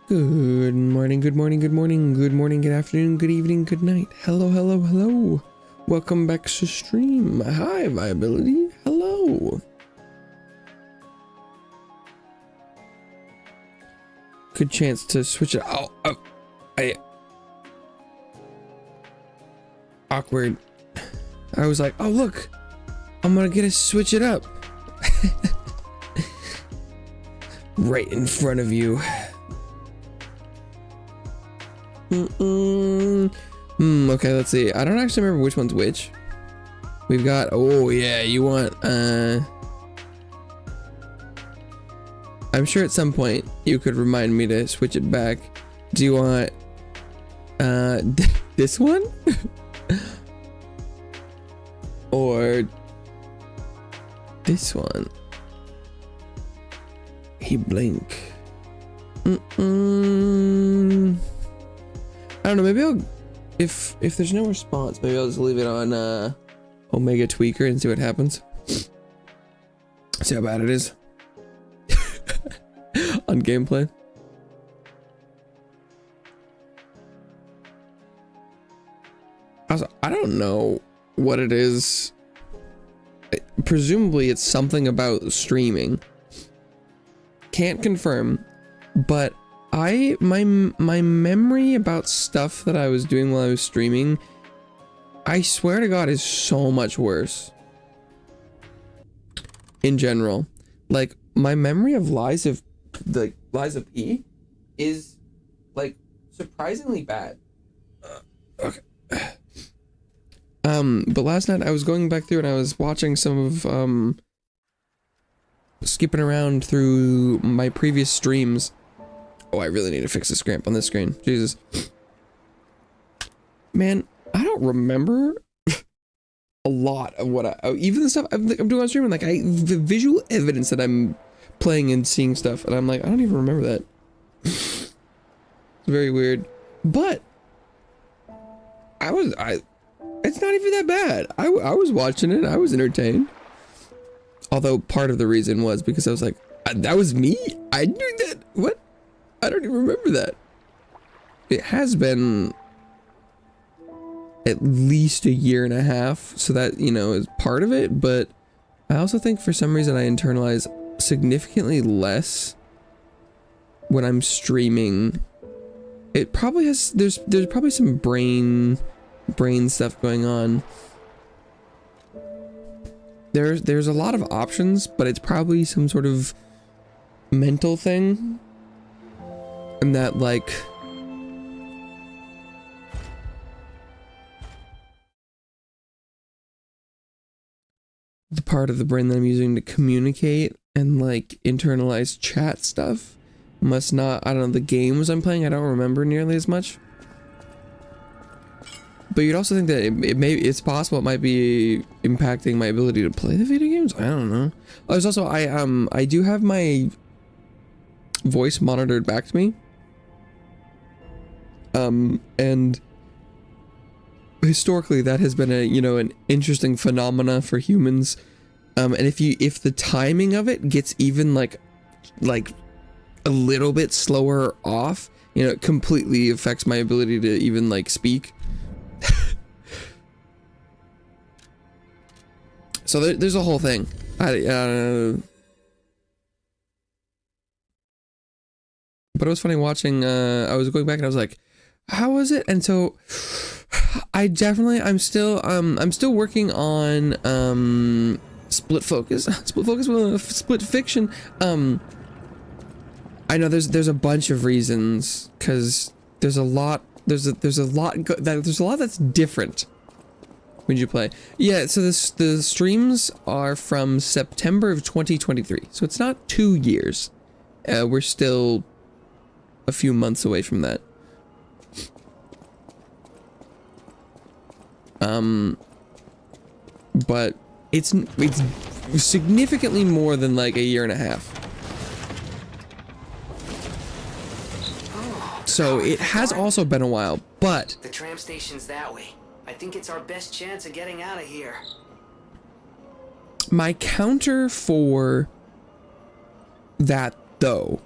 Good morning, good morning, good morning, good morning, good afternoon, good evening, good night. Hello, hello, hello. Welcome back to stream. Hi, Viability. Hello. Good chance to switch it. Awkward. I was like, oh, look, I'm gonna get to switch it up. Right in front of you. Okay, let's see. I don't actually remember which one's which. We've got, oh yeah, you want, I'm sure at some point you could remind me to switch it back. Do you want, this one? Or this one? He blink. I don't know, maybe I'll, if there's no response, maybe I'll just leave it on Omega Tweaker and see what happens. See how bad it is on gameplay. Also, I don't know what it is. Presumably it's something about streaming. Can't confirm, but my memory about stuff that I was doing while I was streaming, I swear to God, is so much worse. In general, like my memory of Lies of P is like surprisingly bad. Okay. But last night I was going back through and I was watching some of skipping around through my previous streams. Oh, I really need to fix the scrimp on this screen. Jesus. Man, I don't remember a lot of what even the stuff I'm doing on stream. Like, the visual evidence that I'm playing and seeing stuff, and I'm like, I don't even remember that. It's very weird. But it's not even that bad. I was watching it. I was entertained. Although part of the reason was because I was like, that was me? I knew that. What? I don't even remember that. It has been at least a year and a half, so that, you know, is part of it, but I also think for some reason I internalize significantly less when I'm streaming. It probably has, there's probably some brain stuff going on. There's a lot of options, but it's probably some sort of mental thing. And that, like, the part of the brain that I'm using to communicate and like internalize chat stuff must not, I don't know, the games I'm playing, I don't remember nearly as much. But you'd also think that it's possible it might be impacting my ability to play the video games. I don't know. There's also, I do have my voice monitored back to me. And historically that has been a, you know, an interesting phenomena for humans. And if the timing of it gets even like a little bit slower off, you know, it completely affects my ability to even like speak. So there's a whole thing. But it was funny watching, I was going back and I was like, how was it? And so I'm still working on split focus split fiction. I know there's a bunch of reasons, because there's a lot that's different when you play. Yeah, so the streams are from September of 2023, so it's not 2 years. We're still a few months away from that. But it's significantly more than like a year and a half. So it has also been a while, but the tram station's that way. I think it's our best chance of getting out of here. My counter for that, though,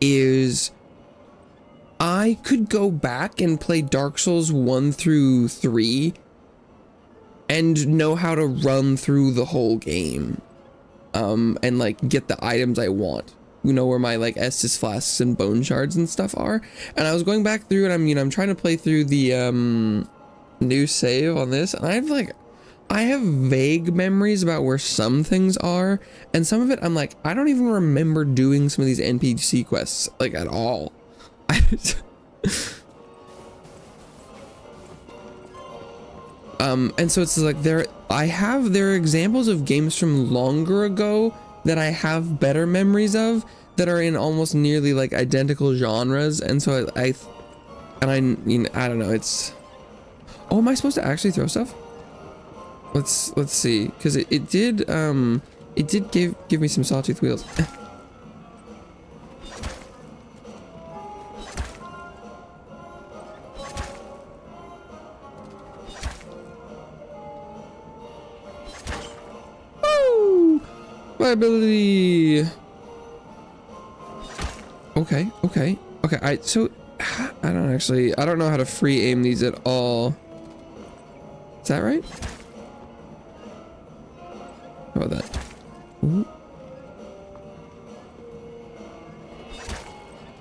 is I could go back and play Dark Souls 1 through 3 and know how to run through the whole game. And like get the items I want. You know where my like Estus flasks and bone shards and stuff are. And I was going back through and I'm trying to play through the new save on this, and I have vague memories about where some things are, and some of it I'm like, I don't even remember doing some of these NPC quests like at all. And so it's like there are examples of games from longer ago that I have better memories of that are in almost nearly like identical genres, and so I don't know, it's, oh, am I supposed to actually throw stuff? Let's see, because it did give me some sawtooth wheels. Woo! My ability. Okay. I don't know how to free aim these at all. Is that right? How about that? Ooh.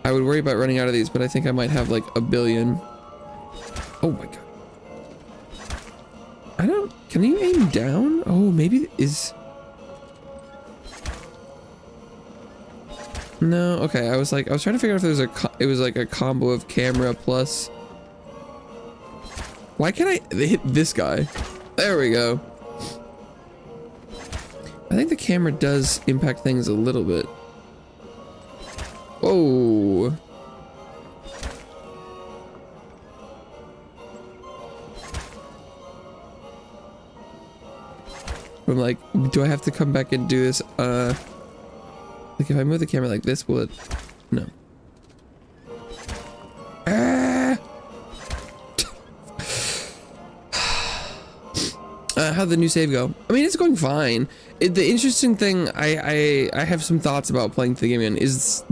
I would worry about running out of these, but I think I might have like a billion. Oh my god. Can you aim down? Oh, maybe is. No, okay. I was trying to figure out if it was like a combo of camera plus. Why can't I hit this guy? There we go. I think the camera does impact things a little bit. Whoa. I'm like, do I have to come back and do this? Like if I move the camera like this, will it? No. Ah! How'd the new save go? I mean, it's going fine. The interesting thing, I have some thoughts about playing the game again. Is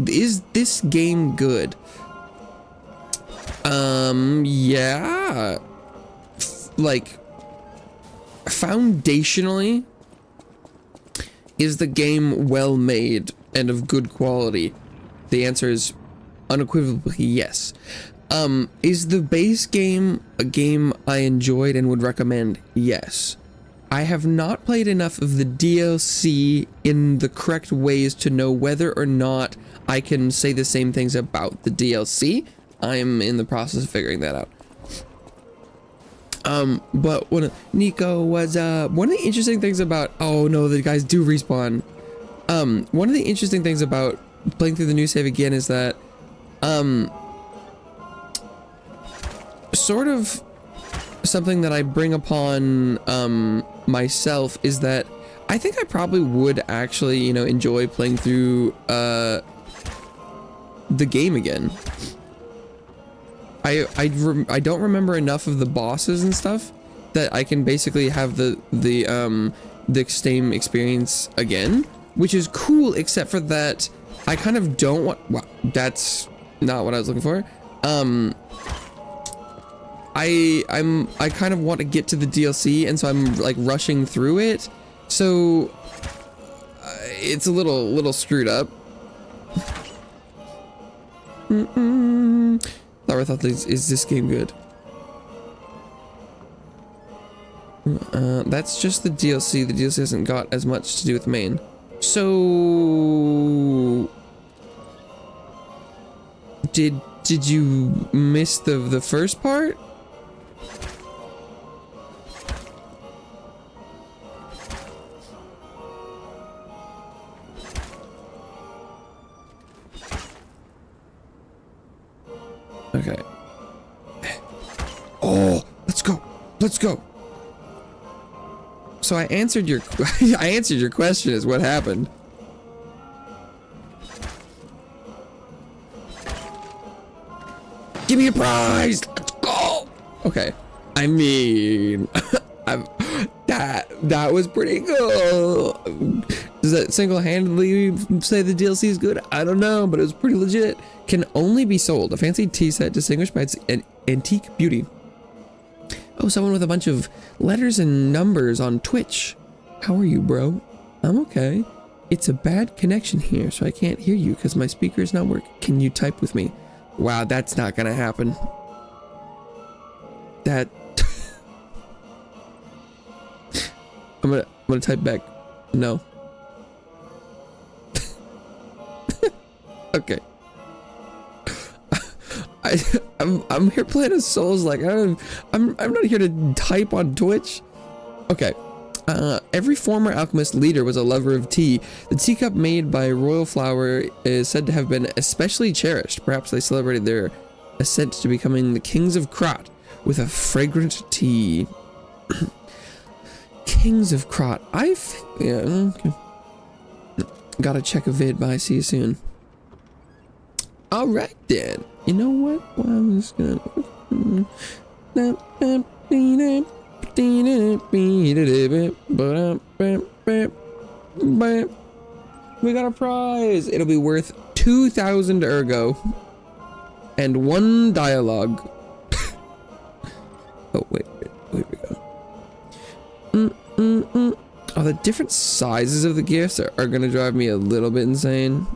this game good? Yeah. Like, foundationally, is the game well made and of good quality? The answer is unequivocally yes. Is the base game a game I enjoyed and would recommend? Yes. I have not played enough of the DLC in the correct ways to know whether or not I can say the same things about the DLC. I'm in the process of figuring that out. But Nico was, one of the interesting things about, oh no, the guys do respawn. One of the interesting things about playing through the new save again is that, sort of something that I bring upon, myself is that I think I probably would actually, you know, enjoy playing through, the game again. I don't remember enough of the bosses and stuff that I can basically have the same experience again, which is cool, except for that I kind of don't want, wow, that's not what I was looking for. I kind of want to get to the DLC, and so I'm like rushing through it, so it's a little screwed up. Laura thought, is this game good? That's just the DLC. The DLC hasn't got as much to do with the main. So did you miss the first part? Okay. Oh, let's go. Let's go. So I answered your question is what happened. Give me a prize. Let's go. Okay. I mean, that was pretty cool. Does that single-handedly say the DLC is good? I don't know, but it was pretty legit. Can only be sold. A fancy tea set distinguished by its antique beauty. Oh, someone with a bunch of letters and numbers on Twitch. How are you, bro? I'm okay. It's a bad connection here, so I can't hear you because my speaker is not working. Can you type with me? Wow, that's not gonna happen. That... I'm gonna type back. No. Okay. I'm here playing as Souls. Like I'm not here to type on Twitch. Okay. Every former alchemist leader was a lover of tea. The teacup made by royal flower is said to have been especially cherished. Perhaps they celebrated their ascent to becoming the kings of Krat with a fragrant tea. Kings of Krat. Yeah. Okay. Gotta check a vid. Bye. See you soon. All right then. You know what? Well, I'm just gonna. We got a prize. It'll be worth 2,000 ergo and 1 dialogue. Oh wait, here we go. Oh, the different sizes of the gifts are gonna drive me a little bit insane.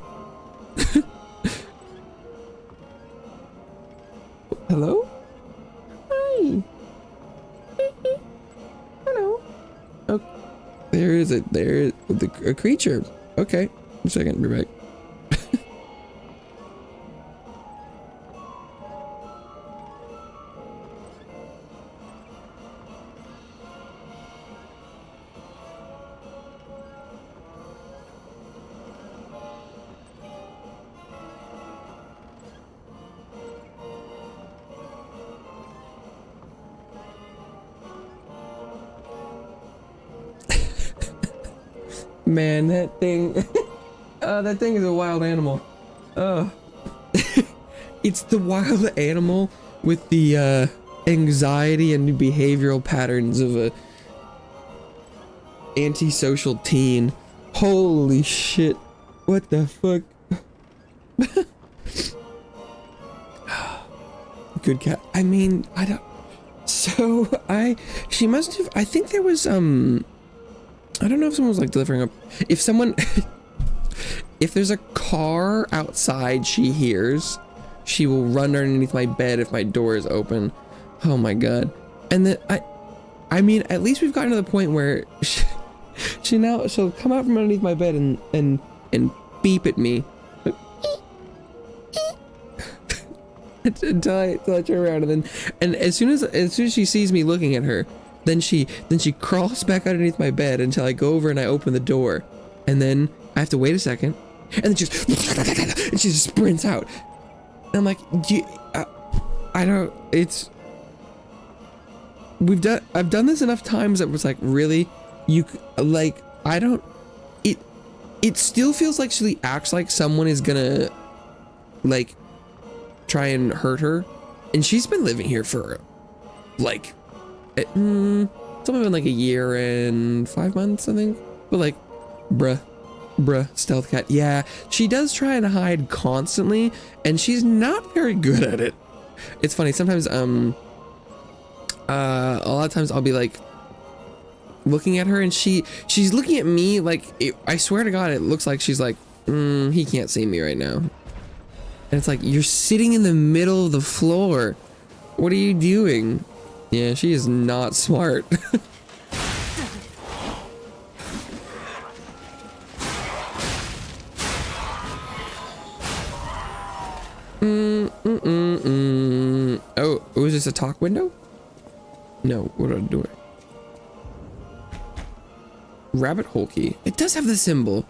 Hello? Hi. Hello. Oh, there is a creature. Okay, a second, be back. Man, that thing, that thing is a wild animal. It's the wild animal with the anxiety and behavioral patterns of a antisocial teen. Holy shit! What the fuck? Good cat. I mean, I don't. So she must have. I think there was I don't know if someone was like delivering if someone if there's a car outside she hears, she will run underneath my bed if my door is open. Oh my god. And then I mean, at least we've gotten to the point where she'll come out from underneath my bed and beep at me until I turn around, and as soon as she sees me looking at her, then she crawls back underneath my bed until I go over and I open the door, and then I have to wait a second, and then she just sprints out. And I'm like, I don't. I've done this enough times that was like, really, I don't. It still feels like she acts like someone is gonna like try and hurt her, and she's been living here for like. It's only been like a year and 5 months, I think. But like, bruh, stealth cat. Yeah, she does try and hide constantly, and she's not very good at it. It's funny, sometimes, a lot of times I'll be like, looking at her, and she's looking at me like, I swear to God, it looks like she's like, he can't see me right now. And it's like, you're sitting in the middle of the floor. What are you doing? Yeah, she is not smart. Oh, was this a talk window? No, what am I doing? Rabbit hole key. It does have the symbol.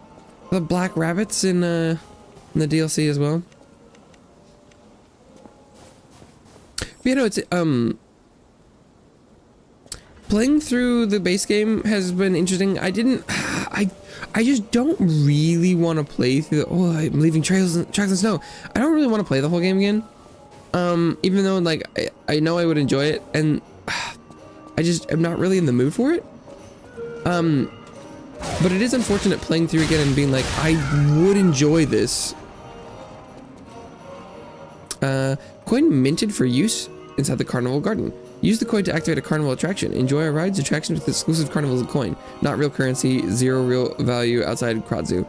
The black rabbits in the DLC as well. But you know, it's playing through the base game has been interesting. I just don't really want to play through I'm leaving tracks in snow. I don't really want to play the whole game again. Even though like I know I would enjoy it, and I just am not really in the mood for it. But it is unfortunate playing through again and being like, I would enjoy this. Coin minted for use inside the carnival garden. Use the coin to activate a carnival attraction. Enjoy our rides, attractions with exclusive carnivals coin. Not real currency, zero real value outside Crowd Zoo.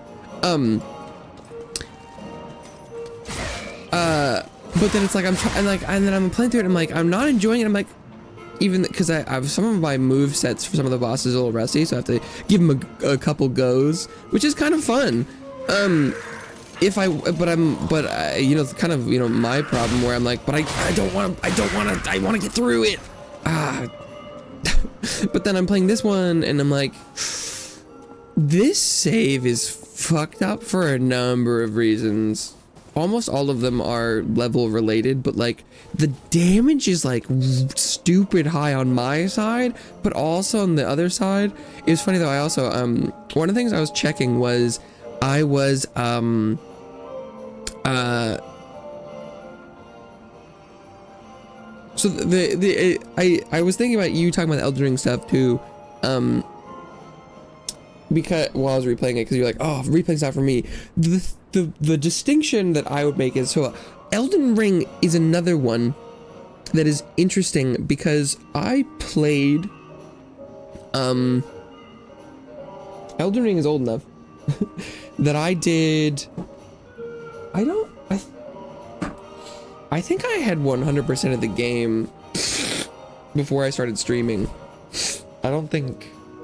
But then it's like I'm trying, like, and then I'm playing through it. And I'm like, I'm not enjoying it. I'm like, even because I have some of my move sets for some of the bosses a little rusty, so I have to give them a couple goes, which is kind of fun. You know, it's kind of, you know, my problem where I'm like, but I want to get through it. But then I'm playing this one and I'm like, this save is fucked up for a number of reasons. Almost all of them are level related, but like the damage is like stupid high on my side, but also on the other side. It was funny though, I also, one of the things I was checking was I was, so I was thinking about you talking about the Elden Ring stuff too, because while I was replaying it, because you're like, oh, replaying's not for me. The distinction that I would make is, so Elden Ring is another one that is interesting because I played, Elden Ring is old enough that I did, I think I had 100% of the game before I started streaming. I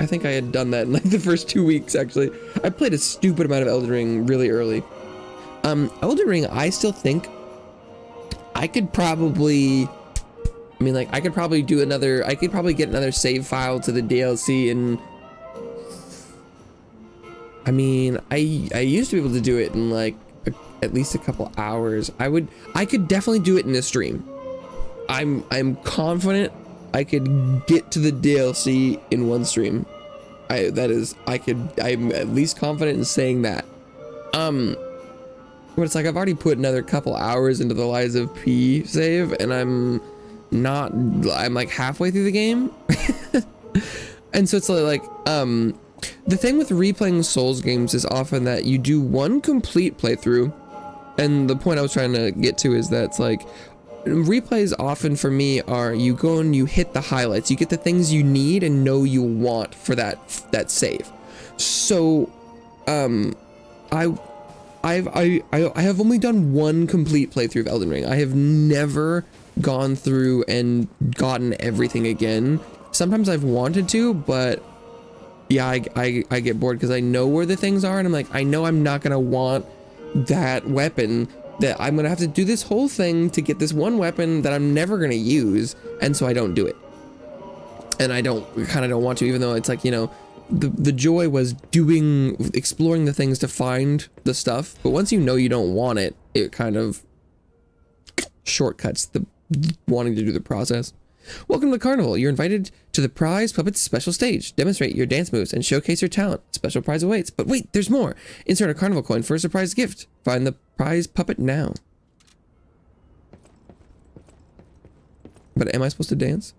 think I had done that in like the first 2 weeks, actually. I played a stupid amount of Elden Ring really early. Elden Ring, I still think I could probably, I mean, like, I could probably get another save file to the DLC, and I mean, I used to be able to do it in like at least a couple hours. I could definitely do it in a stream. I'm confident I could get to the DLC in one stream. I'm at least confident in saying that. But it's like I've already put another couple hours into the Lies of P save, and I'm like halfway through the game. And so it's like, the thing with replaying Souls games is often that you do one complete playthrough, and the point I was trying to get to is that it's like, replays often for me are you go and you hit the highlights, you get the things you need and know you want for that save. So I have only done one complete playthrough of Elden Ring. I have never gone through and gotten everything again. Sometimes I've wanted to, but yeah, I get bored because I know where the things are, and I'm like, I know I'm not gonna want that weapon, that I'm gonna have to do this whole thing to get this one weapon that I'm never gonna use, and so I don't do it. And I kind of don't want to, even though it's like, you know, the joy was exploring the things to find the stuff, but once you know you don't want it, it kind of shortcuts the wanting to do the process. Welcome to the carnival. You're invited to the prize puppet's special stage. Demonstrate your dance moves and showcase your talent. Special prize awaits. But wait, there's more. Insert a carnival coin for a surprise gift. Find the prize puppet now. But am I supposed to dance?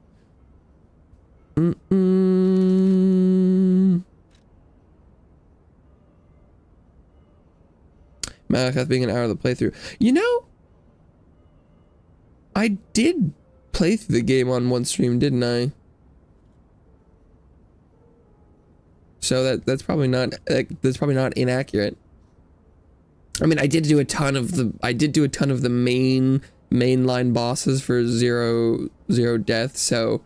Malakath being an hour of the playthrough. You know, I did play through the game on one stream, didn't I? So that's probably not inaccurate. I mean, I did do a ton of the mainline bosses for zero death, so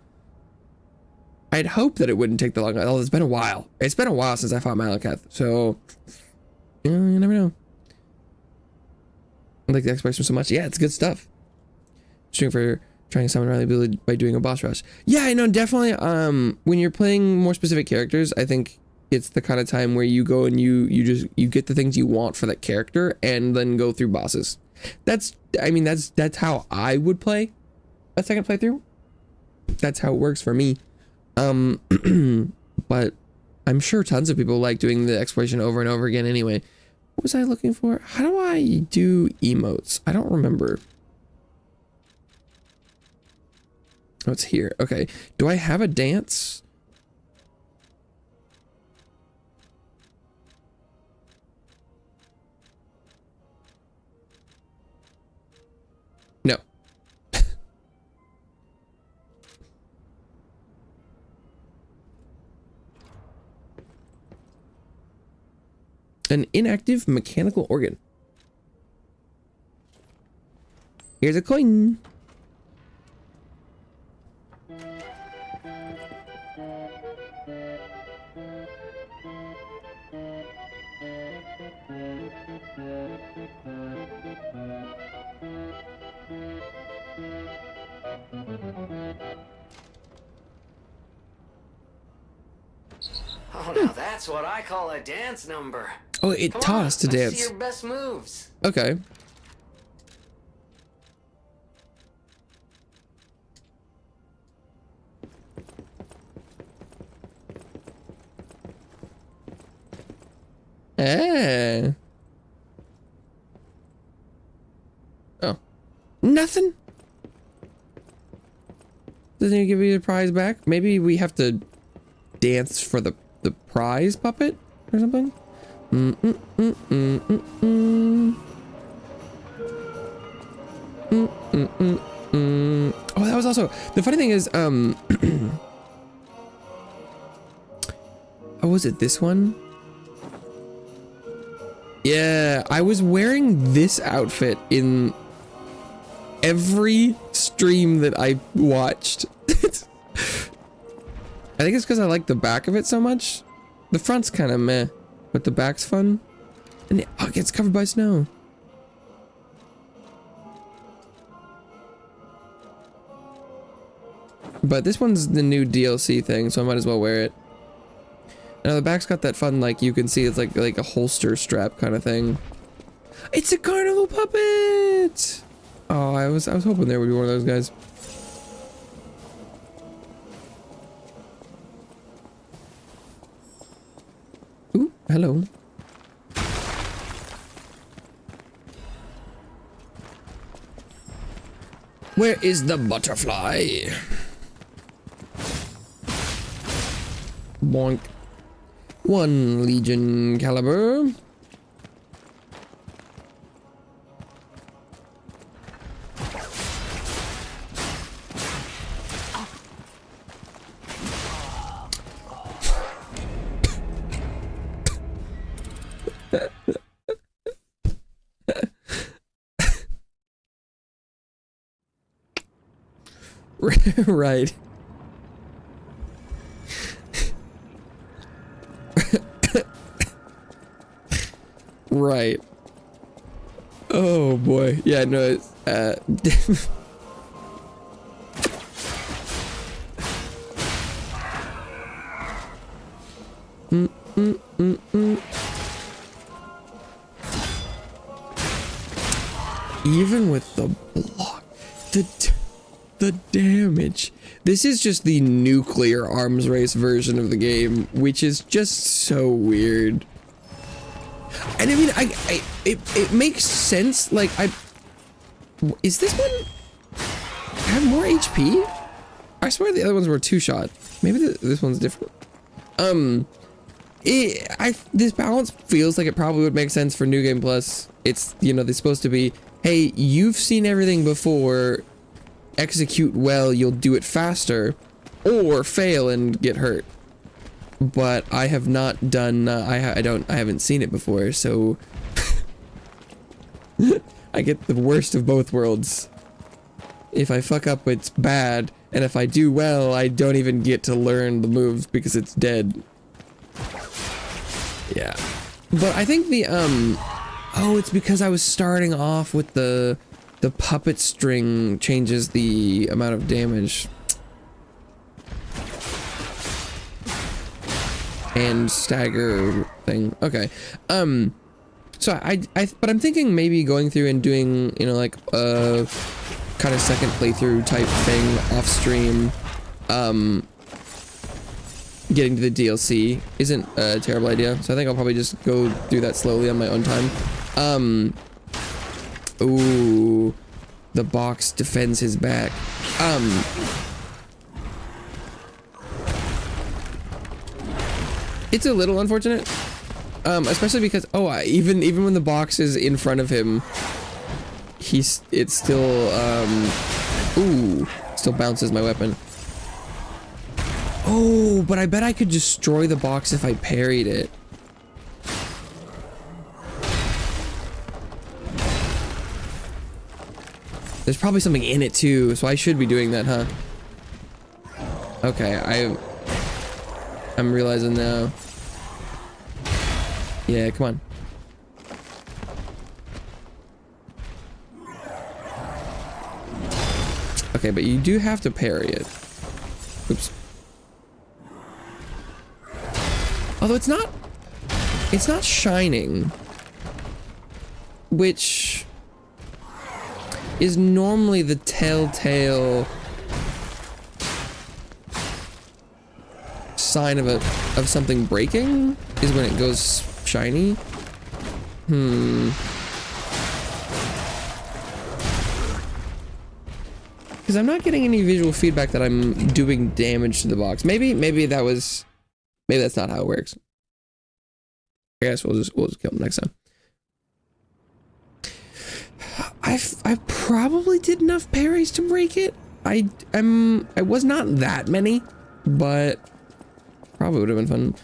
I'd hope that it wouldn't take that long. Oh, it's been a while. It's been a while since I fought Malakath, so you never know. I like the exploration so much. Yeah, it's good stuff. Stream for trying to summon Riley ability by doing a boss rush. Yeah, I know, definitely. When you're playing more specific characters, I think it's the kind of time where you go and you get the things you want for that character and then go through bosses. That's how I would play a second playthrough. That's how it works for me. But I'm sure tons of people like doing the exploration over and over again anyway. What was I looking for? How do I do emotes? I don't remember. Oh, it's here. Okay. Do I have a dance? An inactive mechanical organ. Here's a coin. Oh, now that's what I call a dance number. Oh, it Come taught on, us to let's dance. see your best moves. Okay. Eh. Oh. Nothing? Doesn't he give you the prize back? Maybe we have to dance for the prize puppet or something? Oh, that was also the funny thing is oh, was it this one? Yeah, I was wearing this outfit in every stream that I watched. I think it's because I like the back of it so much. The front's kind of meh, but the back's fun. And it gets covered by snow. But this one's the new DLC thing, so I might as well wear it. Now the back's got that fun, like you can see it's like a holster strap kind of thing. It's a carnival puppet! Oh, I was hoping there would be one of those guys. Ooh, hello. Where is the butterfly? Boink. 1 Legion caliber. Right. Right. Oh boy. Yeah, no, it's Even with the block, the damage. This is just the nuclear arms race version of the game, which is just so weird. And I mean, it makes sense. Like, is this one have more HP? I swear the other ones were 2-shot. Maybe this one's different. This balance feels like it probably would make sense for New Game Plus. It's, you know, they're supposed to be, hey, you've seen everything before, execute well, you'll do it faster, or fail and get hurt. But I have not done, I haven't seen it before, so I get the worst of both worlds. If I fuck up, it's bad, and if I do well, I don't even get to learn the moves because it's dead. Yeah. But I think the, oh, it's because I was starting off with the puppet string changes the amount of damage. And stagger thing. Okay. So but I'm thinking maybe going through and doing, you know, like a kind of second playthrough type thing off stream. Getting to the DLC isn't a terrible idea. So I think I'll probably just go do that slowly on my own time. Ooh, the box defends his back. It's a little unfortunate, especially because even when the box is in front of him, it still still bounces my weapon. Oh, but I bet I could destroy the box if I parried it. There's probably something in it too, so I should be doing that, huh? Okay, I'm realizing now. Yeah, come on. Okay, but you do have to parry it. Oops. Although it's not shining, which is normally the telltale sign of something breaking, is when it goes shiny. Because I'm not getting any visual feedback that I'm doing damage to the box. Maybe that's not how it works. I guess we'll just kill him next time. I probably did enough parries to break it. I was not that many, but probably would have been fun.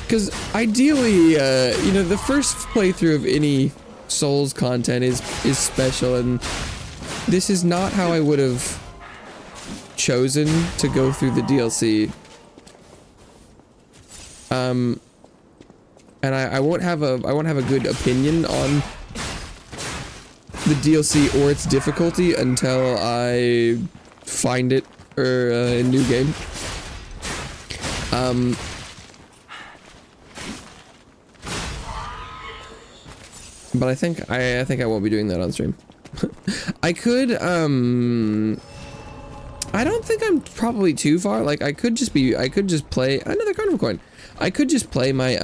Because ideally, you know, the first playthrough of any Souls content is special, and this is not how I would have chosen to go through the DLC. And I won't have a good opinion on the DLC or its difficulty until I find it or a new game. But I think I won't be doing that on stream. I could I don't think I'm probably too far. Like I could just play another carnival coin. I could just play my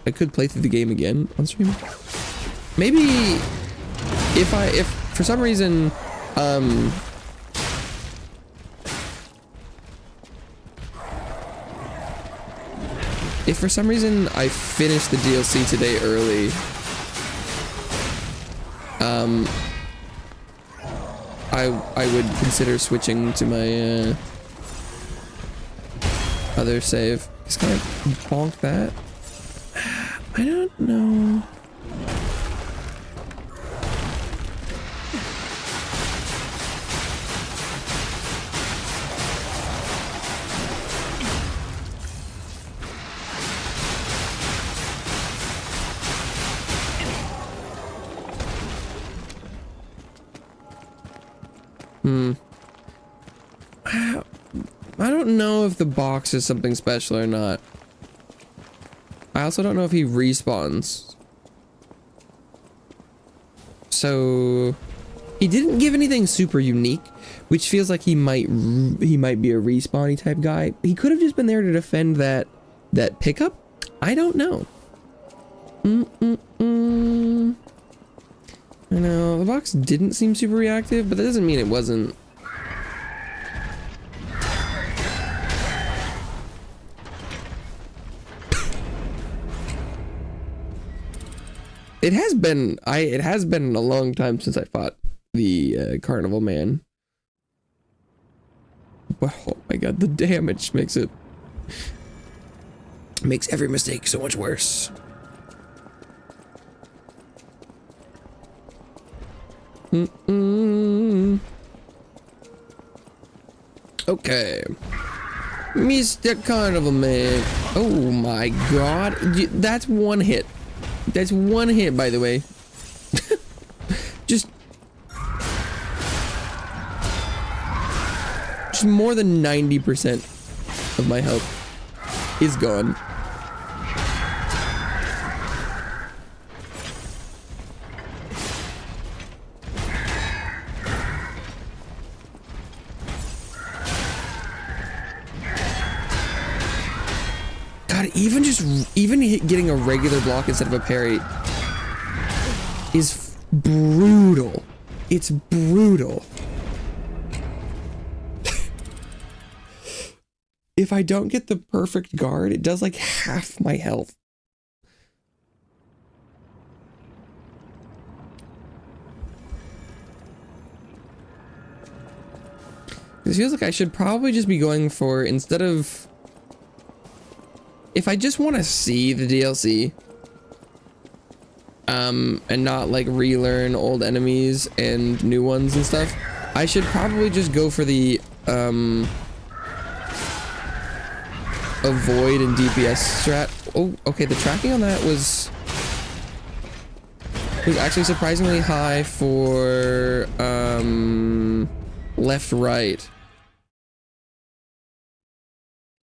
I could play through the game again on stream. Maybe if for some reason if for some reason I finish the DLC today early, I would consider switching to my other save. Just kind of bonk that. I don't know. I don't know if the box is something special or not. I also don't know if he respawns. So he didn't give anything super unique, which feels like he might be a respawny type guy. He could have just been there to defend that pickup. I don't know. I know the box didn't seem super reactive, but that doesn't mean it wasn't. It has been a long time since I fought the Carnival Man. Oh my god, the damage makes every mistake so much worse. Okay. Mr. Carnival Man. Oh my god. That's one hit. That's one hit, by the way. just more than 90% of my health is gone. God, even getting a regular block instead of a parry is brutal. It's brutal. If I don't get the perfect guard, it does like half my health. This feels like I should probably just be going for, instead of if I just want to see the DLC, and not like relearn old enemies and new ones and stuff, I should probably just go for the avoid and DPS strat. Oh, okay, the tracking on that was actually surprisingly high for left right.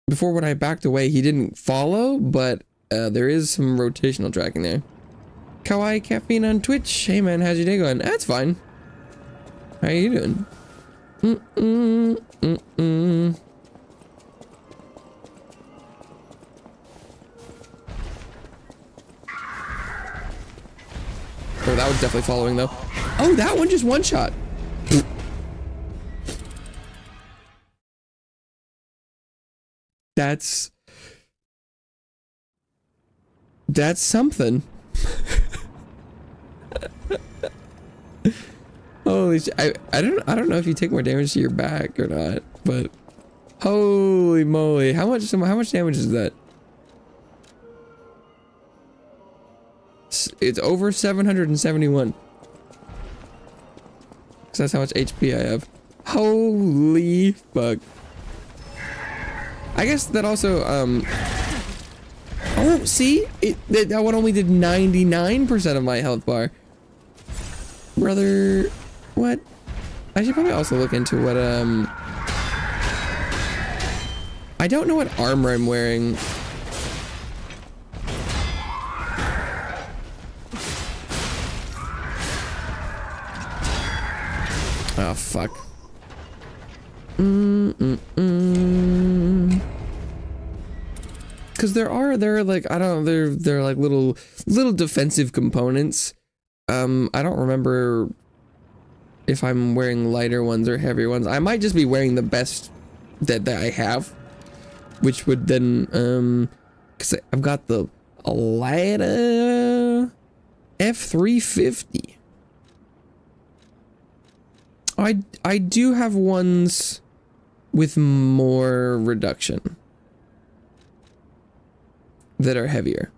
Before, when I backed away, he didn't follow, but there is some rotational tracking there. Kawaii Caffeine on Twitch. Hey man, how's your day going? That's fine. How you doing? Oh, that was definitely following though. Oh, that one just one shot. That's something. Holy shit. I don't know if you take more damage to your back or not, but holy moly, how much damage is that? It's over 771. Cause that's how much HP I have. Holy fuck. I guess that also oh, see? That one only did 99% of my health bar. Brother, what? I should probably also look into what I don't know what armor I'm wearing. Oh fuck. Because there are like, I don't know, they're like little defensive components. I don't remember if I'm wearing lighter ones or heavier ones. I might just be wearing the best that I have, which would then because I've got the lighter F350. I do have ones with more reduction that are heavier.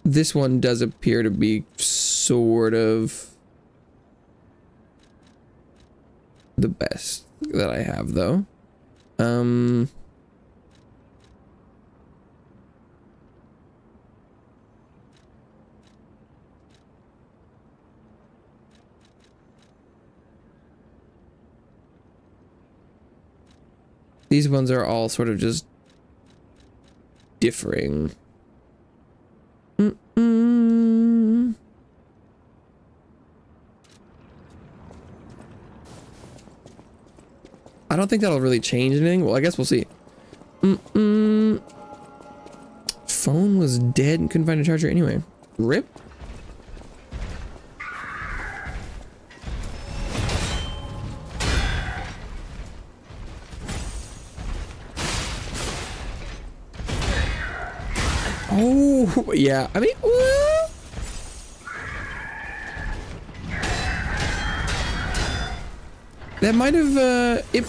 This one does appear to be sort of the best that I have though. These ones are all sort of just differing. I don't think that'll really change anything. Well, I guess we'll see. Phone was dead and couldn't find a charger anyway. Rip. Oh, yeah. I mean, that might have, it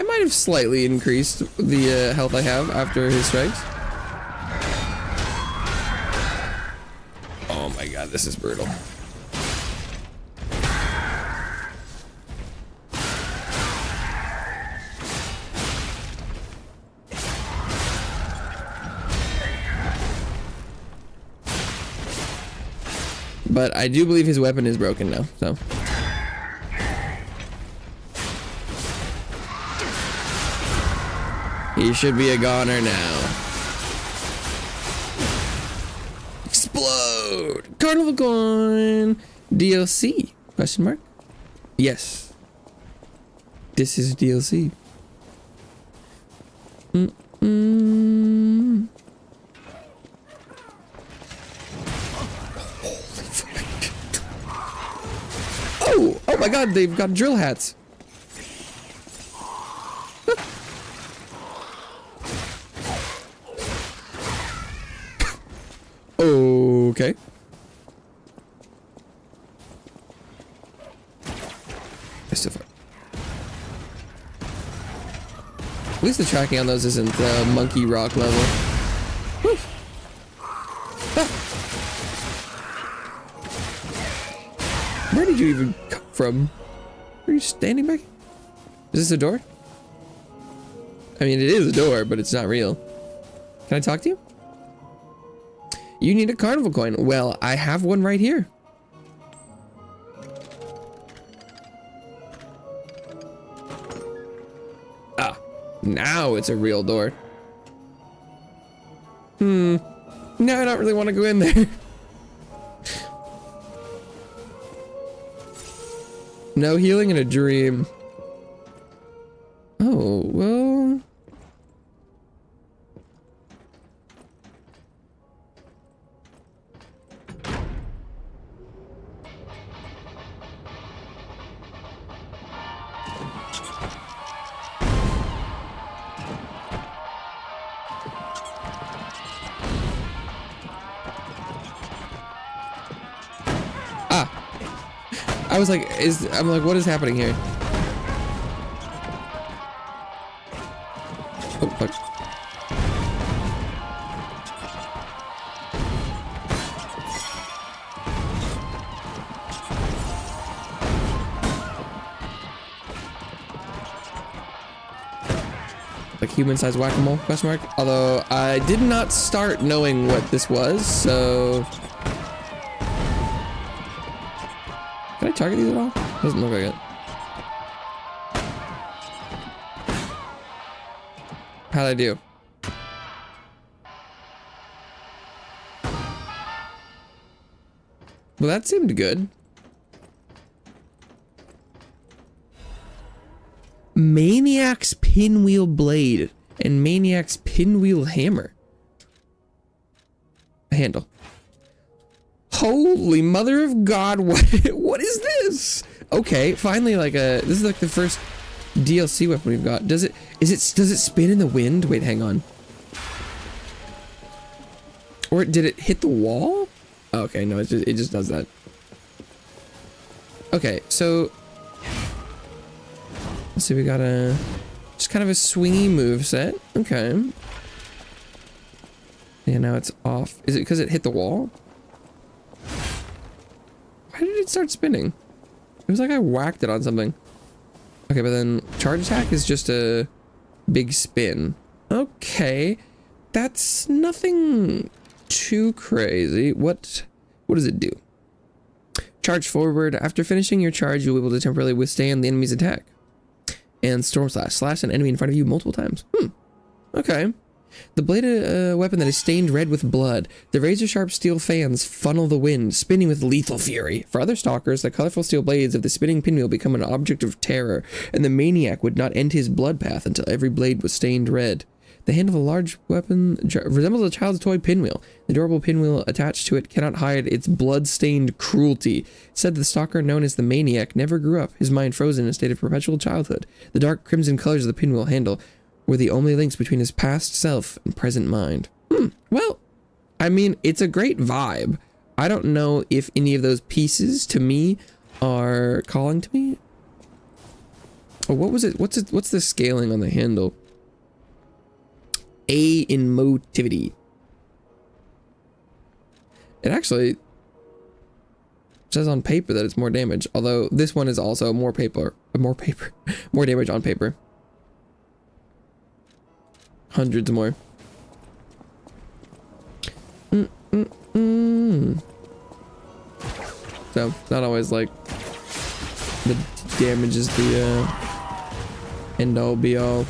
might have slightly increased the health I have after his strikes. Oh my god, this is brutal. But I do believe his weapon is broken now, so. He should be a goner now. Explode! Carnival coin! DLC? Question mark? Yes. This is DLC. Oh my god, they've got drill hats. Okay. At least the tracking on those isn't monkey rock level. Woo. Ah. Where did you even come from? Are you standing back? Is this a door? I mean, it is a door, but it's not real. Can I talk to you? You need a carnival coin. Well, I have one right here. Ah, now it's a real door. No, I don't really want to go in there. No healing in a dream. Oh, well. I was like, I'm like, what is happening here? Oh, fuck. Like human-sized whack-a-mole, question mark? Although, I did not start knowing what this was, so... Can I target these at all? Doesn't look like it. How'd I do? Well, that seemed good. Maniac's pinwheel blade and Maniac's pinwheel hammer. A handle. Holy mother of God, what is this? Okay, finally like this is like the first DLC weapon we've got. Does it spin in the wind? Wait, hang on. Or did it hit the wall? Oh, okay, no, it just does that. Okay, so let's see, we got just kind of a swingy move set. Okay. Yeah, now it's off. Is it because it hit the wall? Why did it start spinning? It was like I whacked it on something. Okay, but then charge attack is just a big spin. Okay, that's nothing too crazy. What does it do? Charge forward. After finishing your charge, you'll be able to temporarily withstand the enemy's attack. And storm slash. Slash an enemy in front of you multiple times. Okay. The bladed weapon that is stained red with blood. The razor-sharp steel fans funnel the wind, spinning with lethal fury. For other stalkers, the colorful steel blades of the spinning pinwheel become an object of terror, and the maniac would not end his blood path until every blade was stained red. The handle of a large weapon resembles a child's toy pinwheel. The adorable pinwheel attached to it cannot hide its blood-stained cruelty. It said the stalker known as the maniac never grew up, his mind frozen in a state of perpetual childhood. The dark crimson colors of the pinwheel handle were the only links between his past self and present mind. Well, I mean, it's a great vibe. I don't know if any of those pieces to me are calling to me. Oh, what was it? What's the scaling on the handle? A in motivity. It actually says on paper that it's more damage, although this one is also more damage on paper. Hundreds more. So, not always like the damage is the end all be all.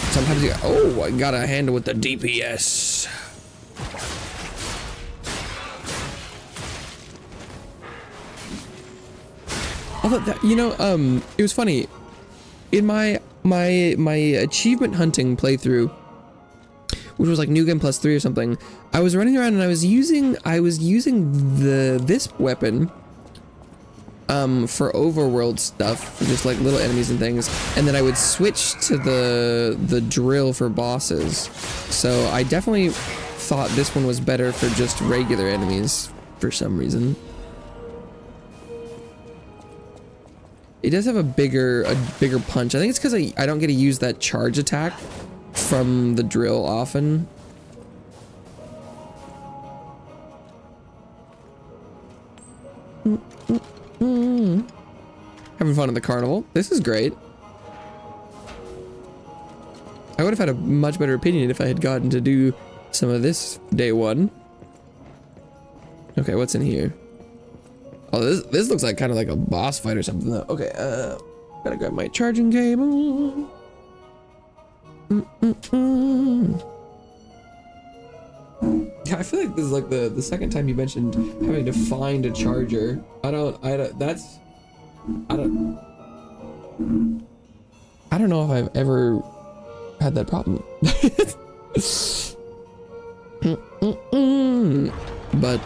Sometimes you oh, I got a handle with the DPS. Although that, you know, it was funny. In my achievement hunting playthrough, which was like New Game Plus 3 or something, I was running around and I was using this weapon for overworld stuff, just like little enemies and things, and then I would switch to the drill for bosses. So I definitely thought this one was better for just regular enemies for some reason. It does have a bigger punch. I think it's because I don't get to use that charge attack from the drill often. Having fun at the carnival. This is great. I would have had a much better opinion if I had gotten to do some of this day one. Okay, what's in here? Oh, this looks like kind of like a boss fight or something though. Okay, gotta grab my charging cable. Yeah, I feel like this is like the second time you mentioned having to find a charger. I don't know if I've ever had that problem. But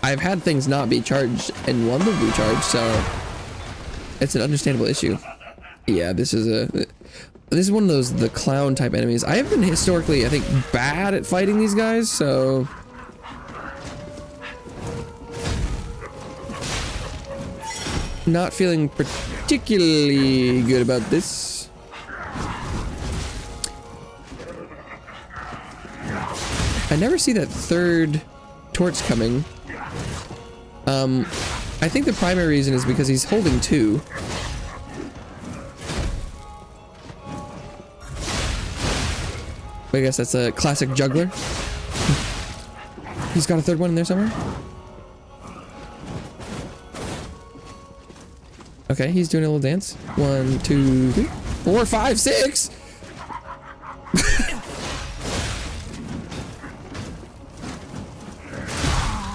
I've had things not be charged and one to be charged, so it's an understandable issue. Yeah, this is one of those the clown type enemies. I have been historically, I think, bad at fighting these guys, so not feeling particularly good about this. I never see that third torch coming. I think the primary reason is because he's holding two. I guess that's a classic juggler. He's got a third one in there somewhere. Okay, he's doing a little dance. 1, 2, 3, 4, 5, 6.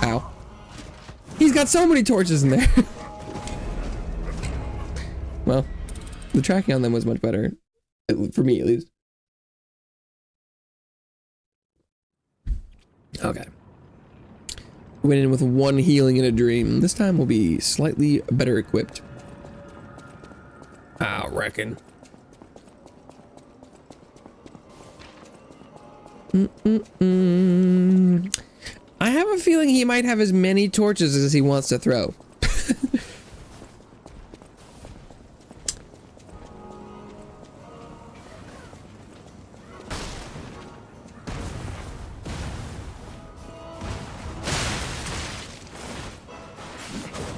Ow. He's got so many torches in there. Well, the tracking on them was much better. For me, at least. Okay. Went in with one healing and a dream. This time we'll be slightly better equipped. I reckon. I have a feeling he might have as many torches as he wants to throw.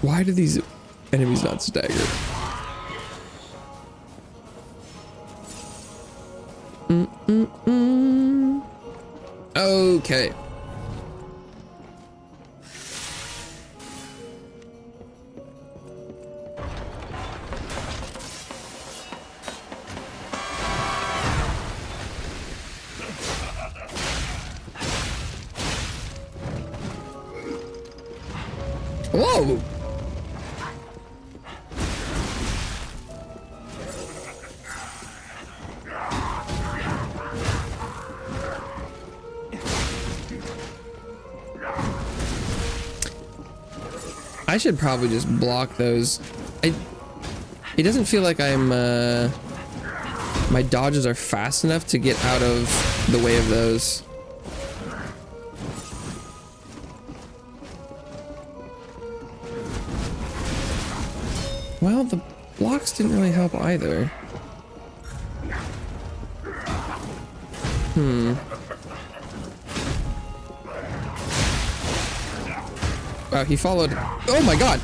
Why do these enemies not stagger? Okay. Whoa! I should probably just block those. It doesn't feel like I'm, my dodges are fast enough to get out of the way of those. Well, the blocks didn't really help either. Wow, he followed. Oh my god!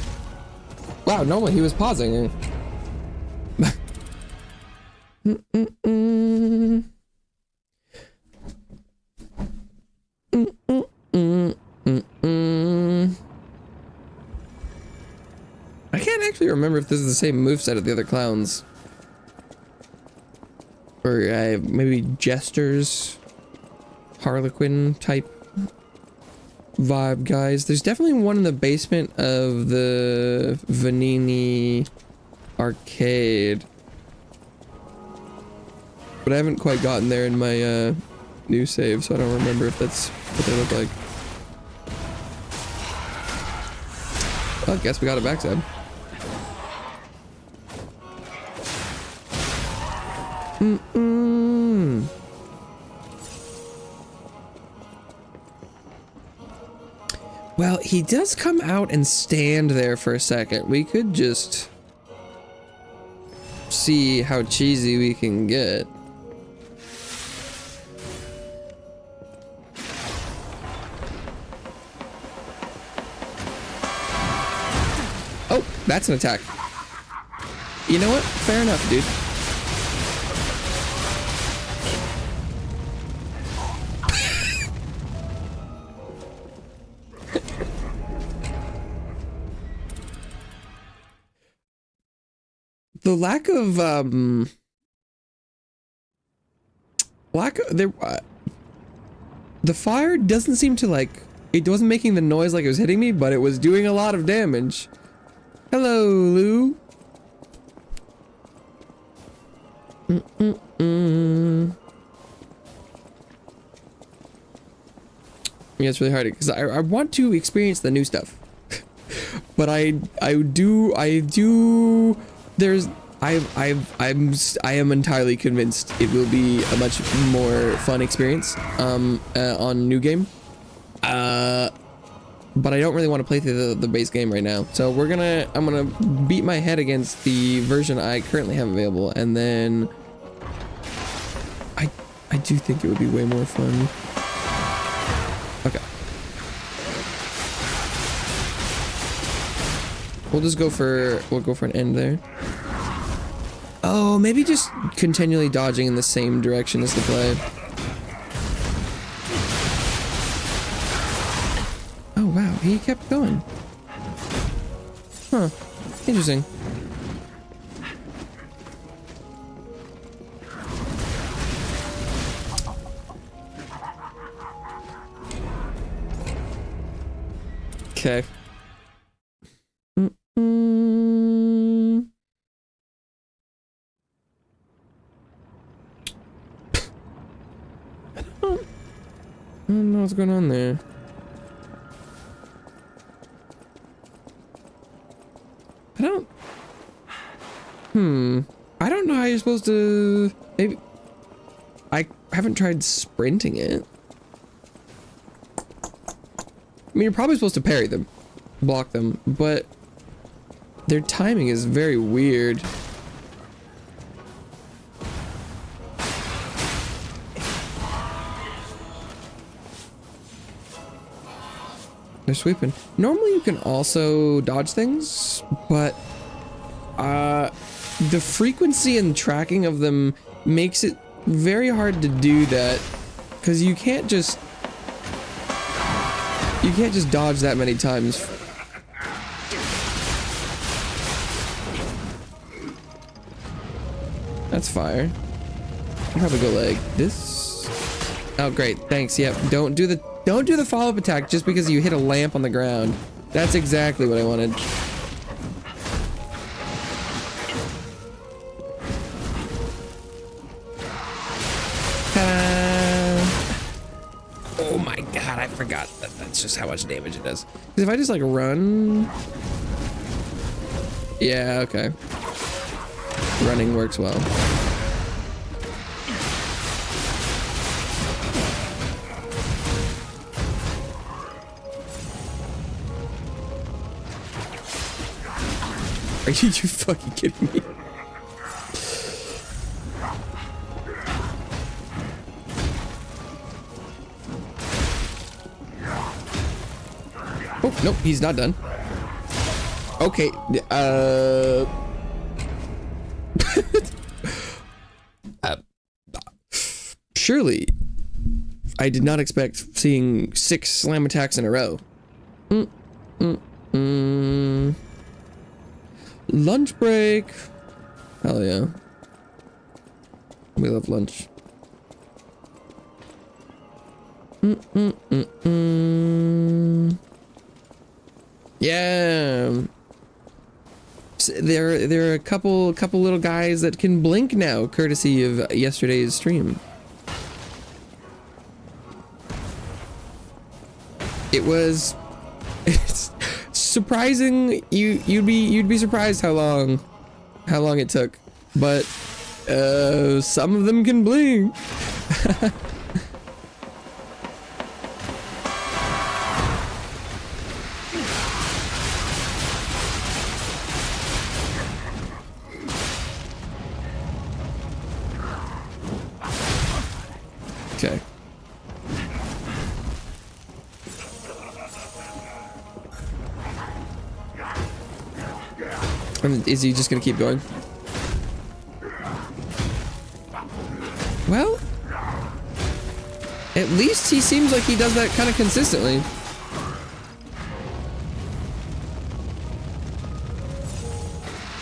Wow, normally he was pausing. I can't actually remember if this is the same moveset of the other clowns. Or maybe Jester's Harlequin type vibe guys. There's definitely one in the basement of the Vanini arcade. But I haven't quite gotten there in my new save, so I don't remember if that's what they look like. Well, I guess we got a backside. Well, he does come out and stand there for a second. We could just see how cheesy we can get. Oh, that's an attack. You know what? Fair enough, dude. The lack of the fire doesn't seem to like, it wasn't making the noise like it was hitting me, but it was doing a lot of damage. Hello, Lou. Yeah, it's really hard because I want to experience the new stuff. But I am entirely convinced it will be a much more fun experience on new game. But I don't really want to play through the base game right now. So I'm gonna beat my head against the version I currently have available, and then I do think it would be way more fun. Okay. We'll go for an end there. Oh, maybe just continually dodging in the same direction as the play. Oh wow, he kept going. Huh. Interesting. Okay. I don't know what's going on there. I don't know how you're supposed to... Maybe... I haven't tried sprinting it. I mean, you're probably supposed to parry them. Block them, but... their timing is very weird. They're sweeping. Normally you can also dodge things, but the frequency and tracking of them makes it very hard to do that, because you can't just dodge that many times. That's fire. I'll probably go like this. Oh great, thanks. Yep, don't do the follow-up attack just because you hit a lamp on the ground. That's exactly what I wanted. Oh my god, I forgot that's just how much damage it does. Because if I just like run... Yeah, okay. Running works well. Are you fucking kidding me? Oh, nope, he's not done. Okay, surely I did not expect seeing 6 slam attacks in a row. Lunch break. Hell yeah. We love lunch. Yeah. There are a couple little guys that can blink now, courtesy of yesterday's stream. It's surprising. You'd be surprised how long it took, but some of them can blink. Okay. And is he just gonna keep going? Well, at least he seems like he does that kind of consistently.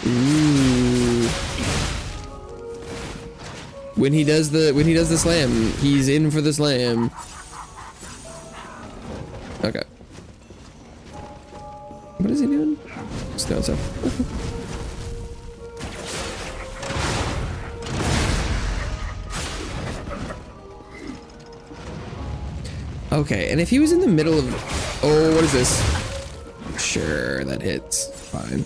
Ooh. When he does the slam, he's in for the slam. Okay. What is he doing? Just doing stuff. Okay, and if he was in the middle of... Oh, what is this? Sure, that hits. Fine.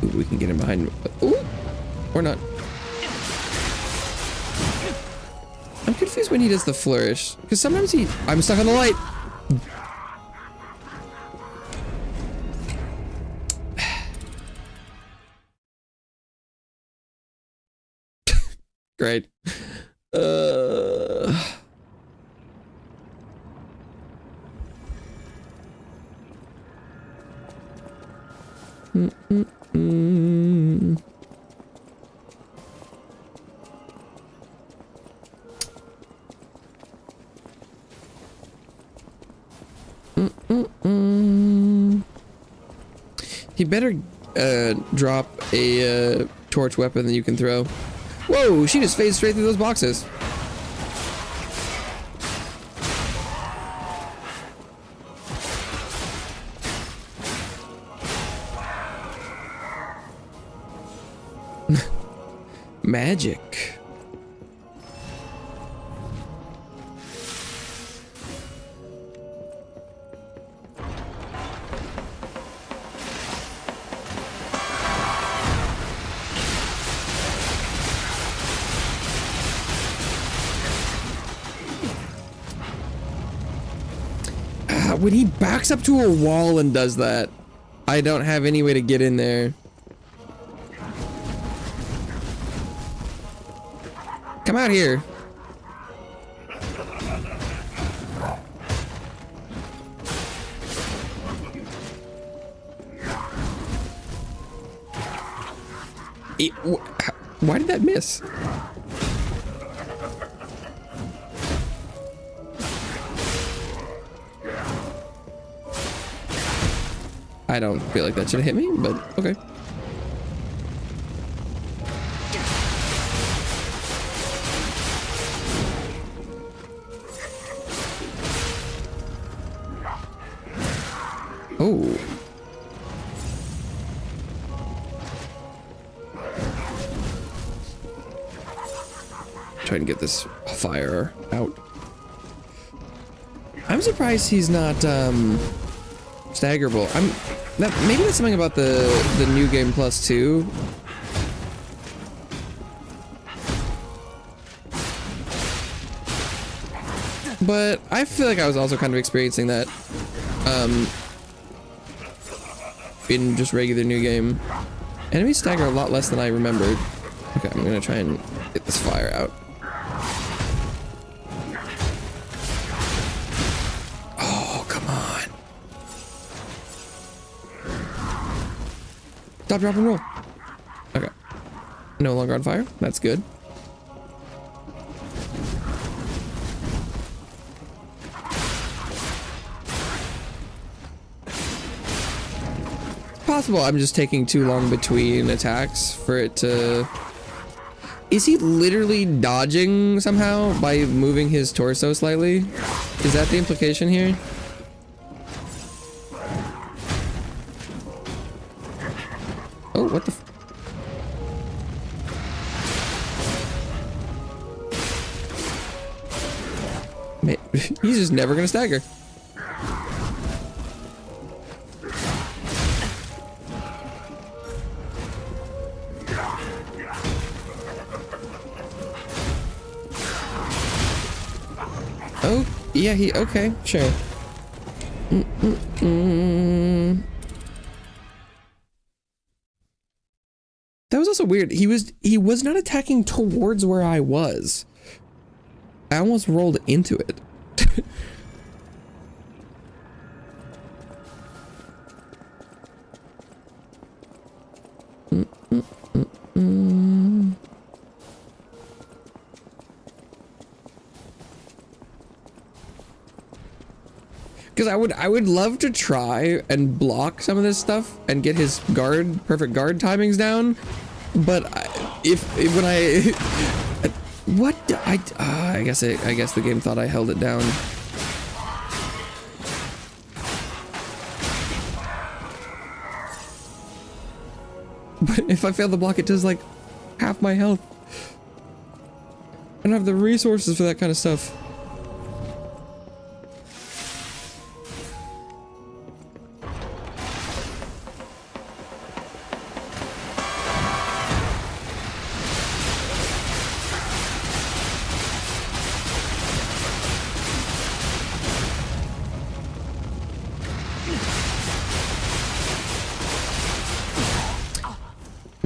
Ooh, we can get him behind... Ooh! Or not. I'm confused when he does the flourish. Because sometimes he... I'm stuck on the light! Great. He better drop a torch weapon that you can throw. Whoa, she just phased straight through those boxes. Magic. When he backs up to a wall and does that, I don't have any way to get in there. Come out here. Why did that miss? I don't feel like that should have hit me, but okay. Oh. Trying to get this fire out. I'm surprised he's not staggerable. Maybe that's something about the new game plus 2. But I feel like I was also kind of experiencing that in just regular new game. Enemies stagger a lot less than I remembered. Okay, I'm gonna try and get this fire out. Oh, come on. Stop, drop, and roll. Okay. No longer on fire. That's good. Possible I'm just taking too long between attacks for it to... Is he literally dodging somehow by moving his torso slightly? Is that the implication here? Oh, what the He's just never gonna stagger. Oh, yeah, okay, sure. That was also weird. He was not attacking towards where I was. I almost rolled into it. Because I would love to try and block some of this stuff and get his perfect guard timings down, but when I what I guess the game thought I held it down. But if I fail the block, it does like half my health. I don't have the resources for that kind of stuff.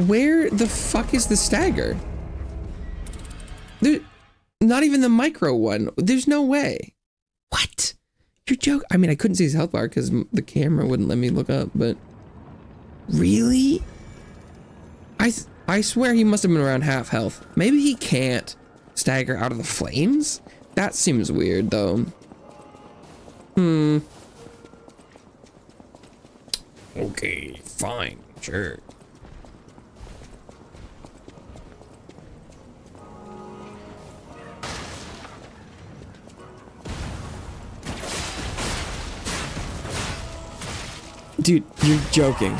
Where the fuck is the stagger? There, not even the micro one. There's no way. What? You're joking? I mean, I couldn't see his health bar because the camera wouldn't let me look up, but really? I swear he must have been around half health. Maybe he can't stagger out of the flames? That seems weird, though. Okay, fine, sure. Dude, you're joking.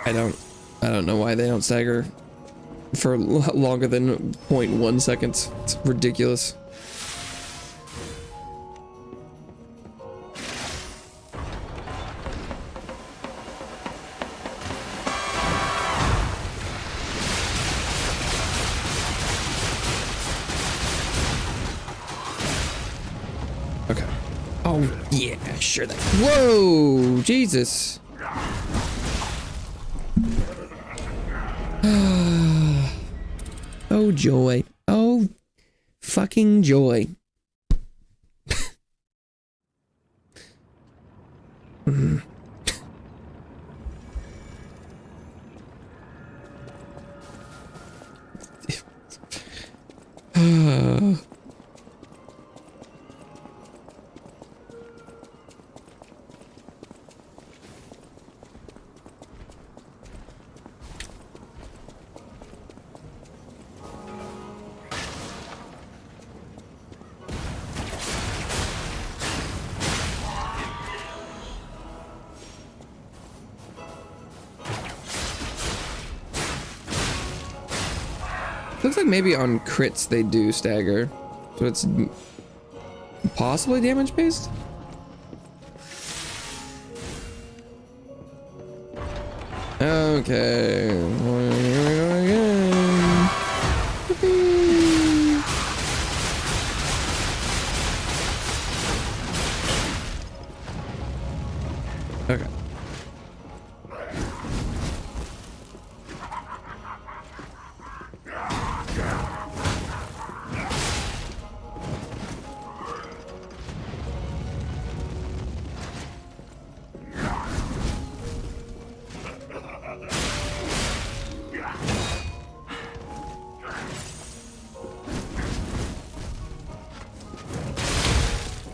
I don't know why they don't stagger for longer than 0.1 seconds. It's ridiculous. Okay. Oh, yeah, sure that. Whoa, Jesus. Oh, joy. Oh, fucking joy. Looks like maybe on crits they do stagger, so it's possibly damage based. Okay. Here we go again. Okay.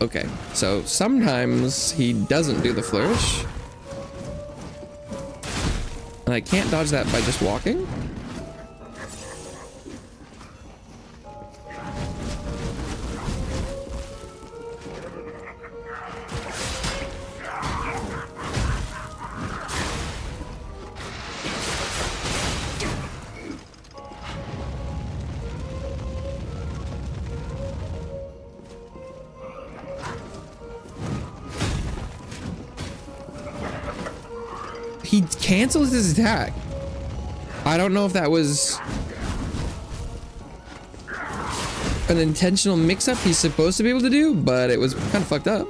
Okay, so sometimes he doesn't do the flourish. And I can't dodge that by just walking. He cancels his attack. I don't know if that was an intentional mix-up he's supposed to be able to do, but it was kind of fucked up.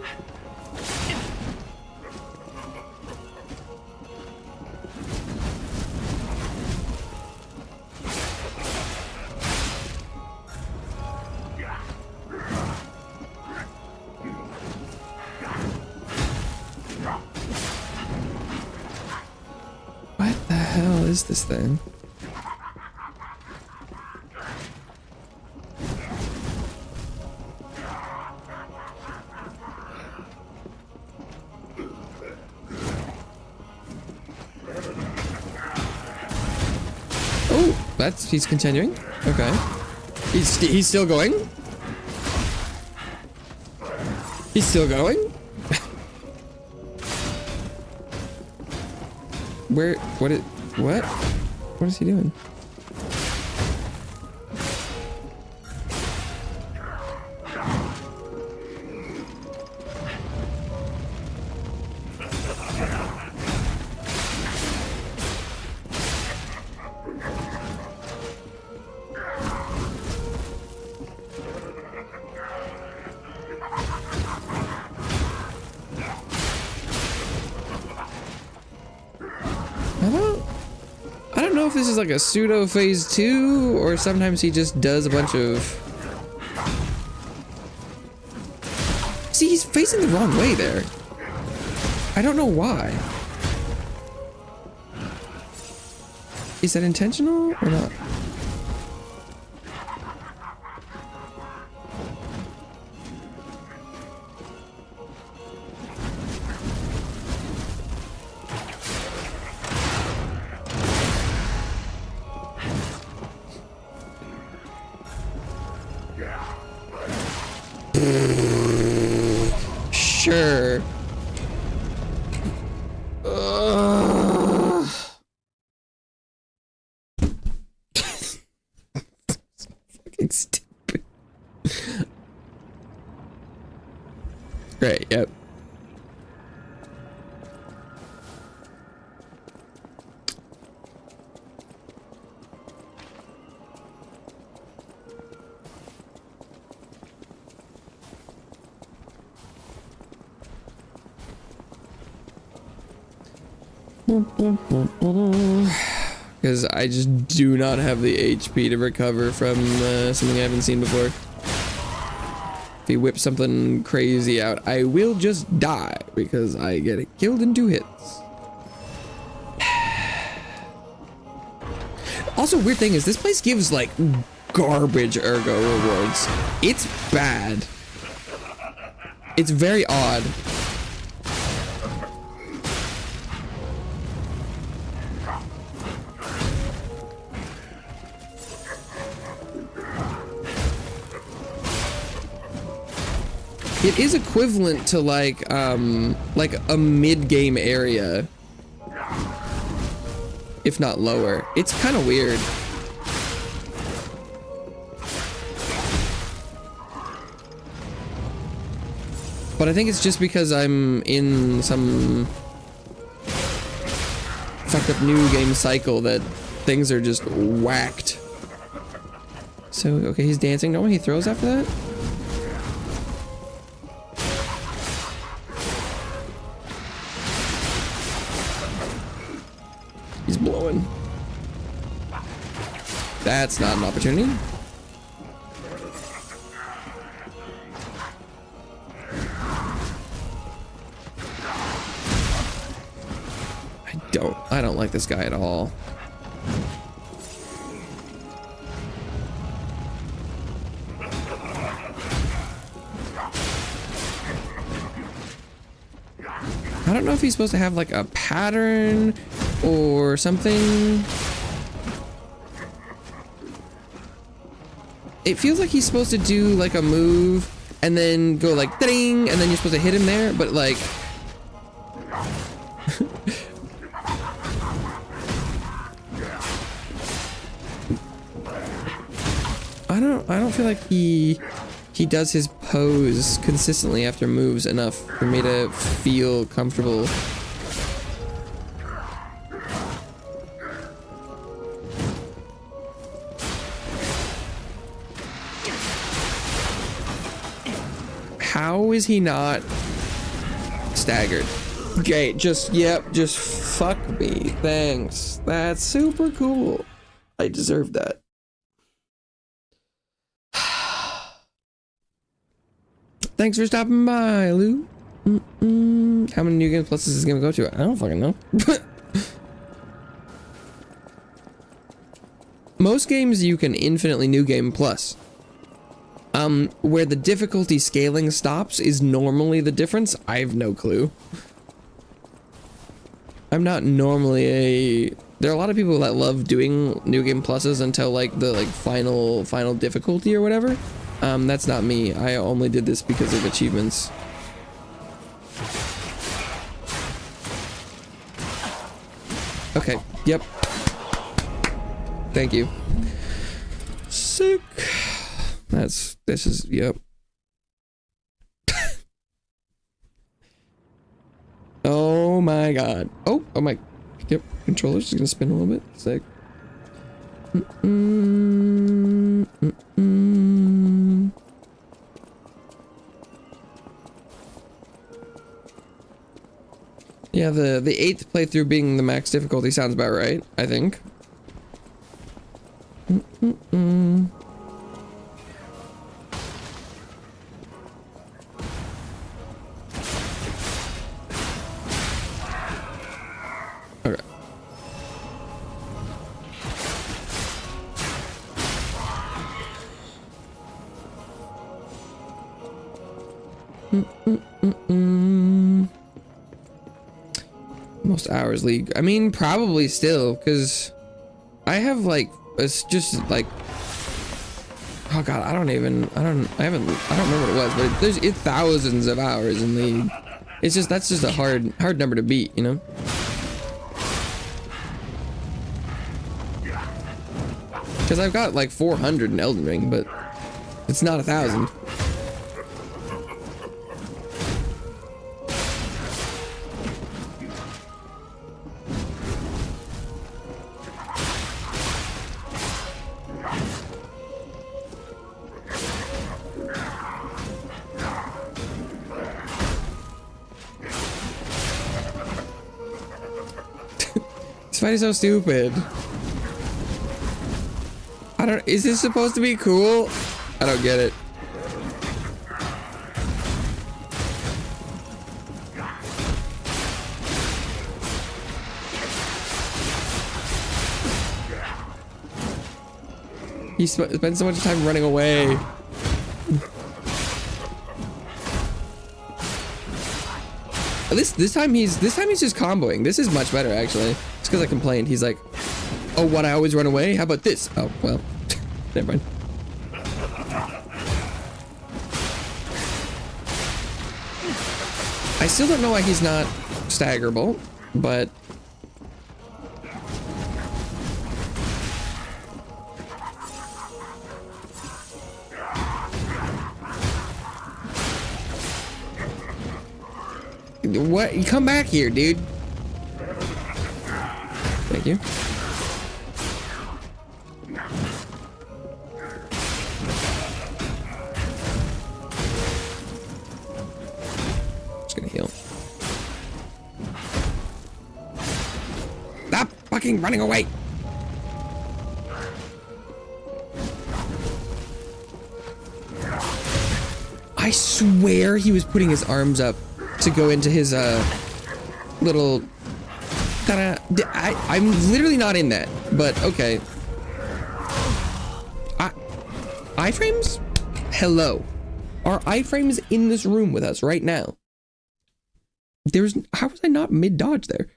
What the hell is this thing? He's continuing. Okay. He's still going. He's still going. What is he doing? I don't know if this is like a pseudo phase 2 or sometimes he just does a bunch of... See, he's facing the wrong way there. I don't know why. Is that intentional or not? Sure. Fucking stupid. Great, yep. Because I just do not have the HP to recover from something I haven't seen before. If he whips something crazy out, I will just die because I get killed in 2 hits. Also, weird thing is this place gives like garbage ergo rewards. It's bad. It's very odd. It is equivalent to like a mid-game area, if not lower. It's kind of weird. But I think it's just because I'm in some fucked up new game cycle that things are just whacked. So, okay, he's dancing. No one he throws after that? He's blowing. That's not an opportunity. I don't like this guy at all. I don't know if he's supposed to have like a pattern or something. It feels like he's supposed to do like a move and then go like ding, and then you're supposed to hit him there, but like I don't feel like he does his pose consistently after moves enough for me to feel comfortable. How is he not staggered? Okay, just, yep, just fuck me. Thanks. That's super cool. I deserve that. Thanks for stopping by, Lou. How many new game pluses is this gonna go to? I don't fucking know. Most games you can infinitely new game plus. Where the difficulty scaling stops is normally the difference. I have no clue. I'm not normally a... There are a lot of people that love doing new game pluses until like the final difficulty or whatever. That's not me. I only did this because of achievements. Okay, yep. Thank you. Sick. This is, yep. Oh my god. Oh my, yep, controller's just gonna spin a little bit. Sick. Yeah, the 8th playthrough being the max difficulty sounds about right, I think. Okay. Most hours league. I mean, probably still, because I have like, it's just like, oh god, I don't remember what it was, but it's thousands of hours in league. It's just, that's just a hard number to beat, you know? Because I've got like 400 in Elden Ring, but it's not 1,000. This fight is so stupid. Is this supposed to be cool? I don't get it. He spends so much time running away. This time he's just comboing. This is much better actually. It's because I complained. He's like, oh, what, I always run away? How about this? Oh, well, never mind. I still don't know why he's not staggerable, but... What? Come back here, dude. Thank you. Just gonna heal. Stop fucking running away. I swear he was putting his arms up to go into his little I'm literally not in that, but okay. Iframes? Hello. Are iframes in this room with us right now? How was I not mid-dodge there?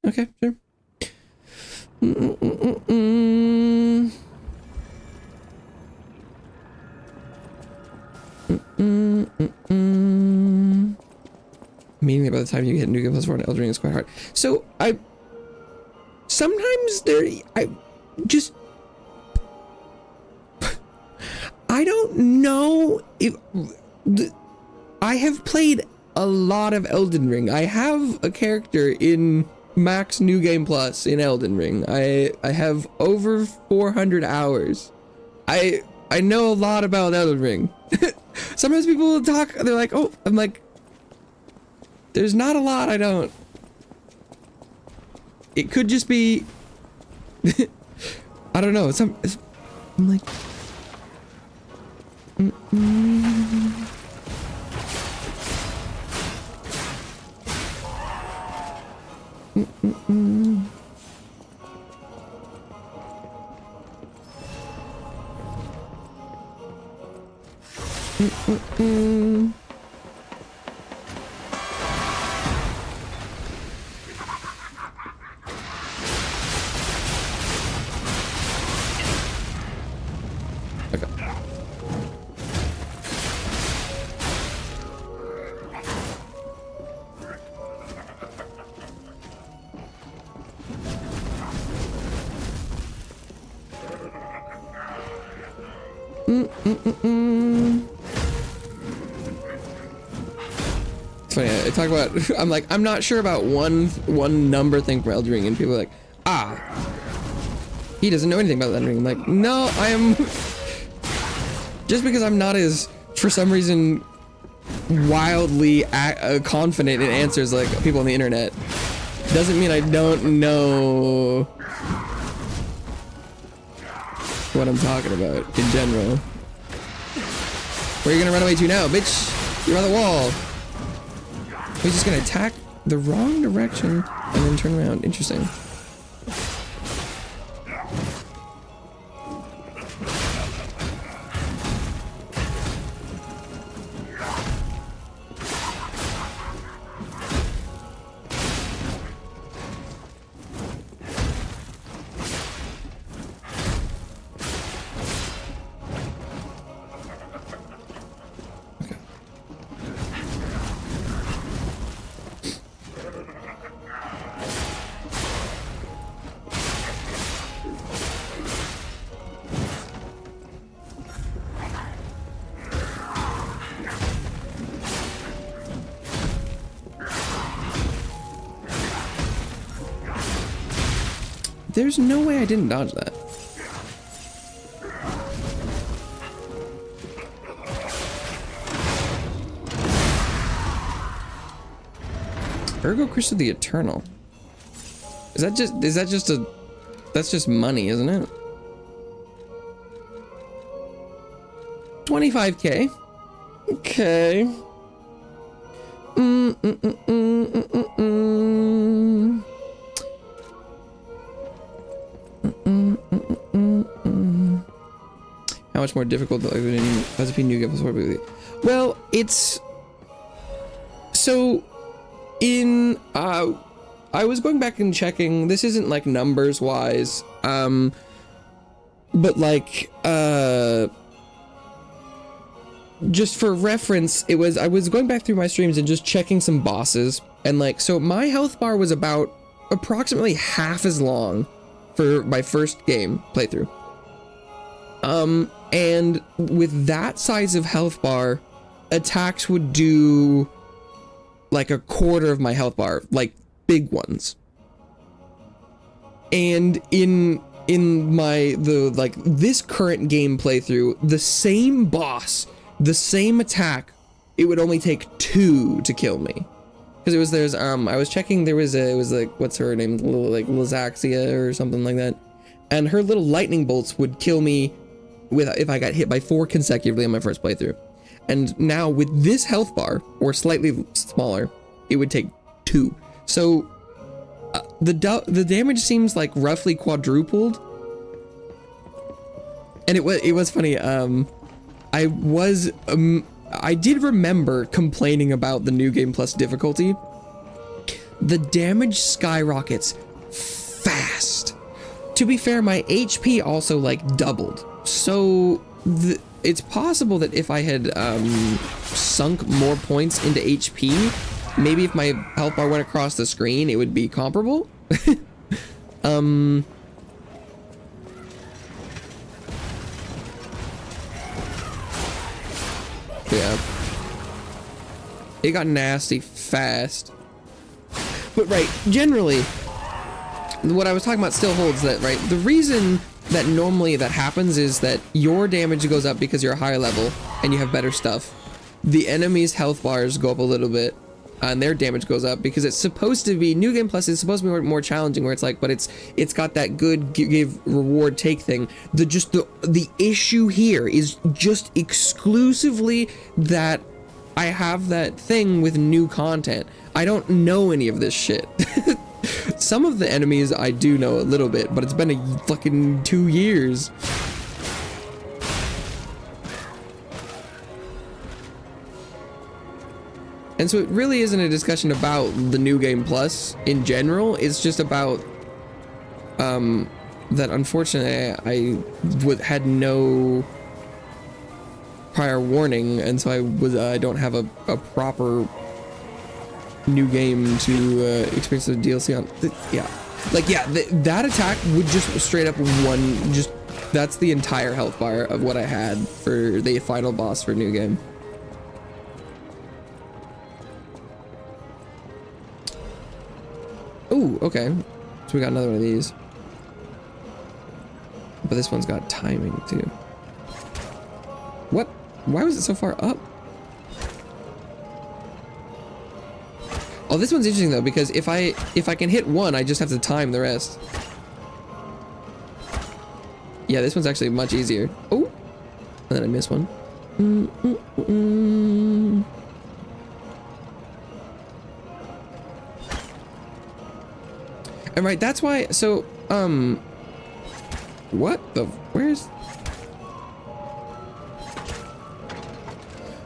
Okay, sure. Meaning by the time you hit New Game Plus 4 and Elden Ring is quite hard. So sometimes I don't know if I have played a lot of Elden Ring. I have a character in Max New Game Plus in Elden Ring. I have over 400 hours. I I know a lot about Elden Ring. Sometimes people will talk, they're like, oh, I'm like, there's not a lot I don't. It could just be, I don't know, I'm like, It's funny, I talk about, I'm like, I'm not sure about one number thing from Elden Ring, and people are like, ah, he doesn't know anything about Elden Ring. I'm like, no, I am, just because I'm not as, for some reason, wildly confident in answers like people on the internet, doesn't mean I don't know what I'm talking about in general. Where are you gonna run away to now, bitch? You're on the wall. He's just gonna attack the wrong direction and then turn around. Interesting. There's no way I didn't dodge that. Ergo Crystal the Eternal. That's just money, isn't it? 25k. Okay. How much more difficult has it been new games? Well, it's so in I was going back and checking. This isn't like numbers wise, but like just for reference, I was going back through my streams and just checking some bosses, and like, so my health bar was about approximately half as long for my first game playthrough. And with that size of health bar, attacks would do like a quarter of my health bar, like big ones. And in this current game playthrough, the same boss, the same attack, it would only take 2 to kill me. Because I was checking, it was like, what's her name, like Lizaxia or something like that, and her little lightning bolts would kill me if I got hit by 4 consecutively on my first playthrough. And now with this health bar, or slightly smaller, it would take 2. So the damage seems like roughly quadrupled. And it was funny. I did remember complaining about the New Game Plus difficulty. The damage skyrockets fast. To be fair, my HP also like doubled. So it's possible that if I had sunk more points into HP, maybe if my health bar went across the screen, it would be comparable. Yeah. It got nasty fast. But right, generally, what I was talking about still holds, that, right? The reason that normally that happens is that your damage goes up because you're a higher level and you have better stuff. The enemy's health bars go up a little bit and their damage goes up because it's supposed to be, New Game Plus is supposed to be more challenging, where it's like, but it's got that good give reward take thing. The issue here is just exclusively that I have that thing with new content. I don't know any of this shit. Some of the enemies I do know a little bit, but it's been a fucking 2 years. And so it really isn't a discussion about the New Game Plus in general. It's just about that unfortunately I had no prior warning, and so I don't have a proper new game to experience the DLC on. That attack would just straight up that's the entire health bar of what I had for the final boss for New Game. Oh, okay. So we got another one of these. But this one's got timing too. What? Why was it so far up? Oh, this one's interesting though, because if I can hit one, I just have to time the rest. Yeah, this one's actually much easier. Oh, and then I missed one. And right, that's why. So, what the? Where's?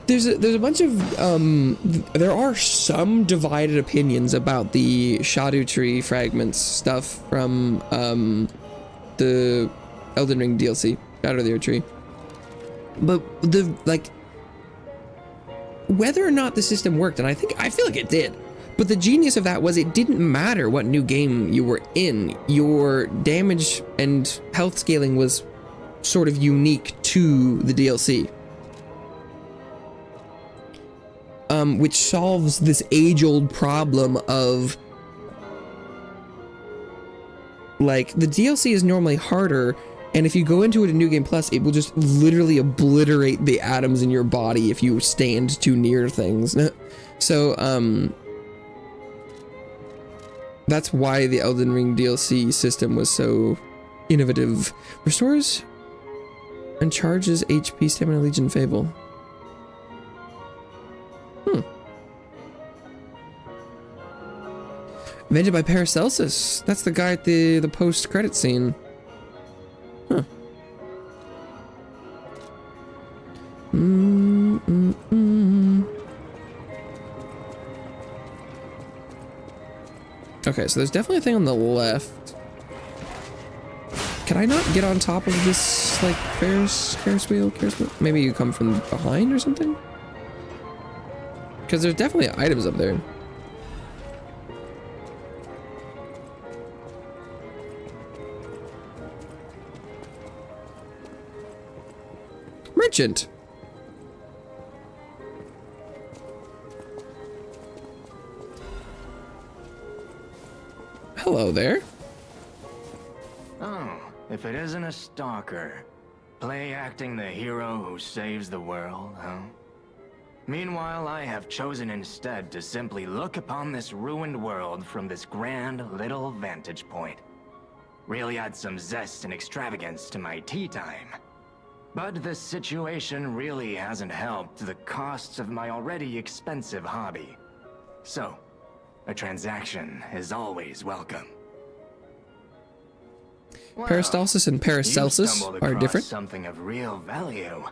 There's a bunch of there are some divided opinions about the Shadow Tree fragments stuff from the Elden Ring DLC, Shadow of the Earth Tree. But whether or not the system worked, and I feel like it did. But the genius of that was it didn't matter what new game you were in. Your damage and health scaling was sort of unique to the DLC. Which solves this age-old problem of, like, the DLC is normally harder, and if you go into it in New Game Plus, it will just literally obliterate the atoms in your body if you stand too near things. So, that's why the Elden Ring DLC system was so innovative. Restores and charges HP, Stamina, Legion, Fable. Invented by Paracelsus. That's the guy at the post-credit scene. Huh. Okay, so there's definitely a thing on the left. Can I not get on top of this, like, Ferris wheel? Maybe you come from behind or something? Because there's definitely items up there. Merchant. Hello there. Oh, if it isn't a stalker. Play acting the hero who saves the world, huh? Meanwhile, I have chosen instead to simply look upon this ruined world from this grand little vantage point. Really add some zest and extravagance to my tea time. But this situation really hasn't helped the costs of my already expensive hobby. So, a transaction is always welcome. Well, Peristalsis and Paracelsus are different. Something of real value.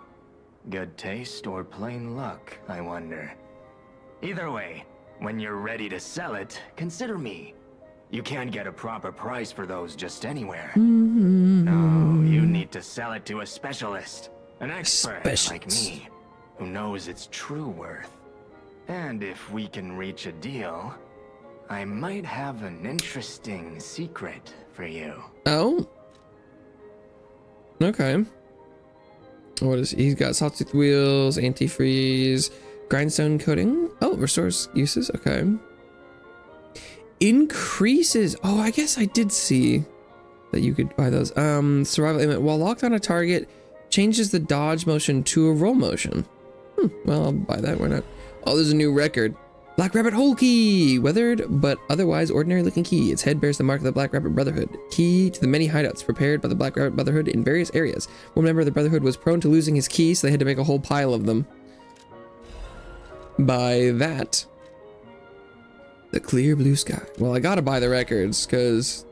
Good taste or plain luck, I wonder. Either way, when you're ready to sell it, consider me. You can't get a proper price for those just anywhere. No, you need to sell it to a specialist. An expert like me, who knows its true worth. And if we can reach a deal, I might have an interesting secret for you. Oh? Okay. What is he's got sawtooth wheels, antifreeze, grindstone coating. Oh, restores uses. Okay. Increases. Oh, I guess I did see that you could buy those. Survival aimment. While locked on a target, changes the dodge motion to a roll motion. Well, I'll buy that. Why not? Oh, there's a new record. Black Rabbit Hole Key! Weathered, but otherwise ordinary looking key. Its head bears the mark of the Black Rabbit Brotherhood. Key to the many hideouts prepared by the Black Rabbit Brotherhood in various areas. One member of the Brotherhood was prone to losing his key, so they had to make a whole pile of them. Buy that. The Clear Blue Sky. Well, I gotta buy the records, because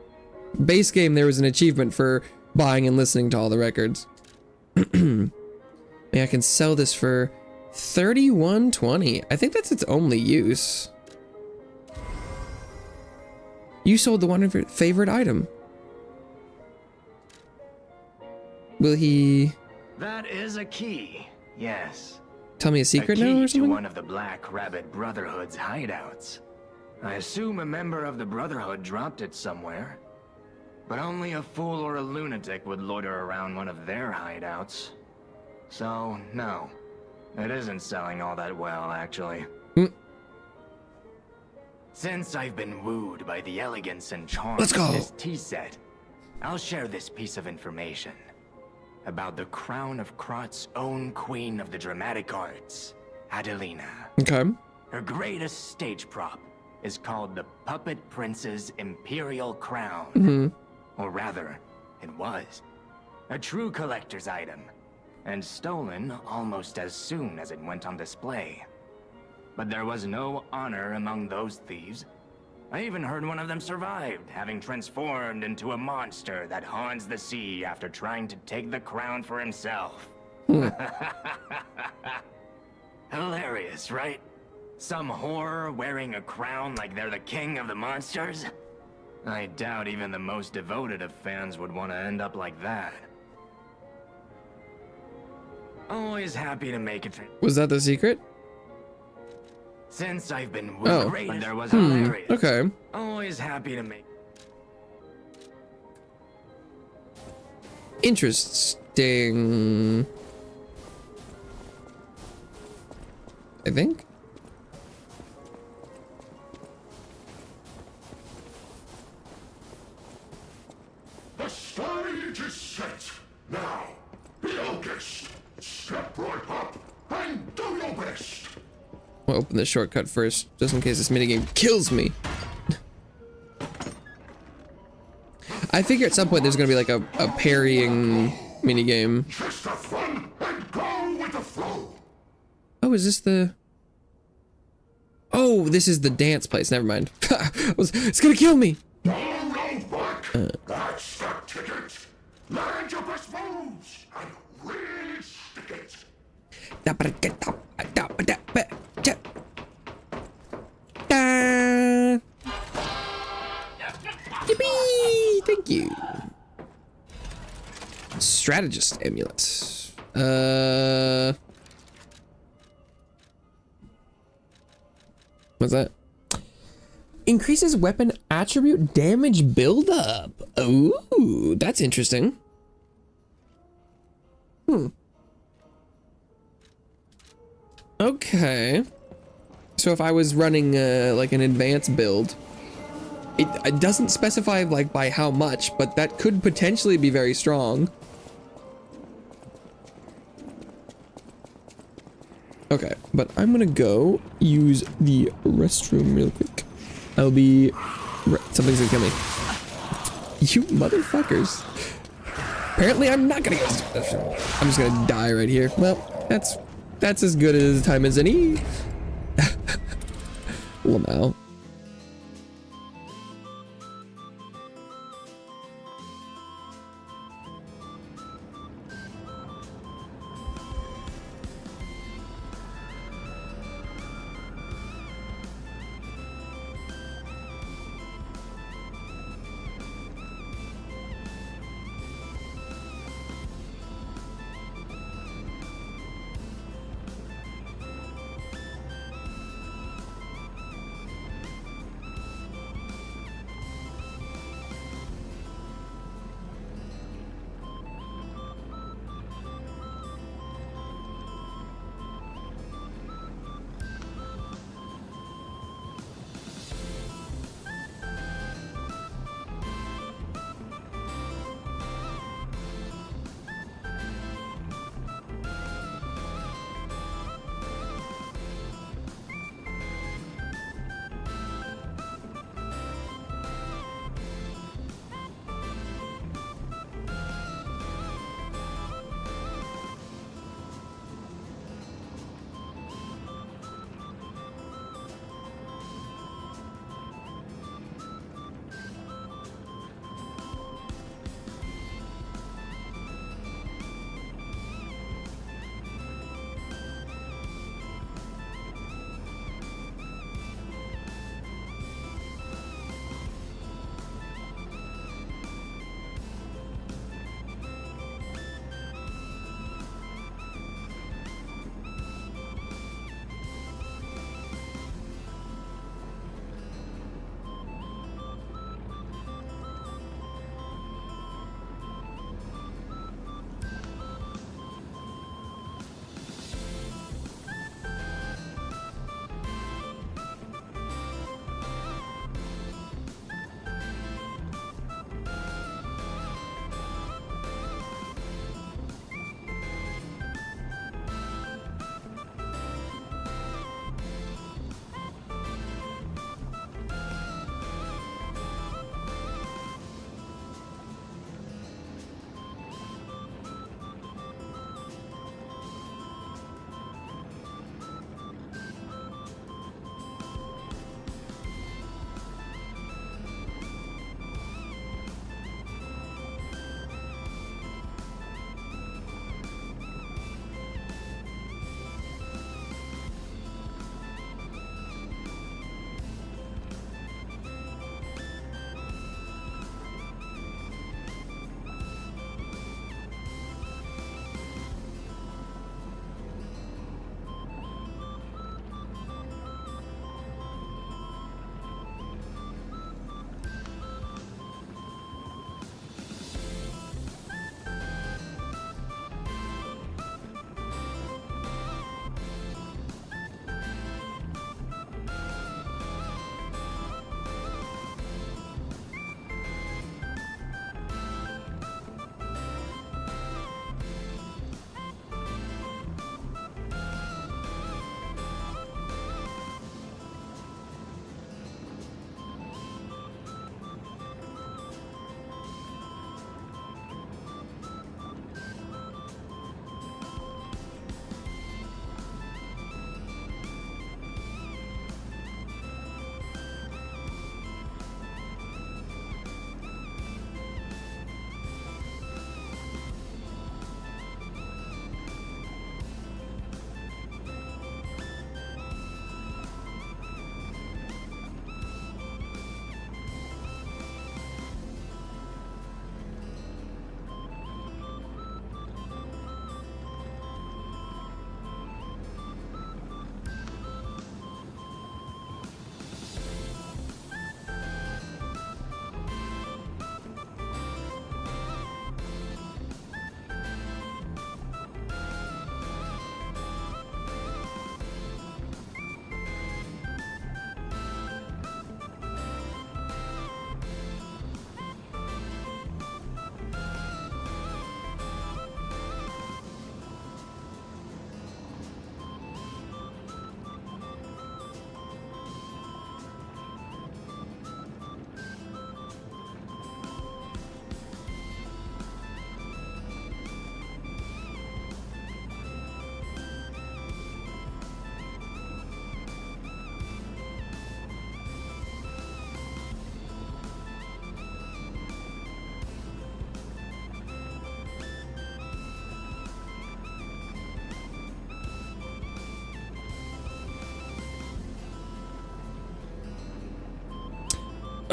base game there was an achievement for buying and listening to all the records. Maybe I can sell this for $31.20. I think that's its only use. You sold the one favorite item. Will he... That is a key, yes. Tell me a secret a key now or to something? one of the Black Rabbit Brotherhood's hideouts. I assume a member of the Brotherhood dropped it somewhere. But only a fool or a lunatic would loiter around one of their hideouts. So, no. It isn't selling all that well, actually. Since I've been wooed by the elegance and charm Let's go. of this tea set, I'll share this piece of information about the crown of Krot's own queen of the dramatic arts, Adelina. Okay. Her greatest stage prop is called the Puppet Prince's Imperial Crown. Or rather, it was. A true collector's item, and stolen almost as soon as it went on display. But there was no honor among those thieves. I even heard one of them survived, having transformed into a monster that haunts the sea after trying to take the crown for himself. Hilarious, right? Some horror wearing a crown like they're the king of the monsters? I doubt even the most devoted of fans would want to end up like that. Always happy to make it. Was that the secret? Since I've been Oh. great, there was hilarious. Okay. Always happy to make. Interesting. I think. The stage is set. Now, be our guest. Step right up and do your best. I'll open the shortcut first, just in case this minigame kills me. I figure at some point there's gonna be like a parrying minigame. Just have fun and go with the flow. Oh, is this the... Oh, this is the dance place. Never mind. It's gonna kill me. No road back. That's the ticket. Land your best moves and really stick it. Yippee! Thank you. Strategist amulet. What's that? Increases weapon attribute damage buildup. Ooh, that's interesting. Okay. So if I was running like an advanced build, it doesn't specify like by how much, but that could potentially be very strong. Okay, but I'm gonna go use the restroom real quick. I'll be... Something's gonna kill me. You motherfuckers. Apparently I'm not gonna go... I'm just gonna die right here. Well, that's as good as time as any. Lamau.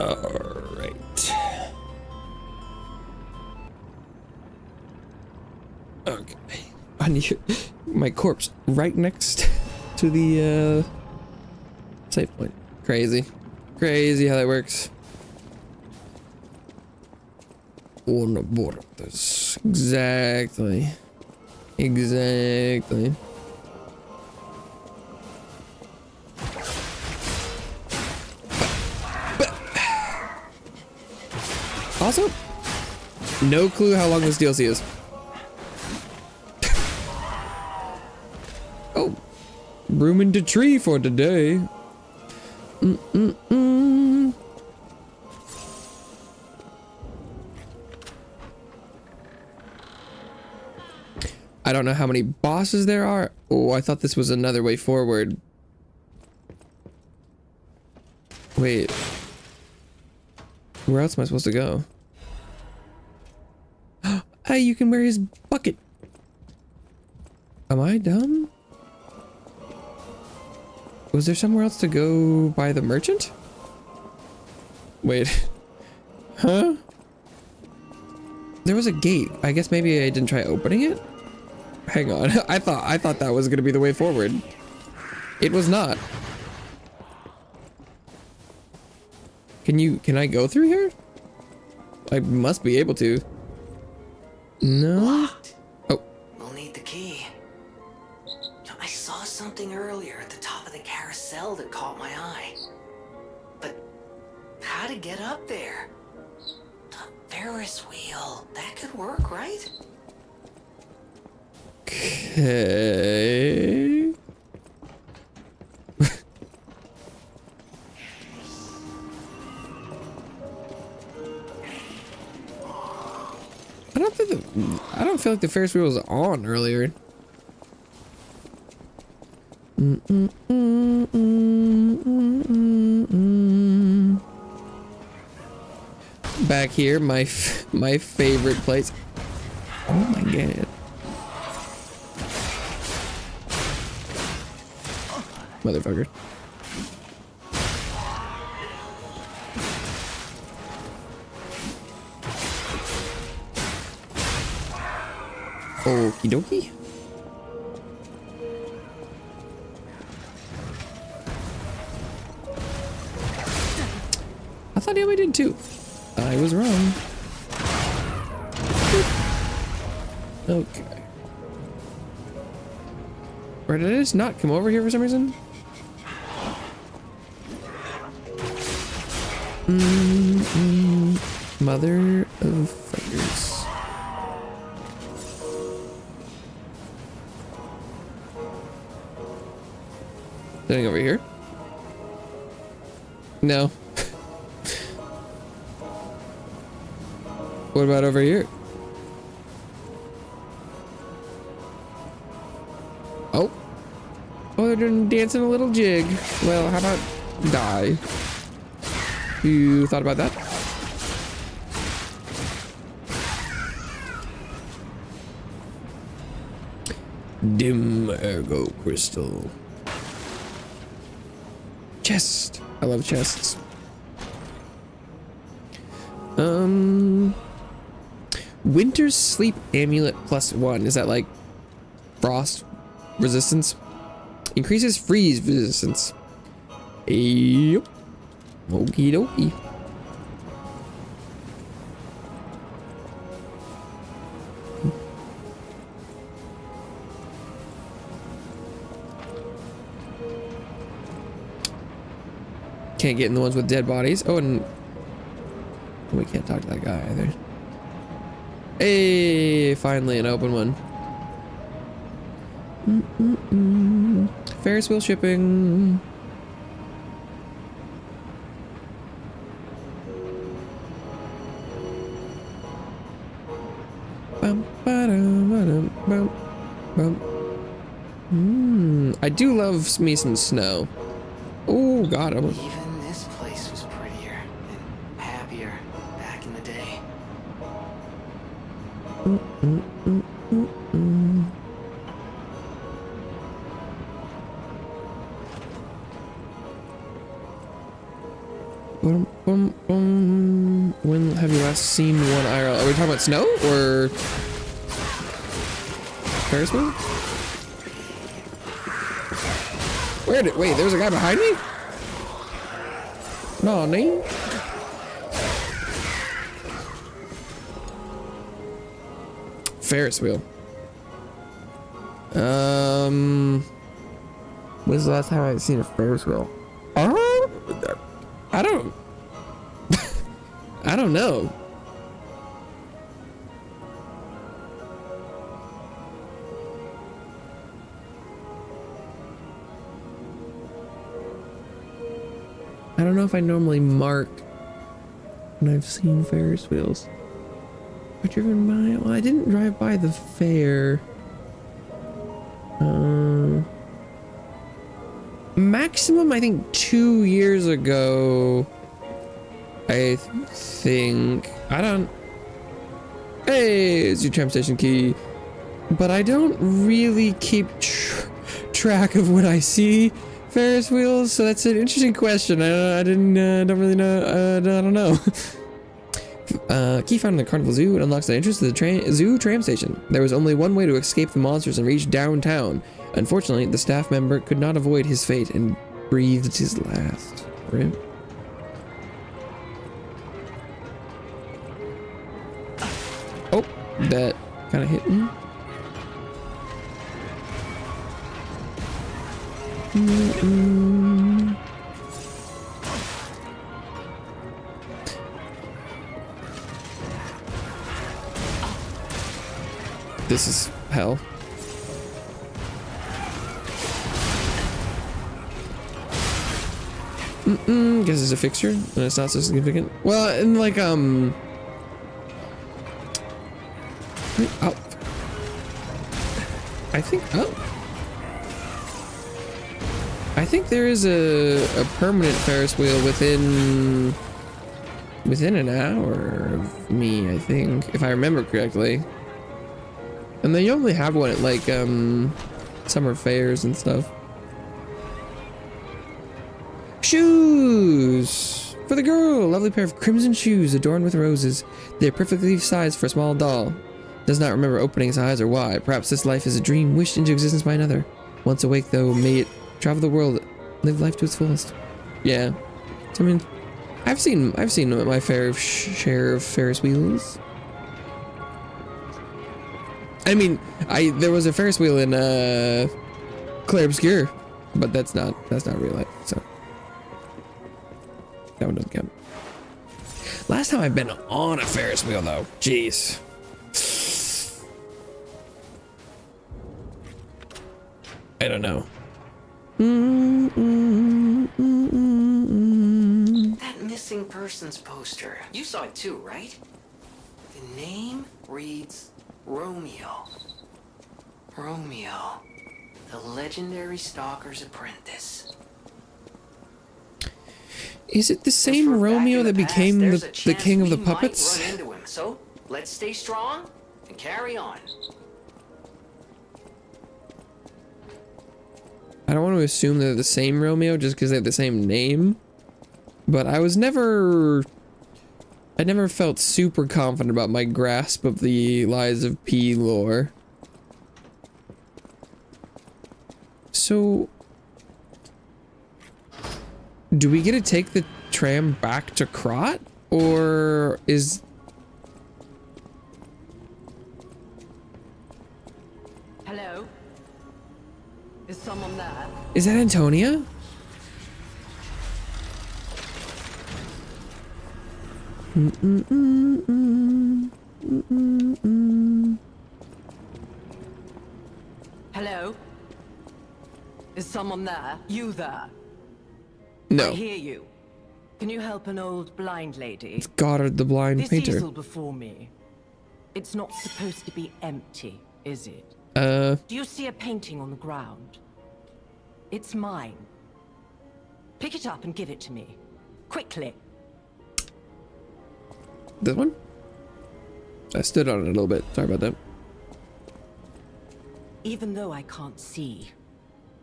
Alright. Okay. I need my corpse right next to the save point. Crazy. Crazy how that works. On the border of this. Exactly. Exactly. Also, no clue how long this DLC is. Oh, room into tree for today. I don't know how many bosses there are. Oh, I thought this was another way forward. Wait. Where else am I supposed to go? Hey, you can wear his bucket. Am I dumb? Was there somewhere else to go by the merchant? Wait. Huh? There was a gate. I guess maybe I didn't try opening it? Hang on. I thought that was gonna be the way forward. It was not. Can I go through here? I must be able to. No. Locked. Oh. We'll need the key. I saw something earlier at the top of the carousel that caught my eye. But how to get up there? The Ferris wheel. That could work, right? Okay. I don't feel like the Ferris wheel was on earlier. Back here, my favorite place. Oh my god. Motherfucker. Okie dokie. I thought he only did 2. I was wrong. Okay. Or did I just not come over here for some reason? Mother of fuckers. Sitting over here? No. What about over here? Oh. Oh, they're doing dancing a little jig. Well, how about die? You thought about that? Dim ergo crystal. Chest. I love chests. Winter's Sleep Amulet +1. Is that like frost resistance? Increases freeze resistance. Yep. Okie dokie. Can't get in the ones with dead bodies. Oh, and we can't talk to that guy either. Hey, finally an open one. Ferris wheel shipping. I do love me some snow. Oh God, Even this place was prettier and happier back in the day. Boom, boom, boom. When have you last seen one IRL? Are we talking about snow or Ferris wheel? Wait, there's a guy behind me? No, me? Ferris wheel. When's the last time I've seen a Ferris wheel? I don't I don't know. I don't know if I normally mark when I've seen Ferris wheels. I've driven by, well, I didn't drive by the fair. Maximum, I think 2 years ago. I think, I don't, hey, it's your tram station key. But I don't really keep track of when I see Ferris wheels, so that's an interesting question. Don't really know. I don't know. Key found in the Carnival Zoo. It unlocks the entrance to the zoo tram station. There was only one way to escape the monsters and reach downtown. Unfortunately, the staff member could not avoid his fate and breathed his last. Rip. Oh, that kind of hit me. This is hell. Guess it's a fixture and it's not so significant. Well, and like oh. I think there is a permanent Ferris wheel within an hour of me, I think, if I remember correctly. And they only have one at like summer fairs and stuff. Shoes for the girl. Lovely pair of crimson shoes adorned with roses. They're perfectly sized for a small doll. Does not remember opening its eyes or why. Perhaps this life is a dream wished into existence by another. Once awake, though, may it travel the world, live life to its fullest. Yeah, I mean, I've seen my fair share of Ferris wheels. I mean, there was a Ferris wheel in Clair Obscur, but that's not real life, so that one doesn't count. Last time I've been on a Ferris wheel, though, jeez. I don't know. That missing persons poster. You saw it too, right? The name reads Romeo. Romeo, the legendary stalker's apprentice. Is it the same Romeo that became the king of the puppets? Run into him, so let's stay strong and carry on. I don't want to assume they're the same Romeo just because they have the same name, but I never felt super confident about my grasp of the Lies of P lore. So, do we get to take the tram back to Krot, or is... Hello? Is someone there? Is that Antonia? Hello? Is someone there? You there? No. I hear you. Can you help an old blind lady? Goddard the blind This painter. easel before me. It's not supposed to be empty, is it? Do you see a painting on the ground? It's mine. Pick it up and give it to me. Quickly. This one? I stood on it a little bit. Sorry about that. Even though I can't see,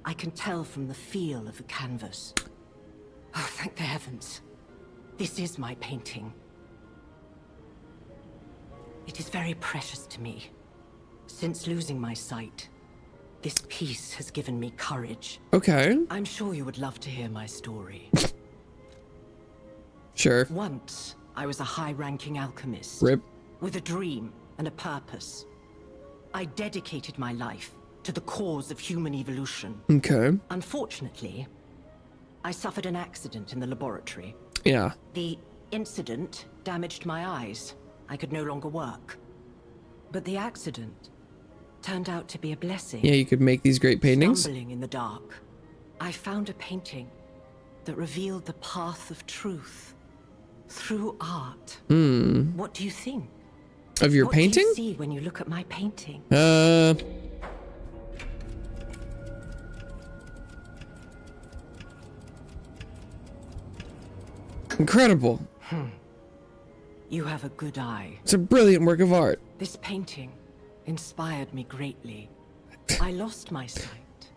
I can tell from the feel of the canvas. Oh, thank the heavens. This is my painting. It is very precious to me. Since losing my sight, this piece has given me courage. Okay. I'm sure you would love to hear my story. Sure. Once, I was a high-ranking alchemist. Rip. With a dream and a purpose. I dedicated my life to the cause of human evolution. Okay. Unfortunately, I suffered an accident in the laboratory. Yeah. The incident damaged my eyes. I could no longer work. But the accident turned out to be a blessing. Yeah, you could make these great paintings. Stumbling in the dark, I found a painting that revealed the path of truth through art. What do you think? Of your What painting? do you see when you look at my painting? Incredible. You have a good eye. It's a brilliant work of art. This painting inspired me greatly. I lost my sight,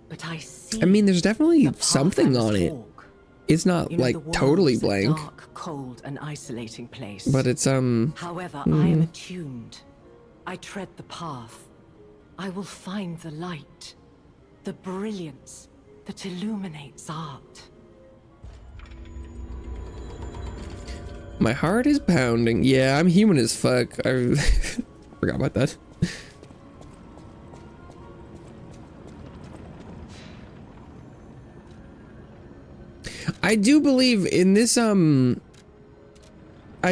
but I see. I mean, there's definitely the path something I must on it. walk. It's not You know, like the world totally is a blank, dark, cold, and isolating place. but it's However, I am attuned. I tread the path. I will find the light, the brilliance that illuminates art. my heart is pounding. Yeah, I'm human as fuck. I forgot about that. I do believe in this, I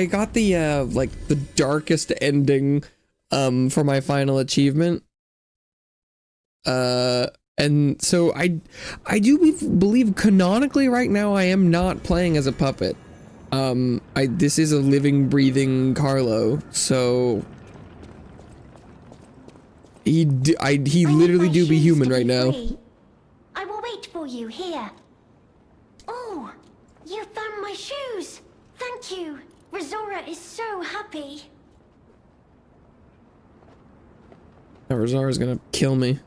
got the, like, the darkest ending, for my final achievement. And so I do believe canonically right now I am not playing as a puppet. This is a living, breathing Carlo, so... He literally do be human right now. I will wait for you here. Oh, you found my shoes. Thank you. Rosora is so happy. Now Rosaura's gonna kill me.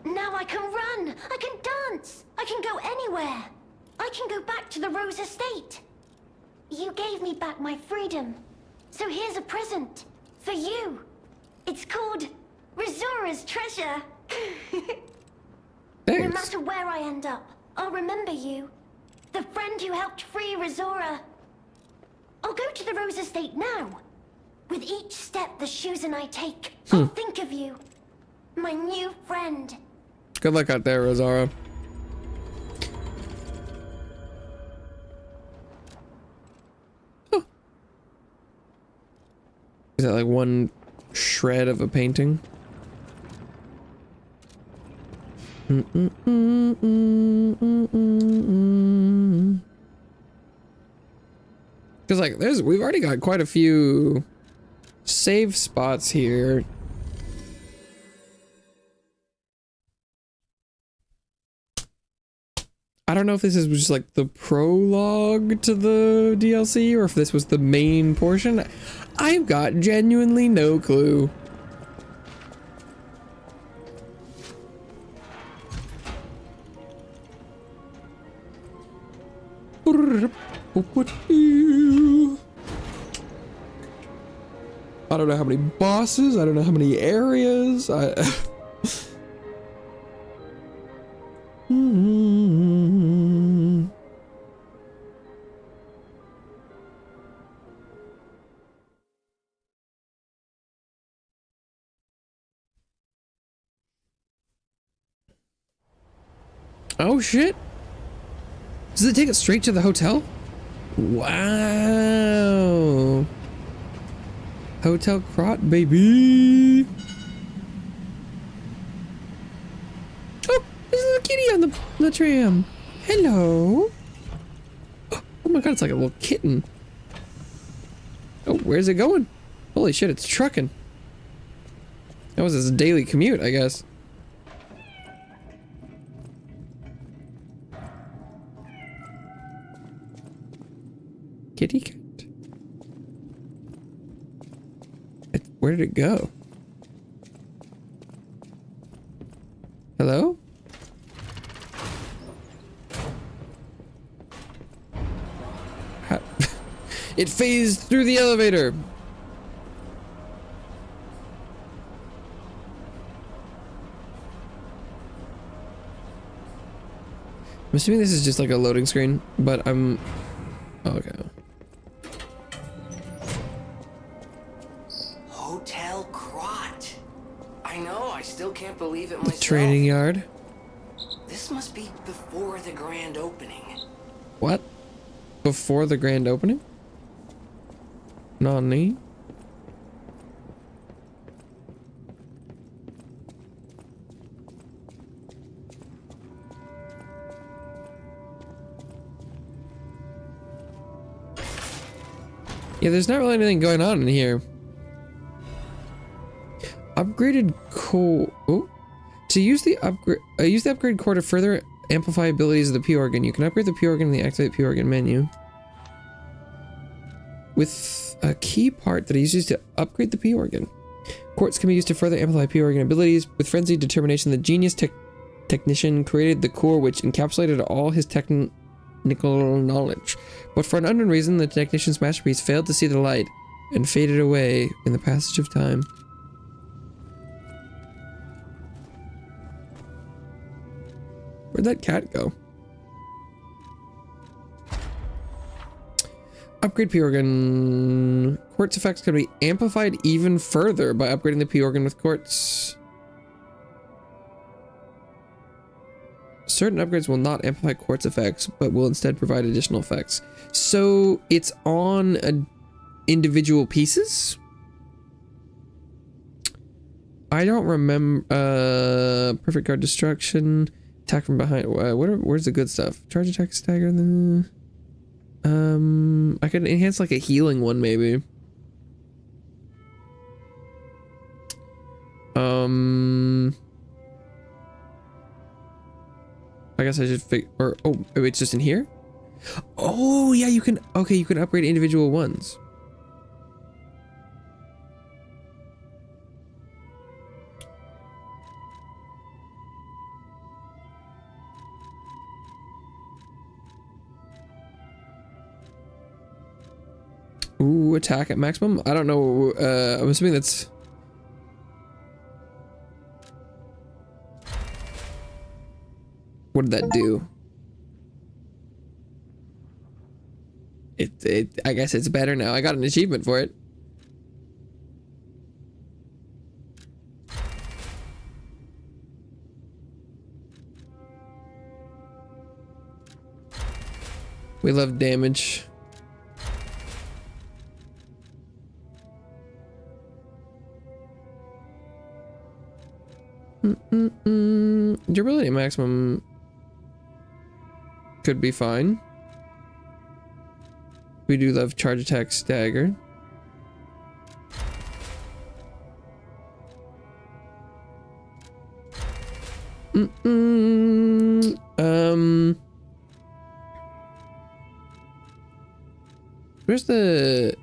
Now I can run. I can dance. I can go anywhere. I can go back to the Rose Estate. You gave me back my freedom. So here's a present for you. It's called Rosora's Treasure. Thanks. No matter where I end up, I'll remember you. The friend who helped free Rosora. I'll go to the Rose Estate now. With each step the shoes and I take, I'll think of you. My new friend. Good luck out there, Rosara. Oh. Is that like one shred of a painting? Because like we've already got quite a few save spots here. I don't know if this is just like the prologue to the DLC or if this was the main portion. I've got genuinely no clue. I don't know how many bosses, I don't know how many areas. Oh shit. Does it take it straight to the hotel? Wow. Hotel Crot, baby. Oh, there's a little kitty on the tram. Hello. Oh my god, it's like a little kitten. Oh, where's it going? Holy shit, it's trucking. That was his daily commute, I guess. Kitty cat. Where did it go? Hello? It phased through the elevator. I'm assuming this is just like a loading screen, but I'm... Oh, okay. Hotel Crot. I know, I still can't believe it myself. Training yard. This must be before the grand opening. What? Before the grand opening? Nani? Yeah, there's not really anything going on in here. Upgraded core. Oh, to use the upgrade core to further amplify abilities of the P organ. You can upgrade the P organ in the activate P organ menu. With a key part that is used to upgrade the P organ. Quartz can be used to further amplify P organ abilities. With frenzied determination, the genius technician created the core which encapsulated all his technical knowledge. But for an unknown reason, the technician's masterpiece failed to see the light and faded away in the passage of time. Where'd that cat go? Upgrade P organ. Quartz effects can be amplified even further by upgrading the P organ with quartz. Certain upgrades will not amplify quartz effects, but will instead provide additional effects. So it's on individual pieces? I don't remember. Perfect guard destruction. Attack from behind. Where's the good stuff? Charge attack, stagger. I could enhance like a healing one maybe. I guess I should figure. Or oh, it's just in here. Oh yeah, you can. Okay, you can upgrade individual ones. Ooh, attack at maximum? I don't know. I'm assuming that's... What did that do? I guess it's better now. I got an achievement for it. We love damage. Durability maximum could be fine. We do love charge attack stagger. Where's the...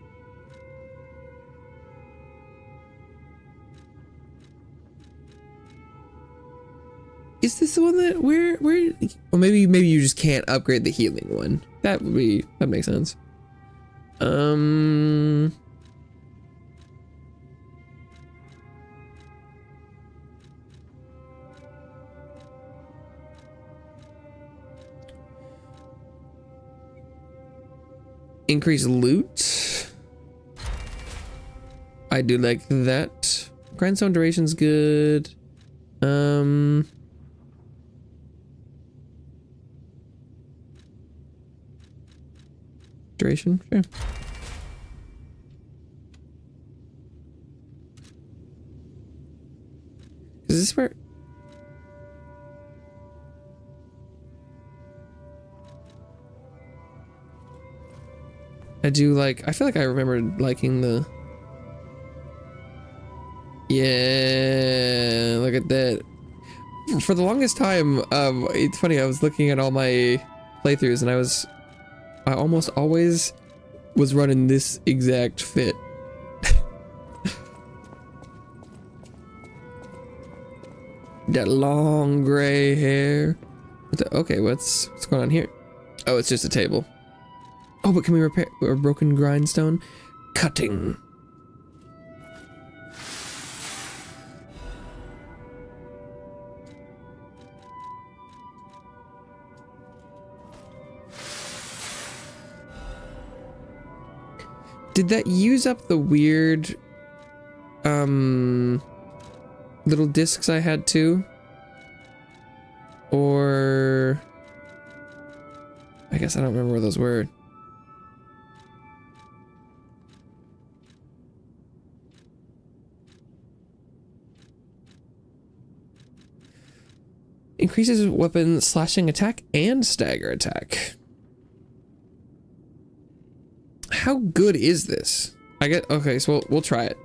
Is this the one that where well maybe you just can't upgrade the healing one. That makes sense. Increase loot. I do like that. Grindstone duration's good. Duration, sure. Is this where... I feel like I remember liking the... Yeah, look at that. For the longest time, it's funny, I was looking at all my playthroughs and I almost always was running this exact fit. That long gray hair. Okay, what's going on here? Oh, it's just a table. Oh, but can we repair a broken grindstone? Cutting. Did that use up the weird little discs I had too? Or I guess I don't remember where those were. Increases weapon slashing attack and stagger attack. How good is this? Okay, so we'll try it.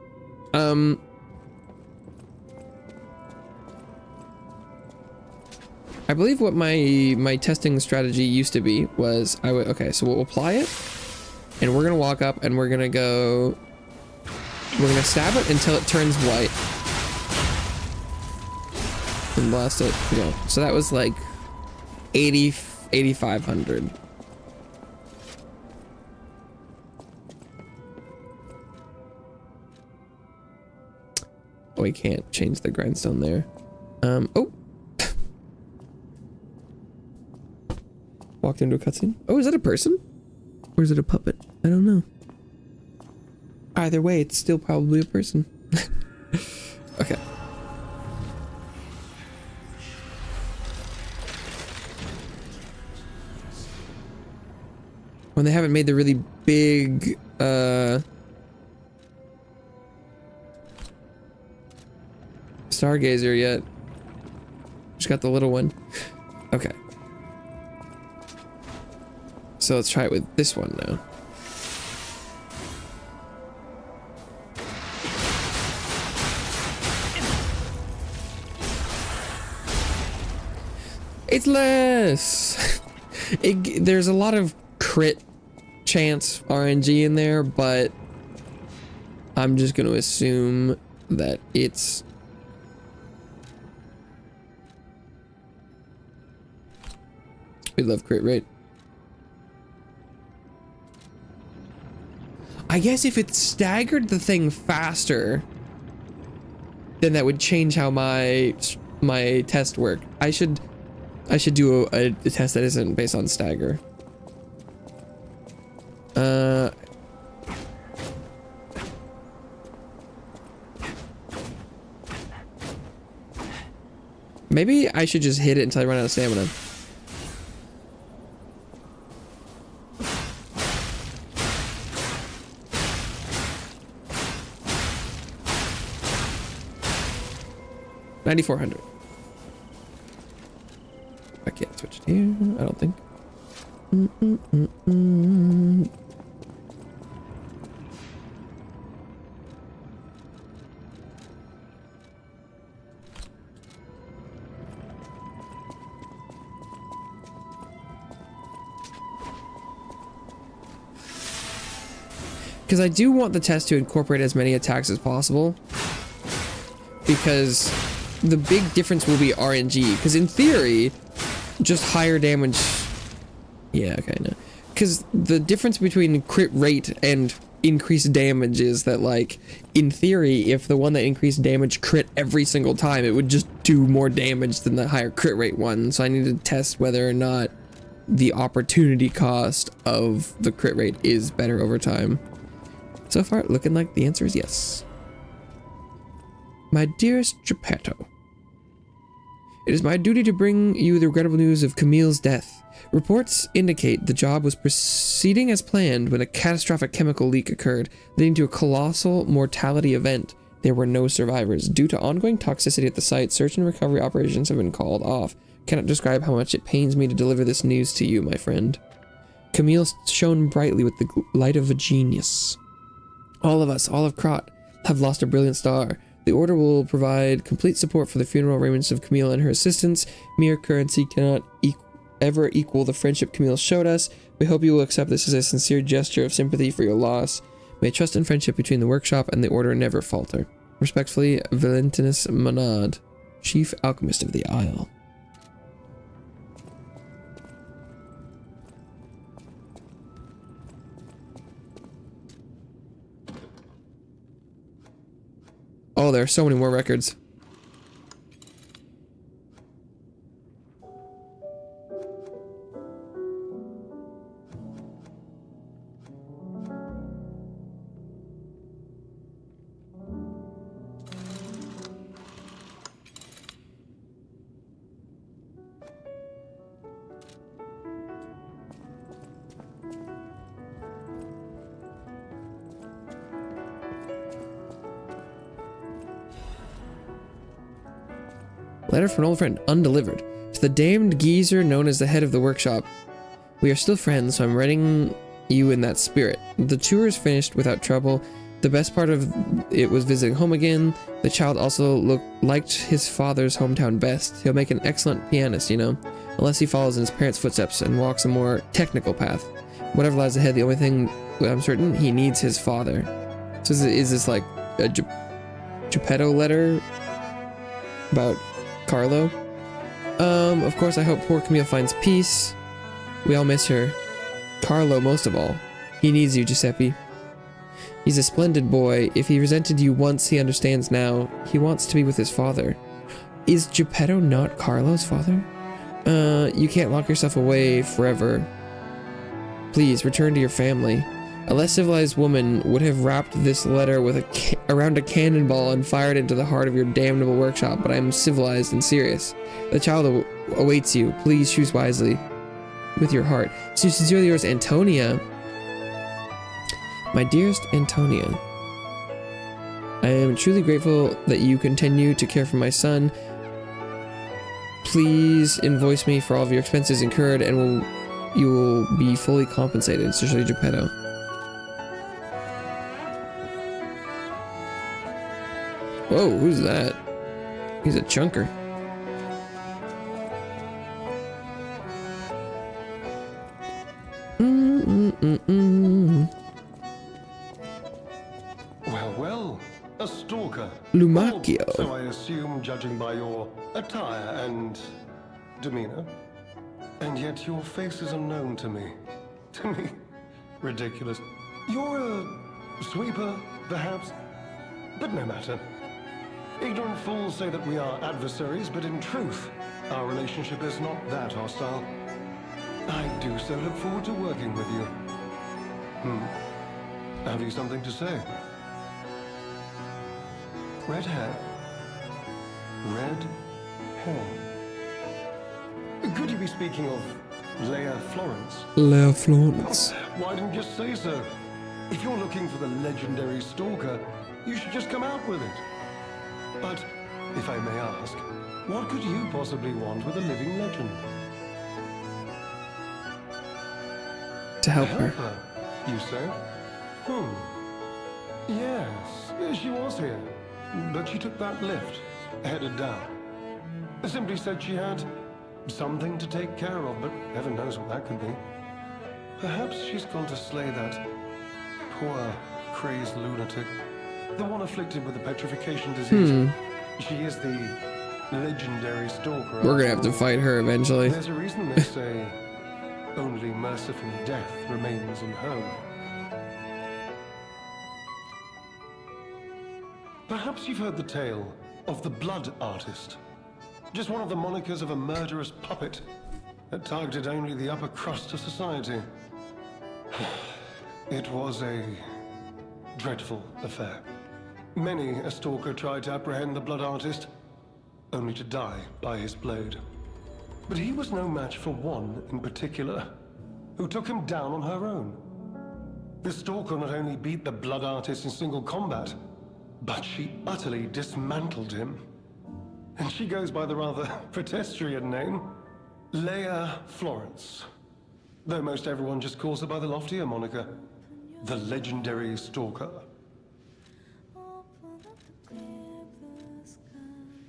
I believe what my testing strategy used to be was okay, so we'll apply it and we're gonna walk up and we're gonna stab it until it turns white and blast it. Yeah. So that was like 8,500. Oh, we can't change the grindstone there. Oh. Walked into a cutscene. Oh, is that a person? Or is it a puppet? I don't know. Either way, it's still probably a person. Okay. When they haven't made the really big, stargazer yet. Just got the little one. Okay. So let's try it with this one now. It's less. There's a lot of crit chance RNG in there, but I'm just going to assume that it's we love crit rate. I guess if it staggered the thing faster, then that would change how my test worked. I should do a test that isn't based on stagger. Maybe I should just hit it until I run out of stamina. $9,400. I can't switch it here. I don't think. Because I do want the test to incorporate as many attacks as possible. Because the big difference will be RNG. Because in theory, just higher damage. Yeah, okay, no. Because the difference between crit rate and increased damage is that, like, in theory, if the one that increased damage crit every single time, it would just do more damage than the higher crit rate one. So I need to test whether or not the opportunity cost of the crit rate is better over time. So far, looking like the answer is yes. My dearest Geppetto, it is my duty to bring you the regrettable news of Camille's death. Reports indicate the job was proceeding as planned when a catastrophic chemical leak occurred, leading to a colossal mortality event. There were no survivors. Due to ongoing toxicity at the site, search and recovery operations have been called off. Cannot describe how much it pains me to deliver this news to you, my friend. Camille shone brightly with the light of a genius. All of us, all of Krat, have lost a brilliant star. The Order will provide complete support for the funeral arrangements of Camille and her assistants. Mere currency cannot ever equal the friendship Camille showed us. We hope you will accept this as a sincere gesture of sympathy for your loss. May trust and friendship between the workshop and the Order never falter. Respectfully, Valentinus Monad, Chief Alchemist of the Isle. Oh, there are so many more records. Letter from an old friend, undelivered. To the damned geezer known as the head of the workshop. We are still friends, so I'm writing you in that spirit. The tour is finished without trouble. The best part of it was visiting home again. The child also liked his father's hometown best. He'll make an excellent pianist, you know, unless he follows in his parents' footsteps and walks a more technical path. Whatever lies ahead, the only thing I'm certain, he needs his father. So is this like a Geppetto letter about Carlo? Of course, I hope poor Camille finds peace. We all miss her. Carlo most of all. He needs you, Giuseppe. He's a splendid boy. If he resented you once, he understands now. He wants to be with his father. Is Geppetto not Carlo's father? You can't lock yourself away forever. Please, return to your family. A less civilized woman would have wrapped this letter with around a cannonball and fired into the heart of your damnable workshop, but I am civilized and serious. The child awaits you. Please choose wisely with your heart. Sincerely yours, Antonia. My dearest Antonia, I am truly grateful that you continue to care for my son. Please invoice me for all of your expenses incurred, and you will be fully compensated. Sincerely, Geppetto. Whoa, who's that? He's a chunker. Well, a stalker. Lumacchio. So I assume, judging by your attire and demeanor. And yet your face is unknown to me. To me? Ridiculous. You're a sweeper, perhaps? But no matter. Ignorant fools say that we are adversaries, but in truth, our relationship is not that hostile. I do so look forward to working with you. Have you something to say? Red hair. Red hair. Could you be speaking of Leia Florence? Leia Florence. Why didn't you say so? If you're looking for the legendary stalker, you should just come out with it. But, if I may ask, what could you possibly want with a living legend? To help her. You say? Yes, she was here. But she took that lift, headed down. Simply said she had something to take care of, but heaven knows what that could be. Perhaps she's gone to slay that poor, crazed lunatic. The one afflicted with the petrification disease. She is the legendary stalker. We're gonna have to fight her eventually. There's a reason they say only merciful death remains in her way. Perhaps you've heard the tale of the blood artist. Just one of the monikers of a murderous puppet that targeted only the upper crust of society. It was a dreadful affair. Many a stalker tried to apprehend the blood artist, only to die by his blade. But he was no match for one in particular, who took him down on her own. The stalker not only beat the blood artist in single combat, but she utterly dismantled him. And she goes by the rather pedestrian name, Leia Florence. Though most everyone just calls her by the loftier moniker, the legendary stalker.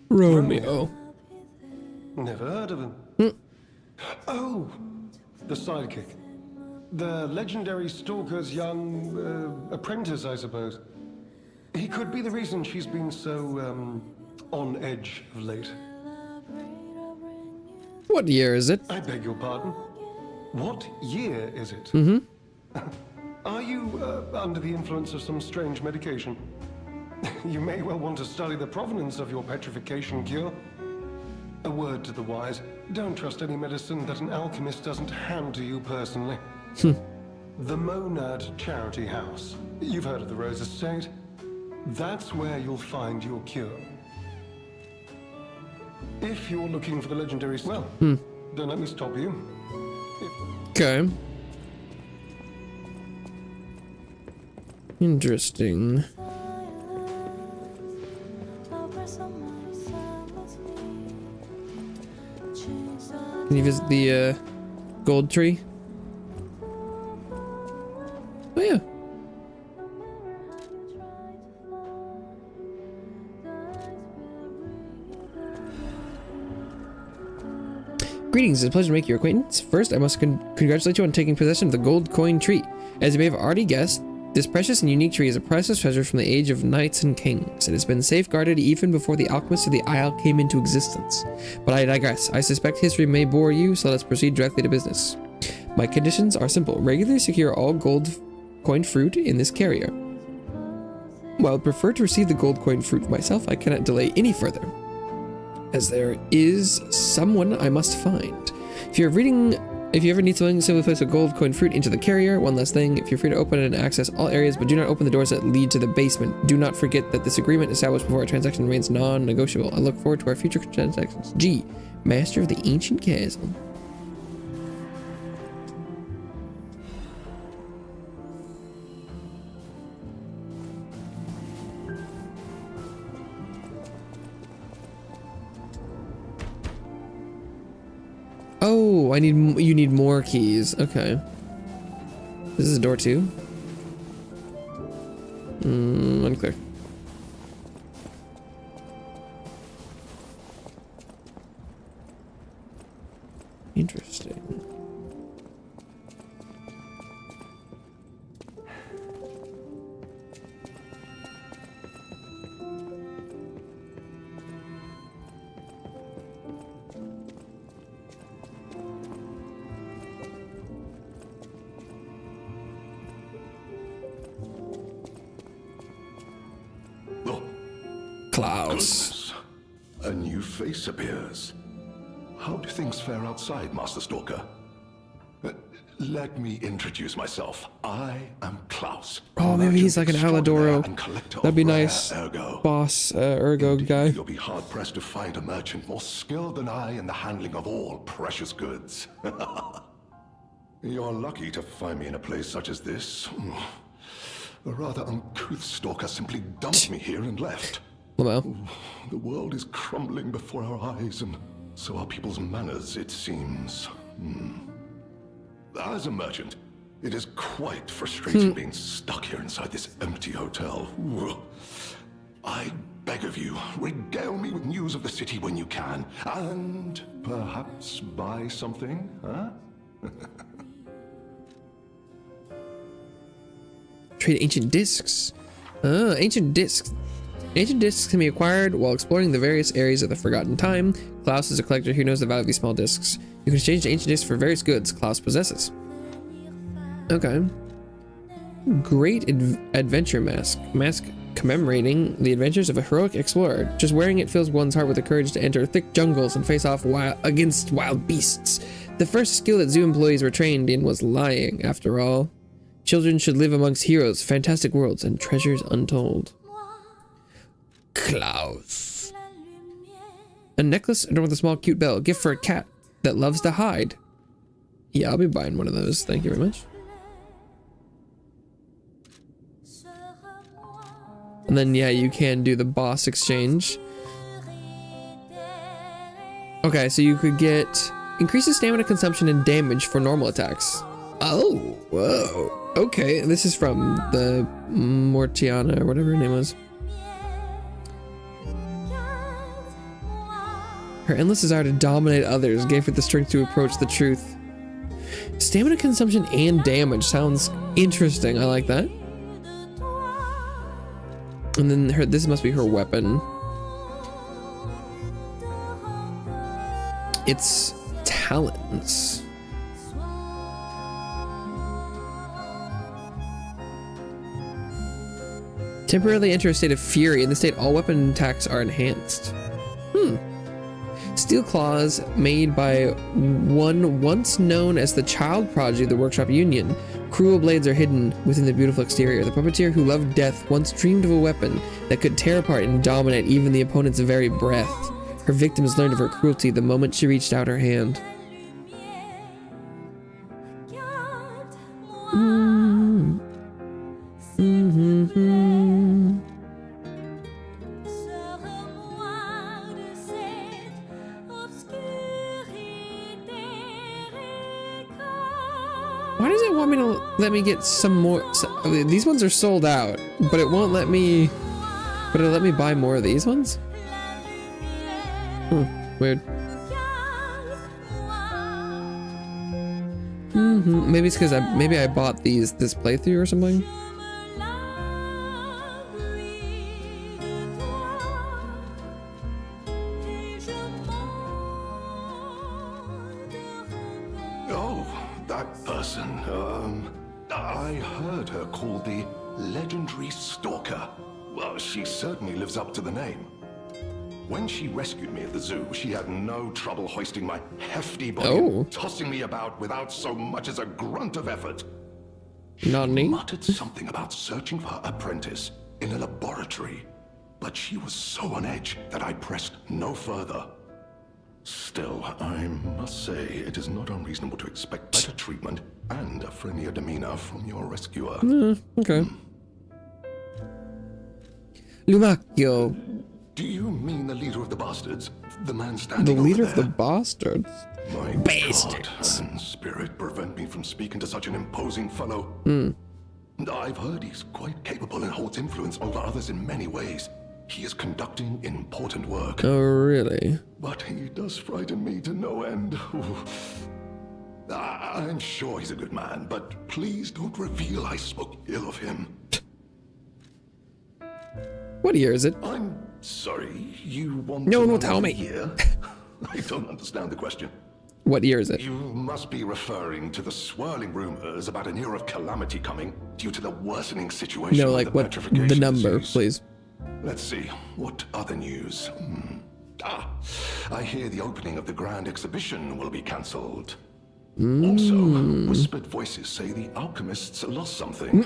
Romeo. Never heard of him. Oh, the sidekick. The legendary stalker's young apprentice, I suppose. He could be the reason she's been so, on edge of late. What year is it? I beg your pardon? What year is it? Are you, under the influence of some strange medication? you may well want to study the provenance of your petrification cure. A word to the wise, don't trust any medicine that an alchemist doesn't hand to you personally. The Monad Charity House. You've heard of the Rose Estate? That's where you'll find your cure. If you're looking for the legendary... Well, don't let me stop you. Okay. Interesting. Can you visit the gold tree? Oh yeah. Greetings, it's a pleasure to make your acquaintance. First, I must congratulate you on taking possession of the gold coin tree. As you may have already guessed, this precious and unique tree is a priceless treasure from the age of knights and kings. It has been safeguarded even before the alchemists of the Isle came into existence. But I digress. I suspect history may bore you, so let us proceed directly to business. My conditions are simple. Regularly secure all gold coin fruit in this carrier. While I prefer to receive the gold coin fruit myself, I cannot delay any further, as there is someone I must find. If you ever need something, simply place a gold coin fruit into the carrier. One last thing, if you're free to open and access all areas, but do not open the doors that lead to the basement. Do not forget that this agreement established before our transaction remains non-negotiable. I look forward to our future transactions. G, Master of the Ancient Castle. Oh, you need more keys. Okay. This is a door too? Unclear. Interesting. Klaus. A new face appears. How do things fare outside, Master Stalker? Let me introduce myself. I am Klaus. Oh, maybe he's like an Aladoro. That'd be nice. Boss, Ergo Indeed, guy. You'll be hard-pressed to find a merchant more skilled than I in the handling of all precious goods. You're lucky to find me in a place such as this. A rather uncouth stalker simply dumped me here and left. Well, The world is crumbling before our eyes, and so are people's manners, it seems. As a merchant, it is quite frustrating being stuck here inside this empty hotel. I beg of you, regale me with news of the city when you can, and perhaps buy something, huh? trade ancient discs. Ancient discs. Ancient discs can be acquired while exploring the various areas of the Forgotten Time. Klaus is a collector who knows the value of these small discs. You can exchange ancient discs for various goods Klaus possesses. Okay. Great adventure mask. Mask commemorating the adventures of a heroic explorer. Just wearing it fills one's heart with the courage to enter thick jungles and face off against wild beasts. The first skill that zoo employees were trained in was lying, after all. Children should live amongst heroes, fantastic worlds, and treasures untold. Klaus. A necklace adorned with a small cute bell. Gift for a cat that loves to hide. Yeah, I'll be buying one of those. Thank you very much. And then, yeah, you can do the boss exchange. Okay, so you could get increases stamina consumption and damage for normal attacks. Oh, whoa. Okay, this is from the Mortiana or whatever her name was. Her endless desire to dominate others gave her the strength to approach the truth. Stamina consumption and damage sounds interesting. I like that. And then this must be her weapon. It's talons. Temporarily enter a state of fury. In the state, all weapon attacks are enhanced. Steel claws made by one once known as the child prodigy of the Workshop Union. Cruel blades are hidden within the beautiful exterior. The puppeteer who loved death once dreamed of a weapon that could tear apart and dominate even the opponent's very breath. Her victims learned of her cruelty the moment she reached out her hand. Why does it want me to let me get some more? These ones are sold out, but it won't let me. But it'll let me buy more of these ones? Weird. Maybe it's because maybe I bought this playthrough or something. I heard her called the legendary stalker. Well, she certainly lives up to the name. When she rescued me at the zoo, she had no trouble hoisting my hefty body and tossing me about without so much as a grunt of effort. She muttered something about searching for her apprentice in a laboratory, but she was so on edge that I pressed no further. Still, I must say it is not unreasonable to expect better treatment and a friendlier demeanor from your rescuer. Okay. Lumacchio. Do you mean the leader of the bastards? The man standing The leader over of the there? bastards? My Bastards. God, and spirit prevent me from speaking to such an imposing fellow. I've heard he's quite capable and holds influence over others in many ways. He is conducting important work. Oh, really? But he does frighten me to no end. I'm sure he's a good man, but please don't reveal I spoke ill of him. What year is it? I'm sorry, you want No to one will know tell the me. year? I don't understand the question. What year is it? You must be referring to the swirling rumors about an era of calamity coming due to the worsening situation. No, with like the what? petrification The number, disease. please. Let's see. What other news? I hear the opening of the Grand Exhibition will be cancelled. Also, whispered voices say the alchemists lost something.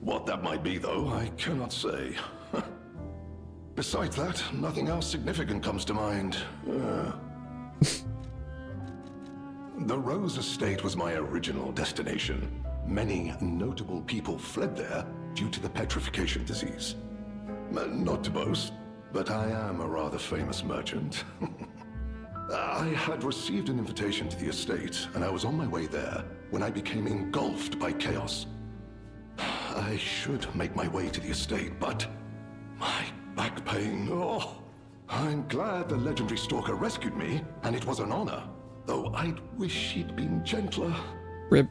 What that might be, though, I cannot say. Besides that, nothing else significant comes to mind. The Rose Estate was my original destination. Many notable people fled there due to the petrification disease. Not to boast, but I am a rather famous merchant. I had received an invitation to the estate, and I was on my way there when I became engulfed by chaos. I should make my way to the estate, but my back pain, I'm glad the legendary stalker rescued me, and it was an honor, though I'd wish she'd been gentler. Rip.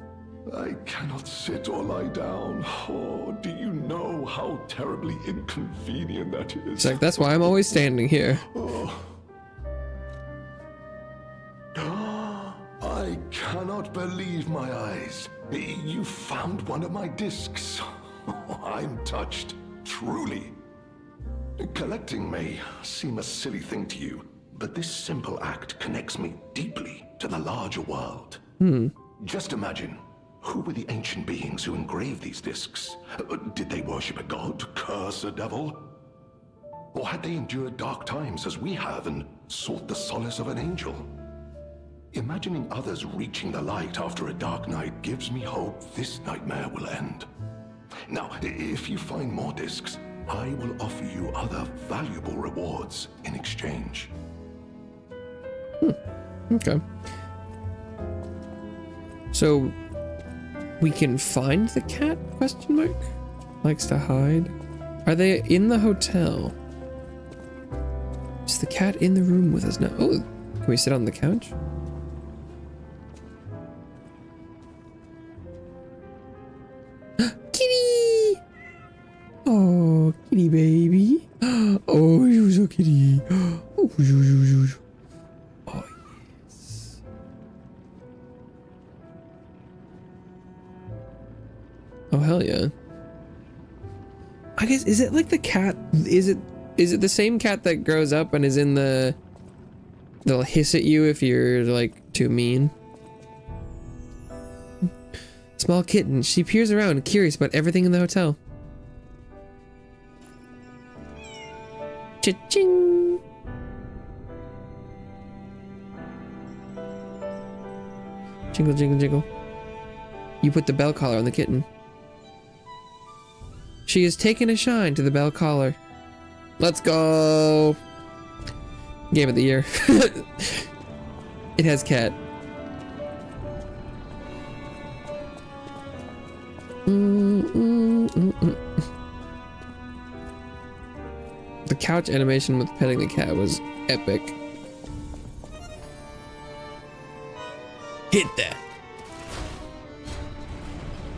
I cannot sit or lie down. Oh, do you know how terribly inconvenient that is? It's like, that's why I'm always standing here. I cannot believe my eyes. You found one of my discs. I'm touched, truly. Collecting may seem a silly thing to you, but this simple act connects me deeply to the larger world. Just imagine, who were the ancient beings who engraved these discs? Did they worship a god, curse a devil? Or had they endured dark times as we have and sought the solace of an angel? Imagining others reaching the light after a dark night gives me hope this nightmare will end. Now, if you find more discs, I will offer you other valuable rewards in exchange. Okay. So, we can find the cat? Question mark. Likes to hide. Are they in the hotel? Is the cat in the room with us now? Oh, can we sit on the couch? Kitty! Oh, kitty baby. Oh, you're so kitty. Oh, you. Oh, yes. Oh, hell yeah. I guess, is it like the cat? Is it the same cat that grows up and is in the... They'll hiss at you if you're like too mean? Small kitten. She peers around, curious about everything in the hotel. Cha-ching! Jingle, jingle, jingle. You put the bell collar on the kitten. She has taken a shine to the bell collar. Let's go! Game of the year. It has cat. The couch animation with petting the cat was epic. Hit that.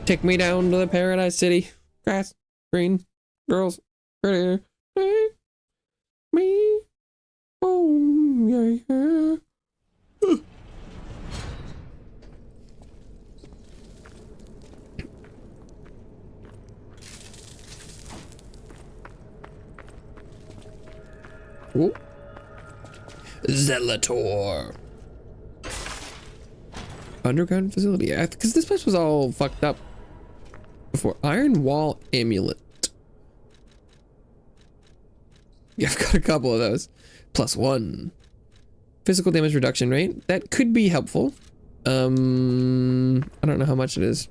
Take me down to the paradise city. Grass, green, girls, prettier. Take me home, yeah, yeah. Ooh. Zelator. Underground facility. Because this place was all fucked up before. Iron Wall Amulet. Yeah, I've got a couple of those. +1. Physical damage reduction rate. That could be helpful. I don't know how much it is.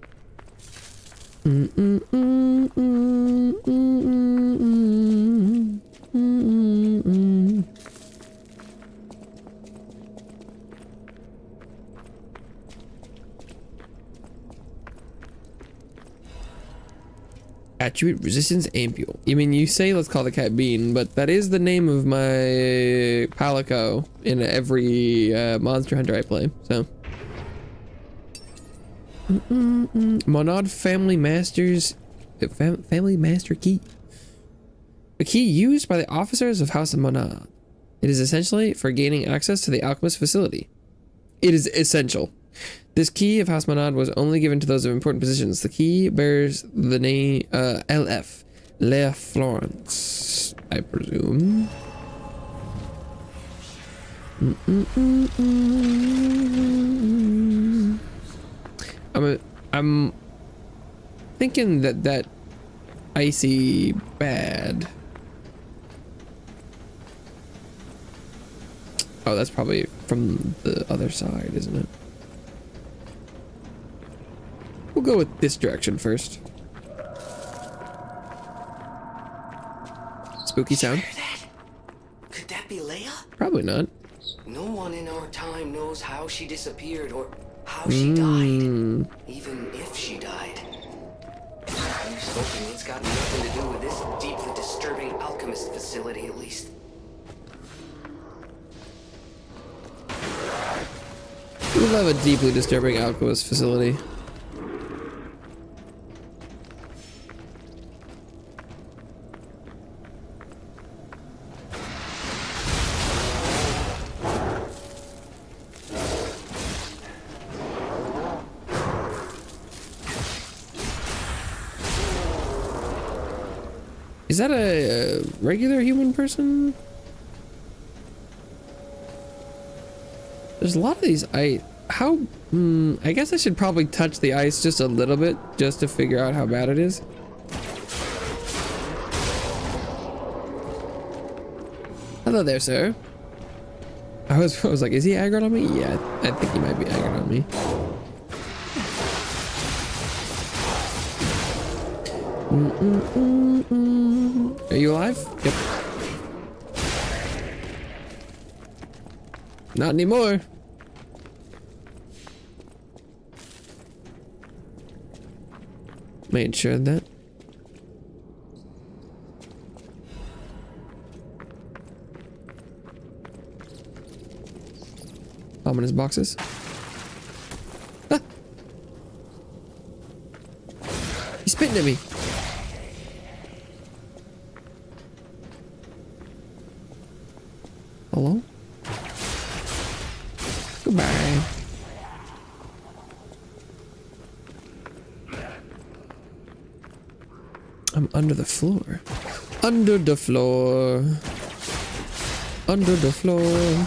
Attribute resistance ampule. I mean, you say let's call the cat Bean, but that is the name of my Palico in every Monster Hunter I play, so. Monad Family Masters. Family Master Key. A key used by the officers of House of Monad. It is essentially for gaining access to the alchemist facility. It is essential. This key of House Monad was only given to those of important positions. The key bears the name LF. La Florence, I presume. I'm thinking that icy bad. Oh, that's probably from the other side, isn't it? We'll go with this direction first. Spooky sound. Hear that? Could that be Leia? Probably not. No one in our time knows how she disappeared or how she died. Even if she died. I'm just hoping it's got nothing to do with this deeply disturbing alchemist facility, at least. We'll have a deeply disturbing alchemist facility. Is that a regular human person? There's a lot of these. I guess I should probably touch the ice just a little bit just to figure out how bad it is. Hello there, sir. I was like, is he aggroed on me? Yeah, I think he might be aggroed on me. Are you alive? Yep. Not anymore. Made sure of that. Ominous boxes. Ah. He's spitting at me. Hello? Goodbye. I'm under the floor. Under the floor. Under the floor.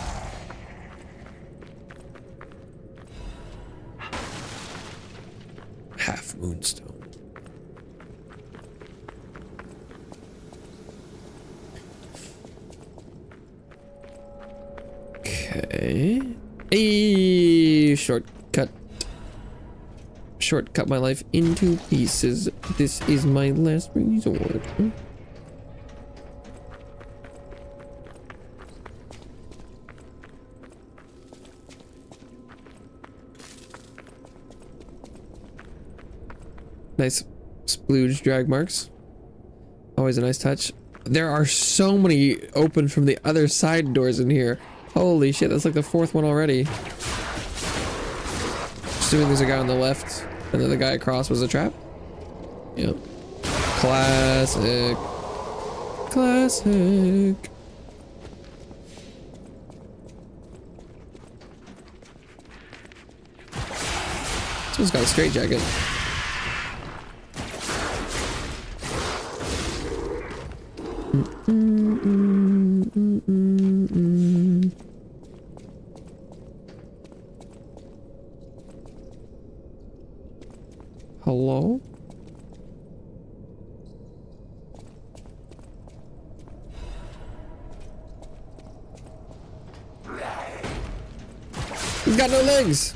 Half moonstone. Okay. A shortcut. Shortcut my life into pieces. This is my last resort. Nice splooge drag marks. Always a nice touch. There are so many open from the other side doors in here. Holy shit, that's like the fourth one already. Assuming there's a guy on the left and then the guy across was a trap. Yep. Classic. Classic. Someone's got a straight jacket. Hello? He's got no legs.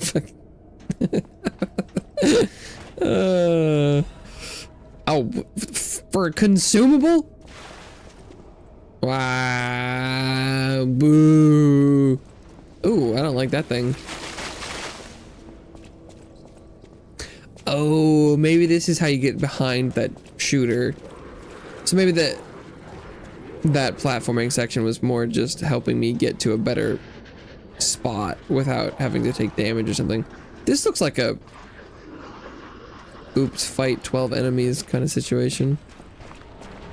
Fuck. Oh, for a consumable? Wow, boo. Ooh, I don't like that thing. Oh, maybe this is how you get behind that shooter. So maybe that platforming section was more just helping me get to a better spot without having to take damage or something. This looks like a oops, fight 12 enemies kind of situation.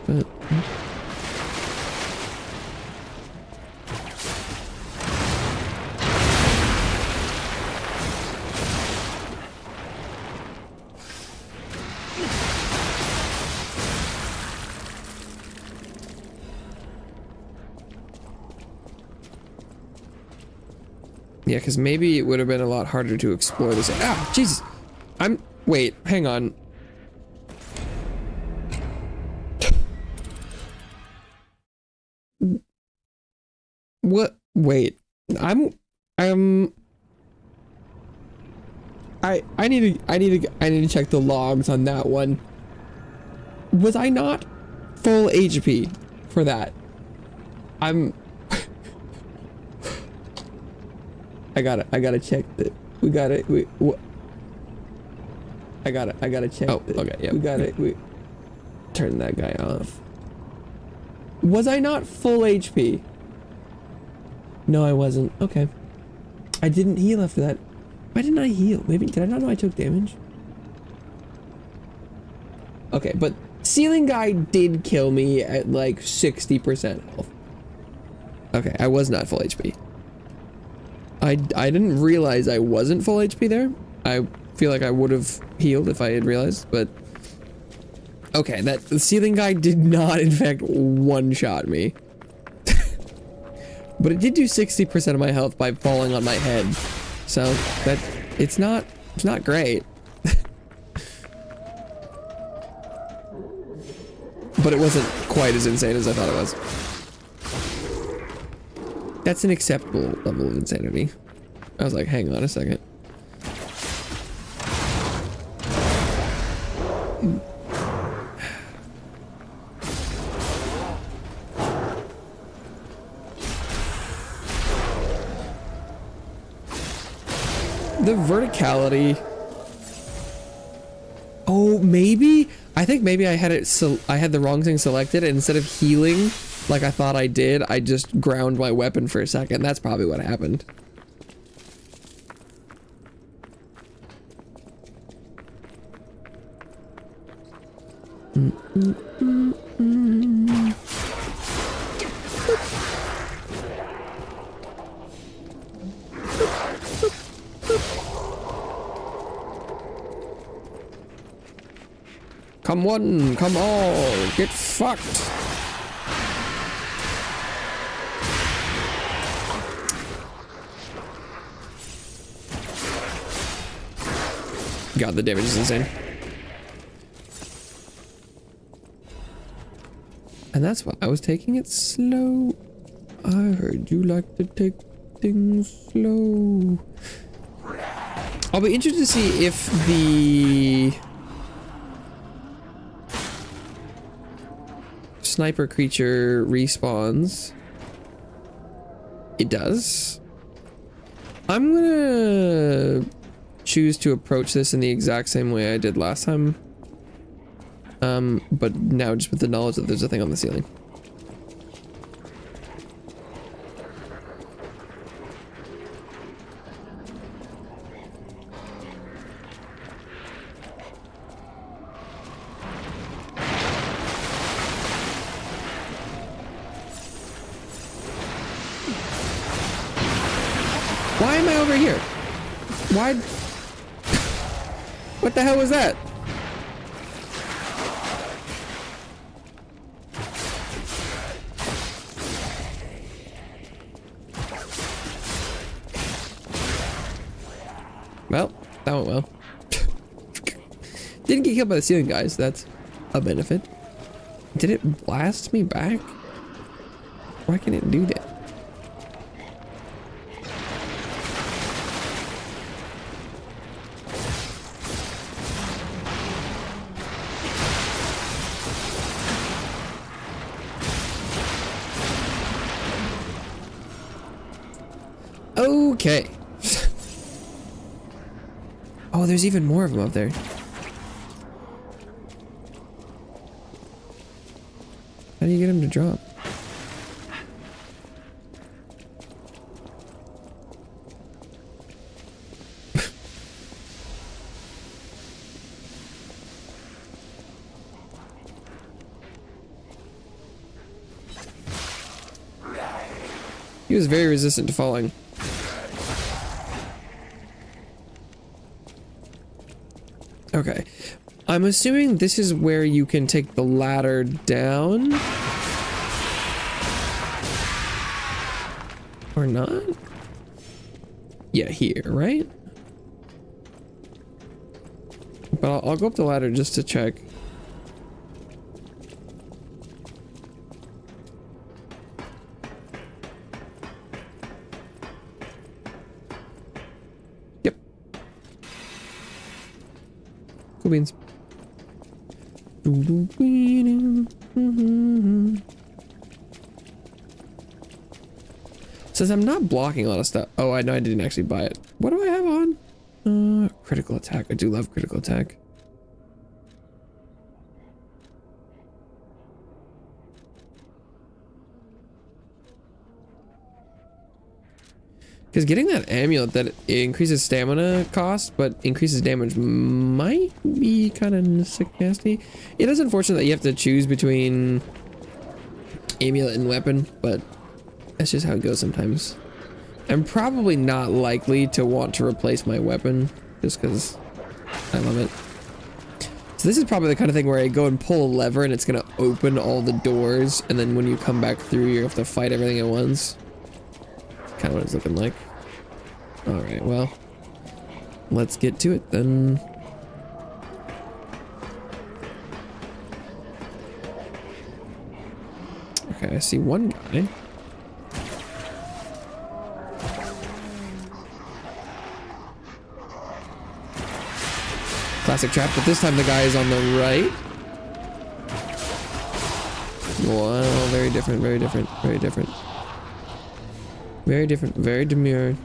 But yeah, because maybe it would have been a lot harder to explore this. Ah, Jesus! Wait, hang on. What? Wait. I need to check the logs on that one. Was I not full HP for that? I gotta check that. I gotta check. Oh, okay, yeah. We turn that guy off. Was I not full HP? No, I wasn't. Okay. I didn't heal after that. Why didn't I heal? Maybe, did I not know I took damage? Okay, but ceiling guy did kill me at like 60% health. Okay, I was not full HP. I didn't realize I wasn't full HP there. I feel like I would have healed if I had realized, but okay, the ceiling guy did not in fact one-shot me. But it did do 60% of my health by falling on my head. So that it's not great. But it wasn't quite as insane as I thought it was. That's an acceptable level of insanity. I was like, hang on a second. The verticality. Oh, maybe? I think maybe I had the wrong thing selected, and instead of healing like I thought I did. I just ground my weapon for a second. That's probably what happened. Come one, come all, get fucked. God, the damage is insane. And that's why I was taking it slow. I heard you like to take things slow. I'll be interested to see if the sniper creature respawns. It does. I'm gonna choose to approach this in the exact same way I did last time. But now just with the knowledge that there's a thing on the ceiling. Why am I over here? Why? What the hell was that? Well, that went well. Didn't get killed by the ceiling, guys. That's a benefit. Did it blast me back? Why can it do that? Okay. Oh, there's even more of them up there. How do you get them to drop? He was very resistant to falling. Okay. I'm assuming this is where you can take the ladder down. Or not? Yeah, here, right? But I'll go up the ladder just to check. Yep. Cool beans. Since I'm not blocking a lot of stuff. Oh, I know I didn't actually buy it. What do I have on? Critical attack. I do love critical attack. Because getting that amulet that increases stamina cost, but increases damage might be kind of nasty. It is unfortunate that you have to choose between amulet and weapon, but that's just how it goes sometimes. I'm probably not likely to want to replace my weapon, just because I love it. So this is probably the kind of thing where I go and pull a lever and it's going to open all the doors, and then when you come back through, you have to fight everything at once. Kind of what it's looking like. Alright, well, let's get to it then. Okay, I see one guy. Classic trap, but this time the guy is on the right. Wow, very different, very different, very different. Very different, very demure.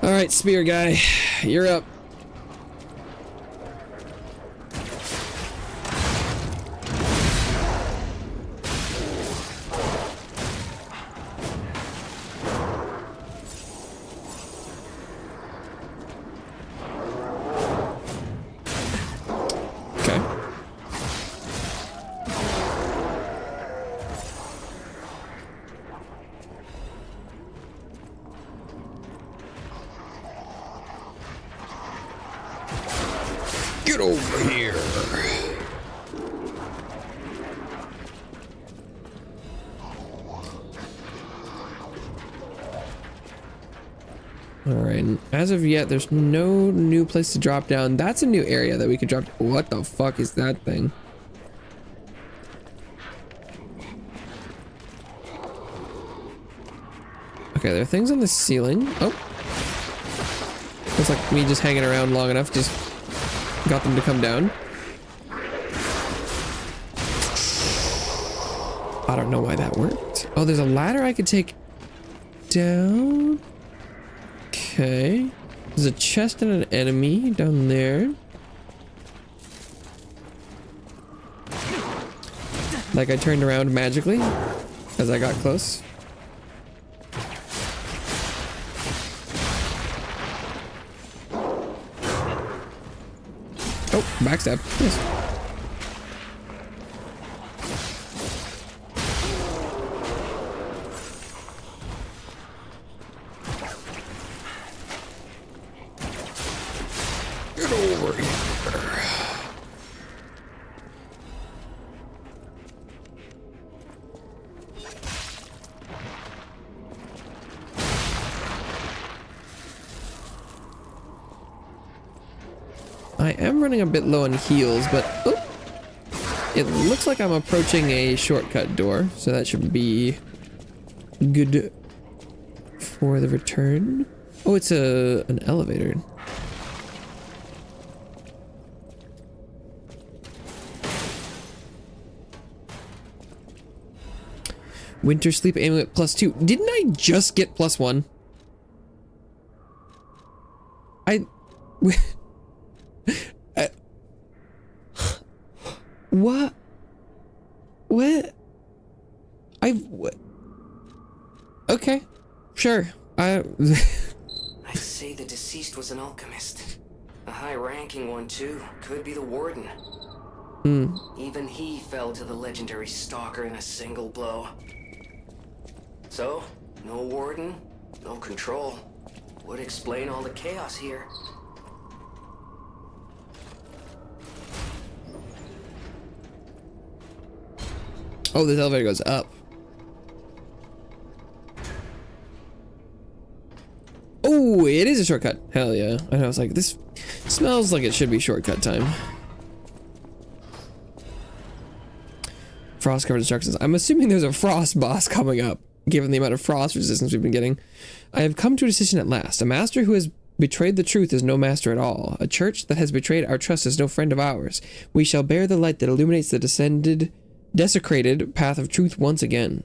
Alright, spear guy, you're up. Get over here. Alright, as of yet, there's no new place to drop down. That's a new area that we could drop. What the fuck is that thing? Okay, there are things on the ceiling. Oh. Looks like me just hanging around long enough just got them to come down. I don't know why that worked. Oh, there's a ladder I could take down. Okay. There's a chest and an enemy down there. Like I turned around magically as I got close. Oh, backstab. Yes. Get over here. I am running a bit low on heals, but oh, it looks like I'm approaching a shortcut door, so that should be good for the return. Oh, it's an elevator. Winter sleep amulet +2. Didn't I just get +1? What? What? What? Okay, sure. I say the deceased was an alchemist. A high-ranking one, too. Could be the warden. Even he fell to the legendary stalker in a single blow. So, no warden, no control. Would explain all the chaos here. Oh, this elevator goes up. Oh, it is a shortcut. Hell yeah. And I was like, this smells like it should be shortcut time. Frost covered instructions. I'm assuming there's a frost boss coming up, given the amount of frost resistance we've been getting. I have come to a decision at last. A master who has betrayed the truth is no master at all. A church that has betrayed our trust is no friend of ours. We shall bear the light that illuminates the desecrated path of truth once again.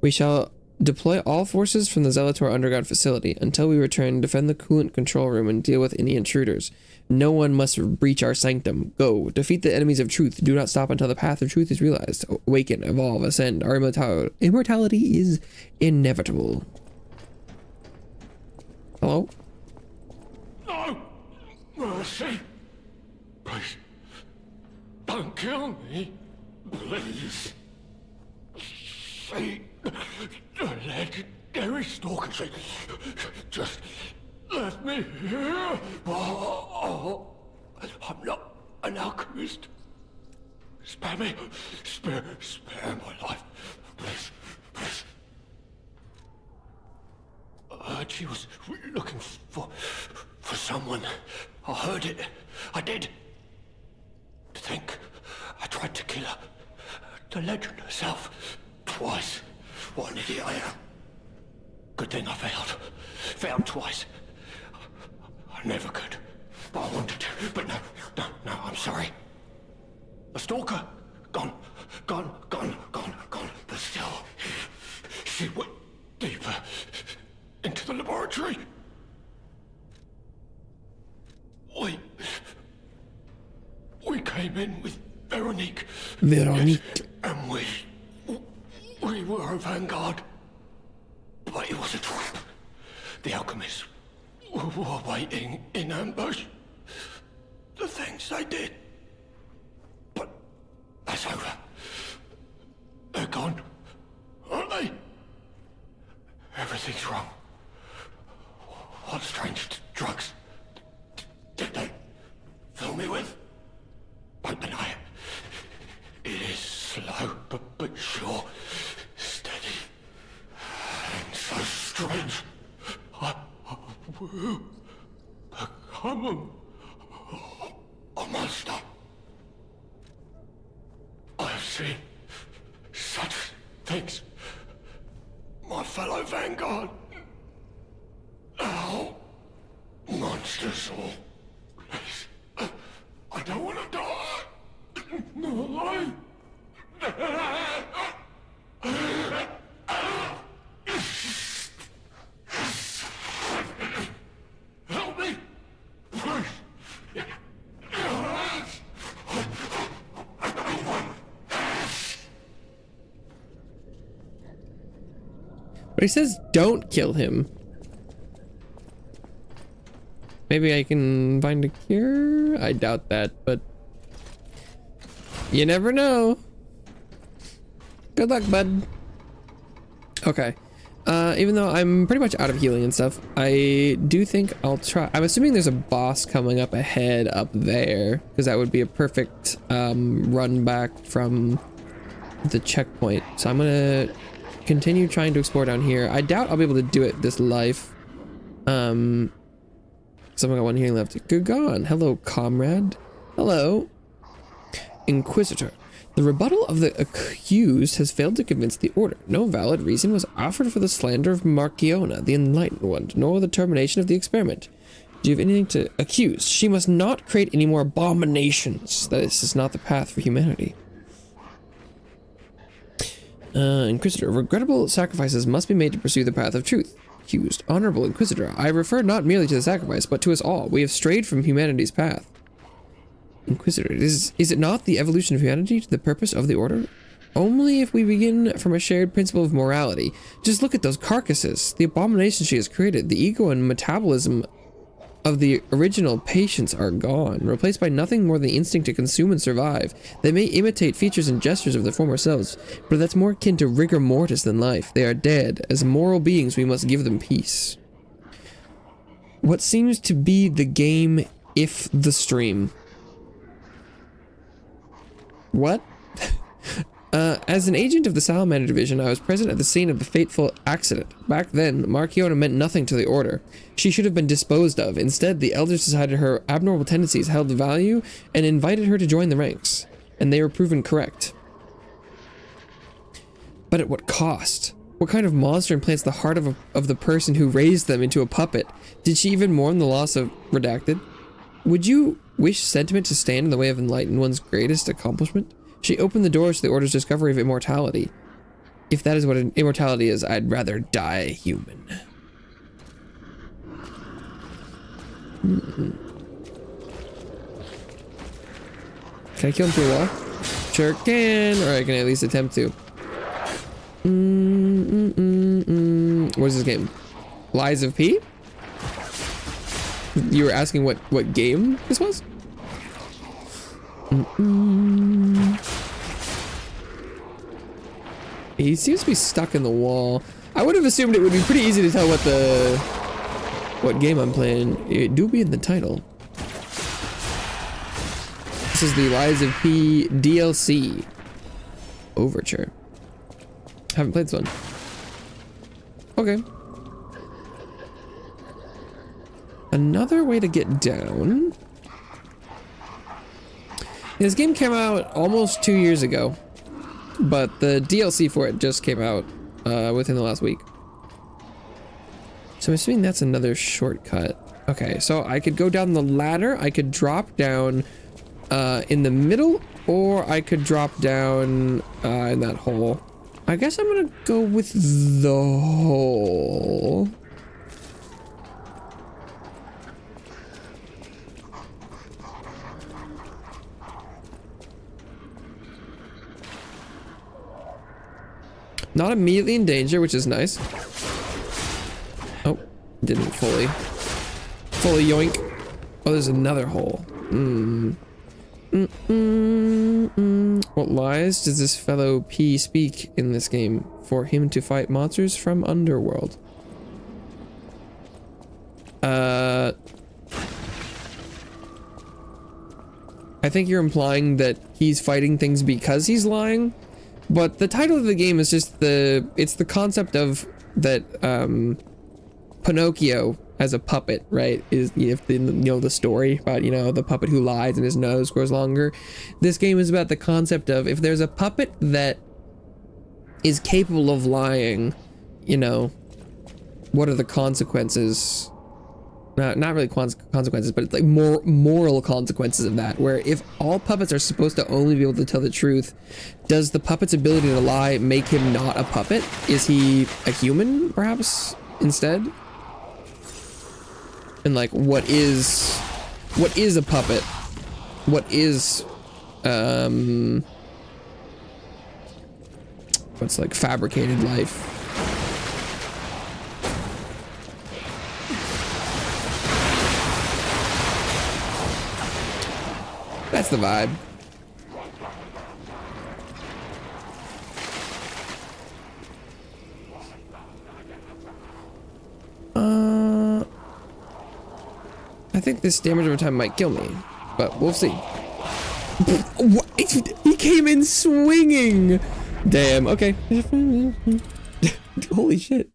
We shall deploy all forces from the Zelator underground facility. Until we return, defend the coolant control room and deal with any intruders. No one must breach our sanctum. Go. Defeat the enemies of truth. Do not stop until the path of truth is realized. Awaken, evolve, ascend. Our immortality is inevitable. Hello? No! Mercy! Please. Don't kill me. Please. See the legendary stalker. Just let me here. Oh, I'm not an alchemist. Spare me. Spare my life. Please, please. I heard she was looking for someone. I heard it. I did. To think I tried to kill her. The legend herself. Twice. What an idiot I am. Good thing I failed. Failed twice. I never could. But I wanted to. But no, I'm sorry. A stalker. Gone. But still, she went deeper into the laboratory. We came in with Veronique. And we were a vanguard. But it was a trap. The alchemists were waiting in ambush. The things they did. But that's over. They're gone, aren't they? Everything's wrong. What strange drugs but sure, steady, and so strange. I will become a monster. I've seen such things, my fellow Vanguard. Now, monsters all. Please, I don't want to die. No, I. Help me, please. But he says don't kill him. Maybe I can find a cure? I doubt that, but you never know. Good luck, bud. Okay. Even though I'm pretty much out of healing and stuff, I do think I'll try. I'm assuming there's a boss coming up ahead up there, because that would be a perfect run back from the checkpoint. So I'm gonna continue trying to explore down here. I doubt I'll be able to do it this life. Someone got one healing left. Good gone. Hello, comrade. Hello. Inquisitor. The rebuttal of the accused has failed to convince the order. No valid reason was offered for the slander of Marchiona, the Enlightened One, nor the termination of the experiment. Do you have anything to accuse? She must not create any more abominations. This is not the path for humanity. Inquisitor. Regrettable sacrifices must be made to pursue the path of truth. Accused. Honorable Inquisitor. I refer not merely to the sacrifice, but to us all. We have strayed from humanity's path. Inquisitor, is it not the evolution of humanity to the purpose of the order? Only if we begin from a shared principle of morality. Just look at those carcasses, the abominations she has created. The ego and metabolism of the original patients are gone, replaced by nothing more than the instinct to consume and survive. They may imitate features and gestures of their former selves, but that's more akin to rigor mortis than life. They are dead. As moral beings, we must give them peace. What seems to be the game if the stream? What? As an agent of the Salamander Division, I was present at the scene of the fateful accident. Back then, Marchiona meant nothing to the Order. She should have been disposed of. Instead, the Elders decided her abnormal tendencies held value and invited her to join the ranks. And they were proven correct. But at what cost? What kind of monster implants the heart of the person who raised them into a puppet? Did she even mourn the loss of Redacted? Would you wish sentiment to stand in the way of Enlightened One's greatest accomplishment? She opened the doors to the Order's discovery of immortality. If that is what immortality is, I'd rather die human. Can I kill him through a wall? Sure can, or I can at least attempt to. What is this game? Lies of P? You were asking what game this was? He seems to be stuck in the wall. I would have assumed it would be pretty easy to tell what game I'm playing. It do be in the title. This is the Lies of P DLC Overture. Haven't played this one. Okay. Another way to get down. This game came out almost 2 years ago, but the DLC for it just came out within the last week. So I'm assuming that's another shortcut. Okay, so I could go down the ladder, I could drop down in the middle, or I could drop down in that hole. I guess I'm gonna go with the hole. Not immediately in danger, which is nice. Oh, didn't fully yoink. Oh, there's another hole. What lies does this fellow P speak in this game for him to fight monsters from Underworld? I think you're implying that he's fighting things because he's lying. But the title of the game is just it's the concept of that Pinocchio as a puppet, right? Is the story about, the puppet who lies and his nose grows longer. This game is about the concept of if there's a puppet that is capable of lying, what are the consequences? Not really consequences, but it's like moral consequences of that, where if all puppets are supposed to only be able to tell the truth, does the puppet's ability to lie make him not a puppet? Is he a human, perhaps, instead? And like, what is a puppet? What is, what's like fabricated life? That's the vibe. I think this damage over time might kill me, but we'll see. What? He came in swinging. Damn. Okay. Holy shit.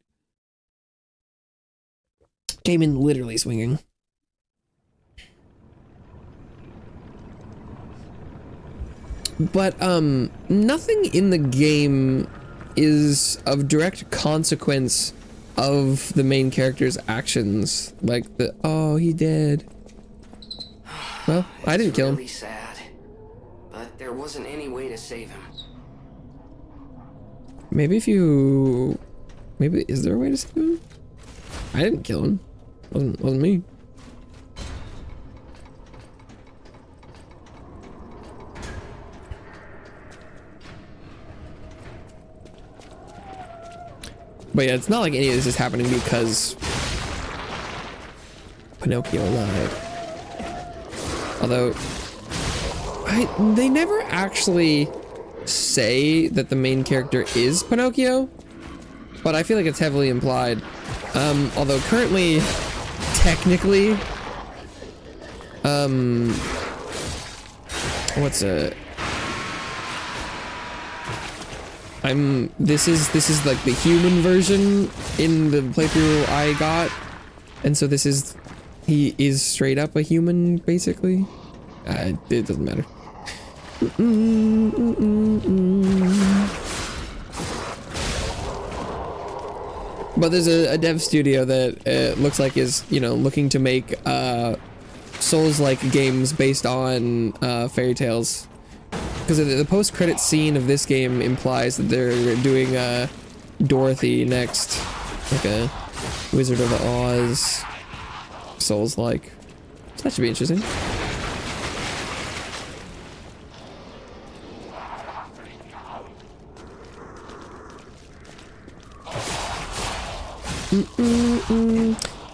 Came in literally swinging. But nothing in the game is of direct consequence of the main character's actions. Like oh, he dead. Well, I didn't kill him. Really sad, but there wasn't any way to save him. Maybe is there a way to save him? I didn't kill him. Wasn't me. But yeah, it's not like any of this is happening because Pinocchio lied. Although, they never actually say that the main character is Pinocchio, but I feel like it's heavily implied. Although currently, technically, this is like the human version in the playthrough I got, and so he is straight up a human, basically. It doesn't matter. But there's a dev studio that looks like is, looking to make Souls-like games based on fairy tales. Because the post-credit scene of this game implies that they're doing Dorothy next, like a Wizard of Oz Souls-like. So that should be interesting.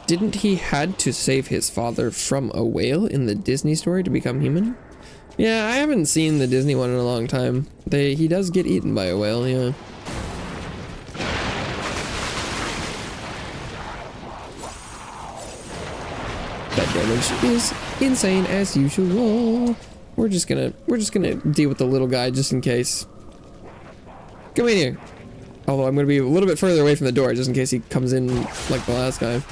Didn't he had to save his father from a whale in the Disney story to become human? Yeah, I haven't seen the Disney one in a long time. He does get eaten by a whale, yeah. That damage is insane as usual. We're just gonna deal with the little guy just in case. Come in here. Although I'm gonna be a little bit further away from the door just in case he comes in like the last guy.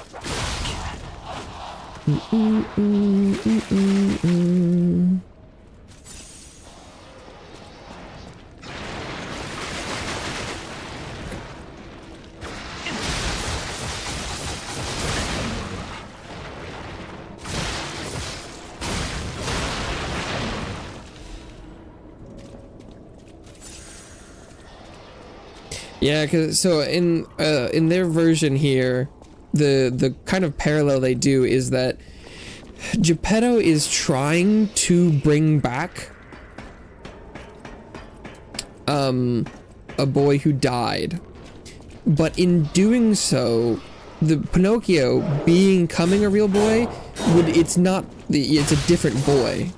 Yeah, cause so in their version here, the kind of parallel they do is that Geppetto is trying to bring back a boy who died, but in doing so, the Pinocchio becoming a real boy it's a different boy.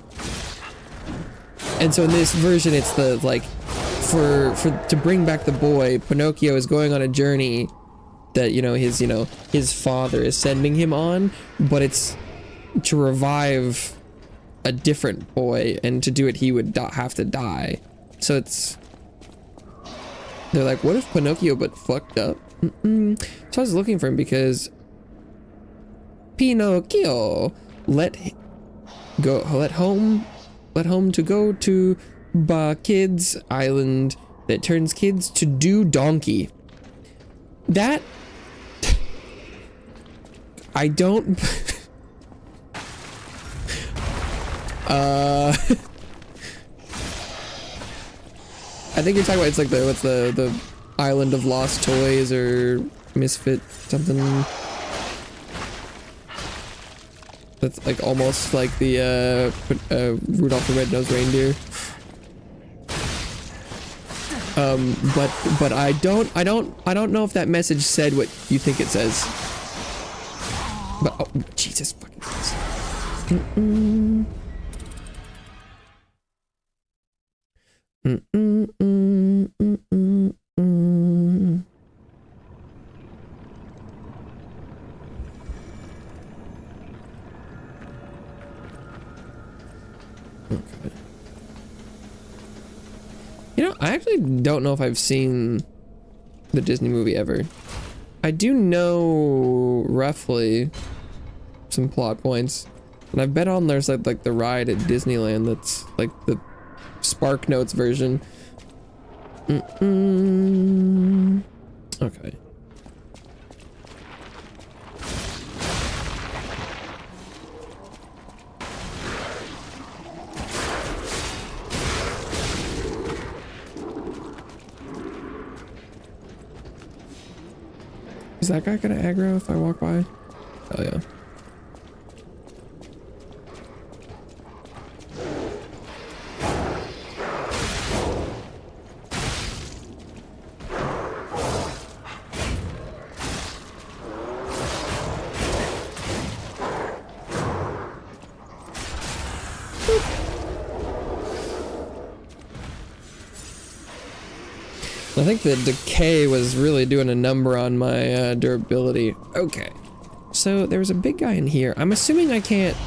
And so in this version, it's the like to bring back the boy, Pinocchio is going on a journey that his father is sending him on, but it's to revive a different boy, and to do it he would have to die. So it's They're like, what if Pinocchio but fucked up? So I was looking for him because Pinocchio let home to go to Kids Island that turns kids to do donkey. That I don't I think you're talking about, it's like the Island of Lost Toys or Misfit something. That's like almost like the Rudolph the Red-Nosed Reindeer. But I don't know if that message said what you think it says. But oh, Jesus fucking Christ. Okay. You know, I actually don't know if I've seen the Disney movie ever. I do know roughly some plot points, and I've bet on there's like the ride at Disneyland that's like the Spark Notes version. Okay. Is that guy gonna aggro if I walk by? Oh yeah. I think the decay was really doing a number on my durability. Okay, so there was a big guy in here. I'm assuming I can't...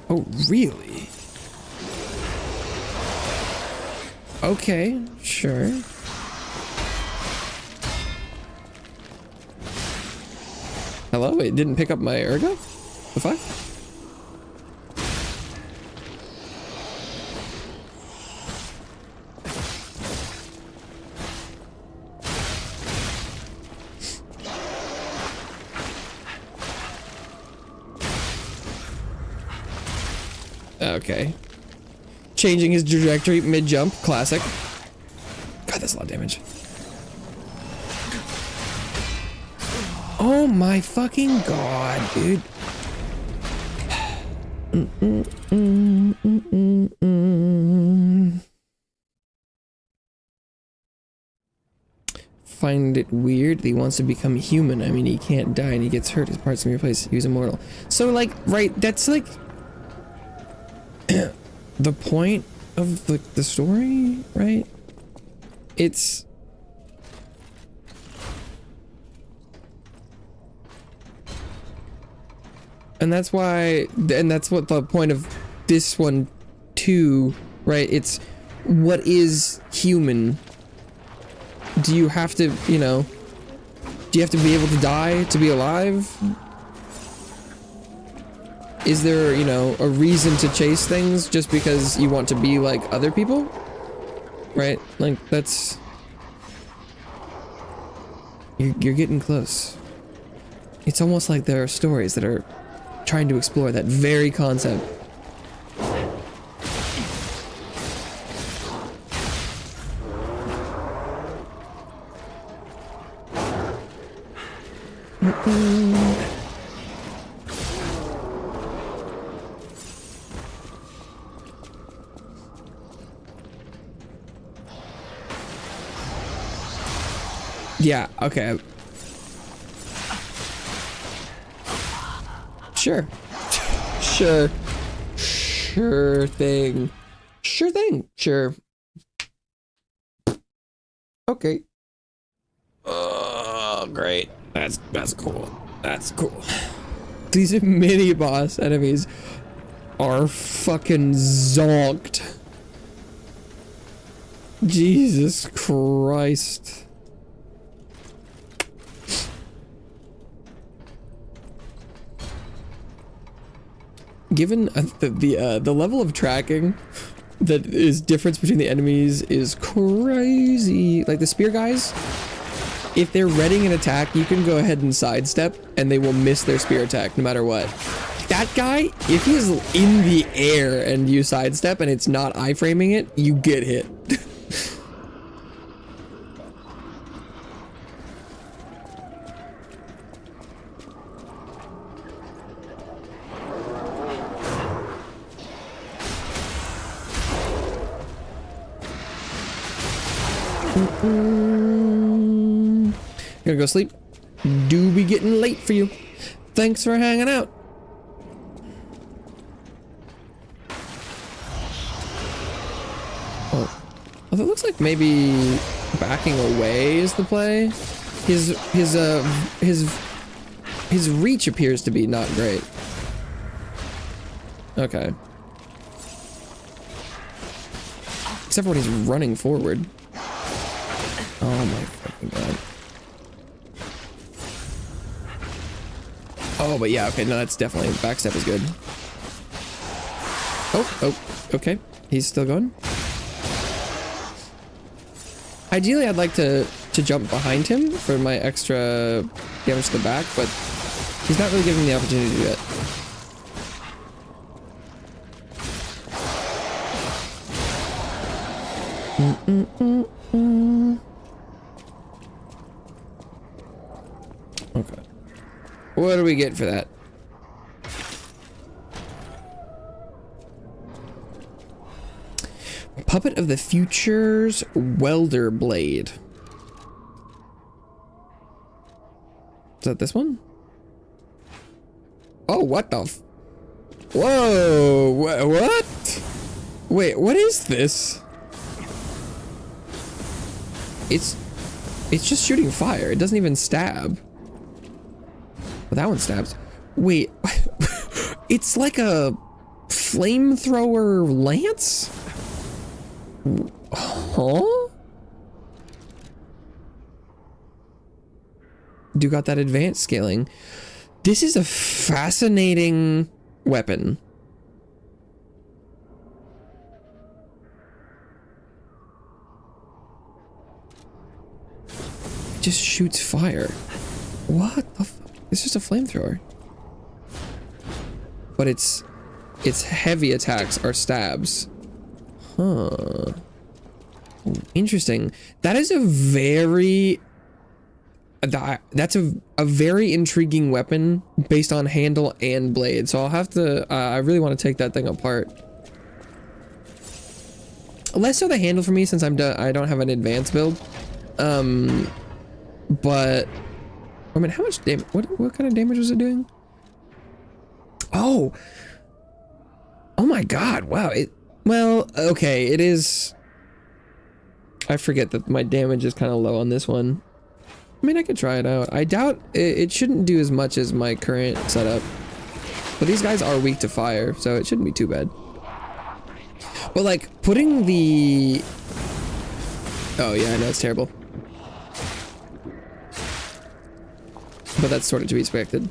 Oh, really? Okay, sure. Hello? It didn't pick up my ergo? The fuck? Okay. Changing his trajectory mid-jump. Classic. God, that's a lot of damage. Oh my fucking god, dude. Find it weird that he wants to become human. I mean, he can't die and he gets hurt. His parts can be replaced. He's immortal. So, like, right, that's like the point of the story, right? It's and that's why, and that's what the point of this one too, right? It's what is human? Do you have to, you know, do you have to be able to die to be alive? Is there, you know, a reason to chase things just because you want to be like other people? Right? Like, that's... You're getting close. It's almost like there are stories that are trying to explore that very concept. Yeah, okay. Sure. Sure. Sure thing. Sure thing. Sure. Okay. Oh, great. That's cool. That's cool. These mini boss enemies are fucking zonked. Jesus Christ. Given the level of tracking that is difference between the enemies is crazy. Like the spear guys, if they're readying an attack, you can go ahead and sidestep and they will miss their spear attack no matter what. That guy, if he's in the air and you sidestep and it's not iframing it, you get hit. Gonna go sleep. Do be getting late for you. Thanks for hanging out. Oh, well, it looks like maybe backing away is the play. His reach appears to be not great. Okay. Except for when he's running forward. Oh my fucking god. Oh, but yeah, okay, no, that's definitely, backstep is good. Oh, okay, he's still going. Ideally, I'd like to jump behind him for my extra damage to the back, but he's not really giving me the opportunity to do it. Okay. What do we get for that? Puppet of the Future's Welder Blade. Is that this one? Oh, what the f— Whoa! What? Wait, what is this? It's just shooting fire. It doesn't even stab. Well, that one stabs. Wait, it's like a flamethrower lance? Huh? Do got that advanced scaling. This is a fascinating weapon. It just shoots fire. What the fuck? It's just a flamethrower. But its heavy attacks are stabs. Huh. Interesting. That is a very... That's a very intriguing weapon based on handle and blade. So I'll have to... I really want to take that thing apart. Less so the handle for me since I don't have an advanced build. But... I mean, how much damage? What kind of damage was it doing? Oh my god! Wow. Well, okay. It is. I forget that my damage is kind of low on this one. I mean, I could try it out. I doubt it shouldn't do as much as my current setup. But these guys are weak to fire, so it shouldn't be too bad. But like putting the. Oh yeah, I know it's terrible. But that's sort of to be expected.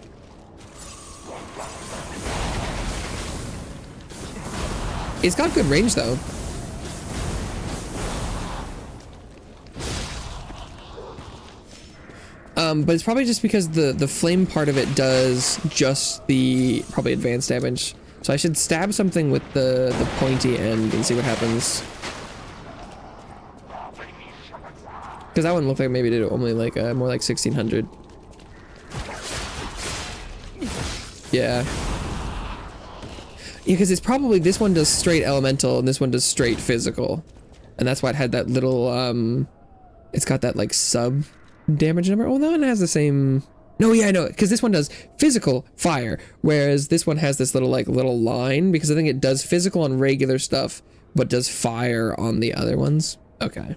It's got good range though. But it's probably just because the flame part of it does just the probably advanced damage. So I should stab something with the pointy end and see what happens. Because that one looked like maybe it did only like more like 1600. Yeah. Because it's probably this one does straight elemental and this one does straight physical, and that's why it had that little it's got that like sub damage number. Oh, that one has the same. No, yeah, I know, because this one does physical fire, whereas this one has this little line, because I think it does physical on regular stuff but does fire on the other ones. Okay,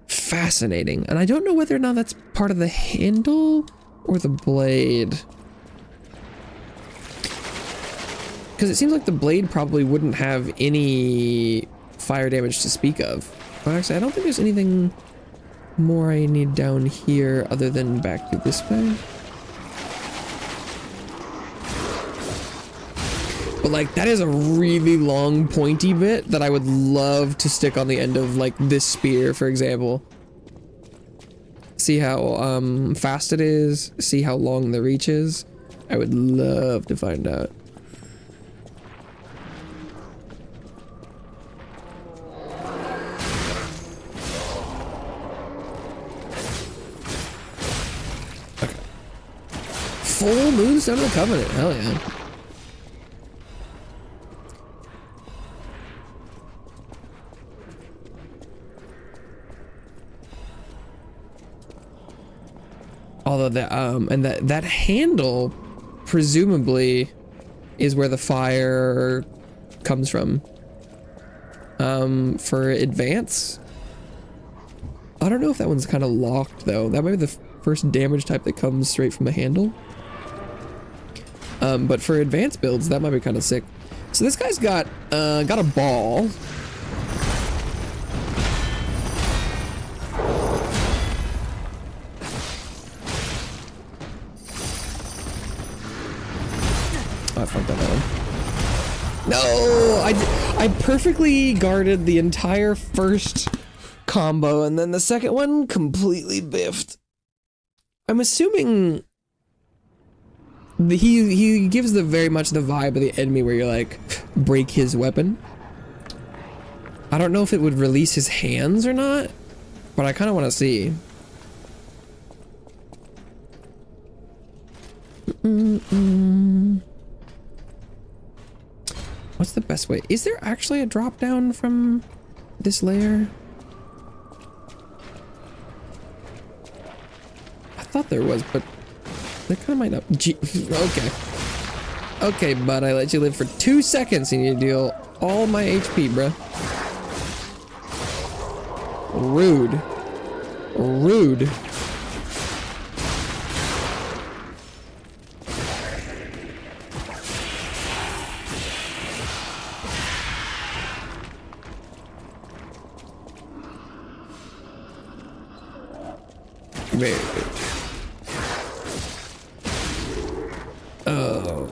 fascinating. And I don't know whether or not that's part of the handle or the blade. because it seems like the blade probably wouldn't have any fire damage to speak of. But actually, I don't think there's anything more I need down here other than back to this way. But like, that is a really long pointy bit that I would love to stick on the end of like this spear, for example. See how fast it is, see how long the reach is. I would love to find out. Okay. Full Moonstone of the Covenant, hell yeah. Although that handle presumably is where the fire comes from. For advance, I don't know if that one's kind of locked though. That might be the first damage type that comes straight from the handle. But for advanced builds, that might be kind of sick. So this guy's got a ball. I fucked up that one. No, I perfectly guarded the entire first combo, and then the second one completely biffed. I'm assuming he gives the very much the vibe of the enemy where you're like, break his weapon. I don't know if it would release his hands or not, but I kind of want to see. What's the best way? Is there actually a drop down from this layer? I thought there was, but there kind of might not. Okay. Okay, bud, I let you live for 2 seconds and you deal all my HP, bruh. Rude. Rude.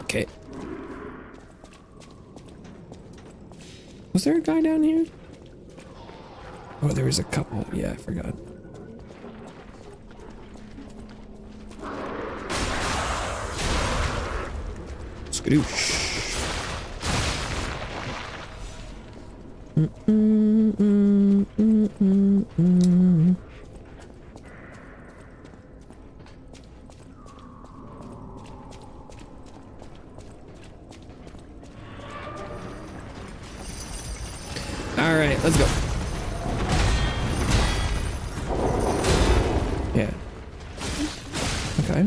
Okay. Was there a guy down here? Oh, there was a couple. Yeah, I forgot. Skadoosh. All right, let's go. Yeah. Okay.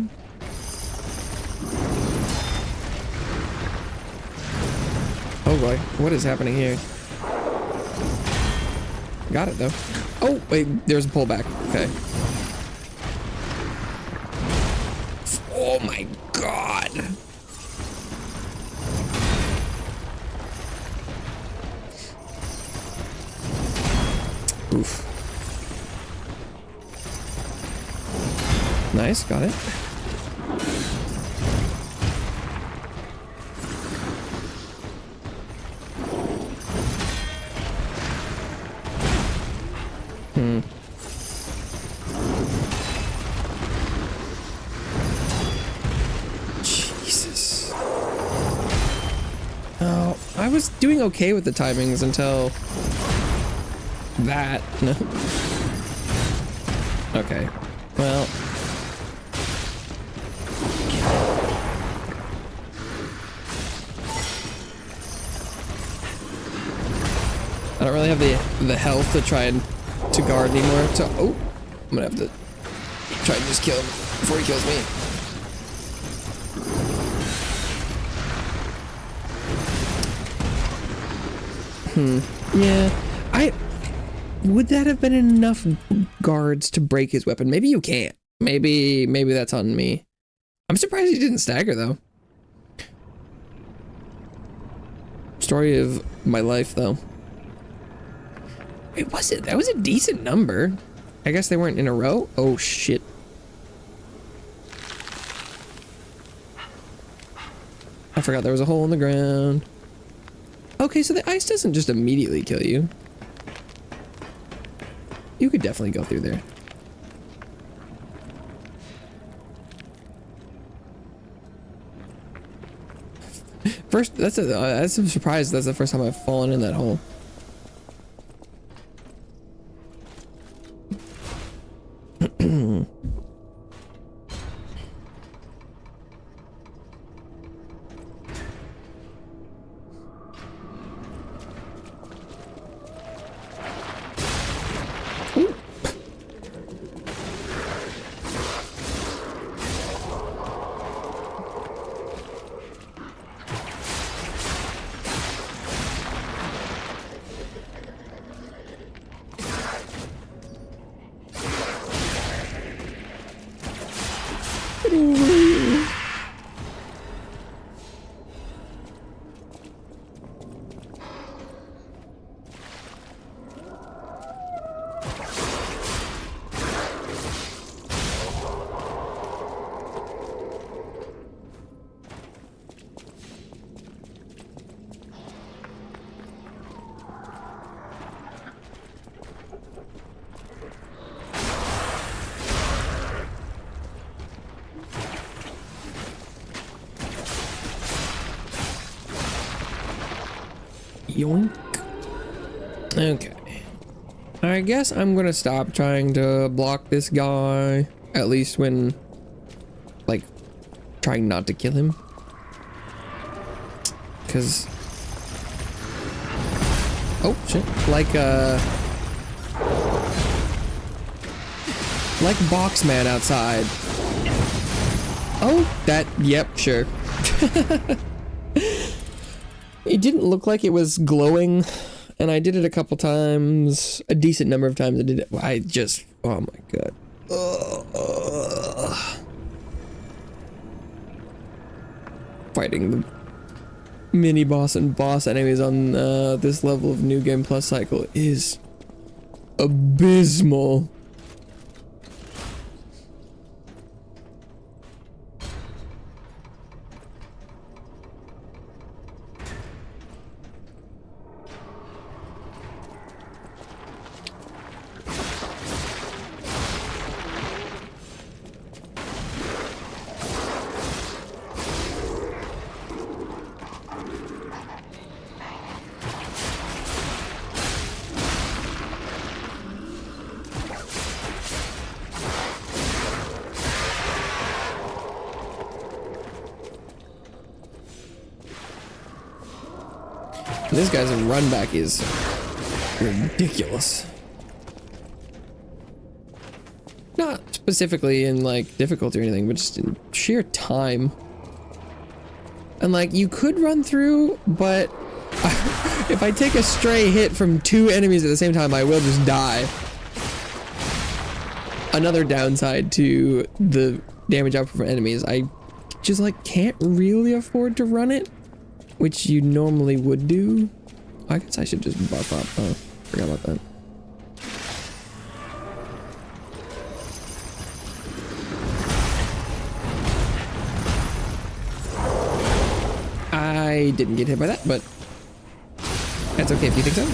Oh boy, what is happening here? Got it though. Oh, wait, there's a pullback. Okay. Oh my god. Oof. Nice, got it. Jesus. Oh, I was doing okay with the timings until that. No. Okay. Well. I don't really have the health to try and to guard anymore. So, oh, I'm gonna have to try and just kill him before he kills me. Yeah. Would that have been enough guards to break his weapon? Maybe you can't. Maybe that's on me. I'm surprised he didn't stagger though. story of my life, though. It was it. That was a decent number. I guess they weren't in a row. Oh shit. I forgot there was a hole in the ground. Okay, so the ice doesn't just immediately kill you. You could definitely go through there. First, that's a surprise. That's the first time I've fallen in that hole. Yoink. Okay. I guess I'm gonna stop trying to block this guy. At least when, like, trying not to kill him. Cause... oh, shit. Like Boxman outside. Oh, that, yep, sure. It didn't look like it was glowing, and I did it a couple times, a decent number of times I did it. I just, oh my god. Fighting the mini boss and boss enemies on this level of New Game Plus cycle is abysmal. This guy's run back is ridiculous. Not specifically in like difficulty or anything, but just in sheer time. And like you could run through, but if I take a stray hit from 2 enemies at the same time, I will just die. Another downside to the damage output from enemies, I just like can't really afford to run it. Which you normally would do. I guess I should just buff up. Oh, forgot about that. I didn't get hit by that, but that's okay if you think so.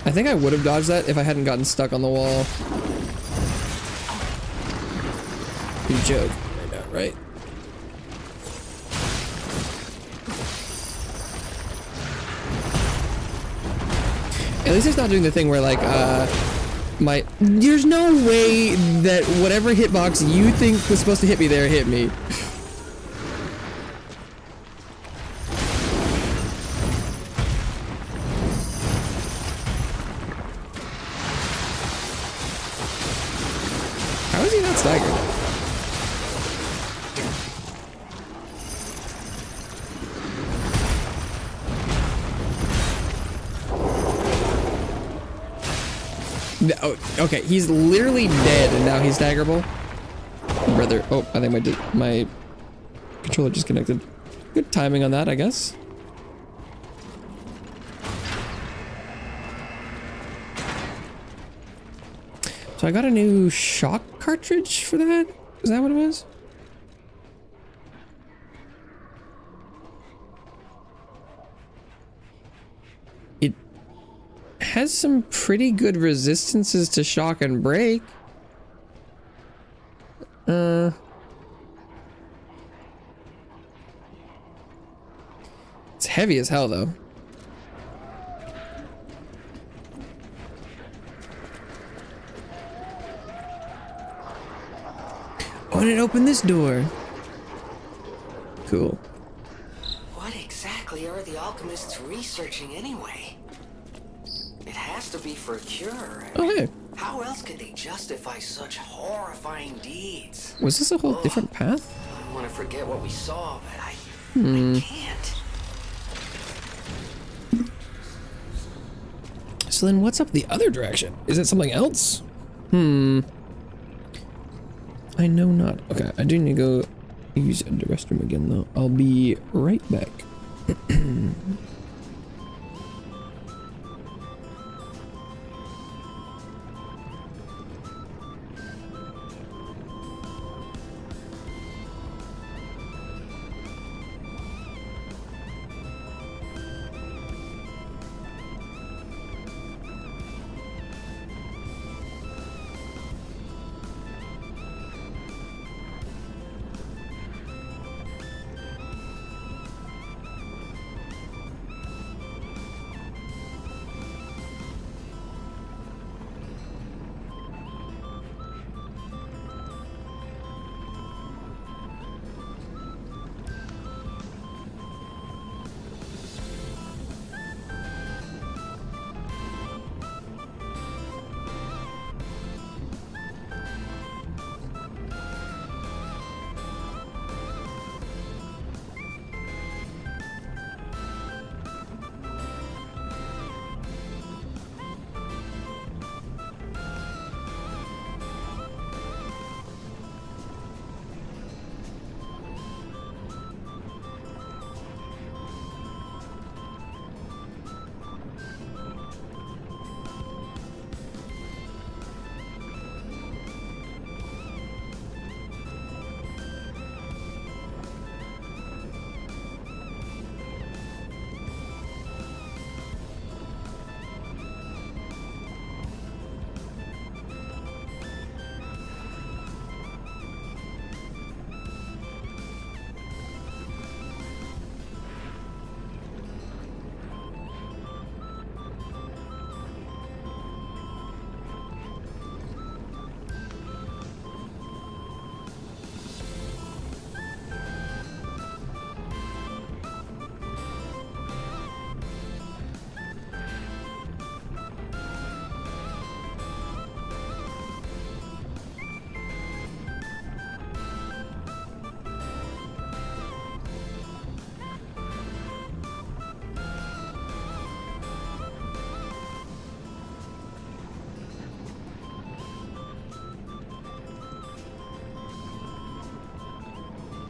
I think I would have dodged that if I hadn't gotten stuck on the wall. You joke right now, right? At least it's not doing the thing where like, there's no way that whatever hitbox you think was supposed to hit me there hit me. How is he not staggered? Oh, okay, he's literally dead and now he's staggerable. Brother, oh, I think my controller just connected. Good timing on that, I guess. So I got a new shock cartridge for that? Is that what it was? It has some pretty good resistances to shock and break. It's heavy as hell though. Oh, and it opened this door. Cool. What exactly are the alchemists researching anyway? It has to be for a cure. Oh, hey. How else could they justify such horrifying deeds? Was this a whole different path? I want to forget what we saw, but I can't. So then what's up the other direction? Is it something else? I know not. Okay, I do need to go use the restroom again though. I'll be right back.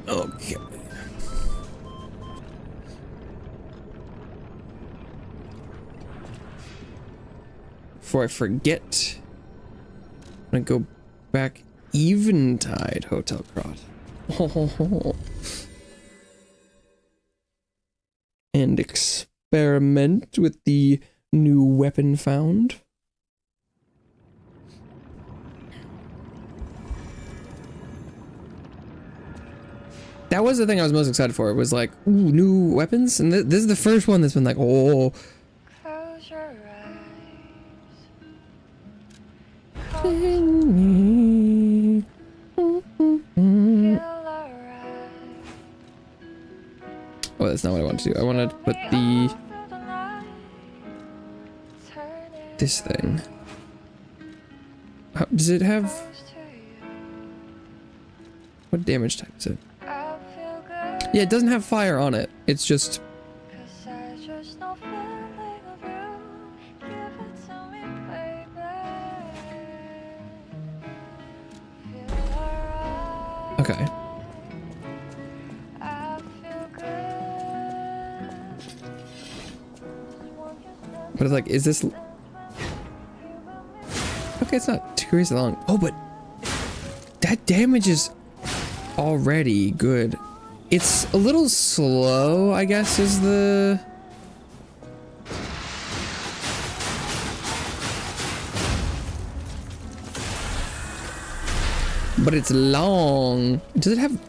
Okay. Before I forget, I'm gonna go back Eventide Hotel Crot. And experiment with the new weapon found. That was the thing I was most excited for. It was like, ooh, new weapons. And this is the first one that's been like, oh. Close your eyes. Oh, that's not what I wanted to do. I wanted to put the... this thing. How, does it have... what damage type is it? Yeah, it doesn't have fire on it. It's just... Okay. But it's like, is this... Okay, it's not too crazy long. Oh, but that damage is already good. It's a little slow, I guess, is the... But it's long. Does it have...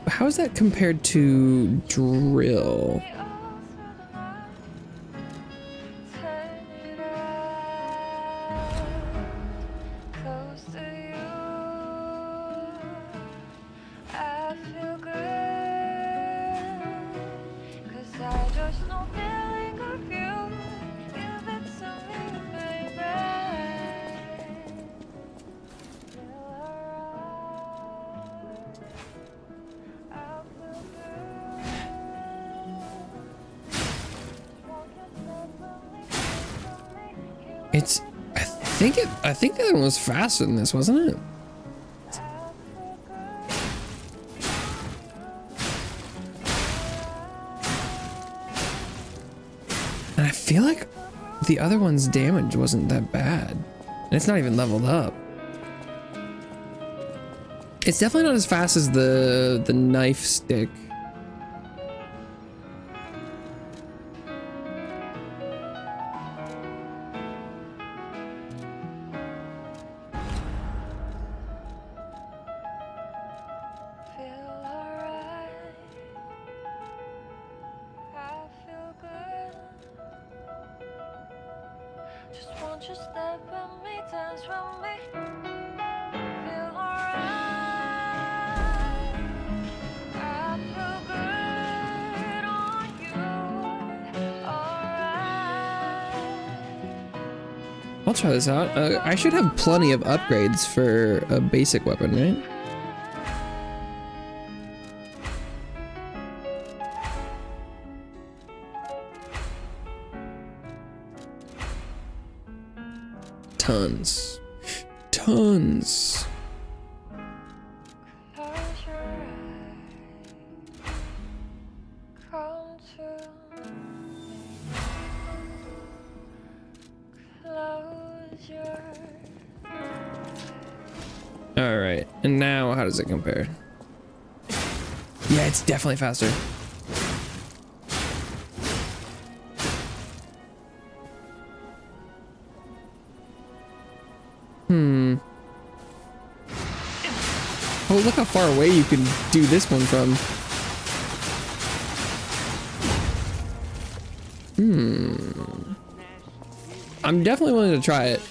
How is that compared to drill? I think the other one was faster than this, wasn't it? And I feel like the other one's damage wasn't that bad. And it's not even leveled up. It's definitely not as fast as the knife stick. I'll try this out. I should have plenty of upgrades for a basic weapon, right? Tons. Tons. All right, and now how does it compare? Yeah, it's definitely faster. Oh, look how far away you can do this one from. I'm definitely willing to try it.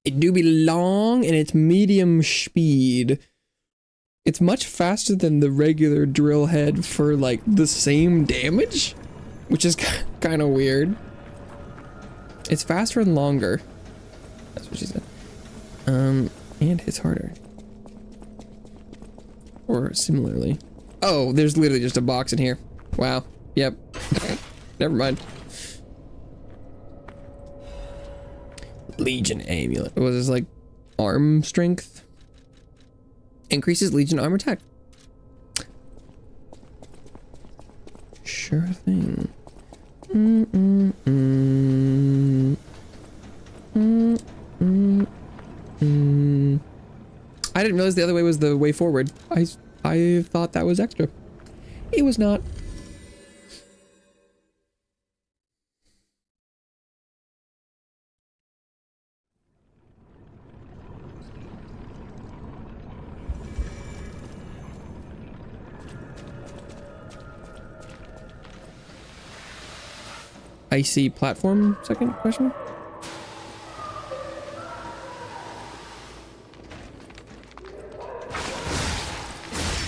It do be long and it's medium speed. It's much faster than the regular drill head for like the same damage, which is kind of weird. It's faster and longer. That's what she said. And hits harder. Or similarly. Oh, there's literally just a box in here. Wow. Yep. Never mind. Legion amulet. Was this like arm strength? Increases Legion armor attack. Sure thing. I didn't realize the other way was the way forward. I thought that was extra. It was not. icy platform? Second question.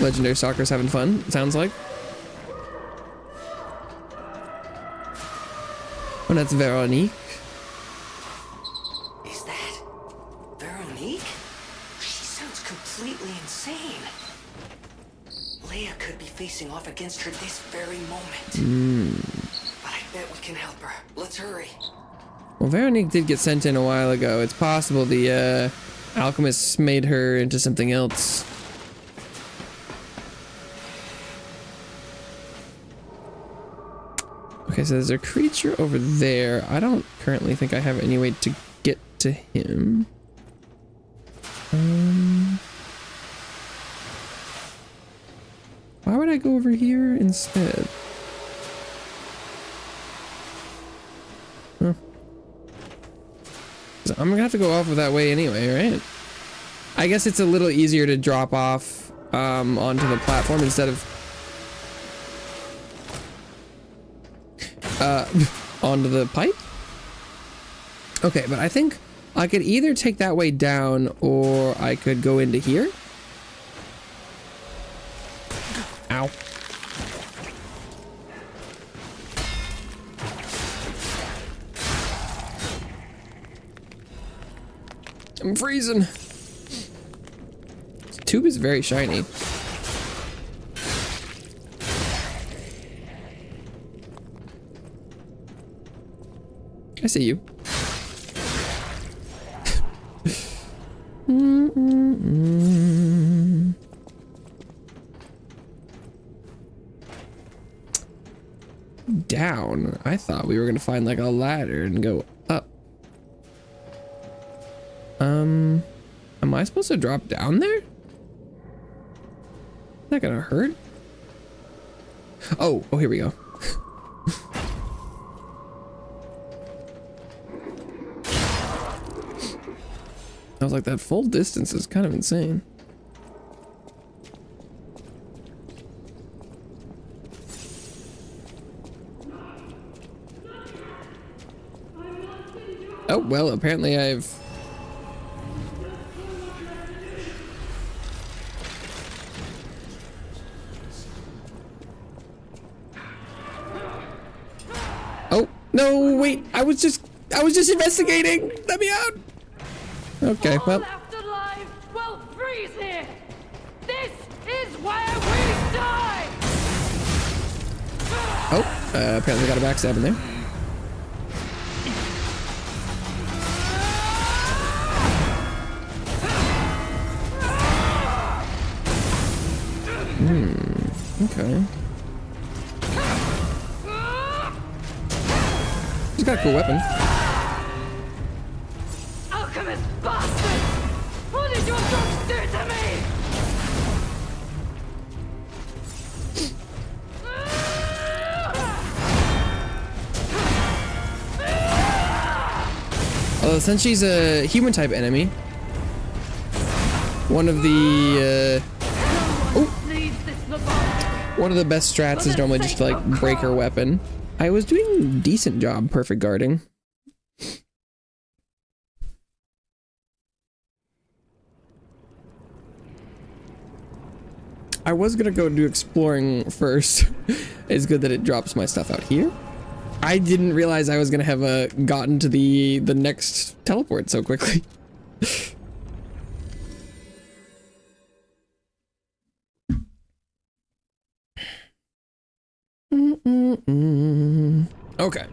Legendary Stalker's having fun, it sounds like. Oh, that's Veronique. Is that Veronique? She sounds completely insane. Leia could be facing off against her this very moment. But I bet we can help her. Let's hurry. Well, Veronique did get sent in a while ago. It's possible the alchemists made her into something else. Okay, so there's a creature over there. I don't currently think I have any way to get to him. Why would I go over here instead? Huh. So I'm gonna have to go off of that way anyway, right? I guess it's a little easier to drop off onto the platform instead of onto the pipe. Okay, but I think I could either take that way down or I could go into here. Ow. I'm freezing. This tube is very shiny. I see you. Down. I thought we were gonna find like a ladder and go up. Am I supposed to drop down there? Not gonna hurt. Oh, here we go. I was like, that full distance is kind of insane. Oh, well, apparently I've... Oh, no, wait, I was just investigating. Let me out. Okay, well. Afterlife will freeze here. This is where we die. Oh, apparently got a backstab in there. Okay. He's got a cool weapon. Alchemist bastard! What did your dogs do to me? Since she's a human type enemy, one of the one of the best strats is normally just to like break her weapon. I was doing a decent job perfect guarding. I was gonna go do exploring first. It's good that it drops my stuff out here. I didn't realize I was gonna have gotten to the next teleport so quickly. Okay.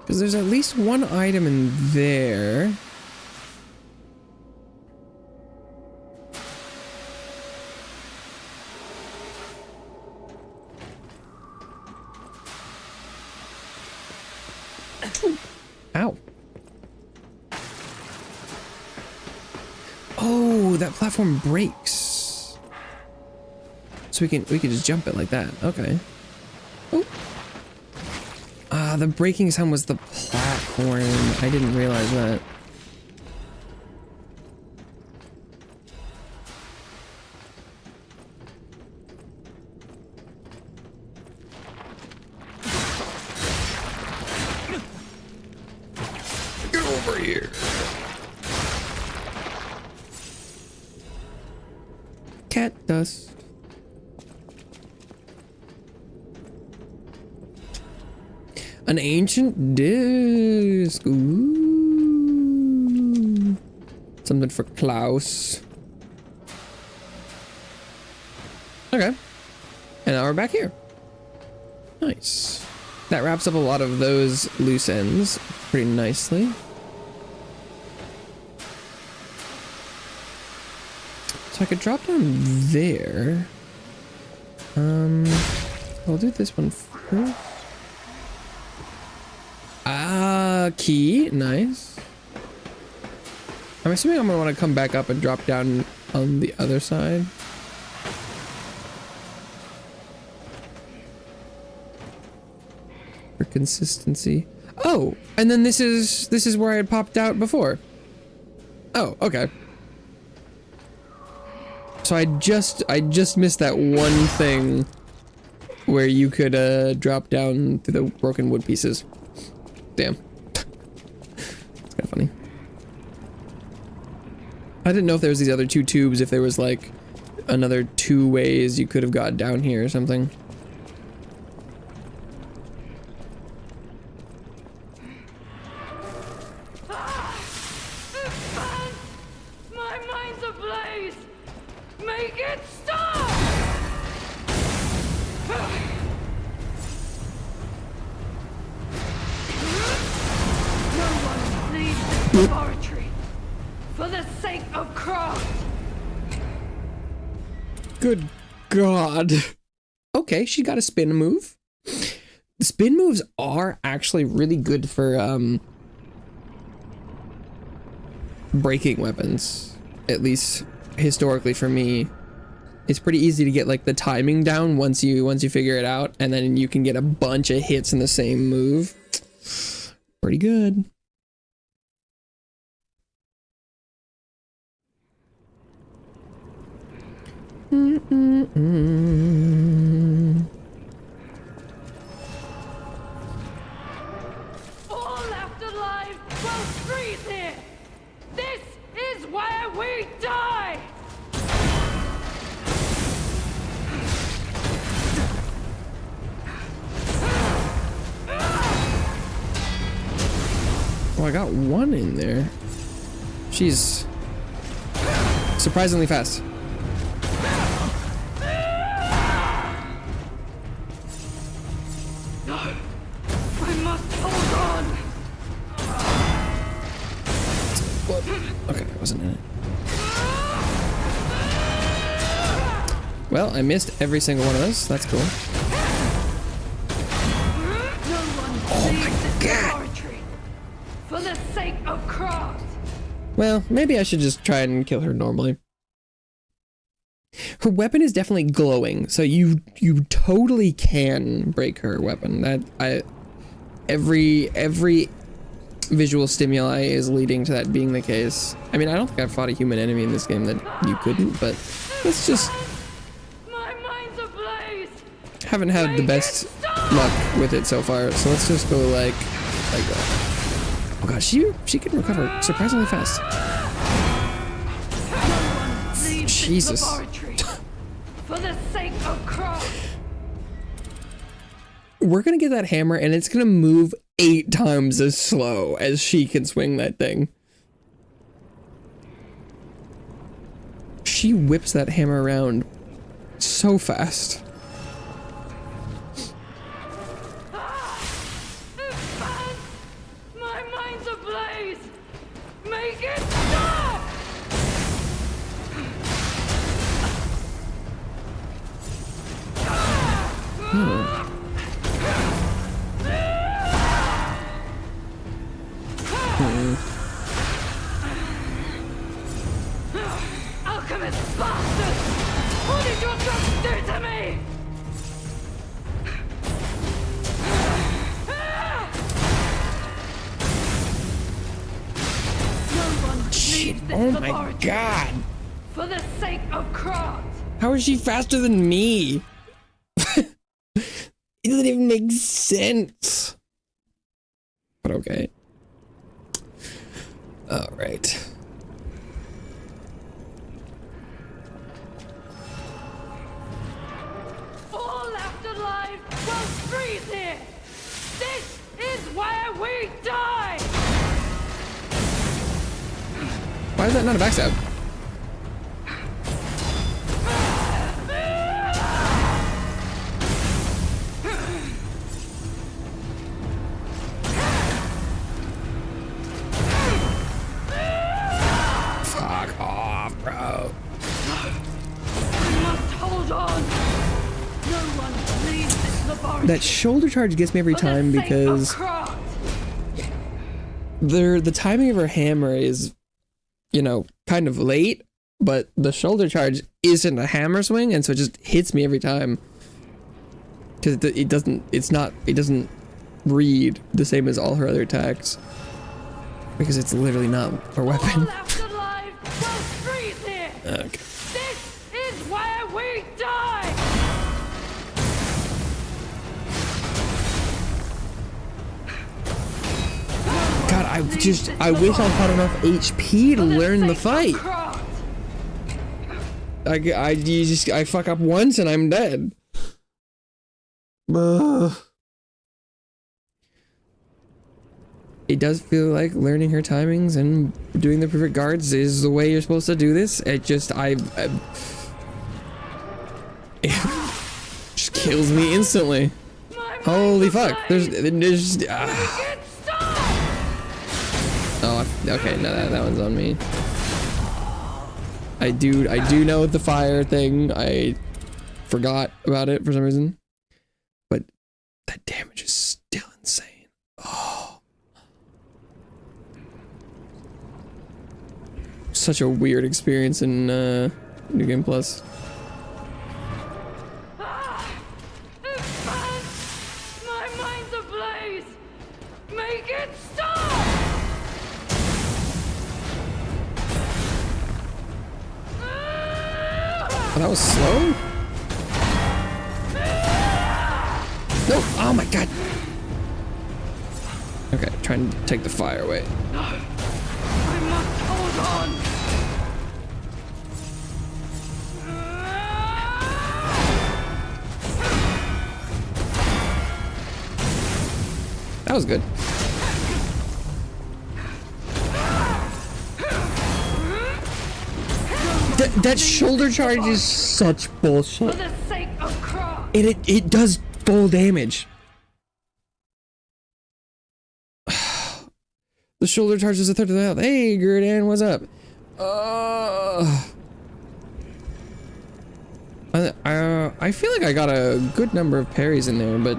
Because there's at least one item in there. Ow. Oh, that platform breaks. So we can just jump it like that. Okay. Oh. Ah, the breaking sound was the platform. I didn't realize that. Get over here. Cat dust. An ancient disc. Ooh. Something for Klaus. Okay. And now we're back here. Nice. That wraps up a lot of those loose ends pretty nicely. So I could drop down there. I'll do this one first. Ah, key. Nice. I'm assuming I'm gonna want to come back up and drop down on the other side. For consistency. Oh, and then this is where I had popped out before. Oh, okay. So I just missed that one thing where you could drop down through the broken wood pieces. Damn. It's kind of funny. I didn't know if there was these other two tubes, if there was like another 2 ways you could have got down here or something. My mind's ablaze! Make it stop! No one leaves this laboratory for the sake of craft. Good God. Okay, she got a spin move. The spin moves are actually really good for breaking weapons, at least historically for me. It's pretty easy to get like the timing down once you figure it out, and then you can get a bunch of hits in the same move. Pretty good. All left alive will freeze here. This is where we die. Oh, I got one in there. She's surprisingly fast. I must hold on. Whoa. Okay, I wasn't in it. Well, I missed every single one of those. That's cool. Oh my God. For the sake of craft. Well, maybe I should just try and kill her normally. Her weapon is definitely glowing, so you totally can break her weapon. Every visual stimuli is leading to that being the case. I mean, I don't think I've fought a human enemy in this game that you couldn't, but let's just... My mind's ablaze. Haven't had the best luck with it so far, so let's just go like that. Oh god, she can recover surprisingly fast. Jesus. For the sake of craft. We're gonna get that hammer and it's gonna move 8 times as slow as she can swing that thing. She whips that hammer around so fast. My mind's ablaze. Make it stop. this Oh my laboratory. god. For the sake of craft. How is she faster than me? It doesn't even make sense. But okay. All right. All left alive will freeze here. This is where we die. Why is that not a backstab? Fuck off, bro. We must hold on. No one leaves this laboratory. That shoulder charge gets me every For the time sake of because craft. the timing of her hammer is, you know, kind of late, but the shoulder charge isn't a hammer swing, and so it just hits me every time. Because it doesn't read the same as all her other attacks. Because it's literally not her All weapon. left alive will freeze here. Okay. This is where we die. God, I wish I had enough HP to learn the fight. I fuck up once and I'm dead. It does feel like learning her timings and doing the perfect guards is the way you're supposed to do this. It just, it just kills me instantly. Holy fuck! There's Oh, okay, no, that one's on me. I do know the fire thing. I forgot about it for some reason, but that damage is still insane. Oh, such a weird experience in New Game Plus. My mind's ablaze. Make it stop. Oh, that was slow? No! Oh my god! Okay, trying to take the fire away. I must hold on. That was good. That shoulder charge is such bullshit. For the sake of craft. It does full damage. The shoulder charge is a third of the health. Hey, Gurdan, what's up? I feel like I got a good number of parries in there, but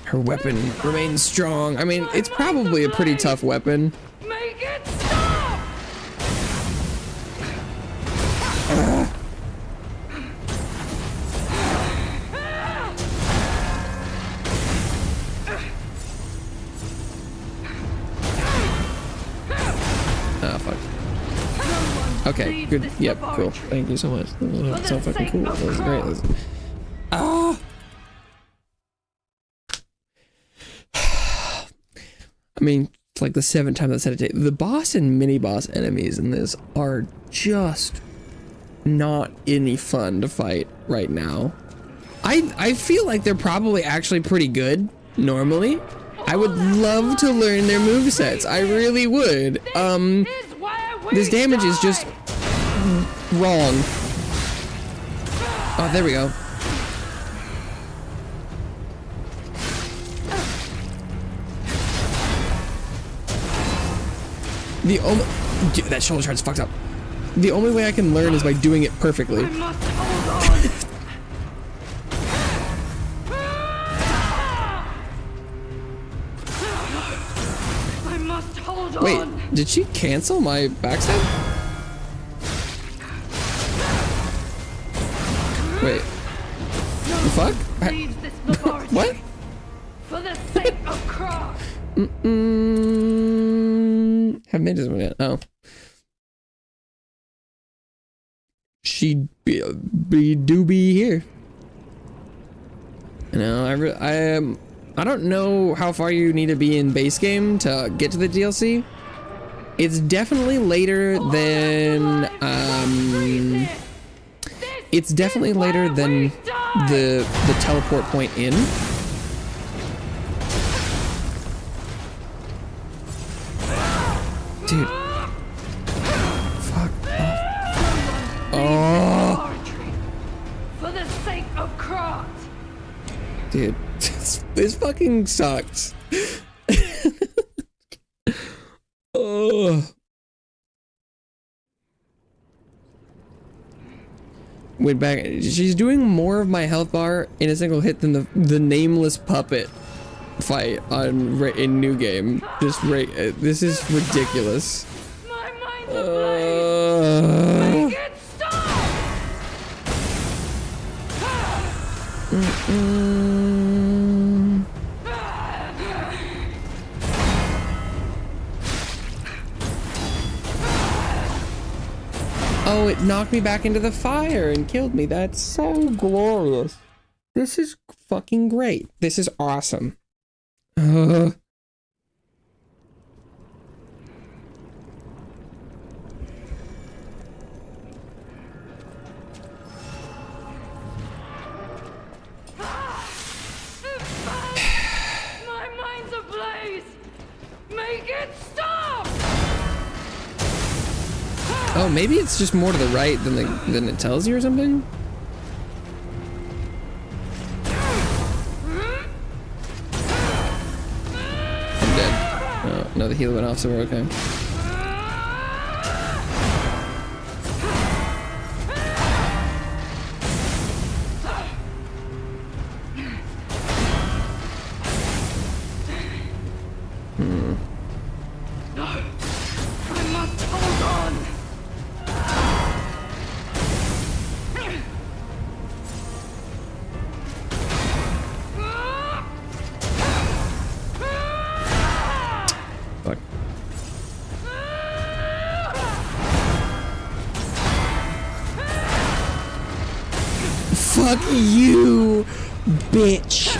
her weapon remains strong. I mean, it's probably a pretty tough weapon. Make it stop. Oh, fuck. Okay, good. Yep, cool. Thank you so much. That was so fucking cool. That was great. Ah! I mean, it's like the 7th time I said it. The boss and mini boss enemies in this are just not any fun to fight right now. I feel like they're probably actually pretty good normally. I would love to learn their movesets. I really would. This damage is just wrong. Oh, there we go. The only... Dude, that shoulder charge is fucked up. The only way I can learn is by doing it perfectly. I must hold on. I must hold Wait, on. did she cancel my backstab? Wait. The fuck? Leaves this laboratory. What? For the sake of craft. Haven't made this one yet. Oh. She'd be here. You know, I don't know how far you need to be in base game to get to the DLC. It's definitely later than it's definitely later than the teleport point in. Dude. Fuck off. Oh. For the sake of Krat. Dude, this fucking sucks. Oh. Wait back. She's doing more of my health bar in a single hit than the nameless puppet fight in new game. This is ridiculous. My mind's ablaze. Make it stop. Oh, it knocked me back into the fire and killed me. That's so glorious. This is fucking great. This is awesome. My mind's ablaze. Make it stop. Oh, maybe it's just more to the right than it tells you or something? I'm dead. Oh, no, the healer went off, so we're okay. I must hold on. Fuck. Fuck you, bitch.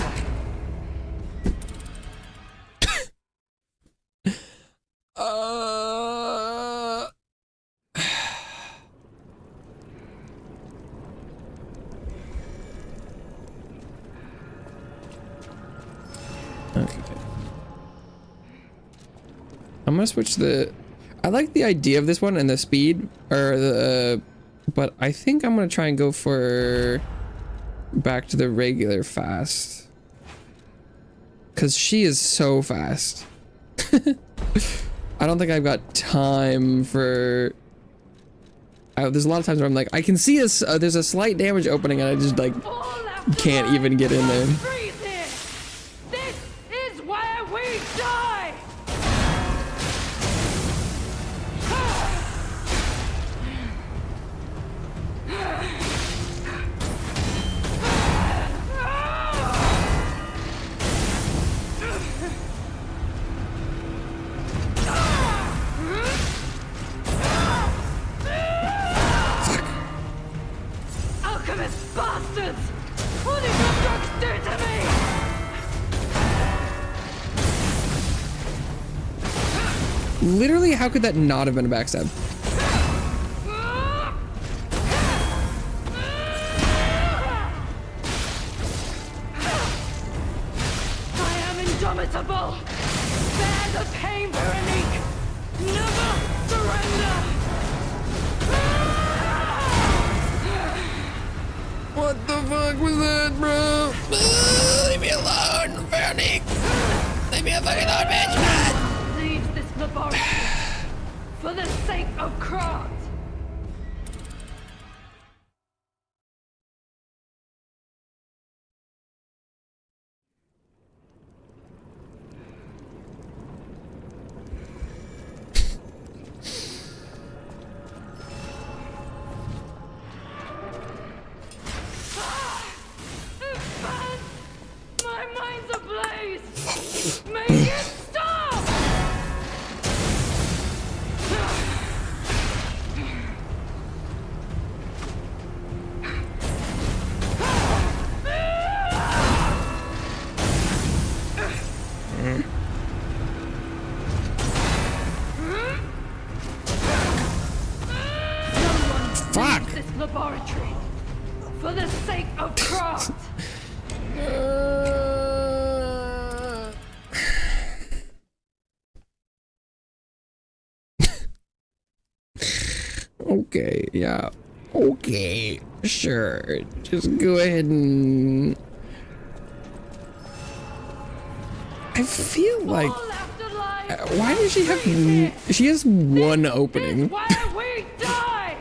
Okay. I'm gonna switch I like the idea of this one and the speed, but I think I'm gonna try and go for back to the regular fast. Cause she is so fast. I don't think I've got time for... there's a lot of times where I'm like, I can see there's a slight damage opening and I just like can't even get in there. This is where we die. Alchemist bastards! What did your drugs do to me? Literally, how could that not have been a backstab? I am indomitable! Bear the pain, Veronique! Never surrender! What the fuck was that, bro? Leave me alone, Veronique! Leave me a fucking alone, bitch! Leave this laboratory for the sake of Krat! My mind's ablaze! Make it stop! Okay, yeah. Okay, sure. Just go ahead and... I feel like... why does she have... She has one opening. Where we die.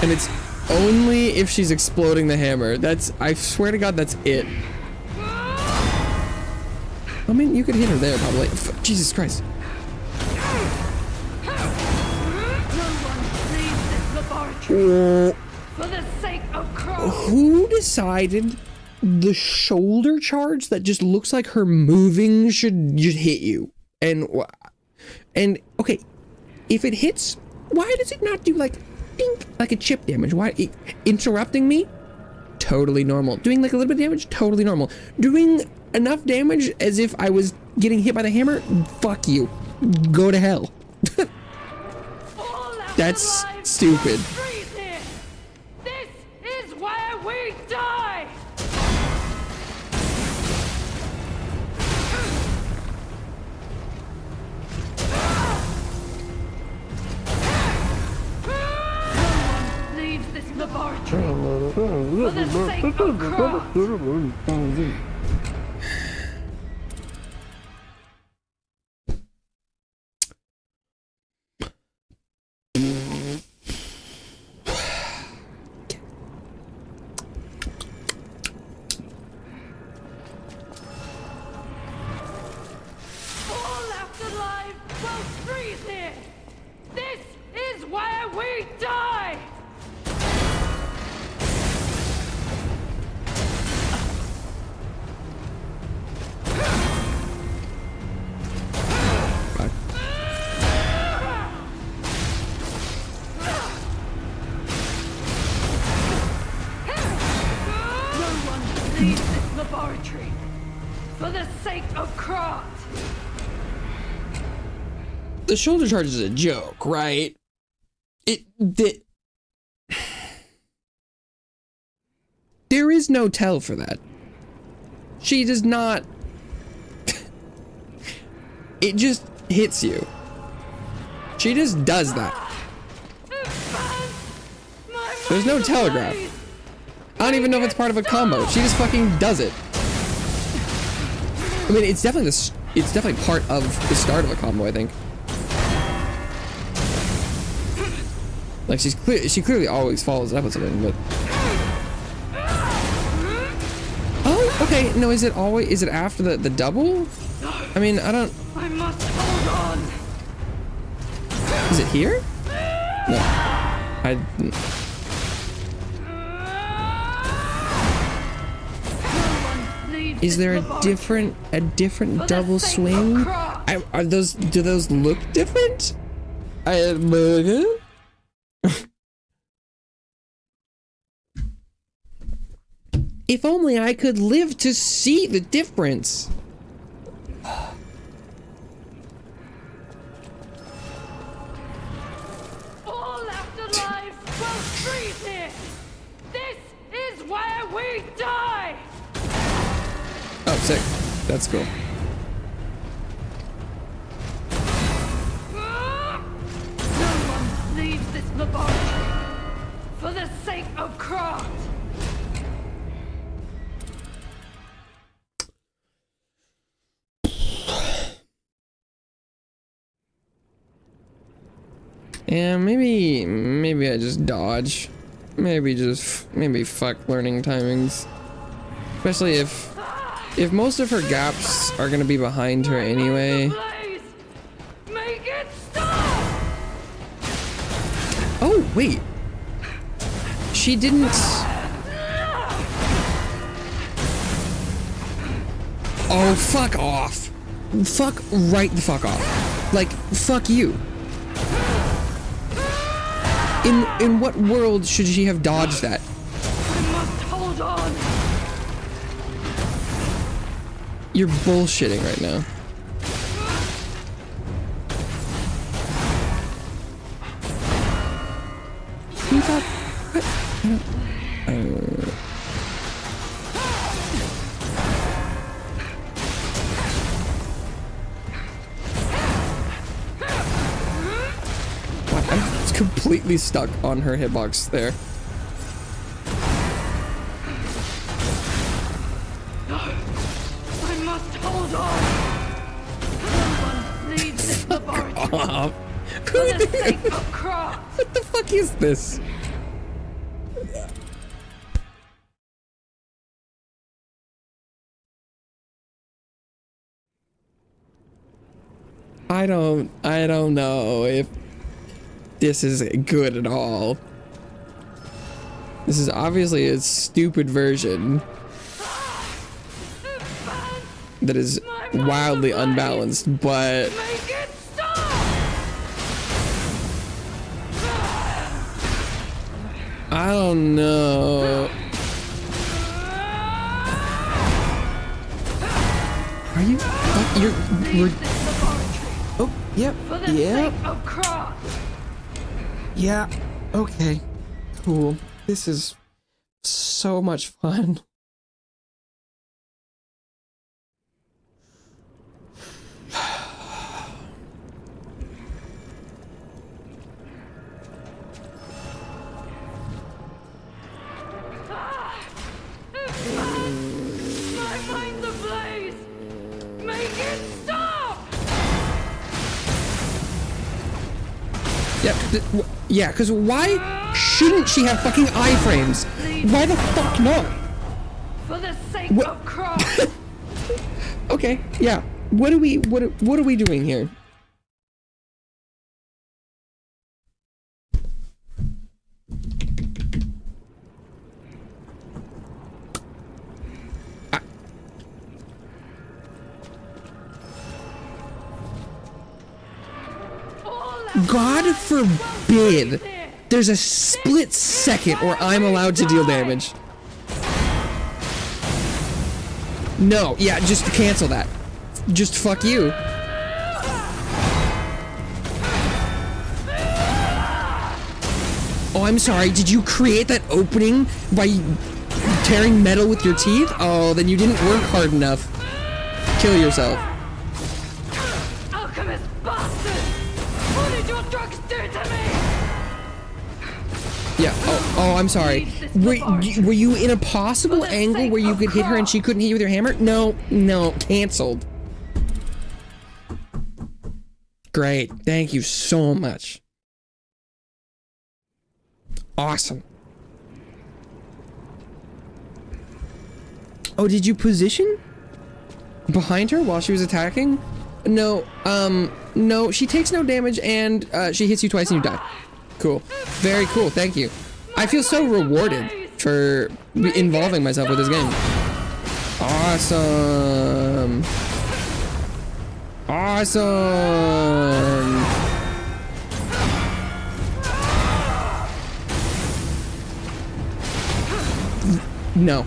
And it's only if she's exploding the hammer. That's... I swear to God, that's it. I mean, you could hit her there, probably. Jesus Christ. For the sake of Cross. Who decided the shoulder charge that just looks like her moving should just hit you? And okay, if it hits, why does it not do like dink, like a chip damage? Why interrupting me? Totally normal. Doing like a little bit of damage? Totally normal. Doing enough damage as if I was getting hit by the hammer? Fuck you. Go to hell. That's stupid. This is where we die. Leaves this laboratory for the sake of Cross. The shoulder charge is a joke, right? There is no tell for that. She does not. It just hits you. She just does that. There's no telegraph. I don't even know if it's part of a combo. She just fucking does it. I mean, it's definitely part of the start of a combo, I think. Like she clearly always follows up with something, but oh, okay. No, is it after the double? I mean, I must hold on. Is it here? No, Is there a different double swing? Do those look different? If only I could live to see the difference. All afterlives will freeze here. This is where we die. Oh, sick. That's cool. No one leaves this laboratory for the sake of craft. Yeah, maybe I just dodge. Maybe fuck learning timings. Especially if most of her gaps are gonna be behind her anyway. Make it stop! Oh, wait. She didn't... Oh, fuck off. Fuck right the fuck off. Like, fuck you. In what world should she have dodged that? I must hold on. You're bullshitting right now. Who thought? What? completely stuck on her hitbox there. I must hold on. Someone leave this laboratory. For the sake of Croft. What the fuck is this? I don't know if this is good at all. This is obviously a stupid version that is wildly unbalanced, but Make it stop! I don't know. Are you? You're. Oh, yep. For the Yep. sake of Croft. Yeah. Okay. Cool. This is so much fun. My mind's ablaze! Make it stop! Yeah, because why shouldn't she have fucking iframes? Why the fuck not? For the sake What? of Croft. Okay, yeah. What are we doing here? God forbid there's a split second where I'm allowed to deal damage. No, yeah, just cancel that. Just fuck you. Oh, I'm sorry. Did you create that opening by tearing metal with your teeth? Oh, then you didn't work hard enough. Kill yourself. Alchemist bastard! What did your drugs do to me? Yeah. Oh, I'm sorry. Were you in a possible angle where you could hit her and she couldn't hit you with your hammer? No, canceled. Great. Thank you so much. Awesome. Oh, did you position behind her while she was attacking? No, no, she takes no damage and she hits you twice and you die. Cool. Very cool. Thank you. I feel so rewarded for involving myself with this game. Awesome. Awesome. No.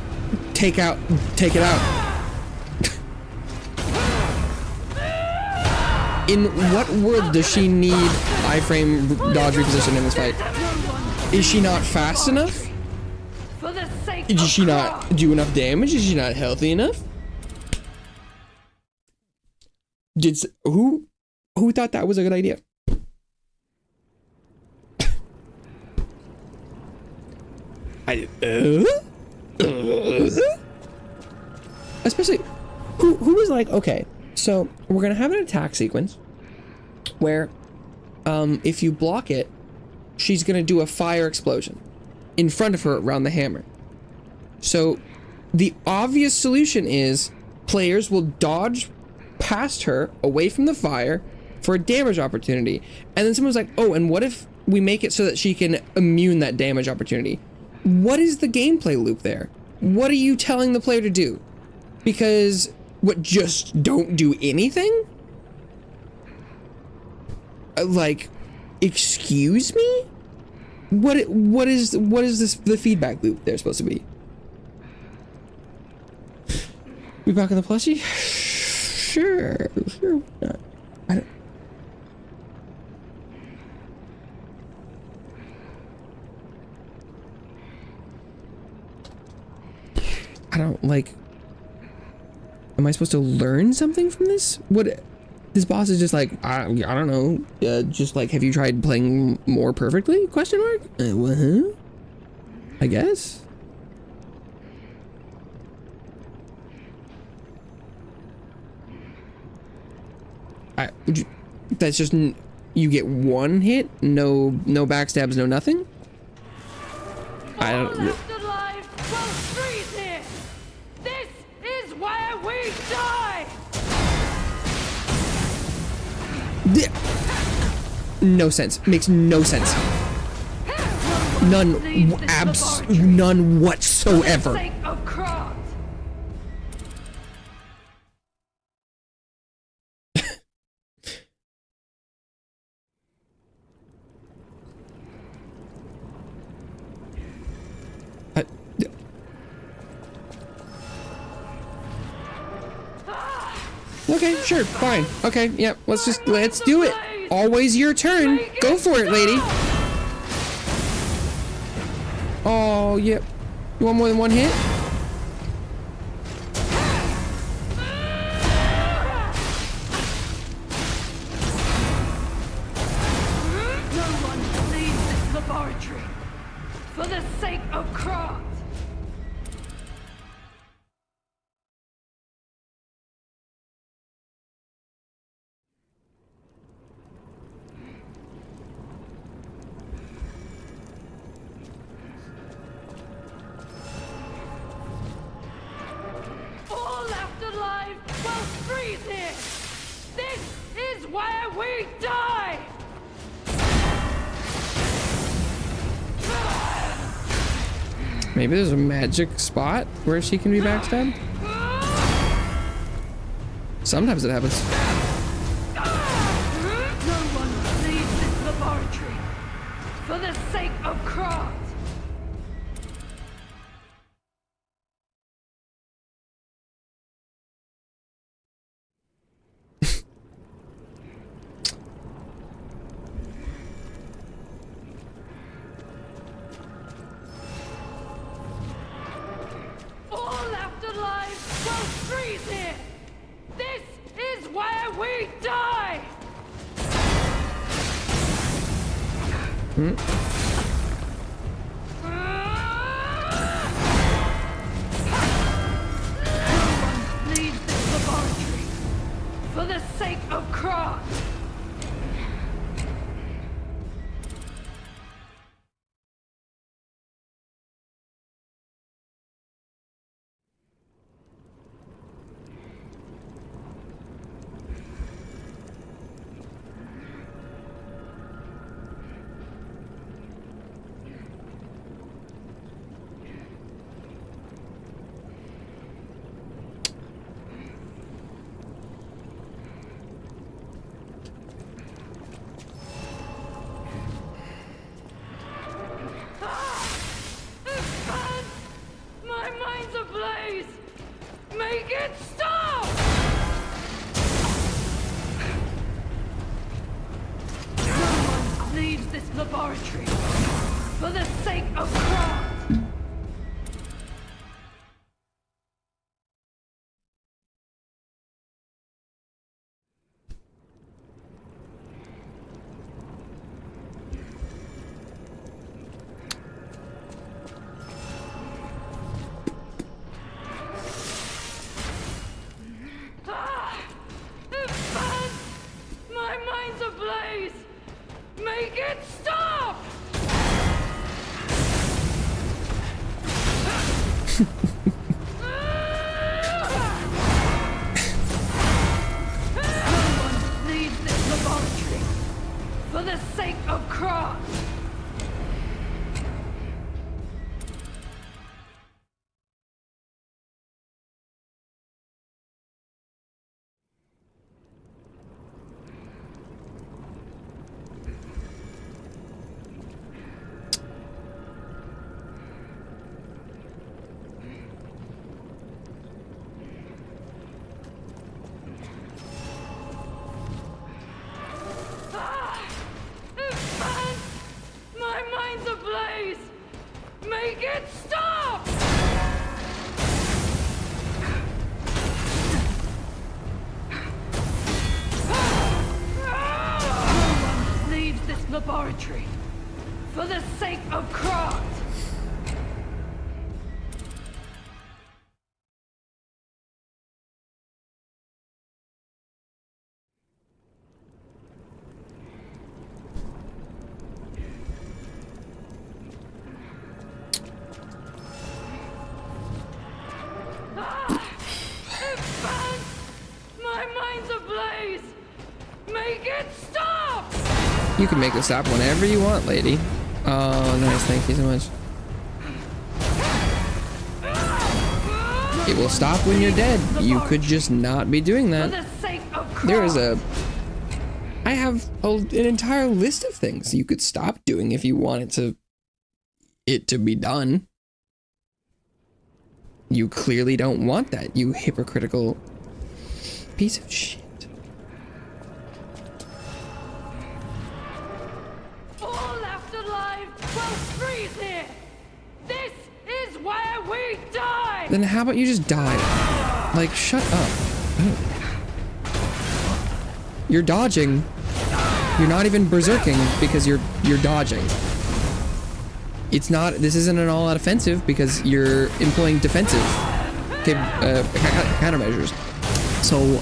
Take it out. In what world does she need iframe dodge reposition in this fight? Is she not fast enough? For the sake Did of she not Croft. do enough damage? Is she not healthy enough? Who thought that was a good idea? Especially who was like, okay, so we're gonna have an attack sequence where if you block it, she's gonna do a fire explosion in front of her around the hammer. So the obvious solution is players will dodge past her away from the fire for a damage opportunity, and then someone's like, oh, and what if we make it so that she can immune that damage opportunity? What is the gameplay loop there? What are you telling the player to do? Because what, just don't do anything? Like, excuse me? What is this, the feedback loop they're supposed to be? We back in the plushie? Sure, why not? I don't like. Am I supposed to learn something from this? What? This boss is just like, I don't know, just like, have you tried playing more perfectly? Question mark? Huh? I guess. That's just, you get one hit? No backstabs, no nothing? I don't. Left alive will freeze here. This is where we die. No sense. Makes no sense. None. None whatsoever. For the sake of Krat. Okay, sure, fine. Okay, yeah, let's do it. Always your turn. Go for it, lady. Oh, yep. You want more than one hit? No one leaves this laboratory for the sake of Krat. All left alive will freeze here. This is where we die. Maybe there's a magic spot where she can be backstabbed? Sometimes it happens. No one leaves this laboratory for the sake of Krat. All left alive will freeze here. This is where we die. No one leaves this laboratory for the sake of Krat. My mind's ablaze! Make it stop! No one leaves this laboratory for the sake of Krat. My mind's ablaze! Make it stop! No one leaves this laboratory for the sake of Krat. You can make it stop whenever you want, lady. Oh, nice. Thank you so much. It will stop when you're dead. You could just not be doing that. There is I have an entire list of things you could stop doing if you wanted it to be done. You clearly don't want that, you hypocritical piece of shit. All left alive will freeze here. This is where we die. Then how about you just die? Like, shut up. You're dodging. You're not even berserking because you're dodging. It's not. This isn't an all-out offensive because you're employing defensive countermeasures. So,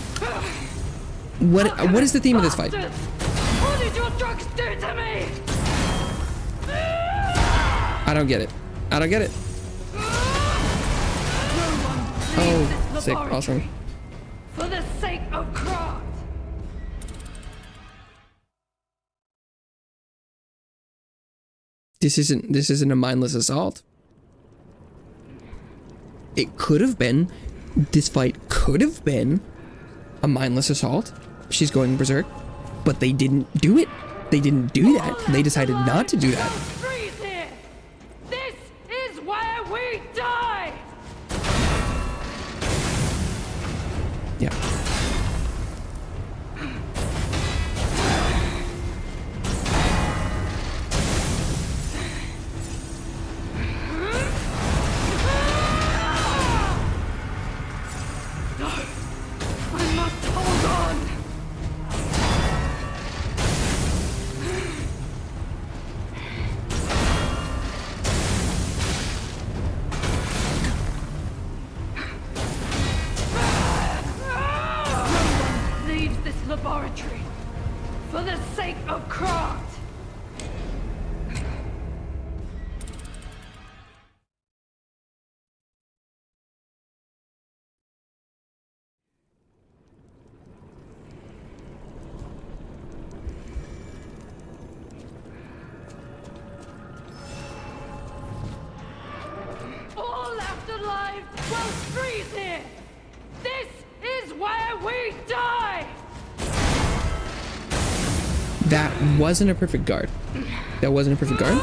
what is the theme of this fight? What did your drugs do to me? I don't get it. I don't get it. Oh, sick, awesome. For the sake of Krat. This isn't a mindless assault. It could have been. This fight could have been a mindless assault. She's going berserk, but they didn't do it. They didn't do that. They decided not to do that. This is where we die. Yeah. Laboratory for the sake of Krat. All left alive will freeze here. This is where we die. That wasn't a perfect guard. That wasn't a perfect guard.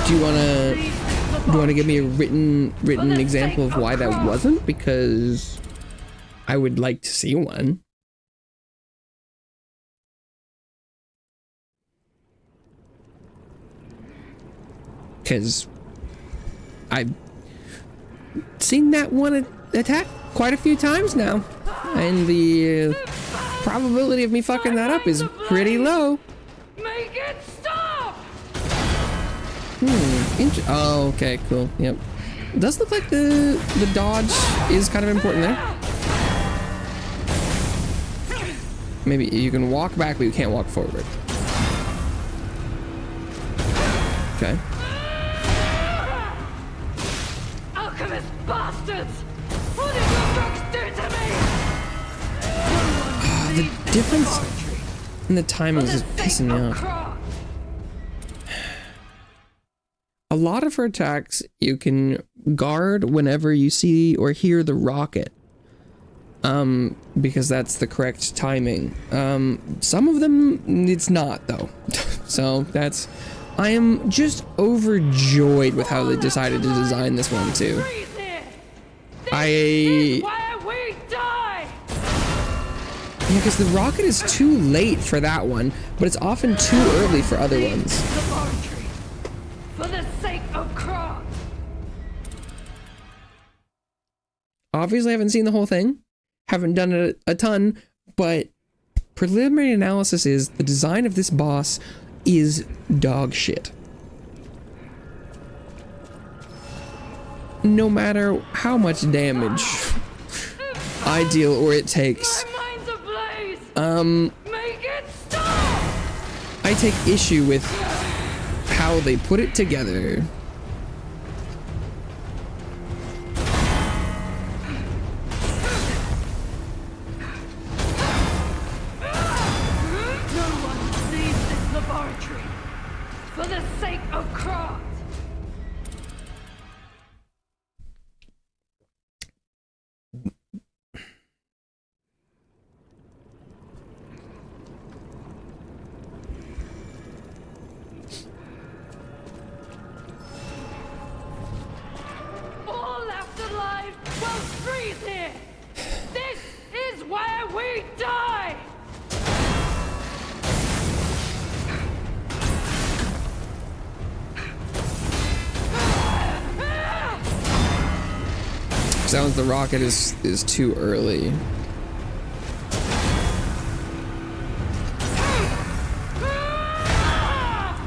Do you wanna give me a written example of why that wasn't? Because I would like to see one. Because I've seen that one attack quite a few times now, and the probability of me fucking that up is pretty low. Make it stop! Oh, okay, cool. Yep. It does look like the dodge is kind of important there. Maybe you can walk back, but you can't walk forward. Okay. Alchemist bastards! What did your drugs do to me? The difference in the timings is pissing me off. A lot of her attacks you can guard whenever you see or hear the rocket. Because that's the correct timing. Some of them it's not though. So I am just overjoyed with how they decided to design this one too. Yeah, because the rocket is too late for that one, but it's often too early for other ones. For the sake of Krat. Obviously, I haven't seen the whole thing, haven't done it a ton, but preliminary analysis is the design of this boss is dog shit. No matter how much damage I deal or it takes. Make it stop! I take issue with how they put it together. freeze here! This is where we die! Sounds the rocket is too early.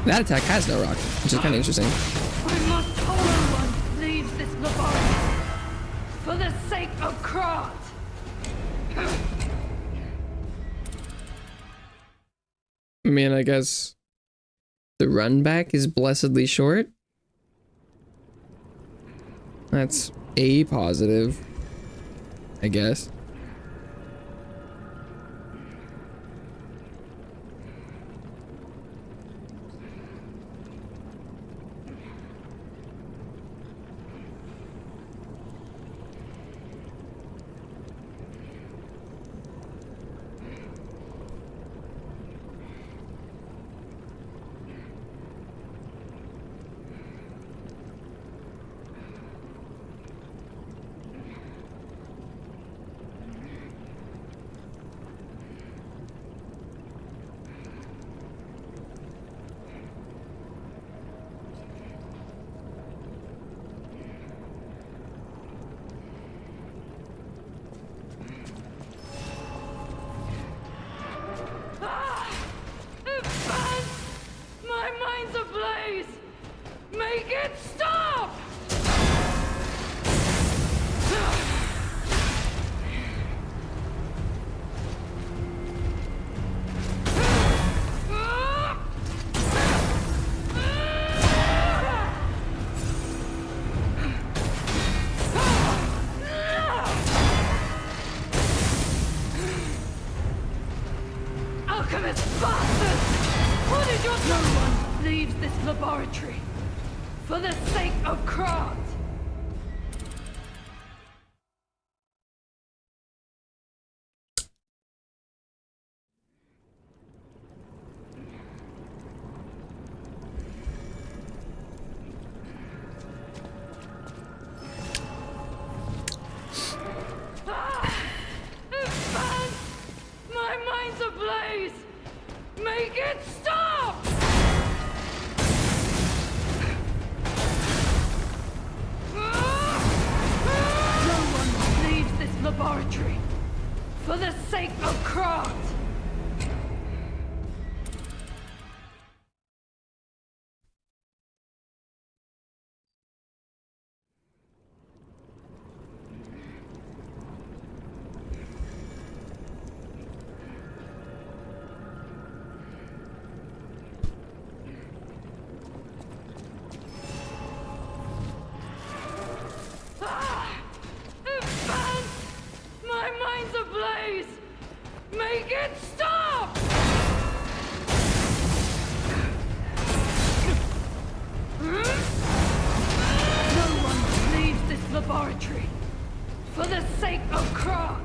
That attack has no rocket, which is kind of interesting. I must hold no one leaves this laboratory for the sake of Krat. I mean, I guess the run back is blessedly short. That's a positive, I guess. Make it stop! Alchemist bastard! What is your... No one leaves this laboratory for the sake of Krat. My mind's ablaze! Make it stop! No one leaves this laboratory for the sake of Krat. My mind's ablaze! Make it stop! No one leaves this laboratory for the sake of Krat.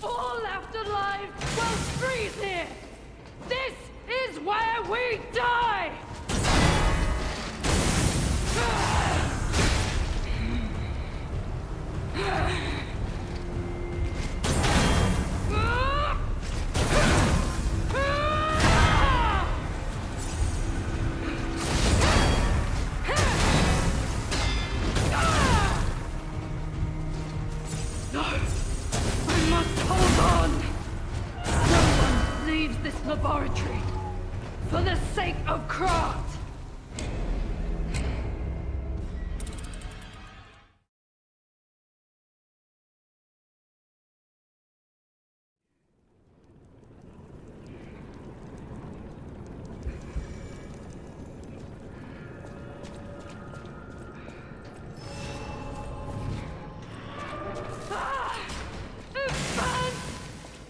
All left alive will freeze here! This is where we die! No! I must hold on! No one leaves this laboratory for the sake of Krat!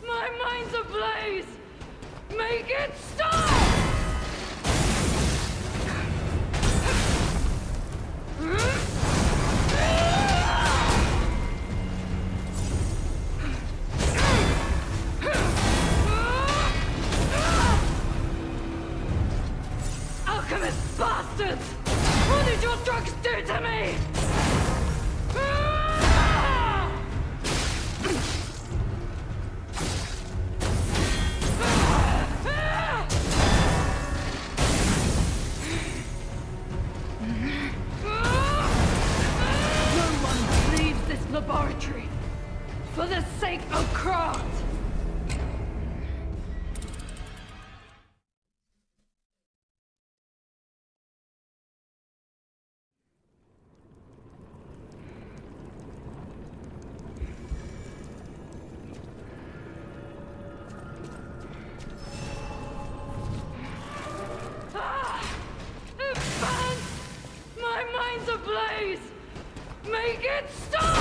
My mind's ablaze! Make it stop! alchemist bastards! What did your drugs do to me? Ah! No one leaves this laboratory for the sake of craft. My mind's ablaze! Make it stop!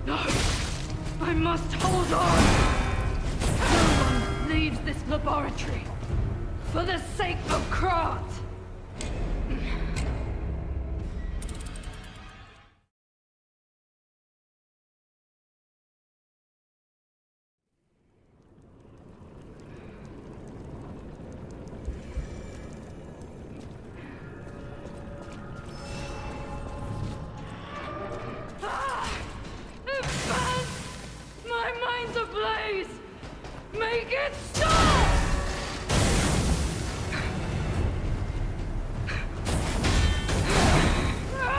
No! I must hold on! No one leaves this laboratory for the sake of craft! My mind's ablaze! Make it stop! No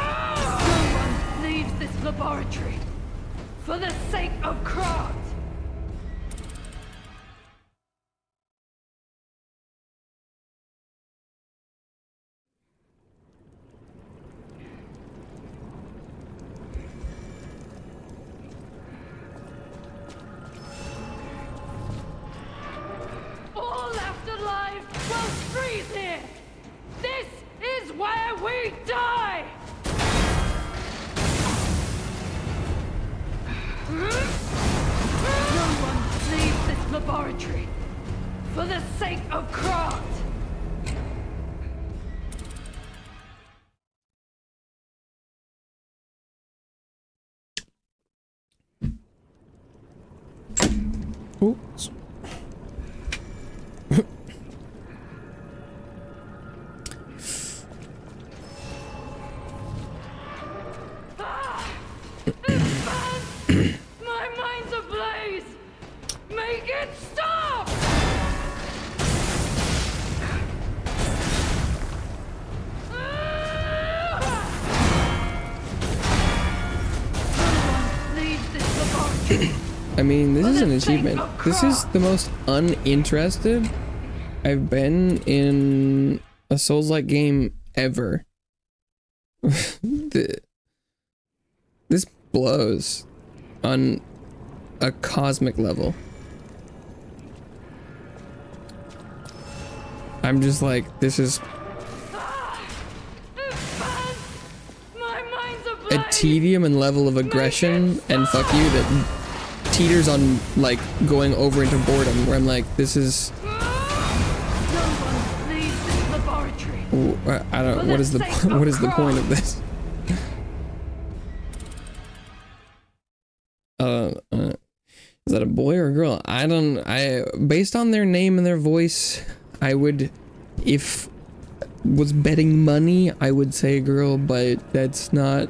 one leaves this laboratory for the sake of craft! All left alive will freeze here! This is where we die! No one leaves this laboratory for the sake of craft! Oops. My mind's ablaze! Make it stop! Leave this laboratory. I mean, this is an achievement. This is the most uninterested I've been in a Souls-like game ever. This blows on a cosmic level. I'm just like, this is My mind's a ablaze! tedium and level of aggression and fuck you that teeters on like going over into boredom, where I'm like, this is No one leaves this laboratory. I don't, what is the point of this? Is that a boy or a girl? Based on their name and their voice, I would, if was betting money, I would say girl, but that's not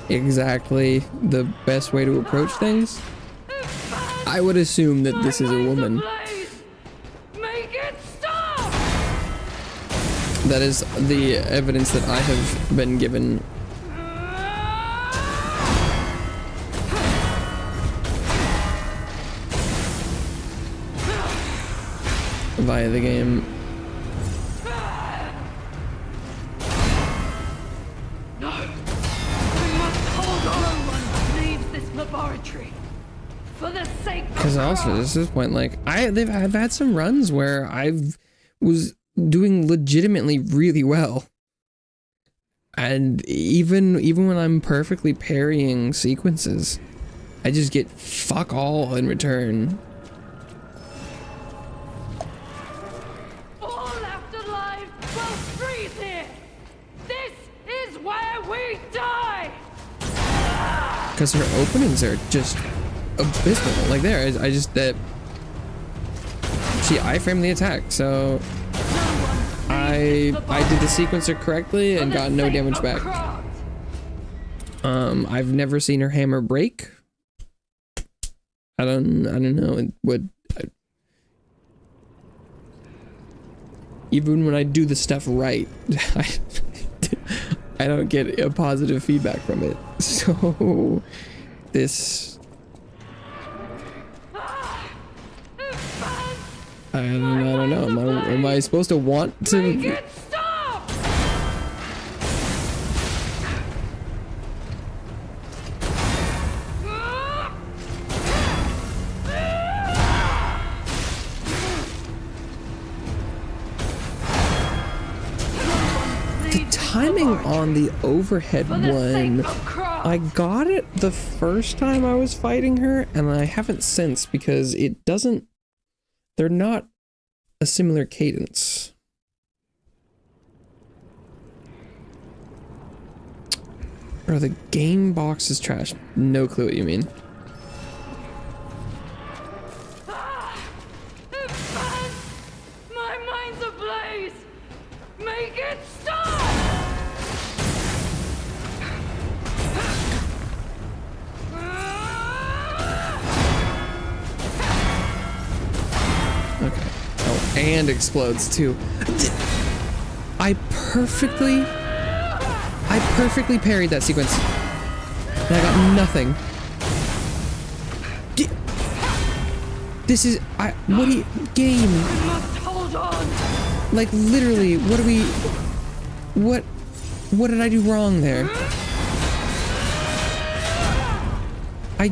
exactly the best way to approach things. I would assume that this is a woman. Make it stop! That is the evidence that I have been given via the game. No! We must hold on! No one leaves this laboratory for the sake of Because also, at this point, like, I've had some runs where was doing legitimately really well. And even when I'm perfectly parrying sequences, I just get fuck all in return. because her openings are just abysmal. Like there, I just that she iframed the attack, so I did the sequencer correctly and got no damage back. I've never seen her hammer break. I don't know what. Even when I do the stuff right, I don't get a positive feedback from it. So this, I don't know. Am I supposed to want to? Timing on the overhead one, I got it the first time I was fighting her, and I haven't since because it doesn't, they're not a similar cadence. Bro, the game box is trash. No clue what you mean. My mind's ablaze! Make it stop! Okay. Oh, and explodes too. I perfectly parried that sequence. And I got nothing. This is, what do you, game? Must hold on. Like literally, what did I do wrong there? I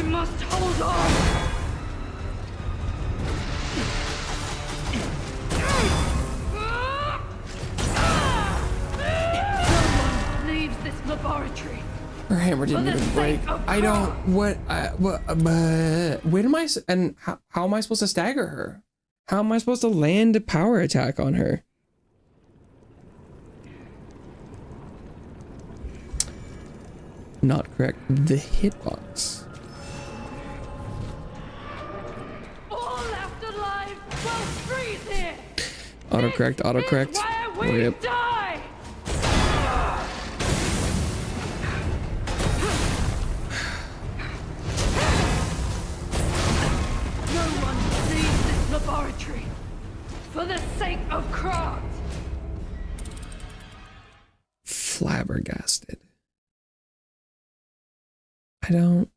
must hold on. No one leaves this laboratory. Her hammer didn't even break. I don't. Where am I? And how am I supposed to stagger her? How am I supposed to land a power attack on her? Not correct. The hitbox. All left alive will freeze here. Autocorrect. Autocorrect. This is where we Yep. die. No one leaves this laboratory for the sake of craft. Flabbergasted. I don't.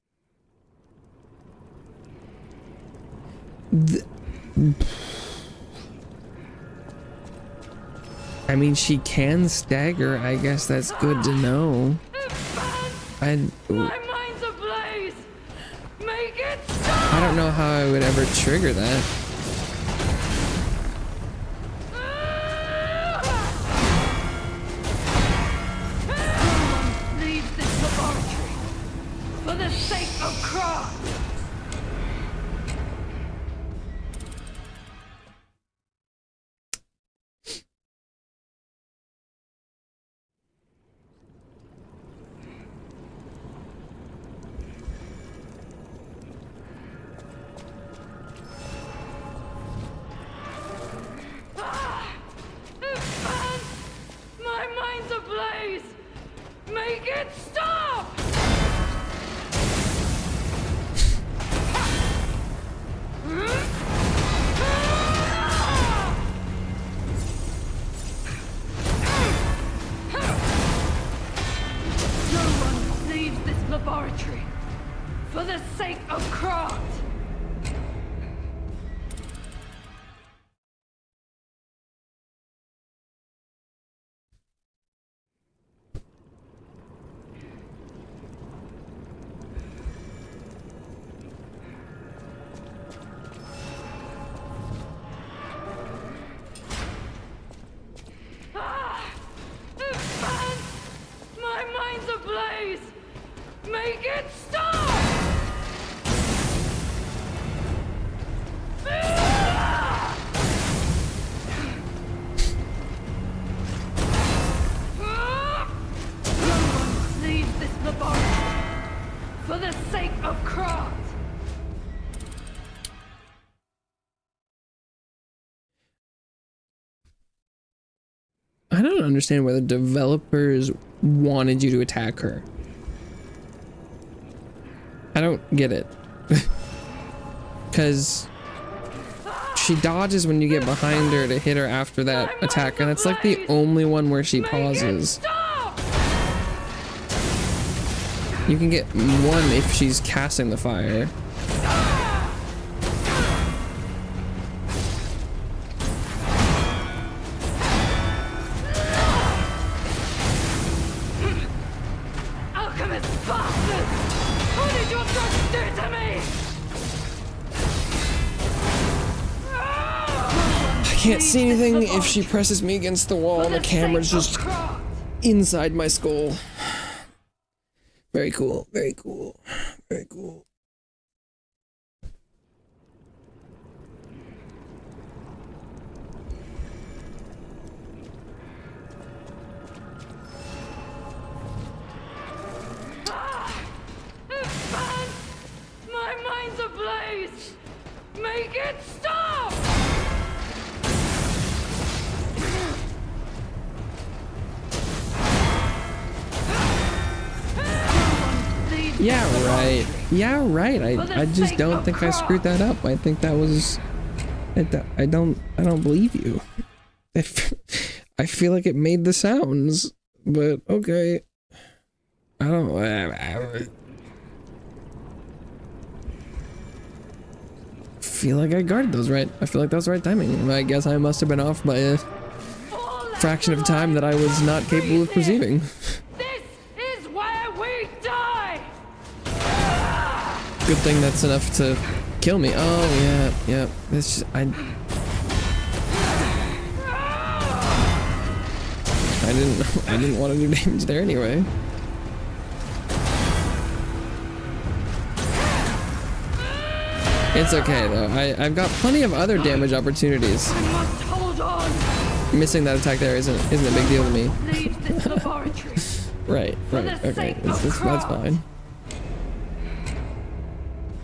I mean, she can stagger. I guess that's good to know. My mind's ablaze. Make it stop. I don't know how I would ever trigger that. No one leaves this laboratory for the sake of craft. I don't understand why the developers wanted you to attack her. I don't get it. Because she dodges when you get behind her to hit her after that attack, and it's like the only one where she pauses. You can get one if she's casting the fire. I can't see anything if she presses me against the wall and the camera's just inside my skull. Very cool, very cool, very cool. My mind's ablaze! Make it stop! Yeah, right. Yeah, right. I just don't think I screwed that up. I think that was... I don't believe you. I feel like it made the sounds, but okay. I don't... feel like I guarded those right. I feel like that was the right timing. I guess I must have been off by a fraction of time that I was not capable of perceiving. This is where we die. Good thing that's enough to kill me. Oh yeah. It's just, I didn't want to do damage there anyway. It's okay though. I've got plenty of other damage opportunities. I must hold on. Missing that attack there isn't a big deal to me. Leave this laboratory. Right. Okay. That's fine.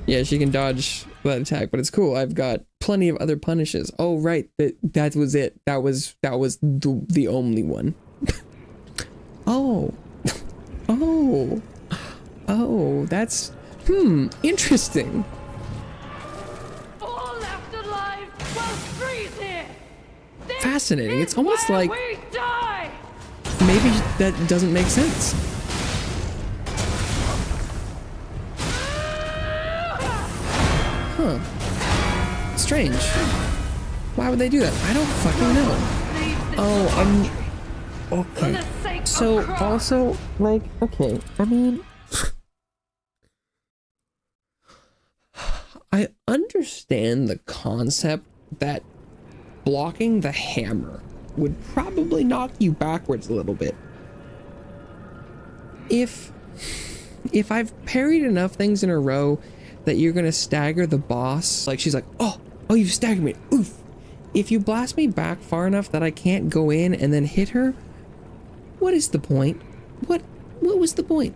Yeah, she can dodge that attack, but it's cool. I've got plenty of other punishes. Oh right, that was it. That was the only one. Oh, that's interesting. All left alive will freeze here. This Fascinating. is It's almost where like we die. maybe that doesn't make sense. Huh. Strange. Why would they do that? I don't fucking know. Oh, okay. So also, like, okay, I mean, I understand the concept that blocking the hammer would probably knock you backwards a little bit. If I've parried enough things in a row that you're gonna stagger the boss, like she's like, oh, you've staggered me, oof. If you blast me back far enough that I can't go in and then hit her, what is the point? What was the point?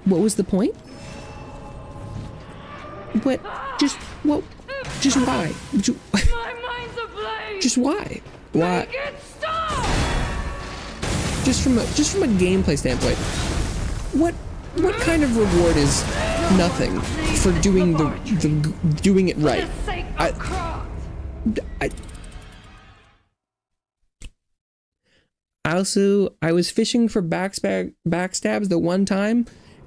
What was the point? What? Just why? My mind's ablaze. Just why? Why? Make it stop. Just from a gameplay standpoint, what kind of reward is nothing for doing doing it right? I was fishing for backstabs the one time,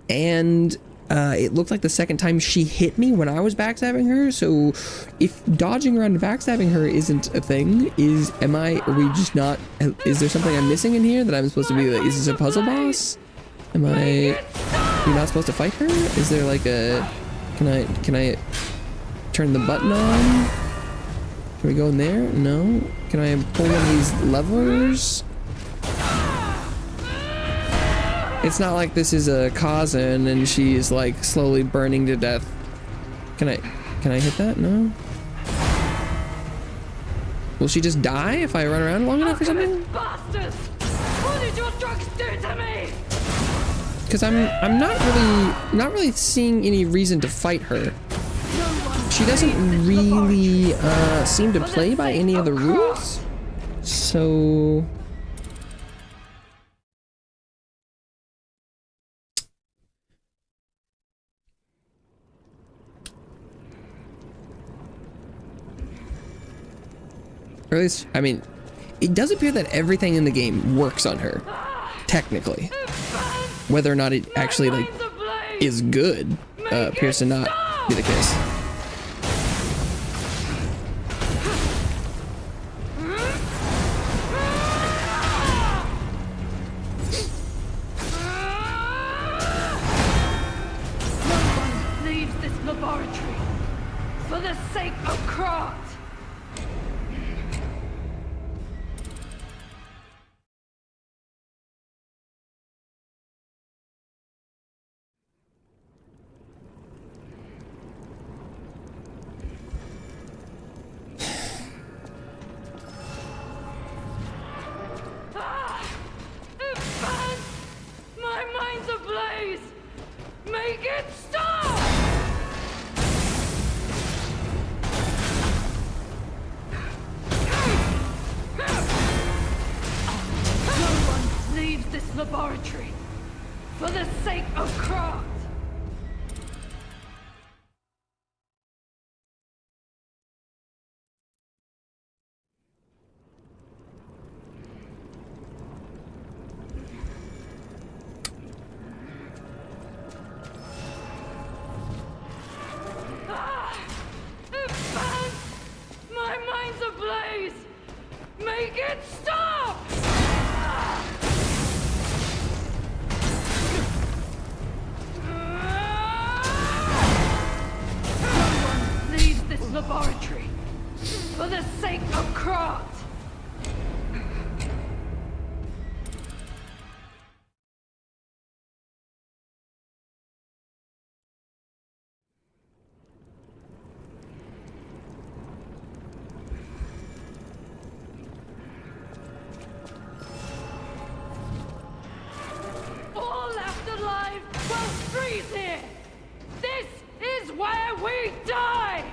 and it looked like the second time she hit me when I was backstabbing her. So if dodging around and backstabbing her isn't a thing, is there something I'm missing in here that I'm supposed to be like, is this a puzzle boss? You're not supposed to fight her? Is there like a, can I turn the button on? Can we go in there? No. Can I pull one of these levers? It's not like this is a Kazan and she's like slowly burning to death. Can I hit that? No. Will she just die if I run around long enough or something? Bastards! What did your drugs do to me? Because I'm not really seeing any reason to fight her. She doesn't really seem to play by any of the rules. So or at least, I mean, it does appear that everything in the game works on her, technically. Whether or not it actually like is good appears to not be the case. Laboratory for the sake of craft. My mind's ablaze. Make it stop. Leaves this laboratory for the sake of craft. My mind's ablaze. Make it stop. Leaves this laboratory for the sake of craft. All left alive will freeze here. This is where we die.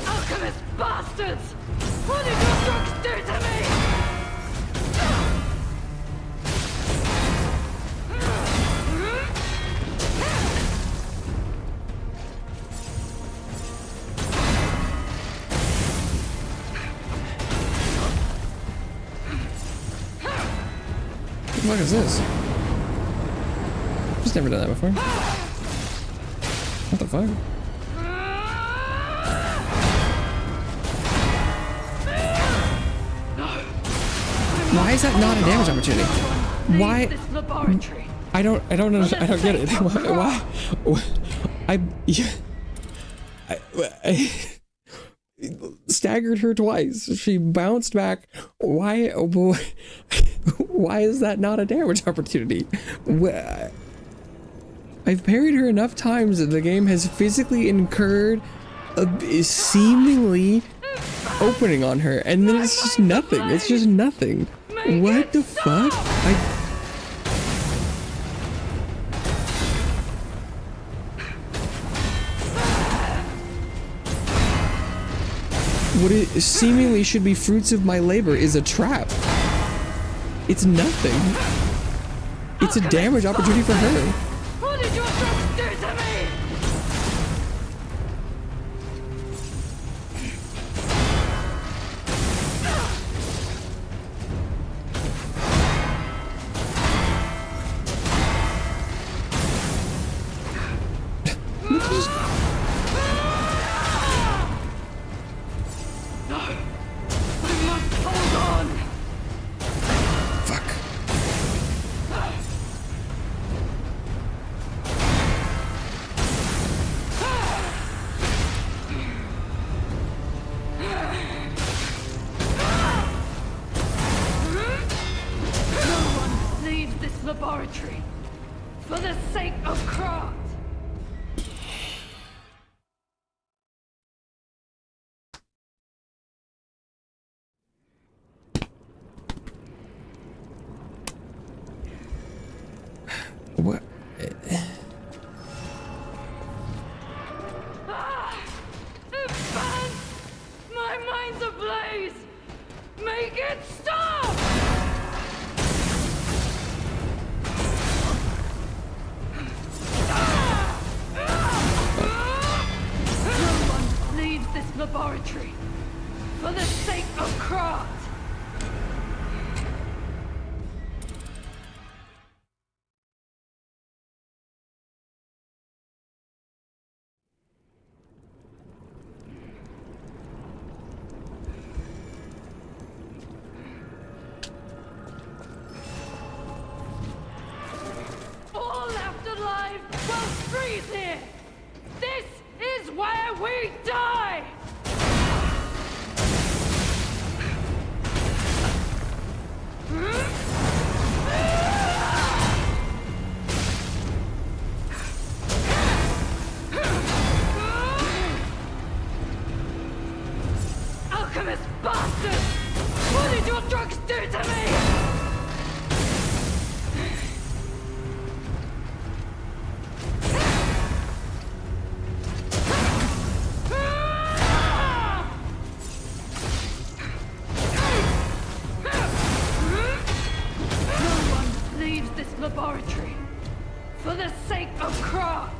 Alchemist bastards! What did your drugs do to me? What the fuck is this? Just never done that before. What the fuck? Why is that not a damage opportunity? Why? This laboratory. I don't understand. I don't get it. Why? I staggered her twice. She bounced back. Why? Why is that not a damage opportunity? I've parried her enough times that the game has physically incurred a seemingly opening on her, and then it's just nothing. It's just nothing. What the fuck? What it seemingly should be fruits of my labor is a trap. It's nothing. It's a damage opportunity for her. What did your drugs do to me? Laboratory for the sake of craft. What? Advance! My mind's ablaze! Make it stop! No one leaves this laboratory for the sake of craft! All left alive will freeze here! This is where we die! Alchemist bastard! What did your drugs do to me? Laboratory for the sake of craft.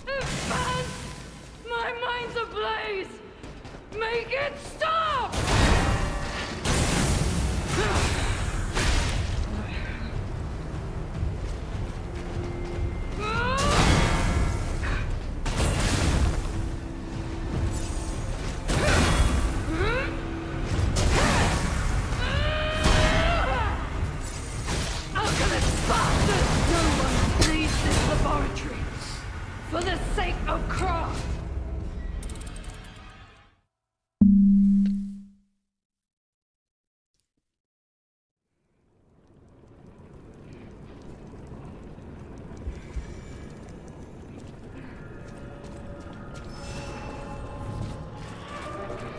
Advance! My mind's ablaze! Make it stop! Alchemist bastard! No one leaves this laboratory for the sake of craft.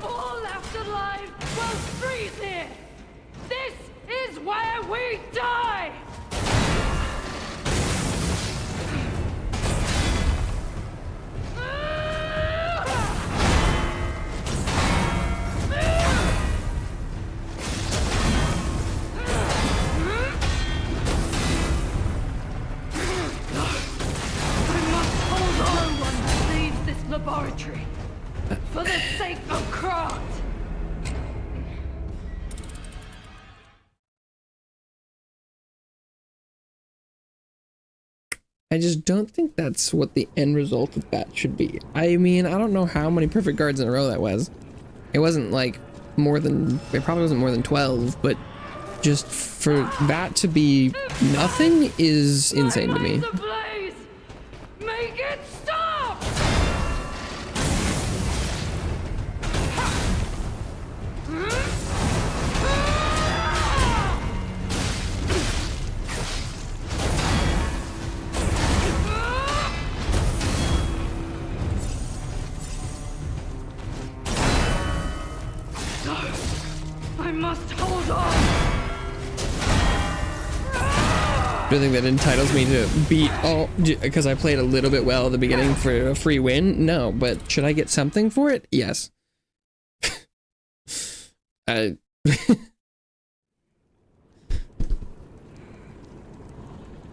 All left alive will freeze here! This is where we die! Laboratory for the sake of craft. I just don't think that's what the end result of that should be. I mean, I don't know how many perfect guards in a row that was. It wasn't like more than, it probably wasn't more than 12, but just for that to be nothing is insane to me. Make it stop! I must hold on. Do you think that entitles me to beat all because I played a little bit well at the beginning for a free win? No, but should I get something for it? Yes.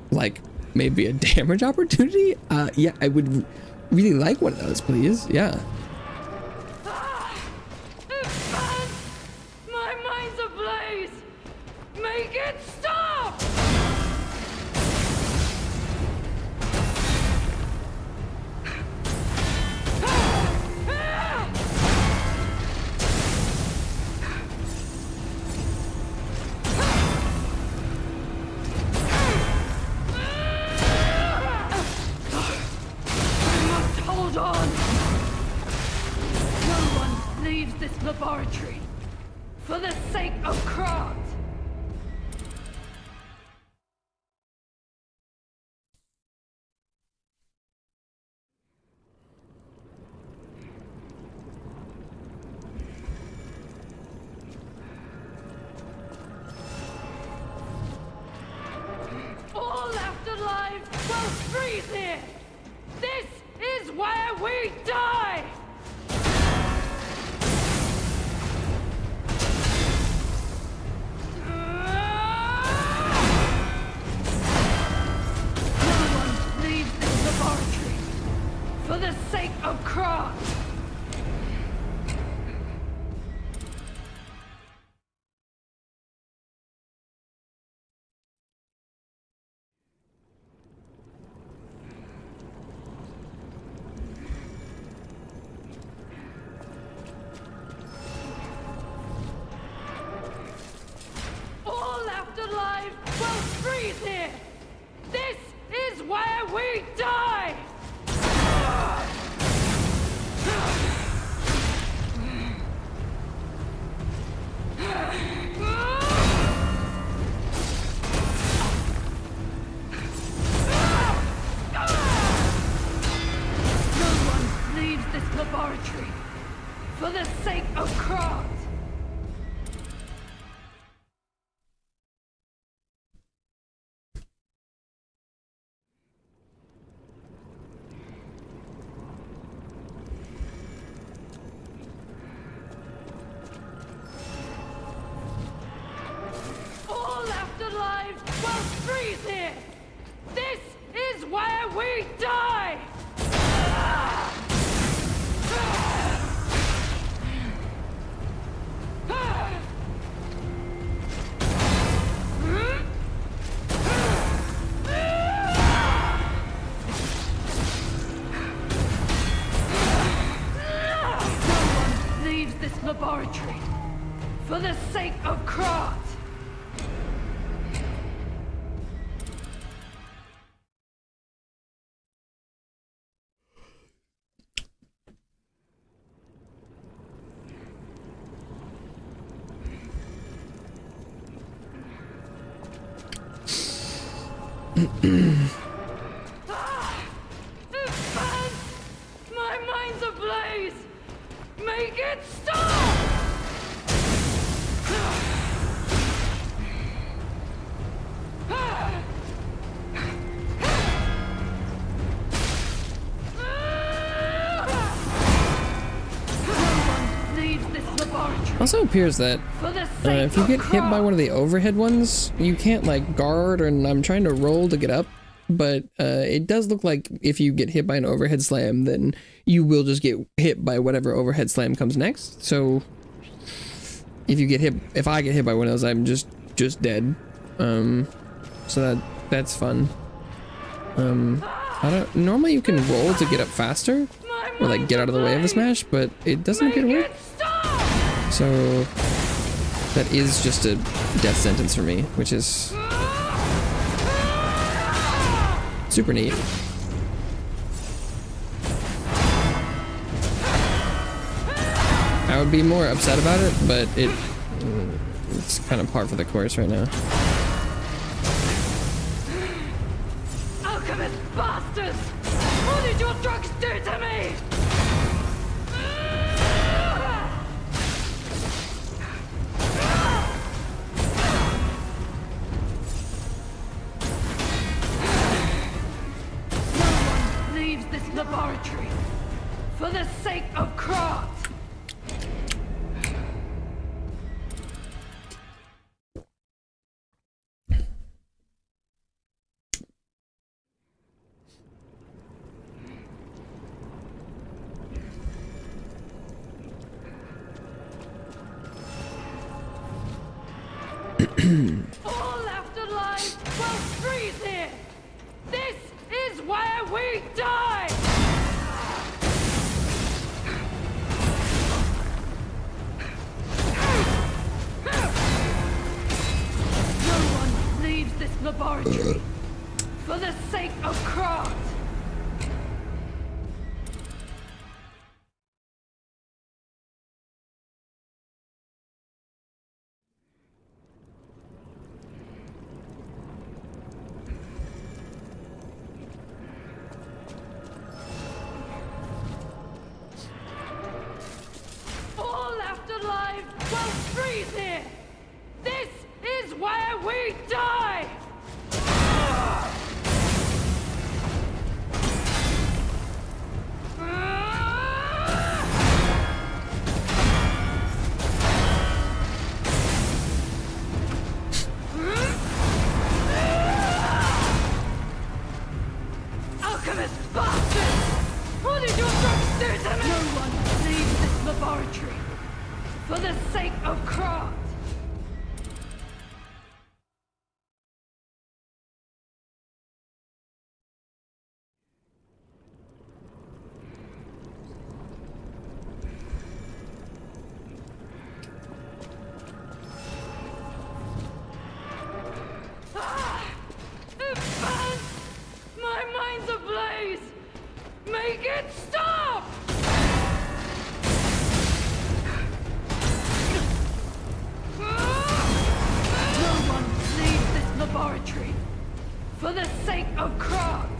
Like maybe a damage opportunity? Yeah, I would really like one of those, please. Yeah. My mind's ablaze. Make it stop. Hold on! No one leaves this laboratory For the sake of Krat! All left alive will freeze here! This is where we die! For the sake of Krat! All left alive will freeze here! This is where we die! Laboratory for the sake of Krat. All left alive will freeze here. This is where we die. Laboratory for the sake of Krat. My mind's ablaze. Make it stop! Also appears that if you get hit by one of the overhead ones, you can't like guard, and I'm trying to roll to get up, but it does look like if you get hit by an overhead slam, then you will just get hit by whatever overhead slam comes next. So if I get hit by one of those, I'm just dead. So that's fun. Normally you can roll to get up faster, or like get out of the way of a smash, but it doesn't appear to work. So that is just a death sentence for me, which is super neat. I would be more upset about it, but it's kind of par for the course right now. Alchemist bastards! What did your drugs do to me? This laboratory for the sake of Krat. All left alive will freeze here. This is where we die. No one leaves this laboratory for the sake of Krat. where we die! Alchemist bastard! What did your drugs do to me? No one leaves this laboratory for the sake of craft. My mind's ablaze! Make it stop! No one leaves this laboratory for the sake of craft!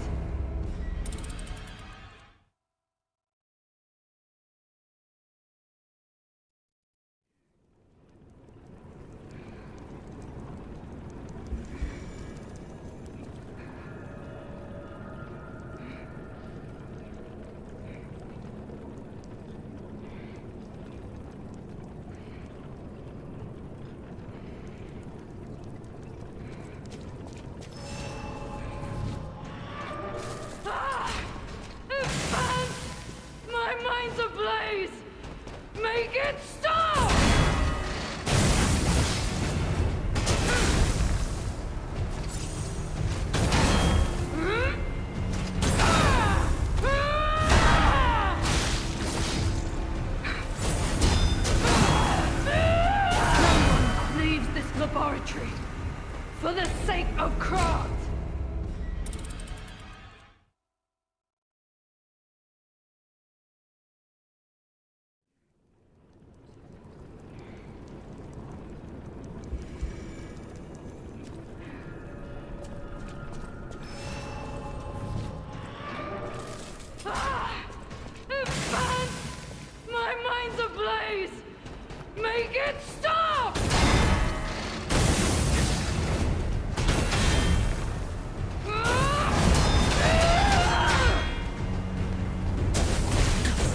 My mind's ablaze! Make it stop! No one leaves this laboratory for the sake of craft! My mind's ablaze! Make it stop!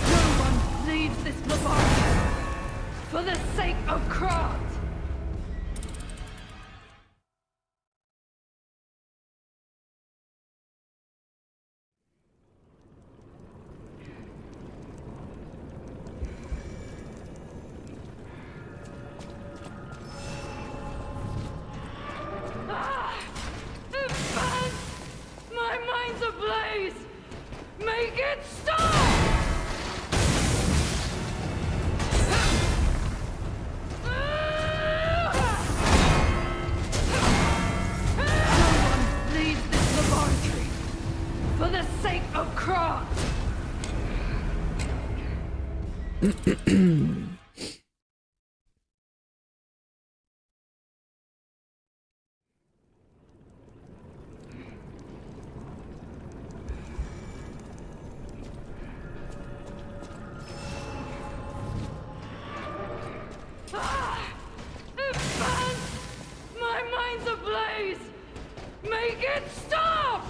No one leaves this laboratory for the sake of craft! My mind's ablaze! Make it stop! No one leaves this laboratory for the sake of craft! My mind's ablaze! Make it stop!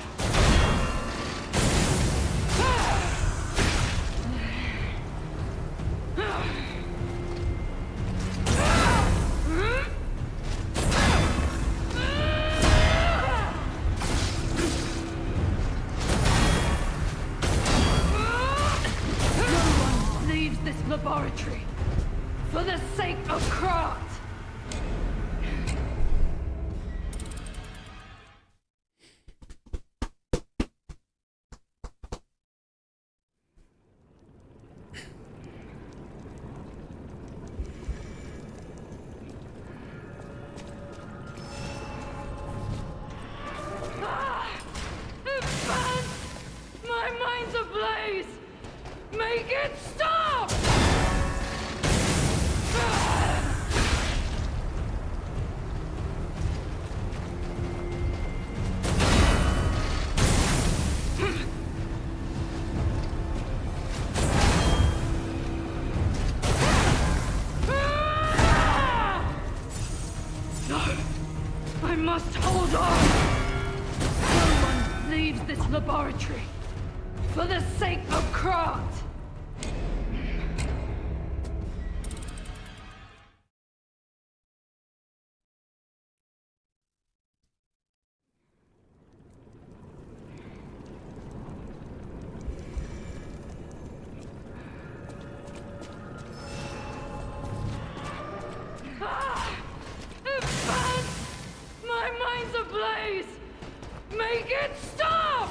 I must hold on. No one leaves this laboratory for the sake of craft. My mind's ablaze! Make it stop!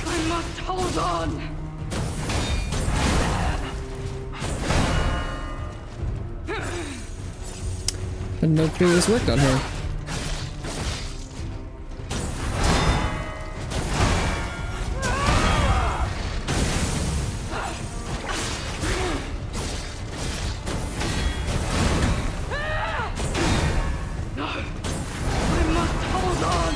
I must hold on! I didn't know this worked on her. I must hold on!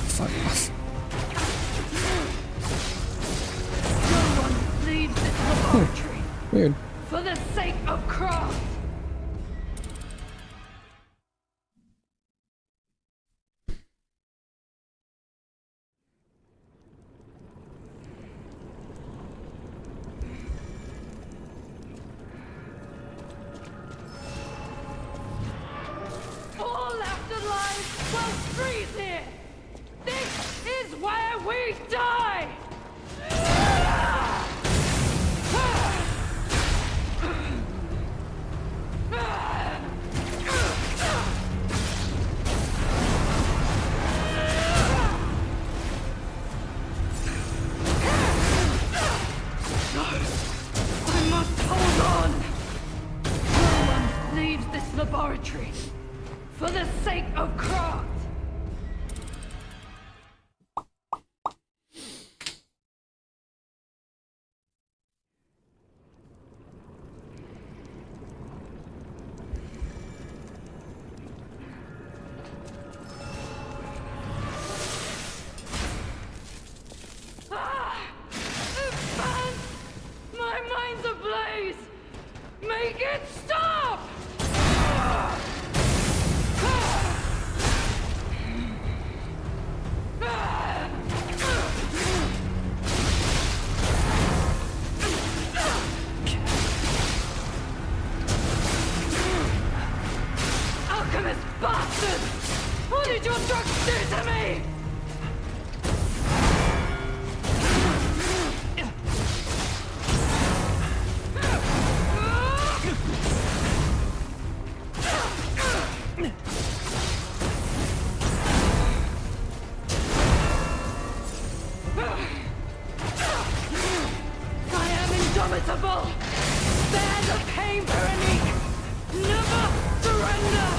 Fuck off. Laboratory Weird. for the sake of craft. All left alive will freeze here. This is where we die. I must hold on. No one leaves this laboratory for the sake of craft. My mind's ablaze! Make it stop! Alchemist bastard! What did your drugs do to me? I am indomitable! Bear the pain, Veronique! Never surrender!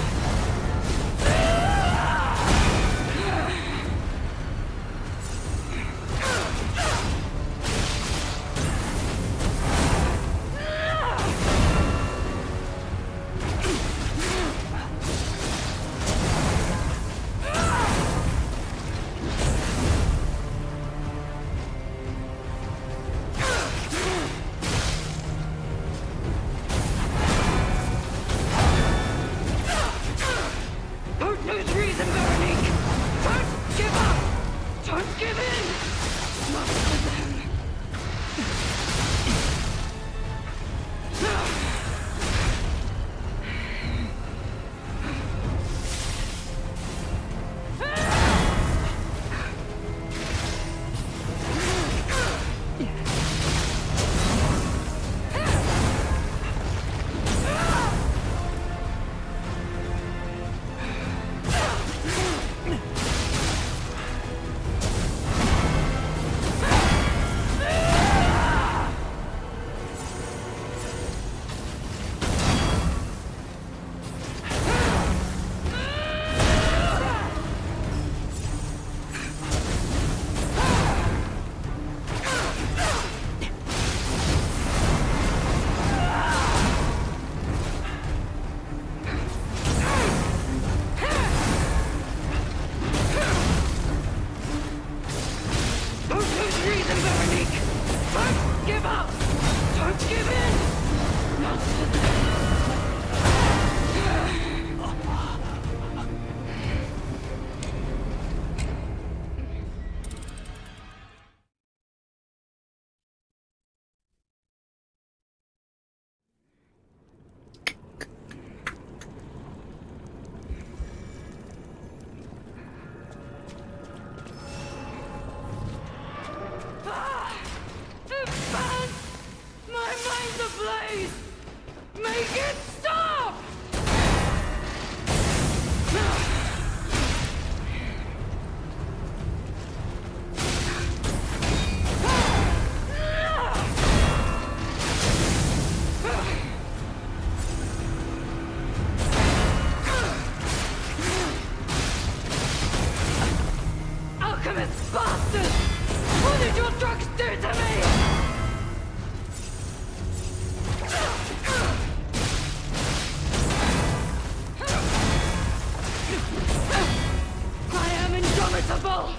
indomitable!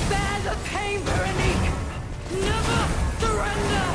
Bear the pain, Veronique! Never surrender!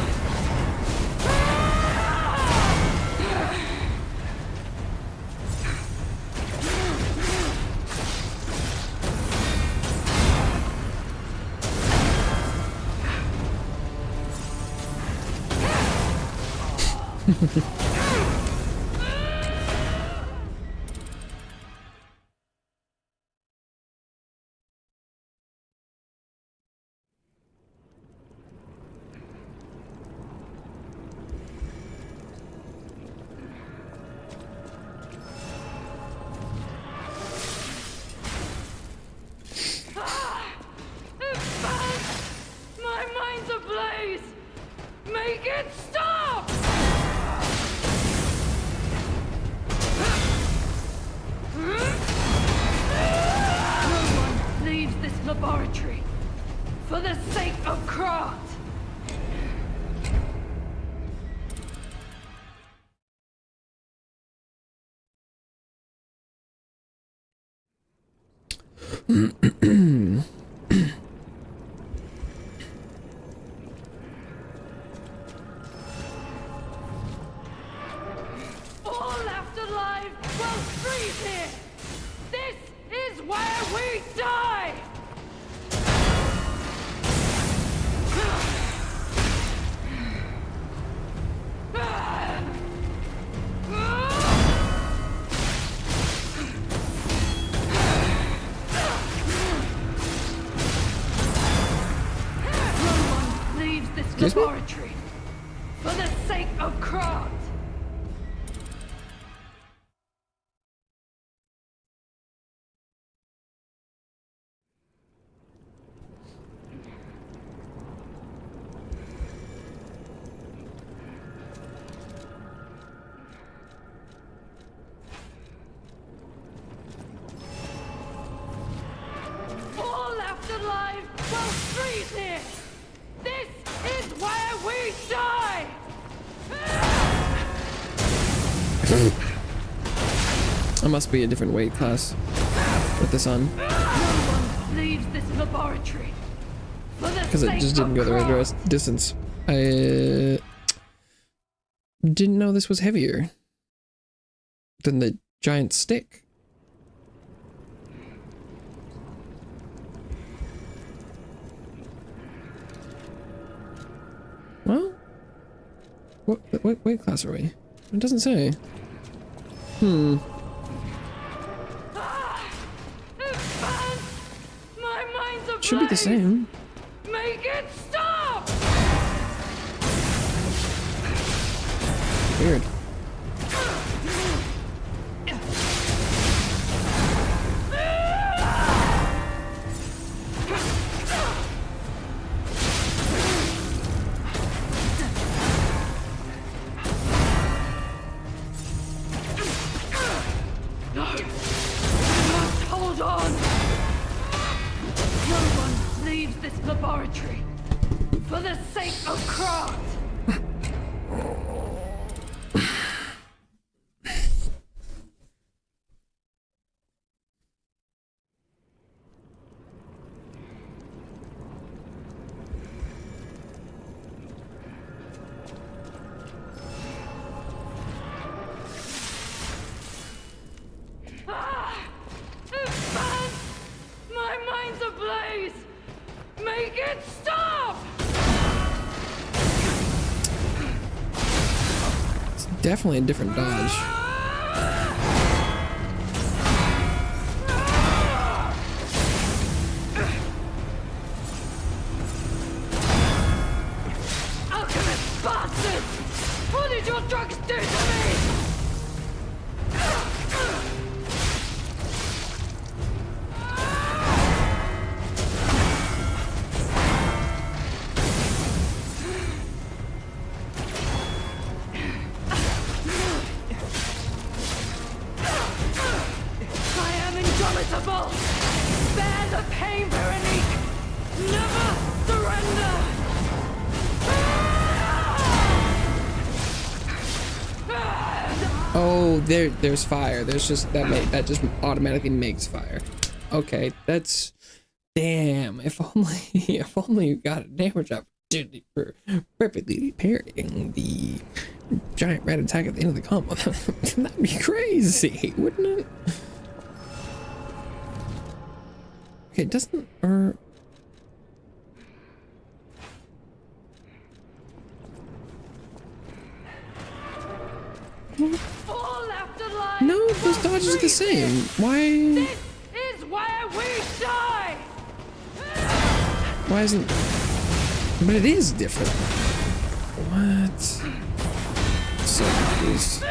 My mind's ablaze! Make it stop! No one leaves this laboratory for the sake of craft. All left alive will freeze here. This is where we die. No one leaves this laboratory for the sake of craft. All left alive will freeze here. This is where we die. I must be a different weight class with this on. No one leaves this laboratory for the Because it sake just didn't of go the right craft. distance. I didn't know this was heavier than the giant stick. Well, what weight class are we? It doesn't say. My mind's ablaze. Should be the same. Make it stop. Weird. No. You must hold on. No one leaves this laboratory for the sake of craft. My mind's ablaze! Make it stop! It's definitely a different dodge. Alchemist bastard! What did your drugs do to me? I am indomitable! Bear the pain, Veronique! Never surrender! Oh, there's fire. There's just that just automatically makes fire. Okay, that's Damn, if only you got a damage opportunity for perfectly parrying the giant rat attack at the end of the combo. That'd be crazy, wouldn't it? Okay, doesn't, or... All afterlife. No, those dodges are the same. Why? This is where we die. Why isn't... But it is different. What? So confused. No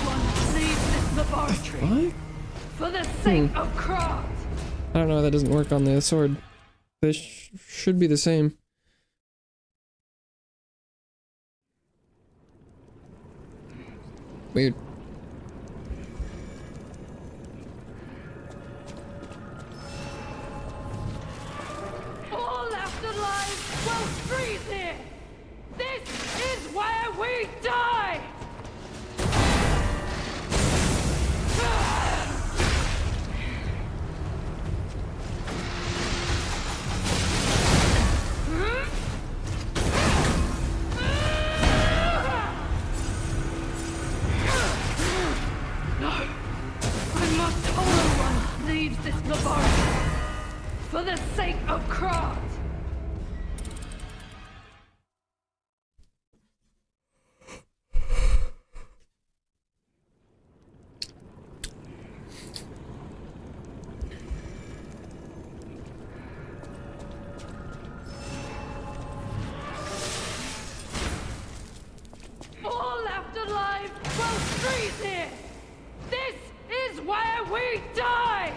one leaves this laboratory. What? For the sake of craft. I don't know, that doesn't work on the sword. This should be the same. Weird. All afterlife will freeze here. This is where we die. Leaves this laboratory for the sake of craft. All afterlife will freeze here. This is where we die.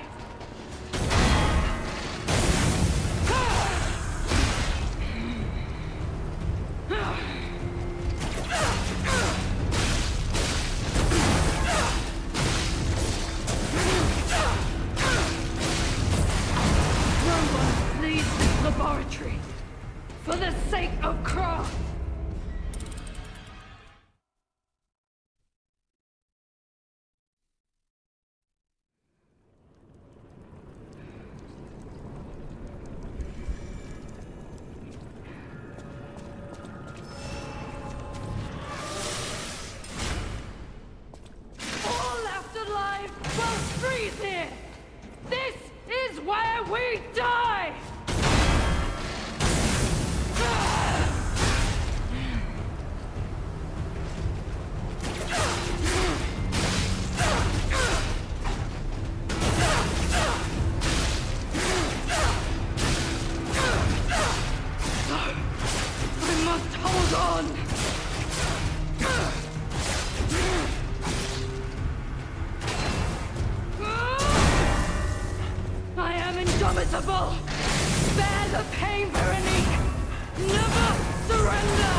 No one leaves this laboratory for the sake of craft. All afterlife will freeze here. This is where we die. I must hold on. I am indomitable. Bear the pain, Veronique. Never surrender.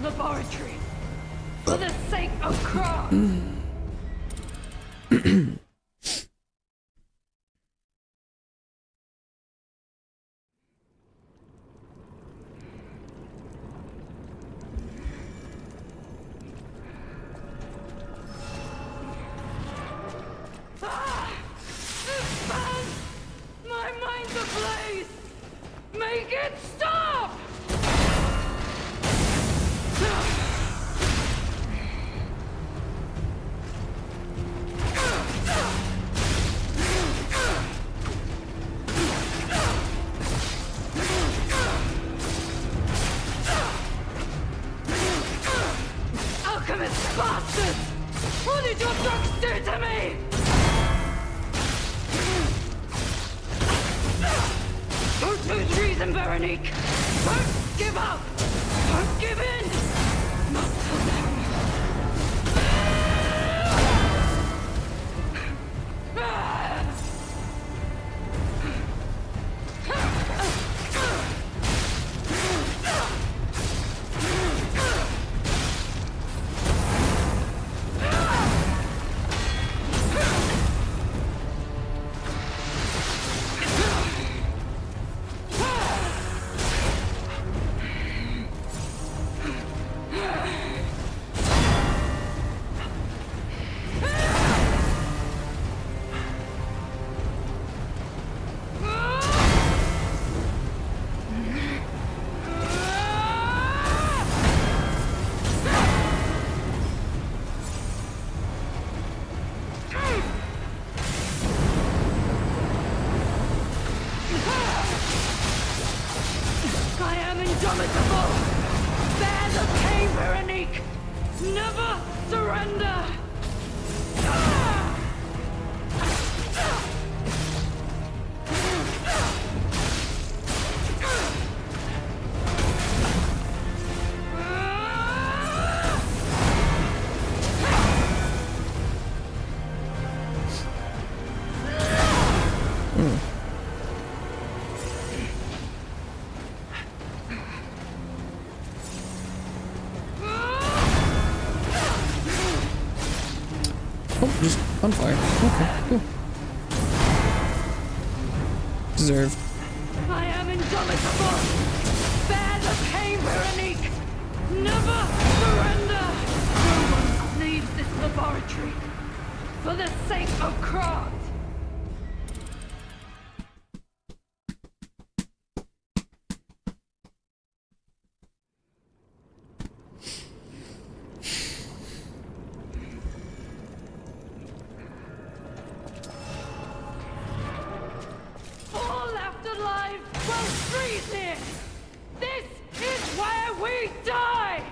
Laboratory for the sake of craft. This burns! My mind's ablaze! Make it stop! Alchemist bastard! What did your drugs do to me? Veronique! Don't give up! Don't give in! Not till then. I am indomitable! Bear the pain, Veronique! Never surrender! Oh, just on fire. Okay, cool. Deserved. I am indomitable! Bear the pain, Veronique! Never surrender! No one leaves this laboratory for the sake of craft! All left alive will freeze here! This is where we die!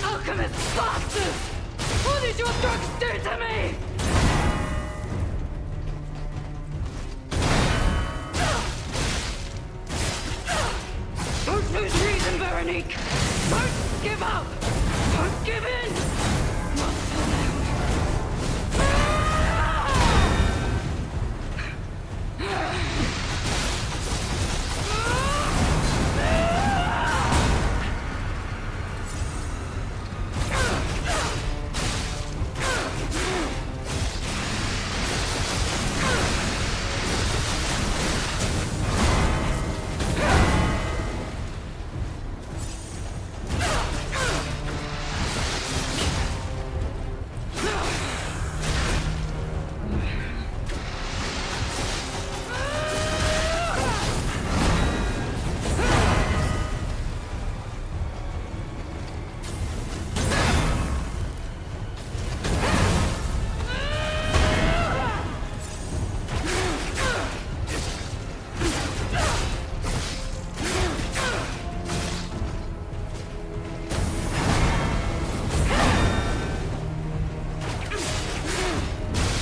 Alchemist bastards! What did your drugs do to me? Don't lose reason, Veronique! Don't give up! Don't give in! Not till then.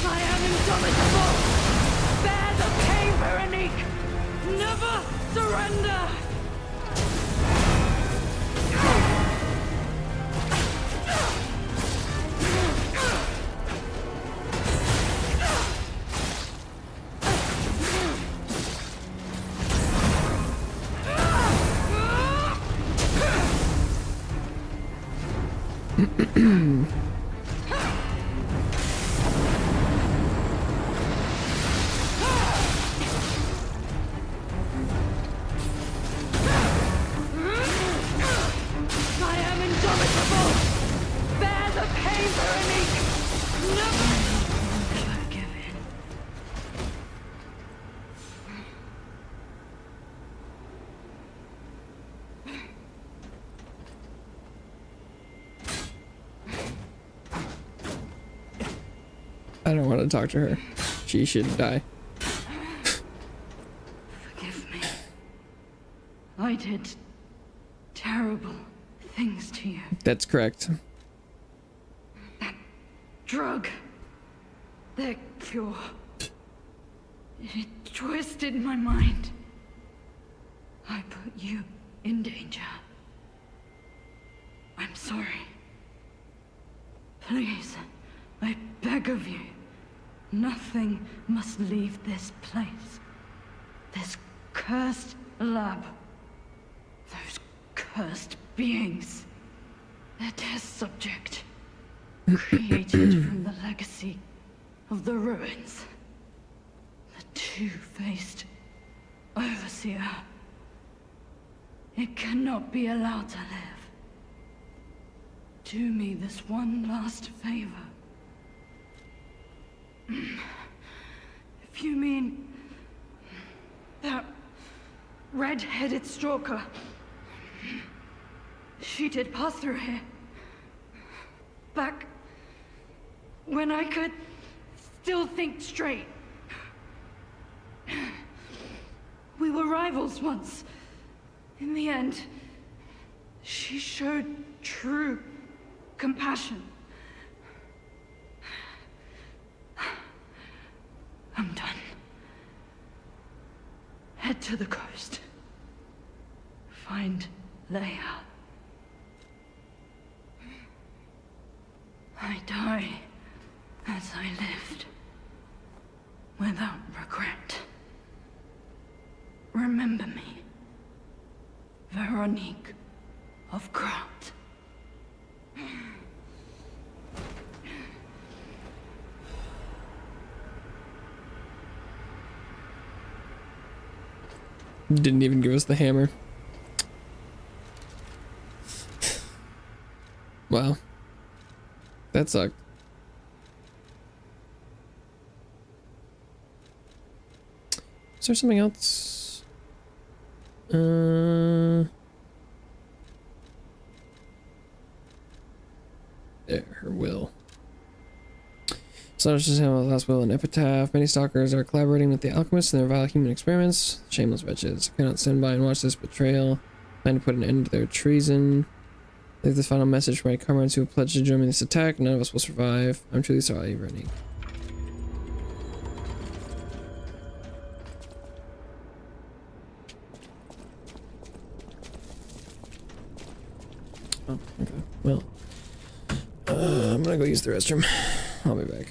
I am indomitable! Bear the pain, Veronique! Never surrender! I am indomitable! Bear the pain, Veronique! Never give in. I don't want to talk to her. She should die. Forgive me. I did terrible things to you. That's correct. Drug. Their cure. It twisted my mind. I put you in danger. I'm sorry. Please, I beg of you. Nothing must leave this place. This cursed lab. Those cursed beings. Their test subject. Created from the legacy of the ruins. The two-faced overseer. It cannot be allowed to live. Do me this one last favor. If you mean that red-headed stalker, she did pass through here. Back when I could still think straight. We were rivals once. In the end, she showed true compassion. I'm done. Head to the coast. Find Leia. I die as I lived, without regret. Remember me, Veronique of Grant. Didn't even give us the hammer. Wow. That sucked. Is there something else? There, her will. So just have a last will and epitaph. Many stalkers are collaborating with the alchemists in their vile human experiments. Shameless wretches. Cannot stand by and watch this betrayal. Plan to put an end to their treason. Leave this final message for my comrades who have pledged to join me in this attack. None of us will survive. I'm truly sorry, Veronique. Oh, okay. Well, I'm gonna go use the restroom. I'll be back.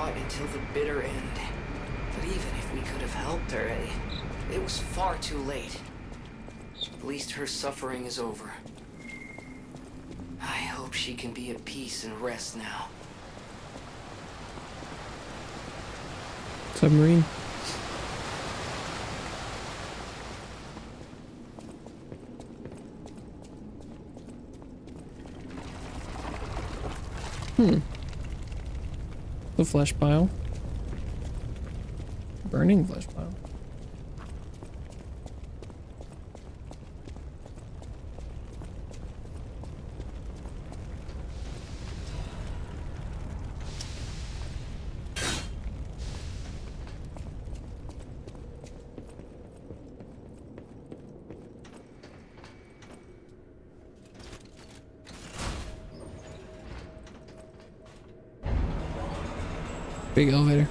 fought until the bitter end. But even if we could have helped her, it was far too late. At least her suffering is over. I hope she can be at peace and rest now. Submarine. The flesh pile. Burning flesh pile. Big elevator.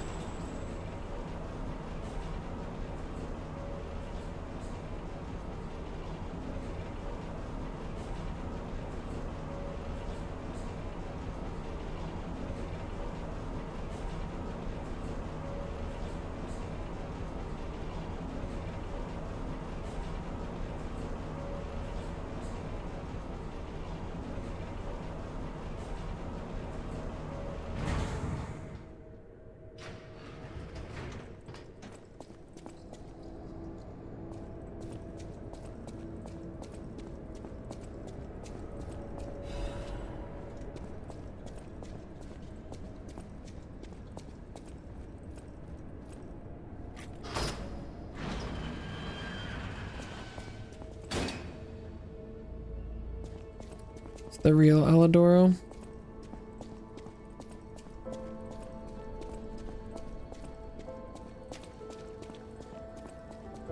The real Aladoro.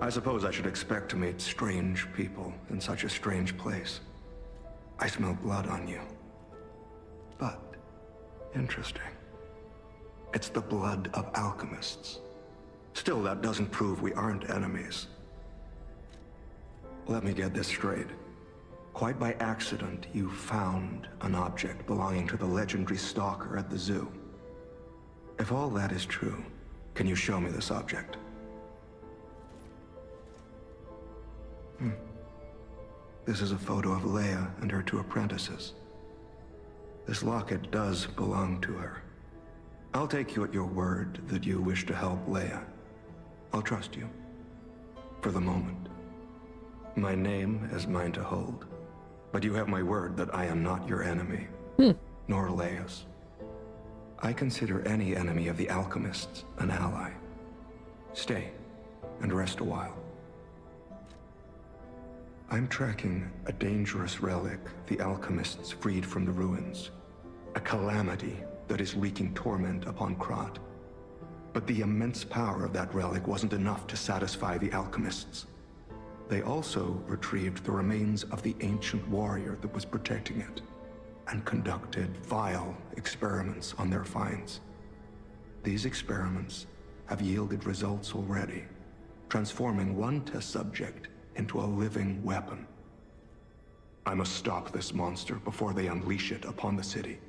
I suppose I should expect to meet strange people in such a strange place. I smell blood on you. But, interesting. It's the blood of alchemists. Still, that doesn't prove we aren't enemies. Let me get this straight. Quite by accident, you found an object belonging to the legendary stalker at the zoo. If all that is true, can you show me this object? This is a photo of Leia and her 2 apprentices. This locket does belong to her. I'll take you at your word that you wish to help Leia. I'll trust you. For the moment. My name is mine to hold. But you have my word that I am not your enemy, nor Leia's. I consider any enemy of the alchemists an ally. Stay, and rest a while. I'm tracking a dangerous relic the alchemists freed from the ruins. A calamity that is wreaking torment upon Krat. But the immense power of that relic wasn't enough to satisfy the alchemists. They also retrieved the remains of the ancient warrior that was protecting it, and conducted vile experiments on their finds. These experiments have yielded results already, transforming one test subject into a living weapon. I must stop this monster before they unleash it upon the city.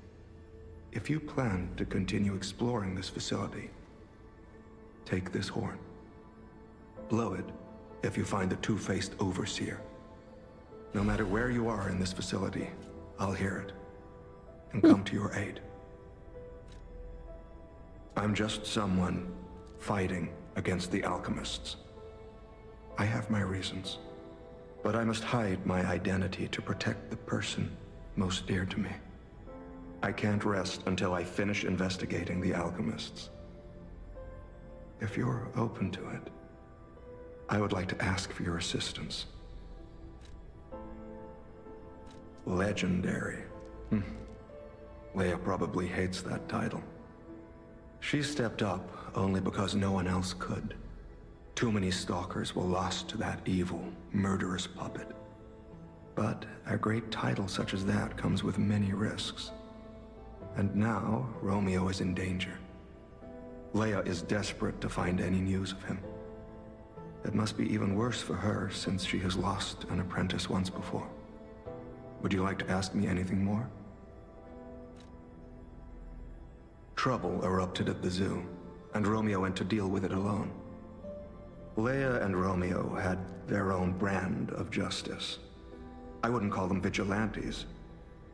If you plan to continue exploring this facility, take this horn. Blow it if you find the two-faced overseer. No matter where you are in this facility, I'll hear it and come to your aid. I'm just someone fighting against the alchemists. I have my reasons, but I must hide my identity to protect the person most dear to me. I can't rest until I finish investigating the alchemists. If you're open to it, I would like to ask for your assistance. Legendary. Leia probably hates that title. She stepped up only because no one else could. Too many stalkers were lost to that evil, murderous puppet. But a great title such as that comes with many risks. And now, Romeo is in danger. Leia is desperate to find any news of him. It must be even worse for her since she has lost an apprentice once before. Would you like to ask me anything more? Trouble erupted at the zoo, and Romeo went to deal with it alone. Leia and Romeo had their own brand of justice. I wouldn't call them vigilantes,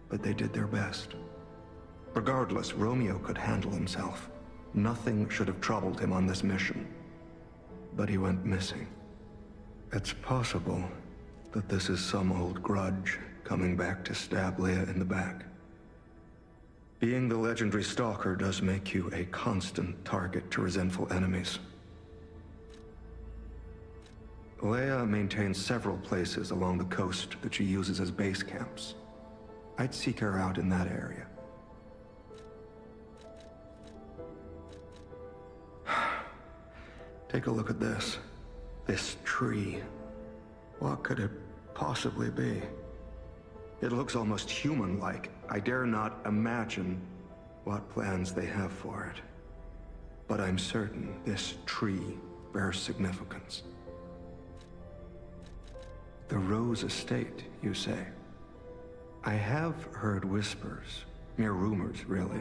but they did their best. Regardless, Romeo could handle himself. Nothing should have troubled him on this mission. But he went missing. It's possible that this is some old grudge coming back to stab Leia in the back. Being the legendary stalker does make you a constant target to resentful enemies. Leia maintains several places along the coast that she uses as base camps. I'd seek her out in that area. Take a look at this. This tree. What could it possibly be? It looks almost human-like. I dare not imagine what plans they have for it. But I'm certain this tree bears significance. The Rose Estate, you say? I have heard whispers, mere rumors really,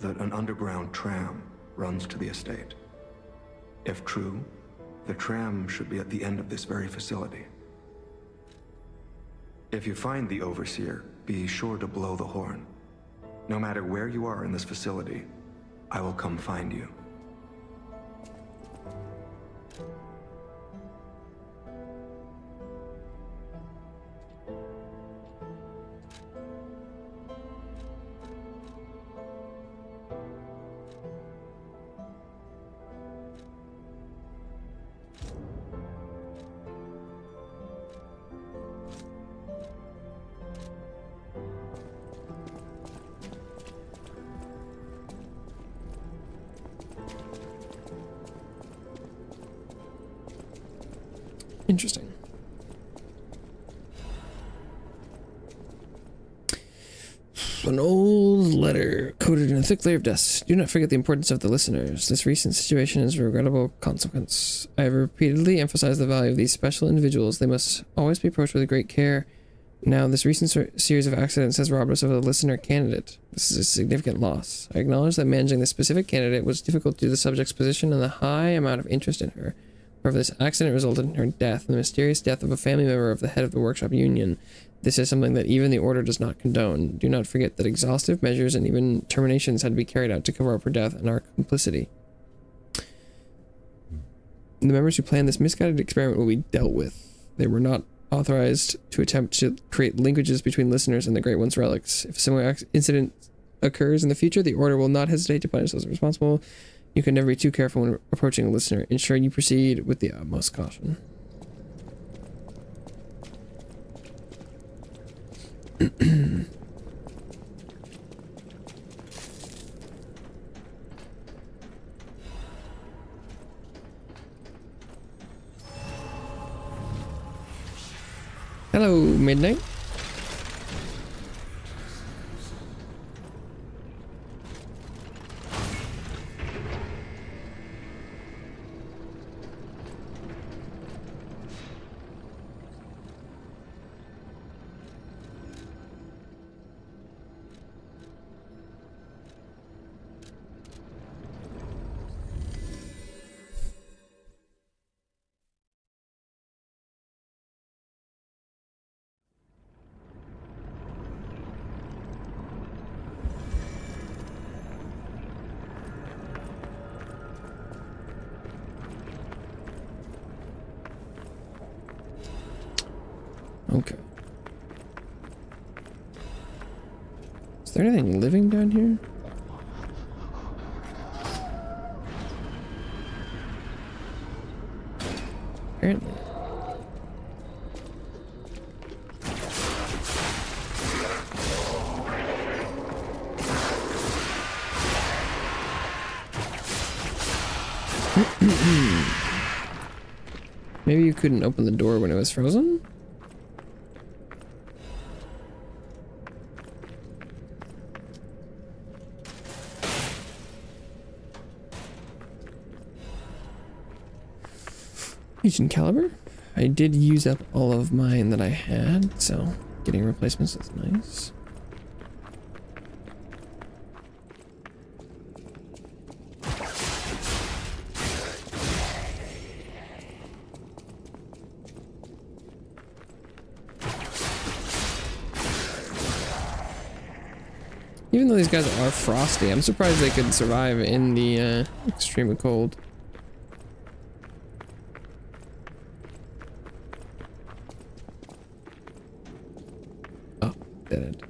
that an underground tram runs to the estate. If true, the tram should be at the end of this very facility. If you find the Overseer, be sure to blow the horn. No matter where you are in this facility, I will come find you. Interesting. An old letter coated in a thick layer of dust. Do not forget the importance of the listeners. This recent situation is a regrettable consequence. I have repeatedly emphasized the value of these special individuals. They must always be approached with great care. Now, this recent series of accidents has robbed us of a listener candidate. This is a significant loss. I acknowledge that managing this specific candidate was difficult due to the subject's position and the high amount of interest in her. However, this accident resulted in her death, and the mysterious death of a family member of the head of the workshop union. This is something that even the Order does not condone. Do not forget that exhaustive measures and even terminations had to be carried out to cover up her death and our complicity. The members who planned this misguided experiment will be dealt with. They were not authorized to attempt to create linkages between listeners and the Great One's relics. If a similar incident occurs in the future, the Order will not hesitate to punish those responsible. You can never be too careful when approaching a listener. Ensure you proceed with the utmost caution. Hello, Midnight. Okay. Is there anything living down here? Apparently. Maybe you couldn't open the door when it was frozen? Agent caliber. I did use up all of mine that I had, so getting replacements is nice. Even though these guys are frosty, I'm surprised they could survive in the extreme cold. Oh, dead end.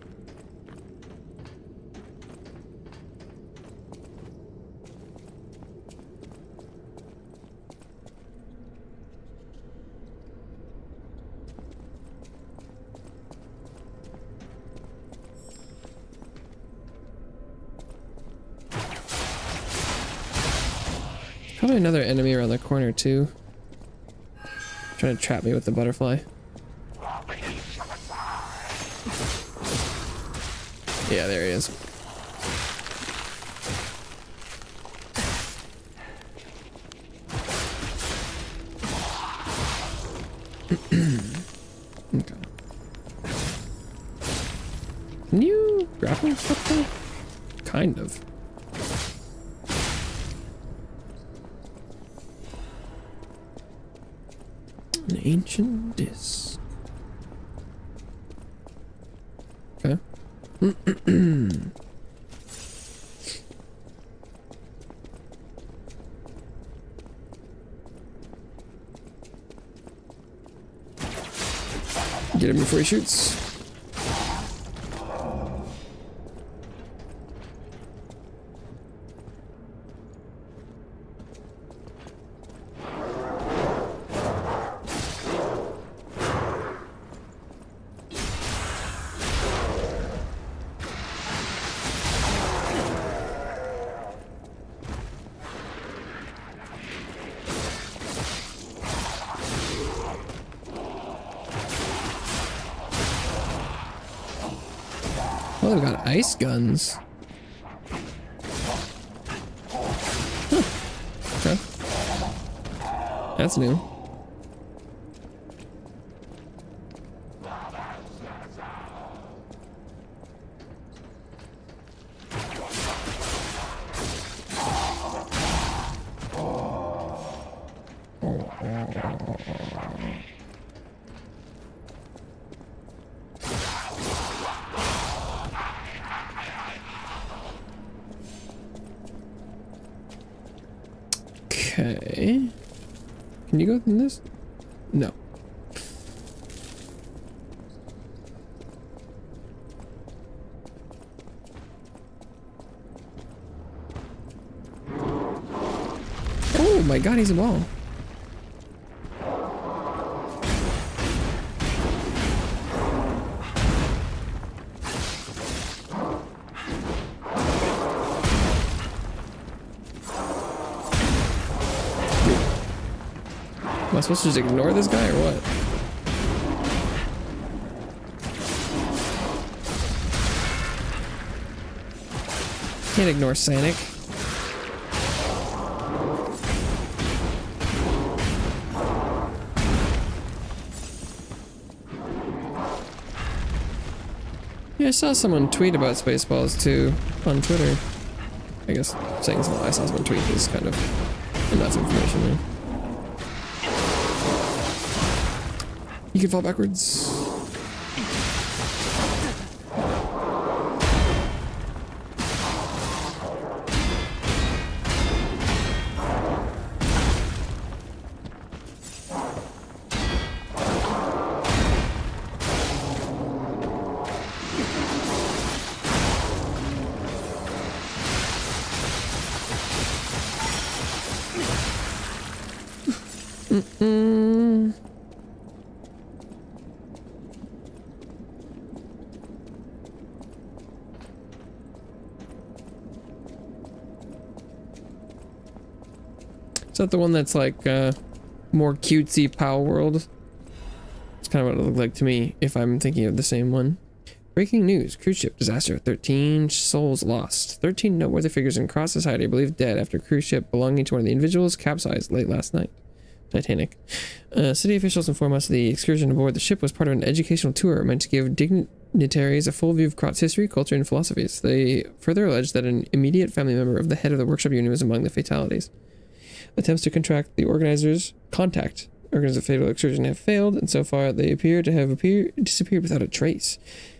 Probably another enemy around the corner too. Trying to trap me with the butterfly. Yeah, there he is. Okay. Can you grapple something? Kind of. An ancient disc. Okay. Get him before he shoots. Oh, they've got ice guns. Huh. Okay. That's new. Okay. Can you go in this? No. Oh my god, he's a ball. Am I supposed to just ignore this guy or what? Can't ignore Sanic. Yeah, I saw someone tweet about Spaceballs too on Twitter. I guess saying something I saw someone tweet is kind of enough information there. You can fall backwards. Is that the one that's like more cutesy Pow World? It's kind of what it looked like to me, if I'm thinking of the same one. Breaking news. Cruise ship disaster. 13 souls lost. 13 noteworthy figures in Cross Society are believed dead after a cruise ship belonging to one of the individuals capsized late last night. Titanic. City officials inform us the excursion aboard the ship was part of an educational tour meant to give dignitaries a full view of Krot's history, culture, and philosophies. They further allege that an immediate family member of the head of the workshop union was among the fatalities. Attempts to contact the organizers of the fatal excursion have failed, and so far they appear to have disappeared without a trace.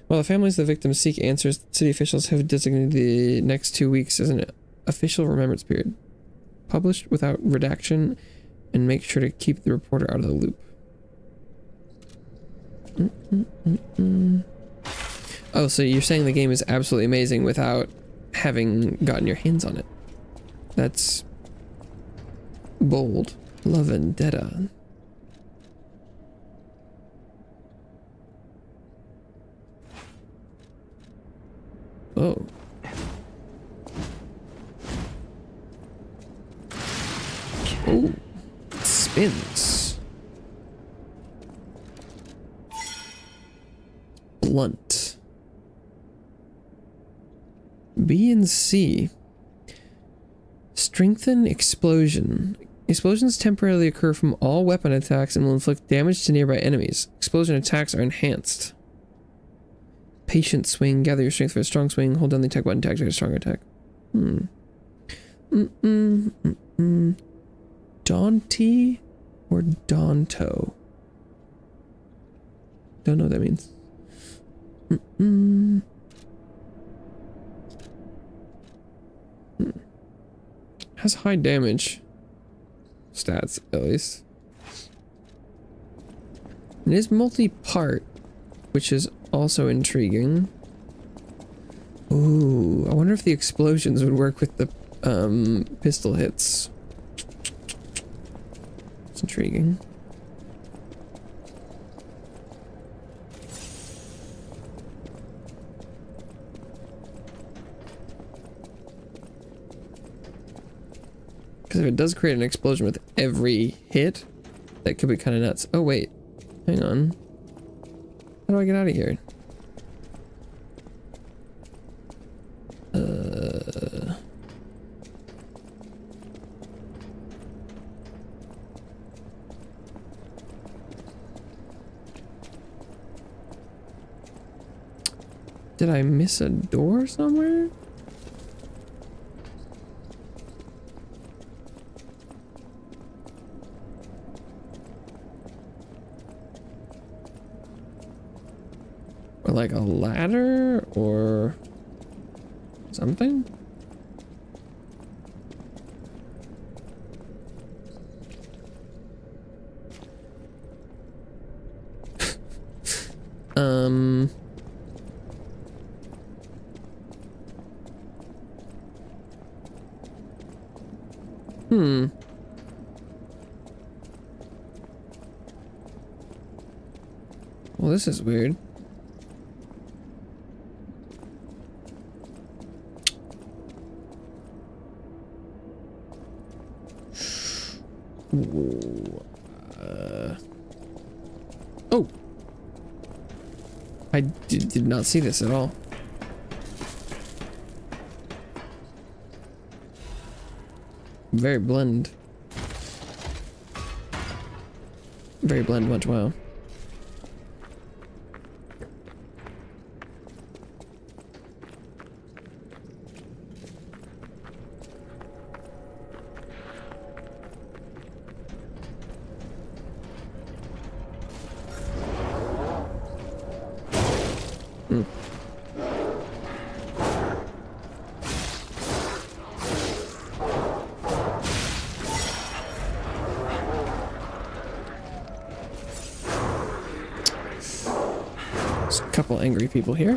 While the families of the victims seek answers, city officials have designated the next 2 weeks as an official remembrance period. Published without redaction, and make sure to keep the reporter out of the loop. Oh, so you're saying the game is absolutely amazing without having gotten your hands on it. That's bold. La Vendetta. Oh. Oh. It spins. Blunt. B and C. Strengthen explosion. Explosions temporarily occur from all weapon attacks and will inflict damage to nearby enemies. Explosion attacks are enhanced. Patient swing. Gather your strength for a strong swing. Hold down the attack button to activate a stronger attack. Daunty or Daunto? Don't know what that means. Has high damage stats, at least. It is multi-part, which is also intriguing. Ooh, I wonder if the explosions would work with the pistol hits. It's intriguing. Because if it does create an explosion with every hit, that could be kind of nuts. Oh, wait. Hang on. How do I get out of here? Did I miss a door somewhere? Or like a ladder or something? Well, this is weird. Ooh, oh! I did not see this at all. Very blend. Very blend much, wow. Couple angry people here.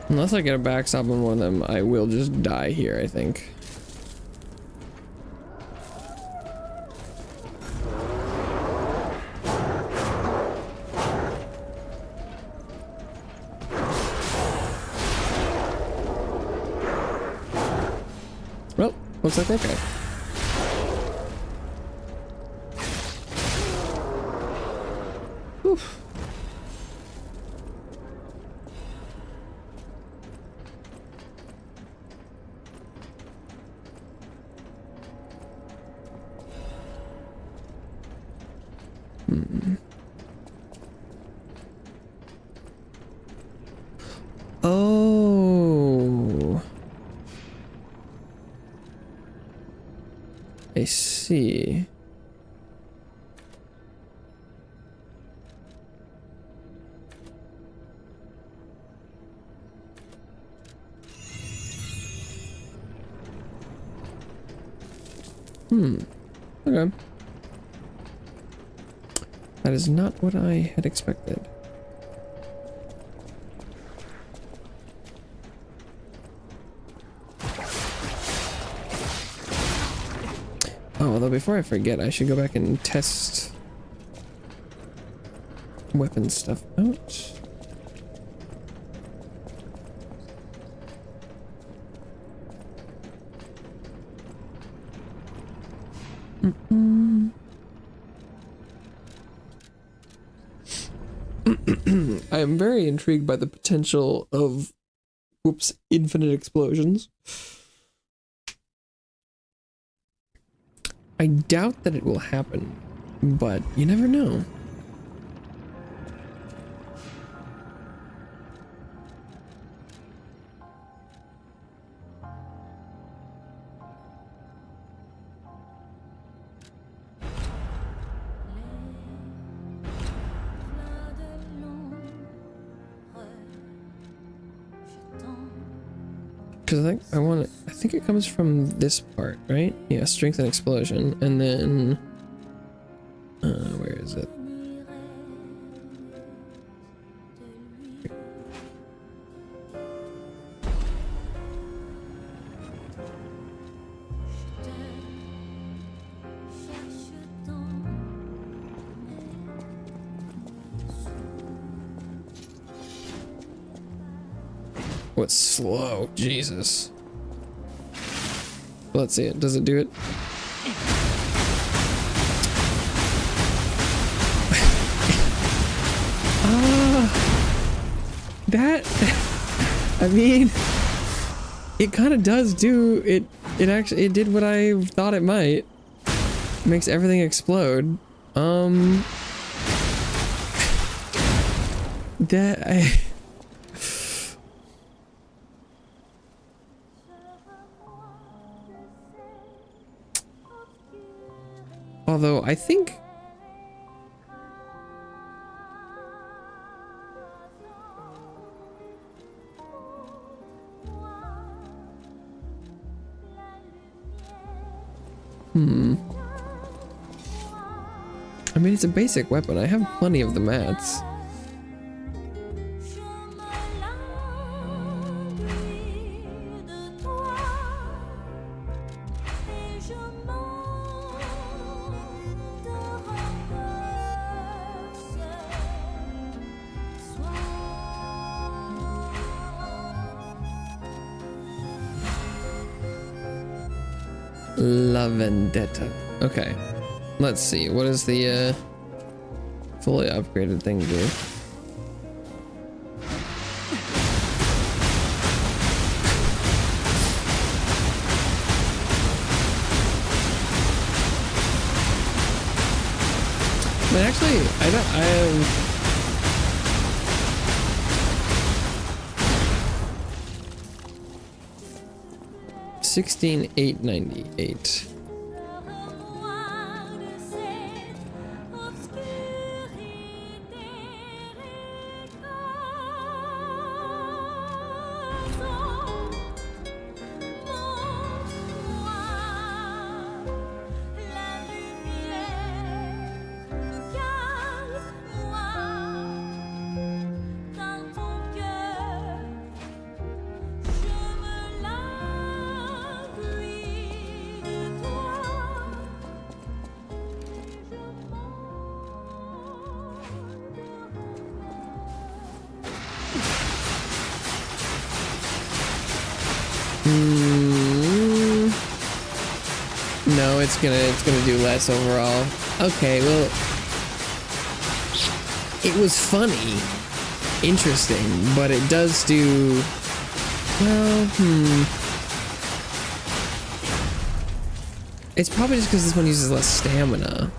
Unless I get a backstop on one of them, I will just die here, I think. Well, looks like we're okay. Oof. I see. Okay. That is not what I had expected. Oh, although before I forget, I should go back and test weapon stuff out. I am very intrigued by the potential of, whoops, infinite explosions. I doubt that it will happen, but you never know. Because I think it comes from this part, right? Yeah, strength and explosion, and then where is it? What's slow? Jesus. Let's see it. Does it do it? That, I mean, it kind of does do it. It did what I thought it might. It makes everything explode. Although I think I mean, it's a basic weapon. I have plenty of the mats. La Vendetta. Okay. Let's see. What does the fully upgraded thing do? But actually, I don't. 16,898. No, it's gonna do less overall. Okay, well, it was funny, interesting, but it does do, well, It's probably just because this one uses less stamina.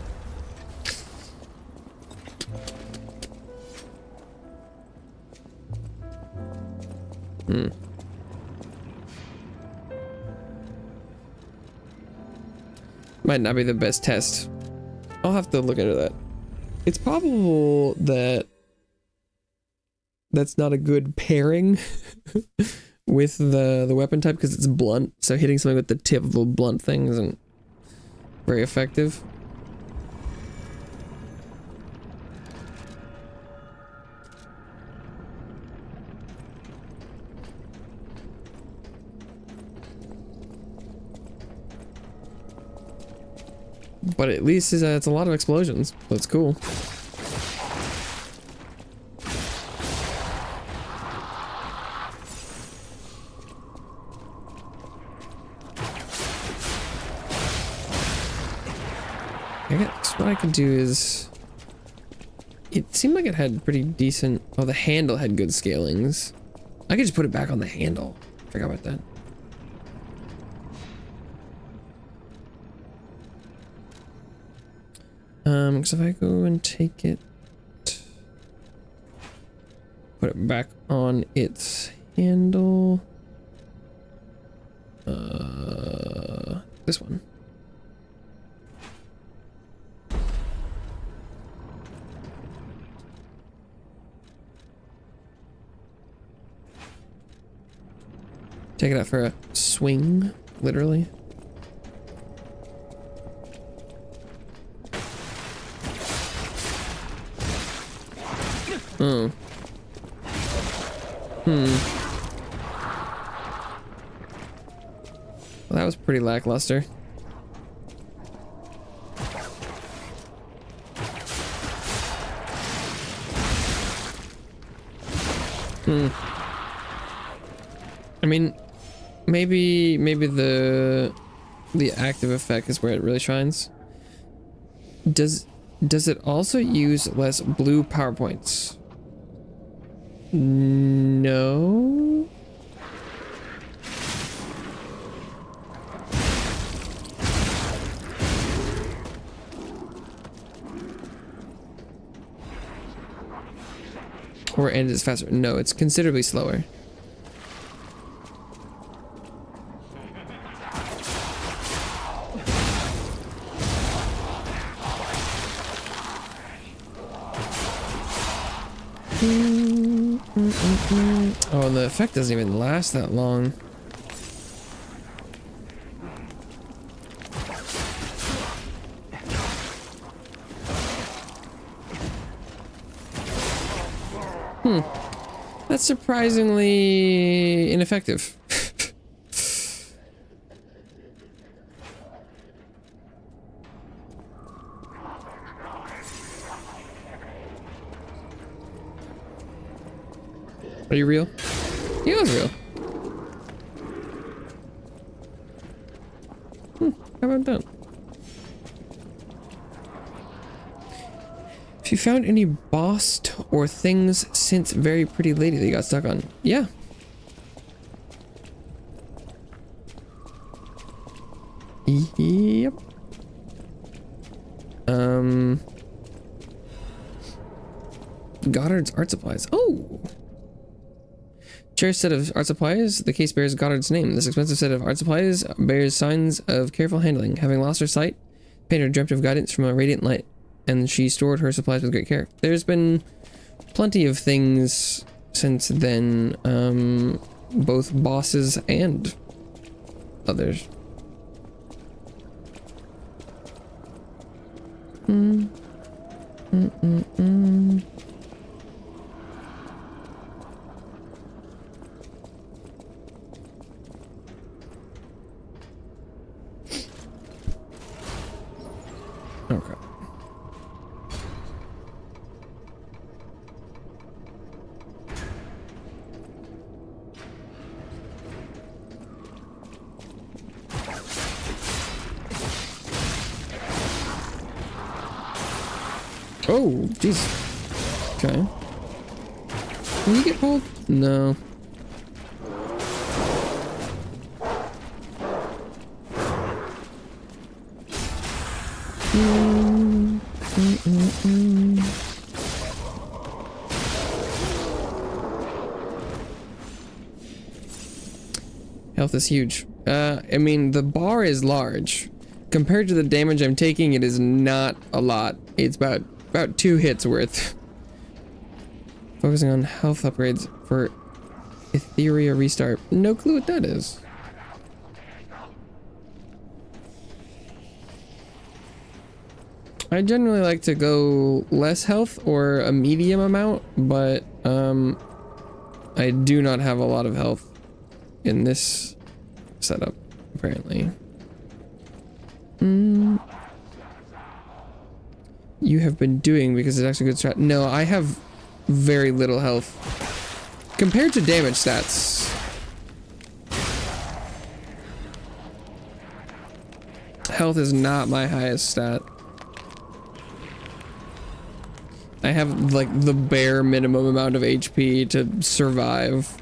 Might not be the best test. I'll have to look into that. It's probable that that's not a good pairing with the weapon type because it's blunt. So hitting something with the tip of a blunt thing isn't very effective. But at least it's a lot of explosions. That's cool. I guess what I could do is... It seemed like it had pretty decent... Oh, the handle had good scalings. I could just put it back on the handle. Forgot about that. Because if I go and take it, put it back on its handle, this one. Take it out for a swing, literally. Oh. Well, that was pretty lackluster. I mean, maybe the active effect is where it really shines. Does it also use less blue power points? No. Or and it's faster. No, it's considerably slower. Oh, and the effect doesn't even last that long. That's surprisingly ineffective. Are you real? He was real. How about that? If you found any boss or things since Very Pretty Lady that you got stuck on. Yeah. Yep. Goddard's art supplies. Oh! Cherished set of art supplies. The case bears Goddard's name. This expensive set of art supplies bears signs of careful handling. Having lost her sight, painter dreamt of guidance from a radiant light, and she stored her supplies with great care. There's been plenty of things since then, both bosses and others. Okay. Oh, jeez. Okay. Can you get pulled? No. Health is huge. I mean, the bar is large, compared to the damage I'm taking, it is not a lot. It's about 2 hits worth. Focusing on health upgrades for Etheria restart. No clue what that is. I generally like to go less health or a medium amount, but I do not have a lot of health in this setup, apparently. You have been doing because it's actually a good strat. No, I have very little health compared to damage stats. Health is not my highest stat. I have like the bare minimum amount of HP to survive.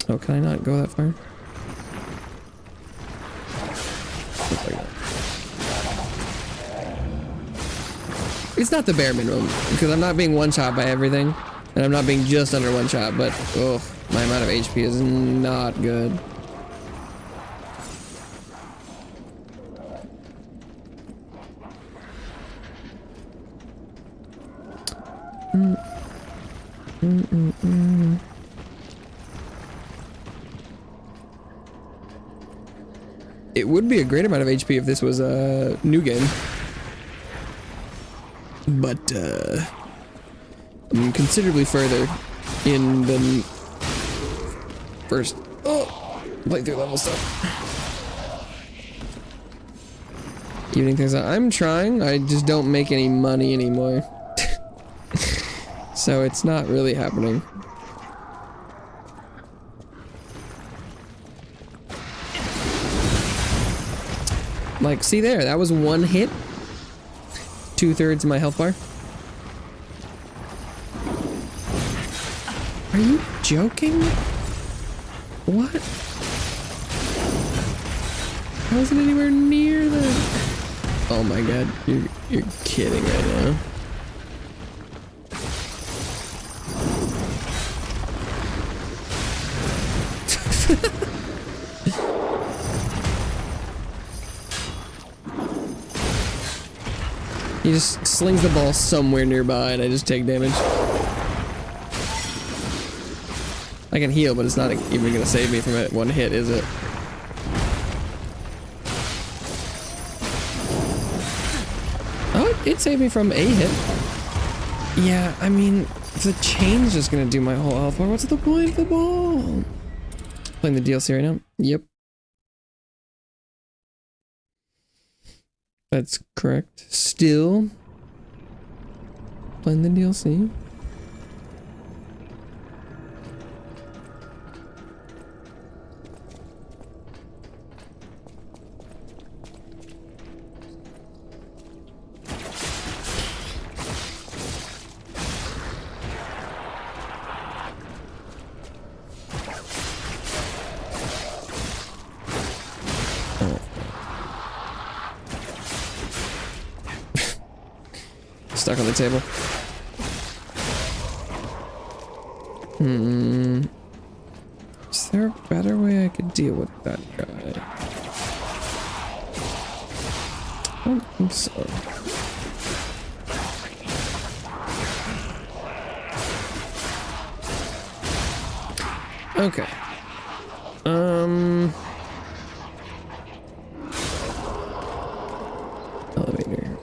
Oh, can I not go that far? It's not the bare minimum because I'm not being one-shot by everything, and I'm not being just under one-shot, but oh, my amount of HP is not good. It would be a great amount of HP if this was a new game. But, I'm considerably further in the first playthrough level stuff. Evening things out. I'm trying, I just don't make any money anymore. So it's not really happening. Like, see there, that was 1 hit. 2/3 of my health bar. Are you joking? What? How is it anywhere near that? Oh my god, you're kidding right now. He just slings the ball somewhere nearby and I just take damage. I can heal, but it's not even gonna save me from it 1 hit, is it? Oh, it saved me from a hit. Yeah, I mean, the chain's just gonna do my whole health bar. What's the point of the ball? Playing the DLC right now? Yep. That's correct. Still playing the DLC. Stuck on the table. Is there a better way I could deal with that guy? I don't think so. Okay. Elevator.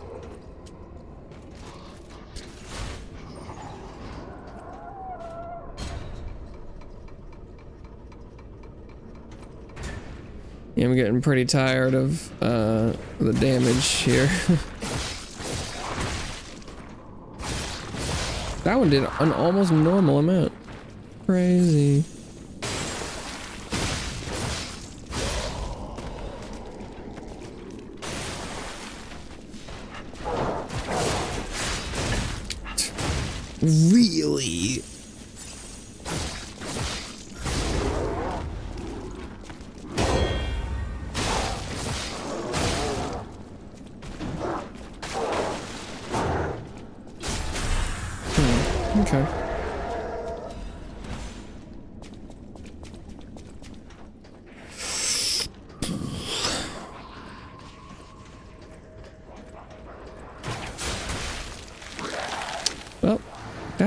Yeah, I'm getting pretty tired of the damage here. That one did an almost normal amount. Crazy. Really? Okay.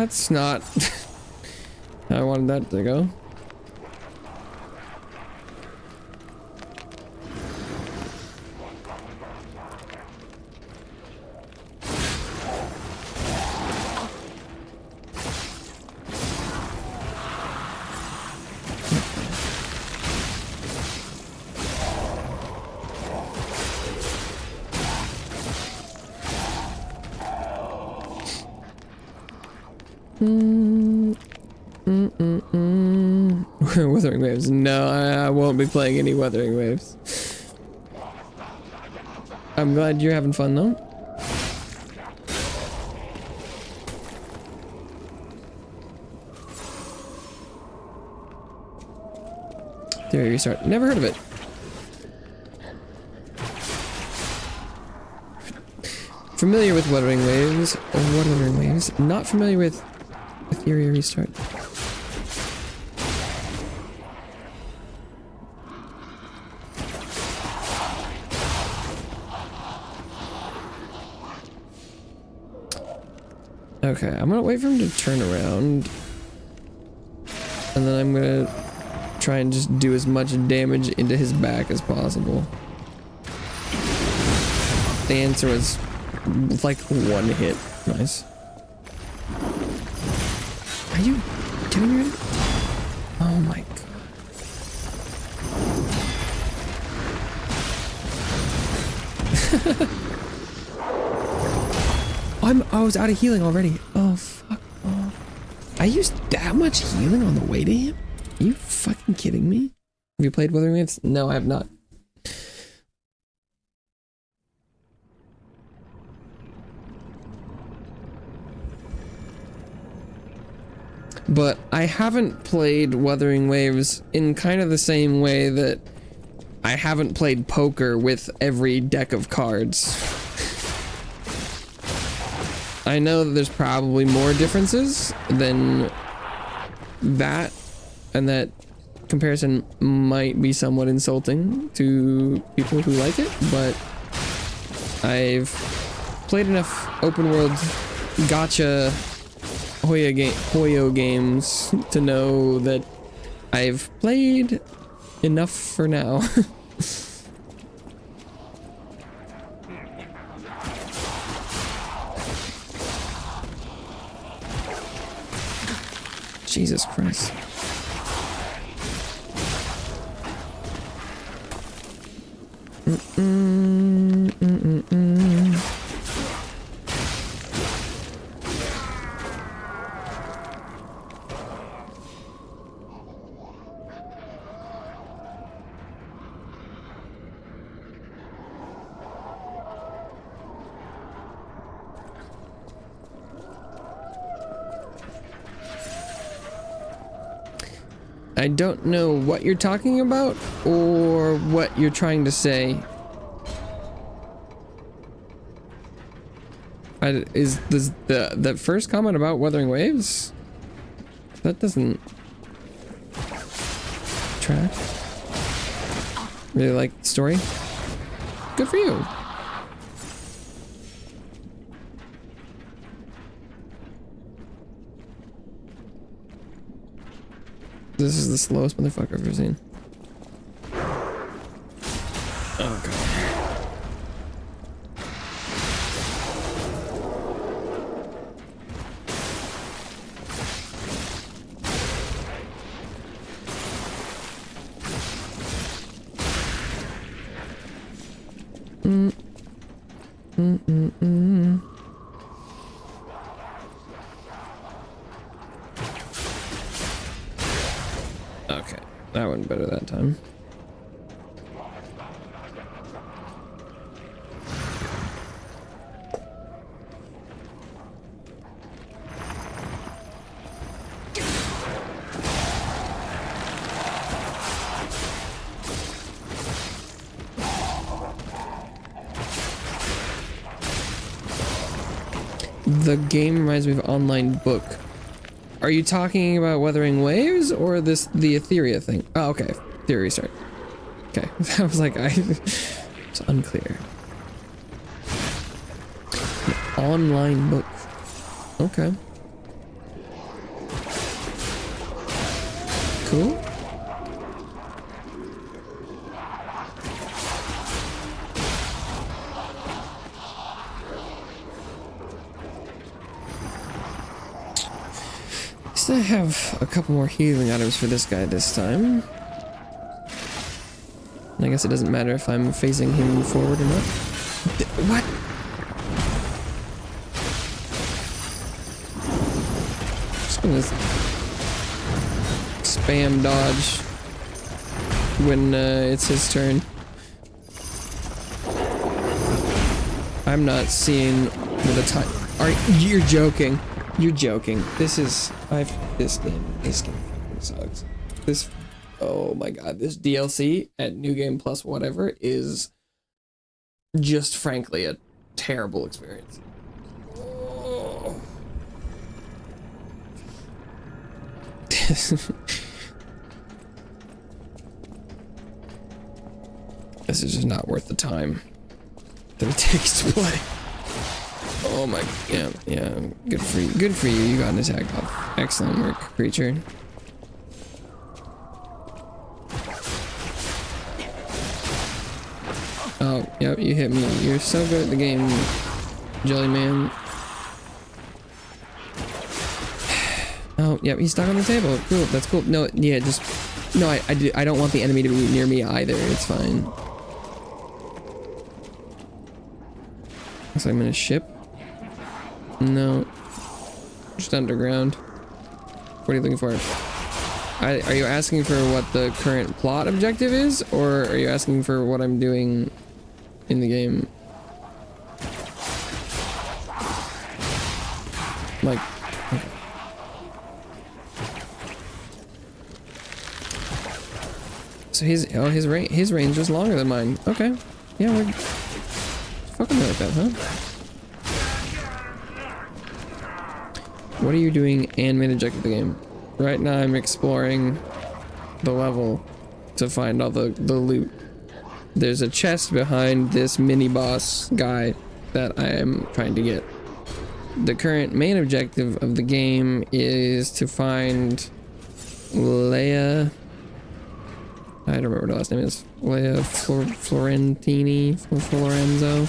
That's not how I wanted that to go. Wuthering Waves. No, I won't be playing any Wuthering Waves. I'm glad you're having fun though. Theory Restart. Never heard of it. Familiar with Wuthering Waves. Or Wuthering Waves. Not familiar with Theory Restart. Okay, I'm gonna wait for him to turn around. And then I'm gonna try and just do as much damage into his back as possible. The answer was like 1 hit. Nice. Are you kidding me? Oh my god. I was out of healing already. Oh, fuck off. I used that much healing on the way to him? Are you fucking kidding me? Have you played Wuthering Waves? No, I have not. But I haven't played Wuthering Waves in kind of the same way that I haven't played poker with every deck of cards. I know that there's probably more differences than that, and that comparison might be somewhat insulting to people who like it, but I've played enough open world gacha Hoyo games to know that I've played enough for now. Jesus Christ. I don't know what you're talking about or what you're trying to say. Is this the first comment about Wuthering Waves? That doesn't track. Really like the story? Good for you. This is the slowest motherfucker I've ever seen. Oh god. Okay, that went better that time. The game reminds me of Online Book. Are you talking about Wuthering Waves or the Etheria thing? Oh, okay. Theory Restart. Okay. I was like, it's unclear. An online book. Okay. Cool. So I have a couple more healing items for this guy this time. And I guess it doesn't matter if I'm facing him forward or not. What? Just gonna spam dodge when it's his turn. I'm not seeing the time. You're joking. You're joking. This game sucks. Oh my god, this DLC at New Game Plus whatever is just frankly a terrible experience. Oh. This is just not worth the time that it takes to play. Oh my, yeah, good for you, you got an attack buff. Excellent work, creature. Oh, yep, you hit me. You're so good at the game, Jelly Man. Oh, yep, he's stuck on the table. Cool, that's cool. No, yeah, just... No, I don't want the enemy to be near me either. It's fine. Looks like I'm in a ship. No. Just underground. What are you looking for? Are you asking for what the current plot objective is? Or are you asking for what I'm doing in the game? Like, okay. So his range is longer than mine. Okay. Yeah, we're fucking like that, huh? What are you doing and main objective of the game? Right now I'm exploring the level to find all the loot. There's a chest behind this mini boss guy that I am trying to get. The current main objective of the game is to find Leia. I don't remember what her last name is. Leia Florentini, Florenzo.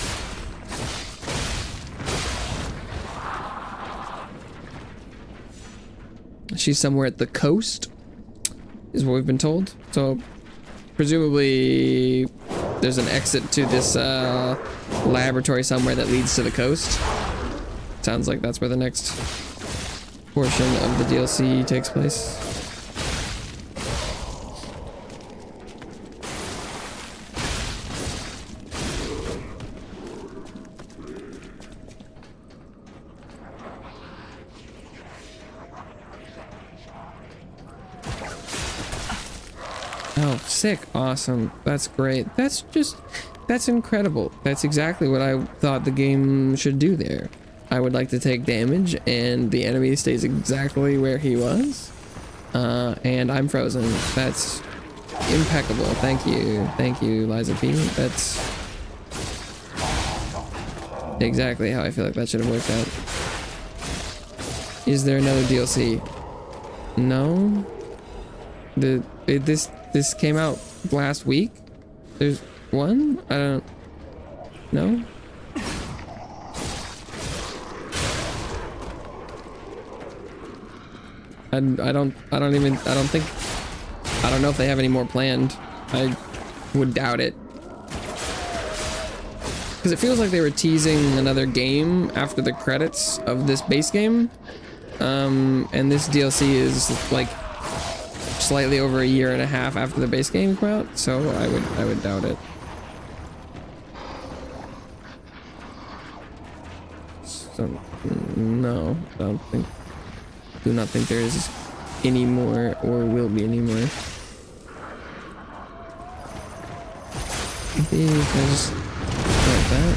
She's somewhere at the coast, is what we've been told. So, presumably, there's an exit to this laboratory somewhere that leads to the coast. Sounds like that's where the next portion of the DLC takes place. Oh, sick. Awesome. That's great. That's incredible. That's exactly what I thought the game should do there. I would like to take damage and the enemy stays exactly where he was. And I'm frozen. That's impeccable. Thank you. Thank you, Liza P. That's exactly how I feel like that should have worked out. Is there another DLC? No. This came out last week. There's one? I don't know. I don't know if they have any more planned. I would doubt it. Because it feels like they were teasing another game after the credits of this base game. And this DLC is like slightly over a year and a half after the base game came out, so I would doubt it. So no, do not think there is any more or will be any more. Because like that.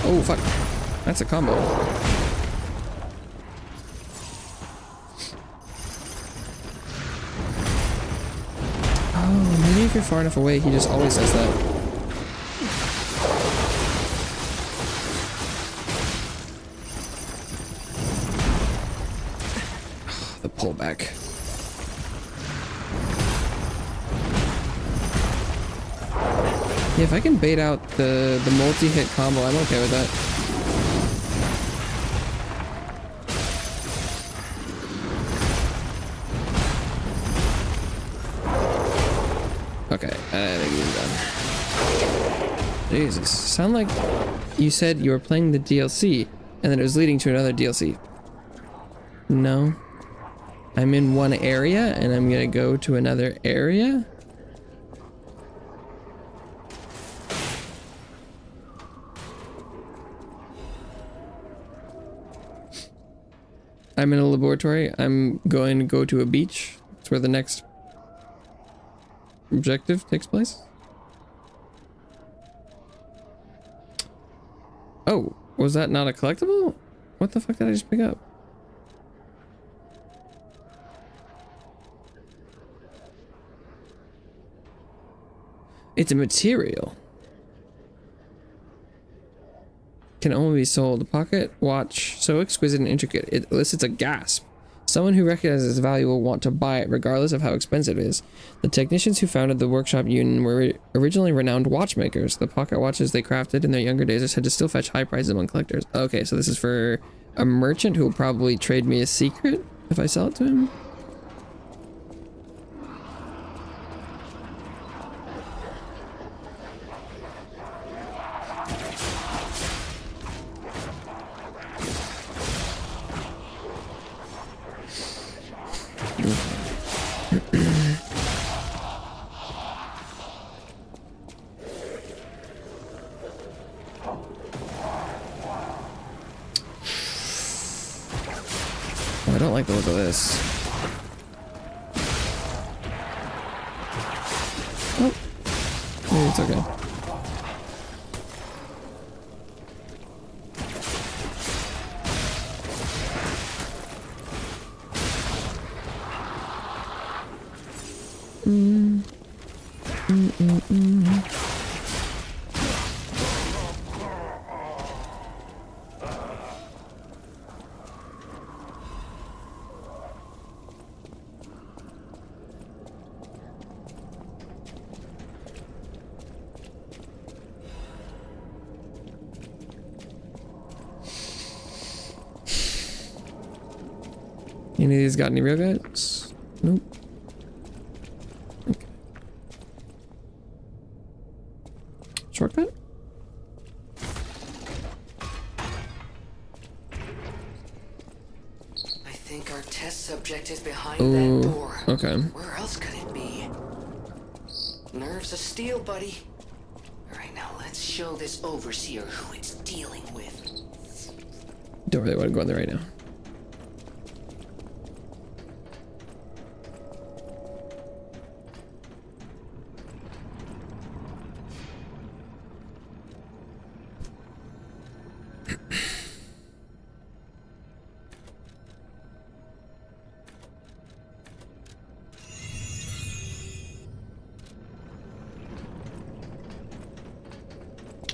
Oh fuck, that's a combo. Maybe if you're far enough away, he just always does that. The pullback. Yeah, if I can bait out the multi-hit combo, I'm okay with that. Okay, I think he's done. Jesus, sound like you said you were playing the DLC and then it was leading to another DLC. No. I'm in one area and I'm gonna go to another area? I'm in a laboratory. I'm going to go to a beach. That's where the next objective takes place. Oh, was that not a collectible? What the fuck did I just pick up? It's a material. Can only be sold. A pocket watch so exquisite and intricate it elicits a gasp. Someone who recognizes its value will want to buy it regardless of how expensive it is. The technicians who founded the workshop union were originally renowned watchmakers. The pocket watches they crafted in their younger days are said to still fetch high prices among collectors. Okay, so this is for a merchant who will probably trade me a secret if I sell it to him. I don't like the look of this. Oh, maybe it's okay. Any of these got any real guides? Nope. Okay. Shortcut? I think our test subject is behind that door. Okay. Where else could it be? Nerves of steel, buddy. Alright, now let's show this overseer who it's dealing with. Don't really want to go in there right now.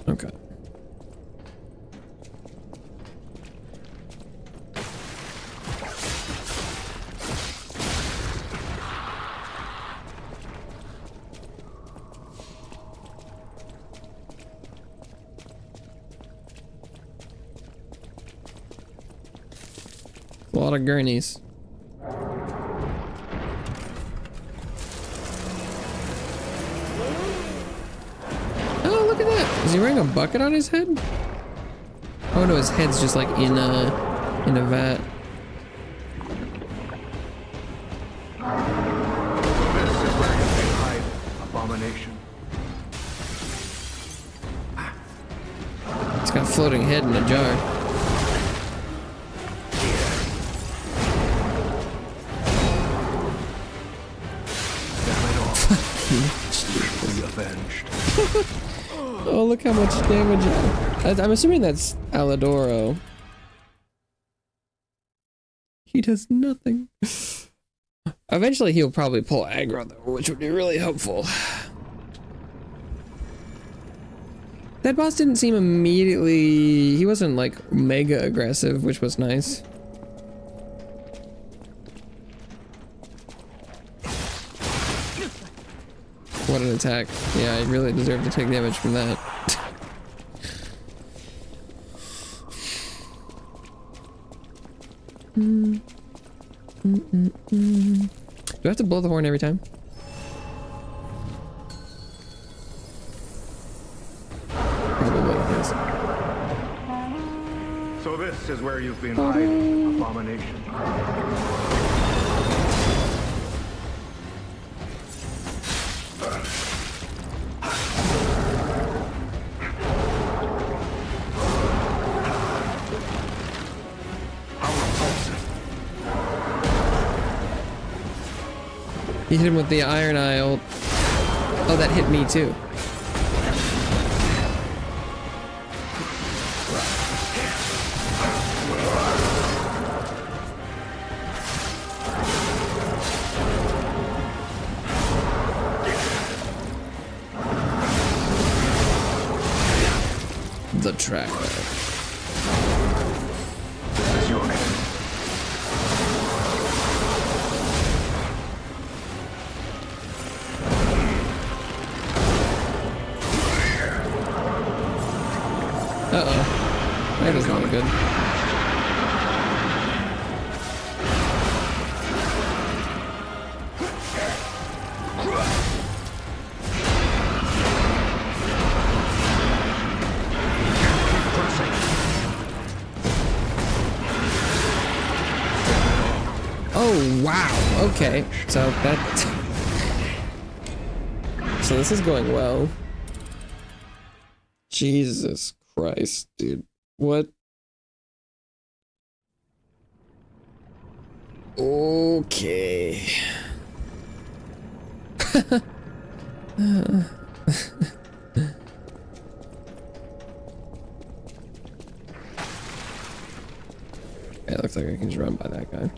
Okay. A lot of gurneys. Oh, look at that. Is he wearing a bucket on his head? Oh no, his head's just like in a vat. This is where you may hide, abomination. It's got a floating head in a jar. Avenged. Oh, look how much damage. I'm assuming that's Alidoro. He does nothing. Eventually he'll probably pull aggro though, which would be really helpful. That boss didn't seem immediately... He wasn't like mega aggressive, which was nice. What an attack. Yeah, I really deserve to take damage from that. Do I have to blow the horn every time? Probably, yes. So this is where you've been hiding, Abomination. He hit him with the Iron Eye ult. Oh, that hit me too. The tracker. This is your end. Uh-oh. That is not good. Oh, wow. Okay. So that... So this is going well. Jesus Christ, dude. What? Okay. It looks like I can just run by that guy.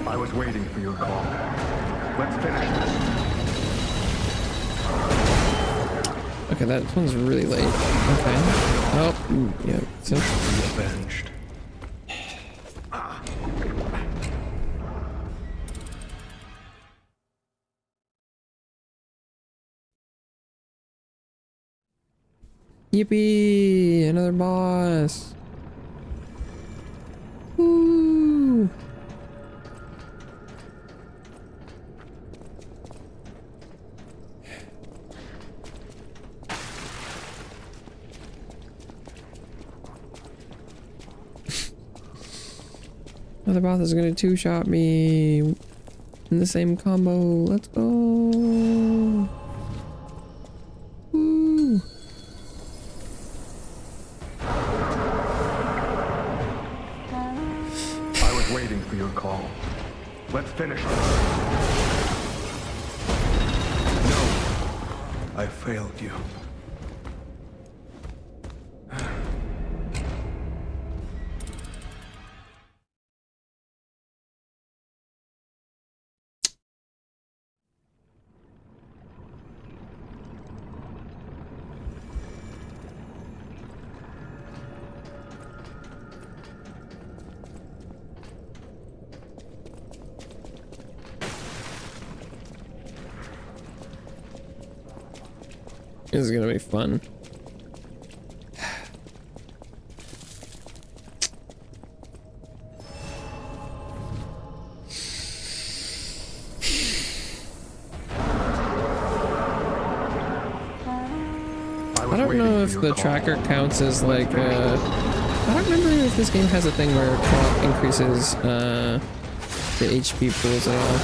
I was waiting for your call. Let's finish this. Okay, that one's really late. Okay. Oh, yeah. So. Avenged. Yippee! Another boss. Woo! Another boss is gonna two-shot me in the same combo. Let's go. Woo! I was waiting for your call. Let's finish this. No. I failed you. This is gonna be fun. I don't know if the tracker counts as like I don't remember if this game has a thing where it increases the HP pools at all.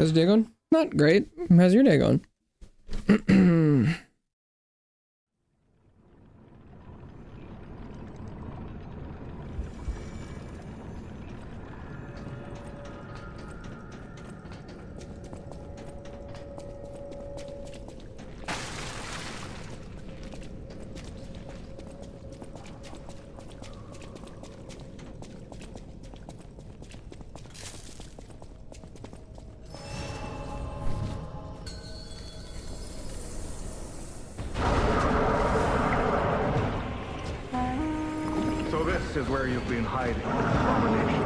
How's your day going? Not great. How's your day going? So this is where you've been hiding, abomination.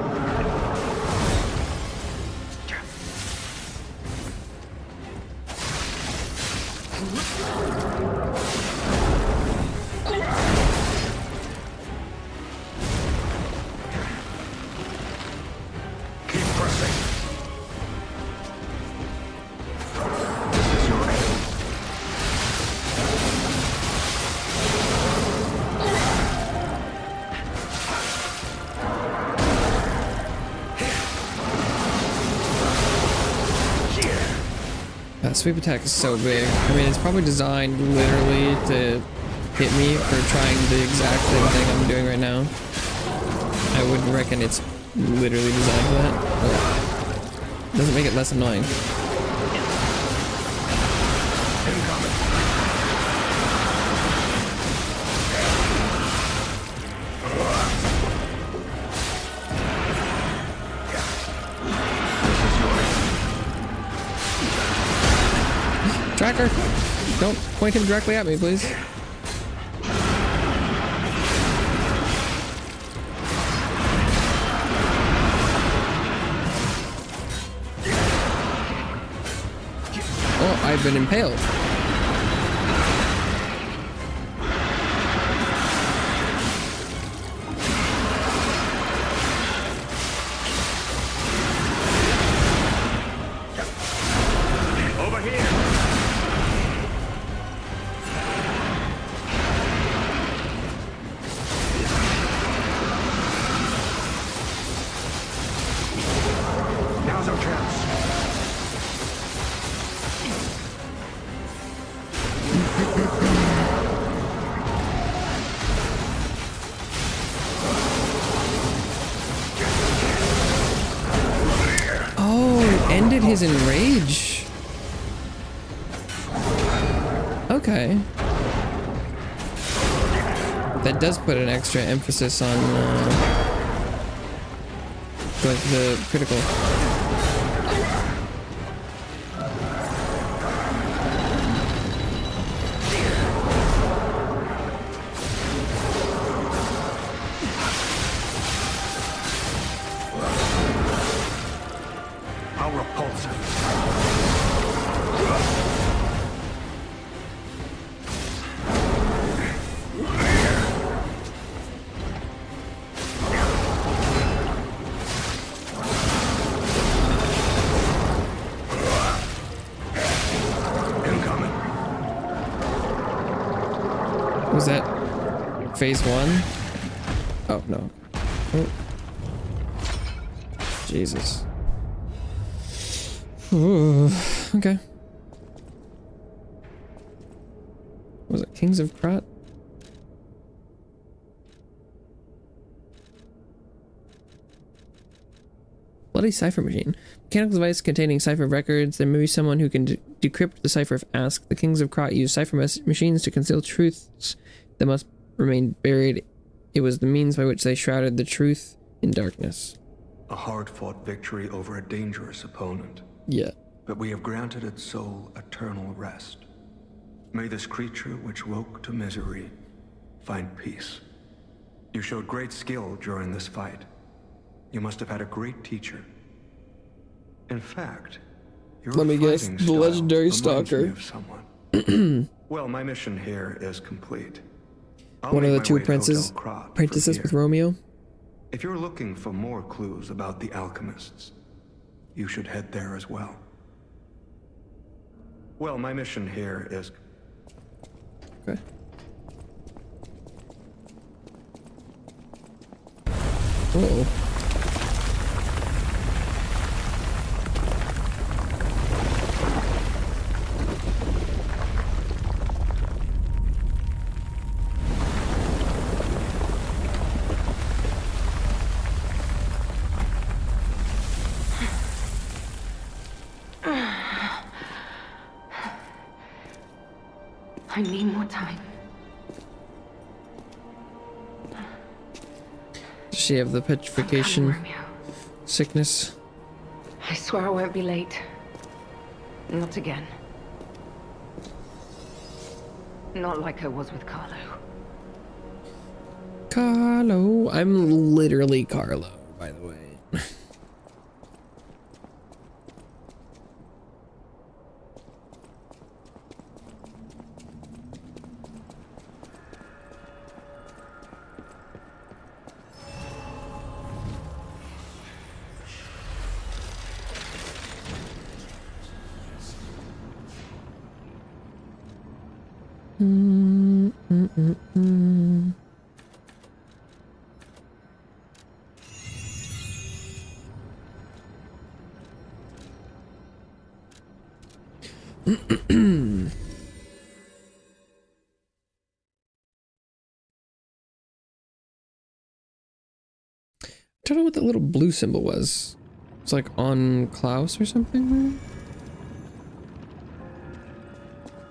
Keep pressing. This is your end. That sweep attack is so big. I mean, it's probably designed literally to hit me for trying the exact same thing I'm doing right now. I would reckon it's literally designed for that. But doesn't make it less annoying. Tracker! Don't point him directly at me, please. Oh, I've been impaled. Over here. Now's our chance. Oh, it ended his enrage. Okay. That does put an extra emphasis on going for the critical. How repulsive. Incoming. Was that phase one? Oh, no. Oh. Jesus. Ooh, okay. Was it Kings of Krot? Bloody cipher machine. Mechanical device containing cipher records. There may be someone who can decrypt the cipher if asked. The Kings of Krot use cipher machines to conceal truths that must remain buried. It was the means by which they shrouded the truth in darkness. A hard-fought victory over a dangerous opponent. Yeah. But we have granted its soul eternal rest. May this creature which woke to misery find peace. You showed great skill during this fight. You must have had a great teacher. In fact, your Let me guess, fighting the style legendary reminds stalker. me of someone. Well, my mission here is complete. I'll One of make the my two way to Hotel Krot from apprentices with here. Romeo. If you're looking for more clues about the alchemists, you should head there as well. Well, my mission here is... Okay. Uh-oh. I need more time. Does she have the petrification Come, Romeo. sickness? I swear I won't be late. Not again. Not like I was with Carlo. Carlo. I'm literally Carlo, by the way. I don't know what that little blue symbol was. It's like on Klaus or something.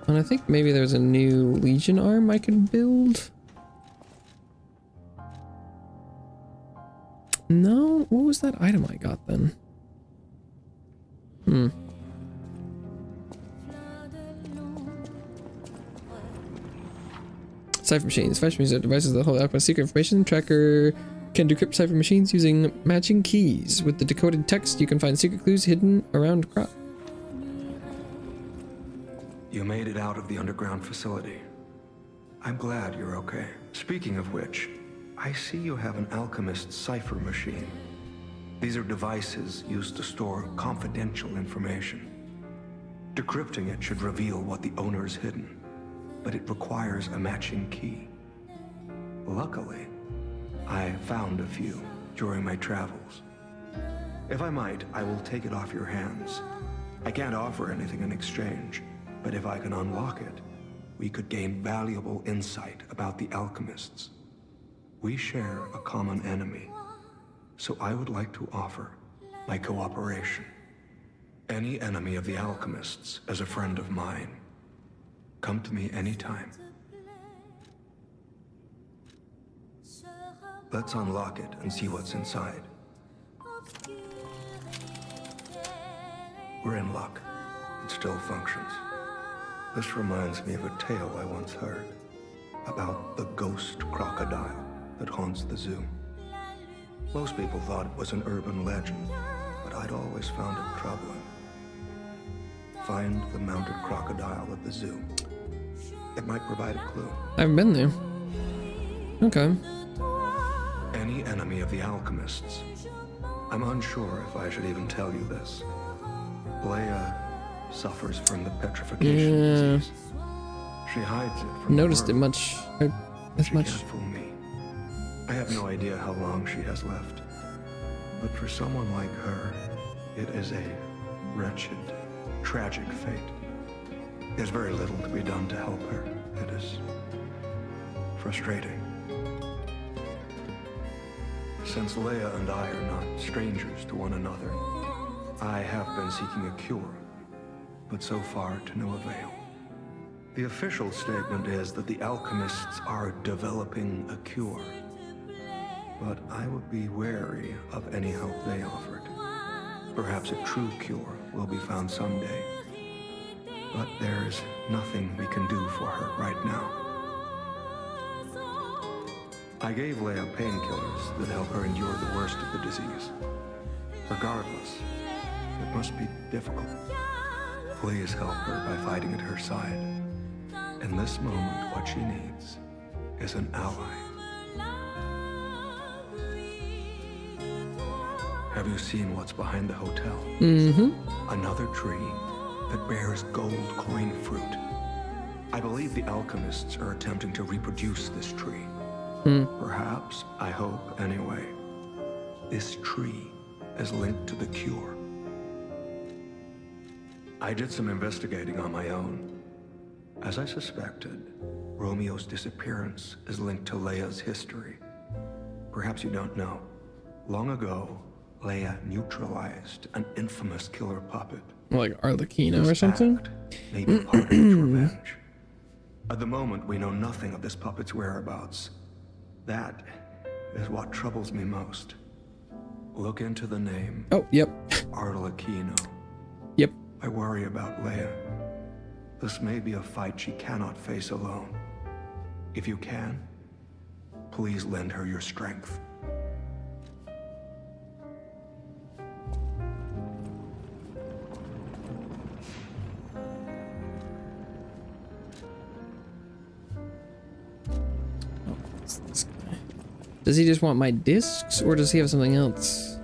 And I think maybe there's a new Legion arm I can build. No, what was that item I got then? Cipher machines. Cipher machines are devices that hold Alchemist secret information. Tracker can decrypt cipher machines using matching keys. With the decoded text, you can find secret clues hidden around crop. You made it out of the underground facility. I'm glad you're okay. Speaking of which, I see you have an alchemist cipher machine. These are devices used to store confidential information. Decrypting it should reveal what the owner is hidden, but it requires a matching key. Luckily, I found a few during my travels. If I might, I will take it off your hands. I can't offer anything in exchange, but if I can unlock it, we could gain valuable insight about the alchemists. We share a common enemy, so I would like to offer my cooperation. Any enemy of the alchemists is a friend of mine. Come to me anytime. Let's unlock it and see what's inside. We're in luck. It still functions. This reminds me of a tale I once heard about the ghost crocodile that haunts the zoo. Most people thought it was an urban legend, but I'd always found it troubling. Find the mounted crocodile at the zoo. It might provide a clue. I haven't been there. Okay. Any enemy of the alchemists. I'm unsure if I should even tell you this. Leia suffers from the petrification disease. She hides it from Noticed the it world. much. As She much. can't fool me. I have no idea how long she has left. But for someone like her, it is a wretched, tragic fate. There's very little to be done to help her. It is frustrating. Since Leia and I are not strangers to one another, I have been seeking a cure, but so far to no avail. The official statement is that the alchemists are developing a cure, but I would be wary of any help they offered. Perhaps a true cure will be found someday, but there's nothing we can do for her right now. I gave Leia painkillers that help her endure the worst of the disease. Regardless, it must be difficult. Please help her by fighting at her side. In this moment, what she needs is an ally. Have you seen what's behind the hotel? Mm-hmm. Another tree that bears gold coin fruit. I believe the alchemists are attempting to reproduce this tree. Perhaps, I hope anyway, this tree is linked to the cure. I did some investigating on my own. As I suspected, Romeo's disappearance is linked to Leia's history. Perhaps you don't know. Long ago, Leia neutralized an infamous killer puppet. Like Arlecchino or This something? act may be part of its revenge. At the moment, we know nothing of this puppet's whereabouts. That is what troubles me most. Look into the name. Oh, yep. Arlecchino. Yep. I worry about Leia. This may be a fight she cannot face alone. If you can, please lend her your strength. What's this guy? Does he just want my discs, or does he have something else?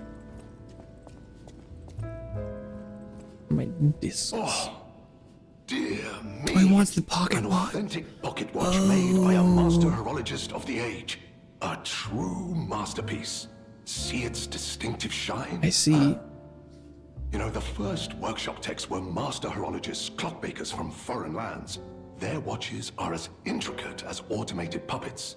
My discs. Oh, dear me. Oh, he wants the pocket An watch. authentic pocket watch made by a master horologist of the age. A true masterpiece. See its distinctive shine? I see. You know, the first workshop techs were master horologists, clockmakers from foreign lands. Their watches are as intricate as automated puppets.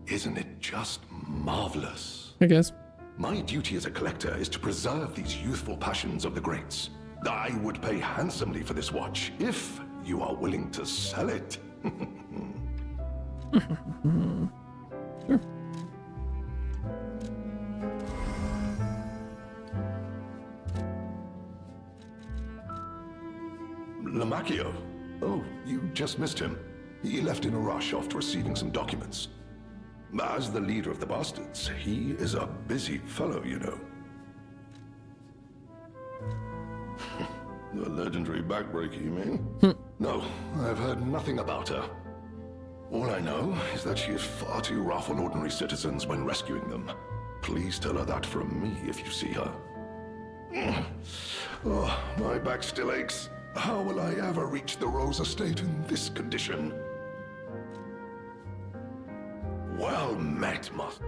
Isn't it just marvelous? I guess. My duty as a collector is to preserve these youthful passions of the greats. I would pay handsomely for this watch, if you are willing to sell it. Sure. Lamacchio? Oh, you just missed him. He left in a rush after receiving some documents. As the leader of the bastards, he is a busy fellow, you know. The legendary backbreaker, you mean? No, I've heard nothing about her. All I know is that she is far too rough on ordinary citizens when rescuing them. Please tell her that from me if you see her. Oh, my back still aches. How will I ever reach the Rose Estate in this condition? Well met, Master.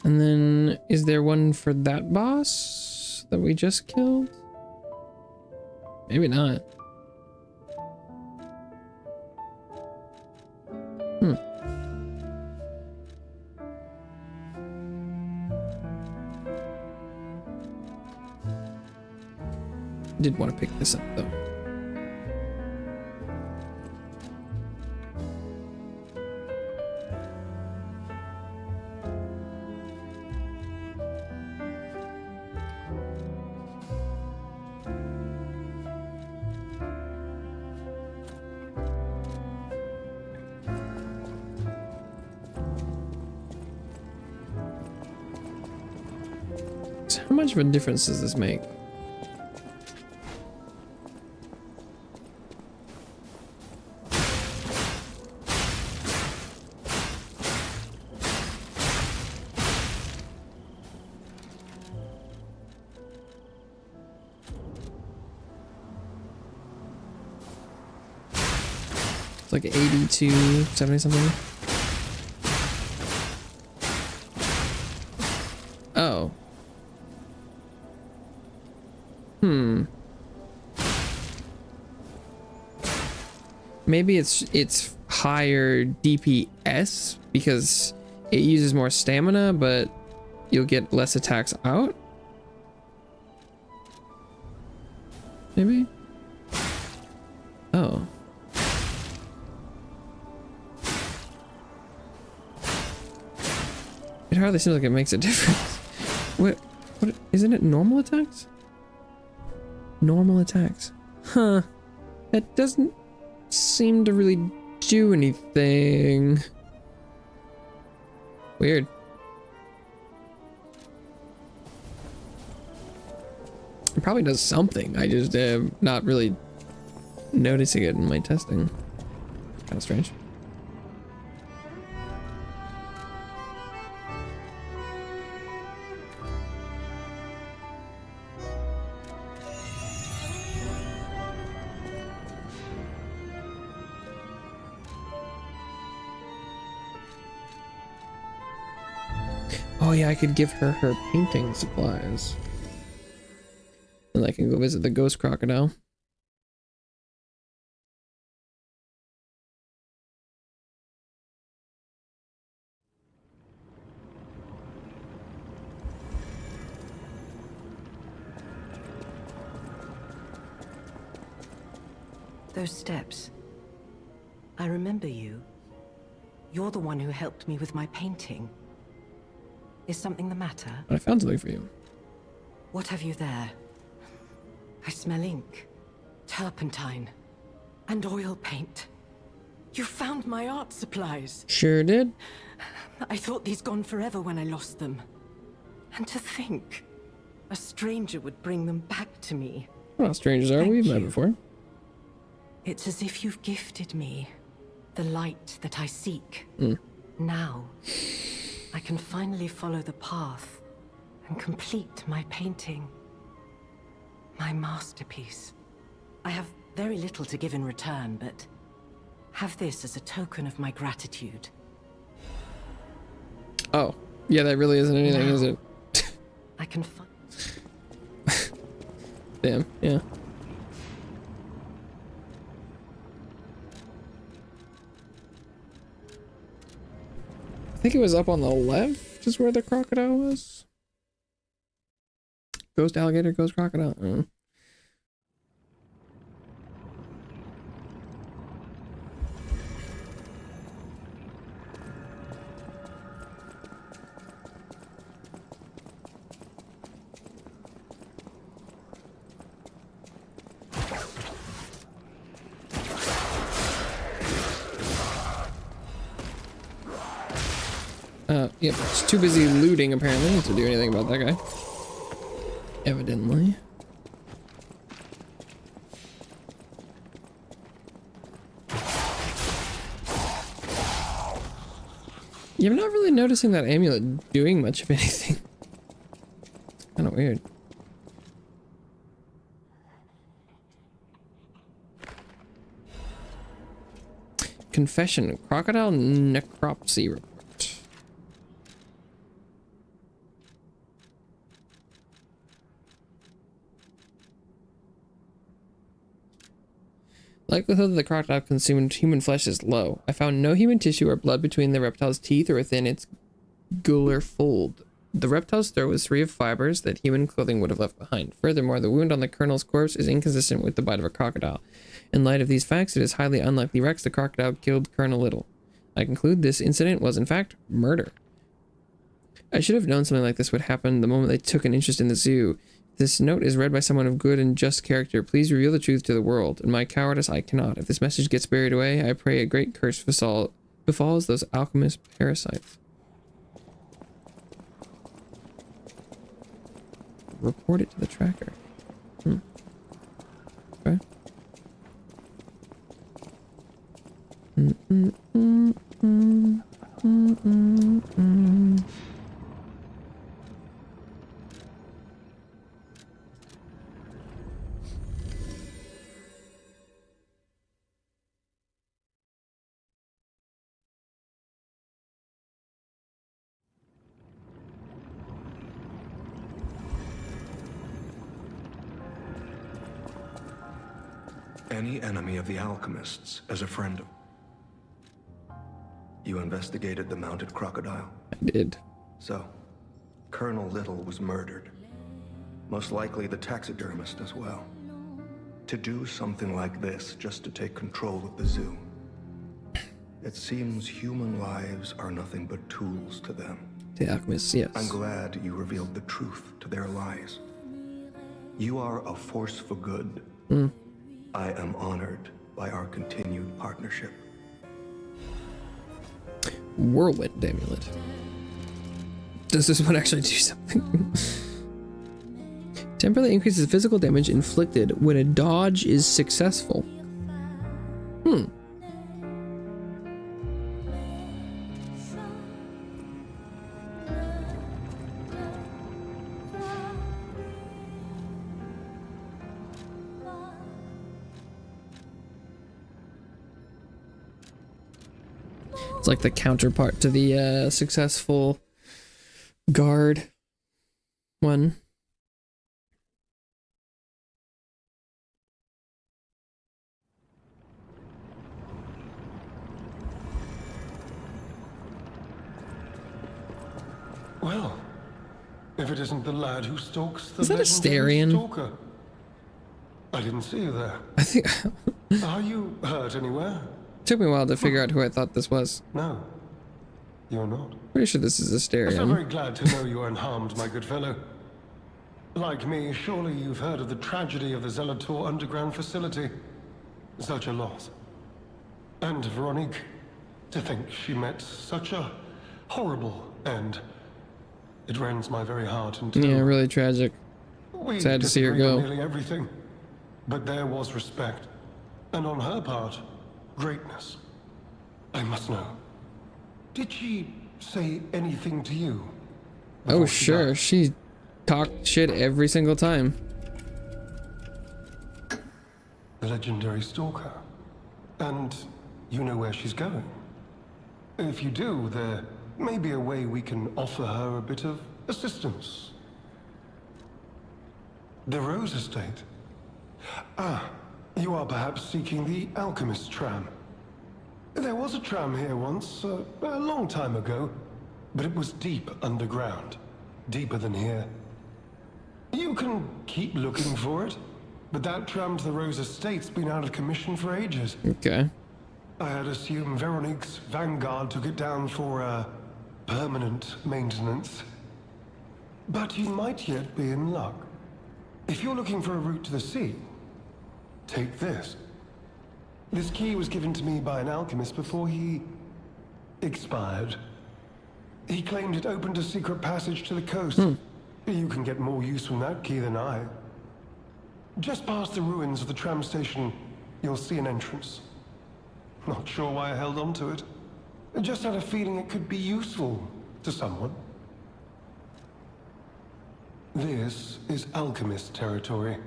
And then, is there one for that boss that we just killed? Maybe not. Did want to pick this up though. So how much of a difference does this make? Like 82, 70 something. Oh. Maybe it's higher DPS because it uses more stamina, but you'll get less attacks out. Maybe? Oh. It hardly seems like it makes a difference. What isn't it normal attacks? Normal attacks. Huh. That doesn't seem to really do anything. Weird. It probably does something. I just am not really noticing it in my testing. Kind of strange. Oh yeah, I could give her her painting supplies. And I can go visit the ghost crocodile. Those steps. I remember you. You're the one who helped me with my painting. Is something the matter? I found something for you. What have you there? I smell ink, turpentine, and oil paint. You found my art supplies. Sure did. I thought these gone forever when I lost them. And to think, a stranger would bring them back to me. Well, strangers are. We've met before. It's as if you've gifted me the light that I seek. Now, I can finally follow the path and complete my painting. My masterpiece. I have very little to give in return, but have this as a token of my gratitude. Oh, yeah, that really isn't anything, is it? I can find... Damn, yeah. I think it was up on the left is where the crocodile was. Ghost alligator, ghost crocodile. I don't know. Yep, it's too busy looting apparently to do anything about that guy. Evidently. Yeah, I'm not really noticing that amulet doing much of anything. It's kind of weird. Confession, crocodile necropsy report. Likelihood that the crocodile consumed human flesh is low. I found no human tissue or blood between the reptile's teeth or within its gular fold. The reptile's throat was free of fibers that human clothing would have left behind. Furthermore, the wound on the colonel's corpse is inconsistent with the bite of a crocodile. In light of these facts, it is highly unlikely Rex the crocodile killed Colonel Little. I conclude this incident was in fact murder. I should have known something like this would happen the moment they took an interest in the zoo. This note is read by someone of good and just character. Please reveal the truth to the world. In my cowardice, I cannot. If this message gets buried away, I pray a great curse befalls those alchemist parasites. Report it to the tracker. Okay. Any enemy of the alchemists as a friend of... You investigated the mounted crocodile? I did. So, Colonel Little was murdered. Most likely the taxidermist as well. To do something like this just to take control of the zoo. It seems human lives are nothing but tools to them. The alchemists, yes. I'm glad you revealed the truth to their lies. You are a force for good. I am honored by our continued partnership. Whirlwind amulet. Does this one actually do something? Temporarily increases physical damage inflicted when a dodge is successful. It's like the counterpart to the successful guard one. Well, if it isn't the lad who stalks the Is that a legendary Starion? stalker. I didn't see you there. I think Are you hurt anywhere? Took me a while to figure out who I thought this was. No, you're not. Pretty sure this is I'm so Asterion. very glad to know you are unharmed, my good fellow. Like me, surely you've heard of the tragedy of the Zelator underground facility. Such a loss. And Veronique, to think she met such a horrible end. It rends my very heart in two. Yeah, really tragic. We Sad to see her disagreed on go. nearly everything, but there was respect, and on her part, greatness. I must know. Did she say anything to you? Oh, before she sure. died? She talked shit every single time. The legendary stalker. And you know where she's going. If you do, there may be a way we can offer her a bit of assistance. The Rose Estate. Ah, you are perhaps seeking the Alchemist tram. There was a tram here once, a long time ago, but it was deep underground. Deeper than here. You can keep looking for it, but that tram to the Rose Estate's been out of commission for ages. Okay. I had assumed Veronique's Vanguard took it down for, permanent maintenance. But you might yet be in luck. If you're looking for a route to the sea, take this. This key was given to me by an alchemist before he expired. He claimed it opened a secret passage to the coast. You can get more use from that key than I. Just past the ruins of the tram station, you'll see an entrance. Not sure why I held on to it. I just had a feeling it could be useful to someone. This is alchemist territory.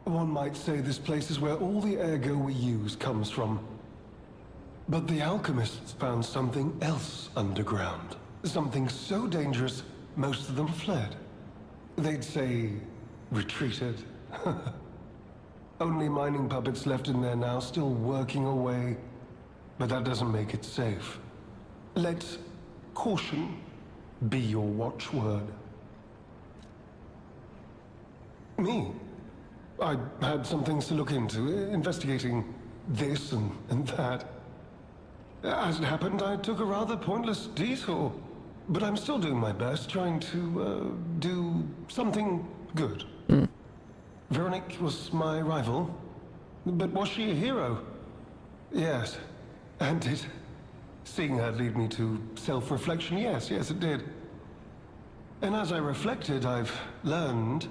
One might say this place is where all the ergo we use comes from. But the alchemists found something else underground. Something so dangerous, most of them fled. They'd say, retreated. Only mining puppets left in there now, still working away. But that doesn't make it safe. Let caution be your watchword. Me? I had some things to look into, investigating this and that. As it happened, I took a rather pointless detour. But I'm still doing my best, trying to, do something good. Veronique was my rival. But was she a hero? Yes. And did seeing her lead me to self-reflection? Yes, it did. And as I reflected, I've learned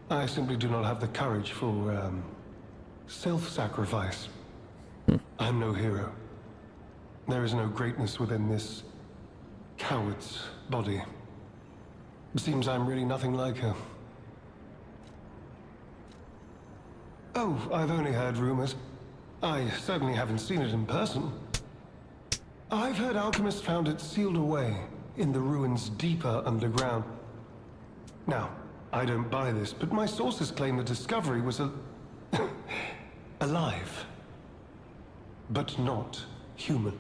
I simply do not have the courage for, self-sacrifice. I'm no hero. There is no greatness within this coward's body. It seems I'm really nothing like her. Oh, I've only heard rumors. I certainly haven't seen it in person. I've heard alchemists found it sealed away in the ruins deeper underground. Now, I don't buy this, but my sources claim the discovery was alive. But not human.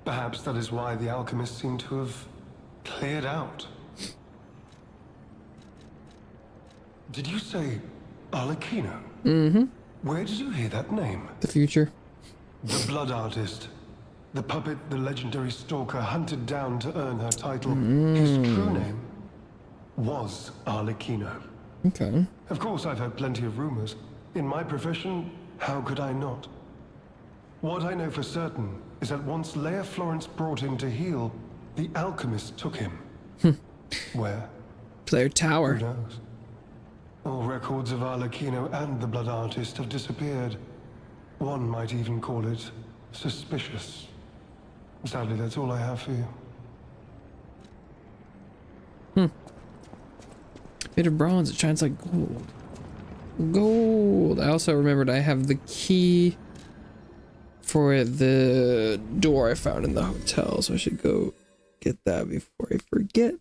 Perhaps that is why the alchemists seem to have cleared out. Did you say Arlecchino? Where did you hear that name? The future. The blood artist. The puppet the legendary stalker hunted down to earn her title. His true name was Arlecchino. Okay. Of course, I've heard plenty of rumors. In my profession, how could I not? What I know for certain is that once Leia Florence brought him to heal, the alchemist took him. Where? To their Who tower. knows? All records of Arlecchino and the blood artist have disappeared. One might even call it suspicious. Sadly, that's all I have for you. Bit of bronze, it shines like gold. Gold. I also remembered I have the key for the door I found in the hotel, so I should go get that before I forget.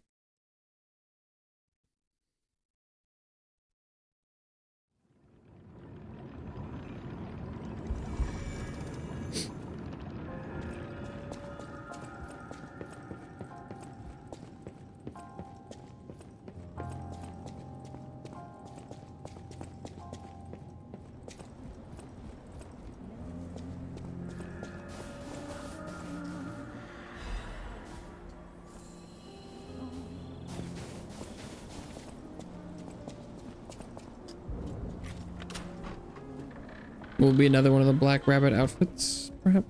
Will be another one of the Black Rabbit outfits, perhaps?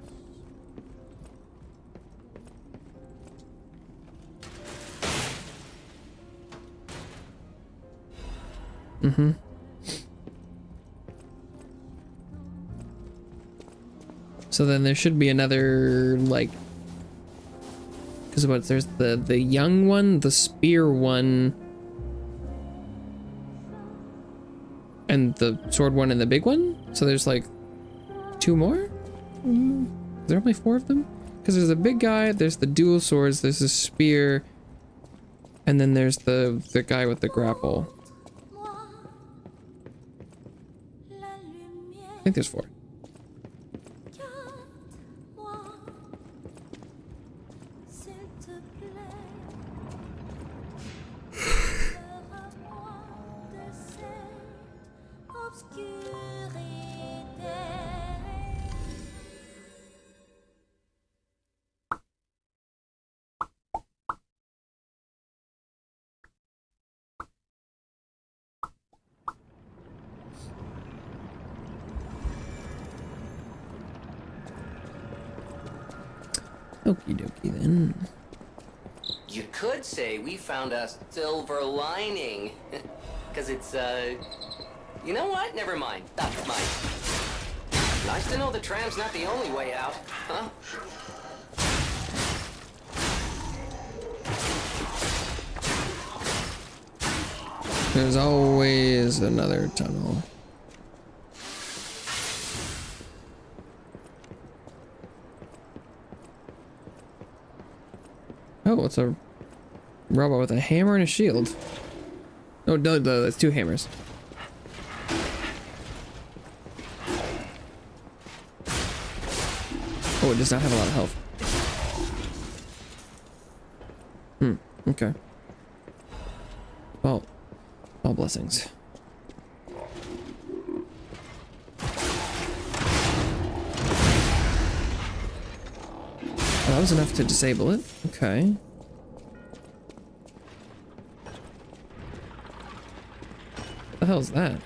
Mm-hmm. So then there should be another, like, because what, there's the young one, the spear one, and the sword one and the big one? So there's like 2 more? Is there only 4 of them? Because there's a big guy, there's the dual swords, there's the spear, and then there's the guy with the grapple. I think there's 4. Okie dokie then. You could say we found a silver lining. Because it's, you know what? Never mind. That's mine. Nice to know the tram's not the only way out, huh? There's always another tunnel. Oh, it's a robot with a hammer and a shield. Oh, no, that's 2 hammers. Oh, it does not have a lot of health. Okay. Well, all blessings. Well, that was enough to disable it. Okay. What the hell is that?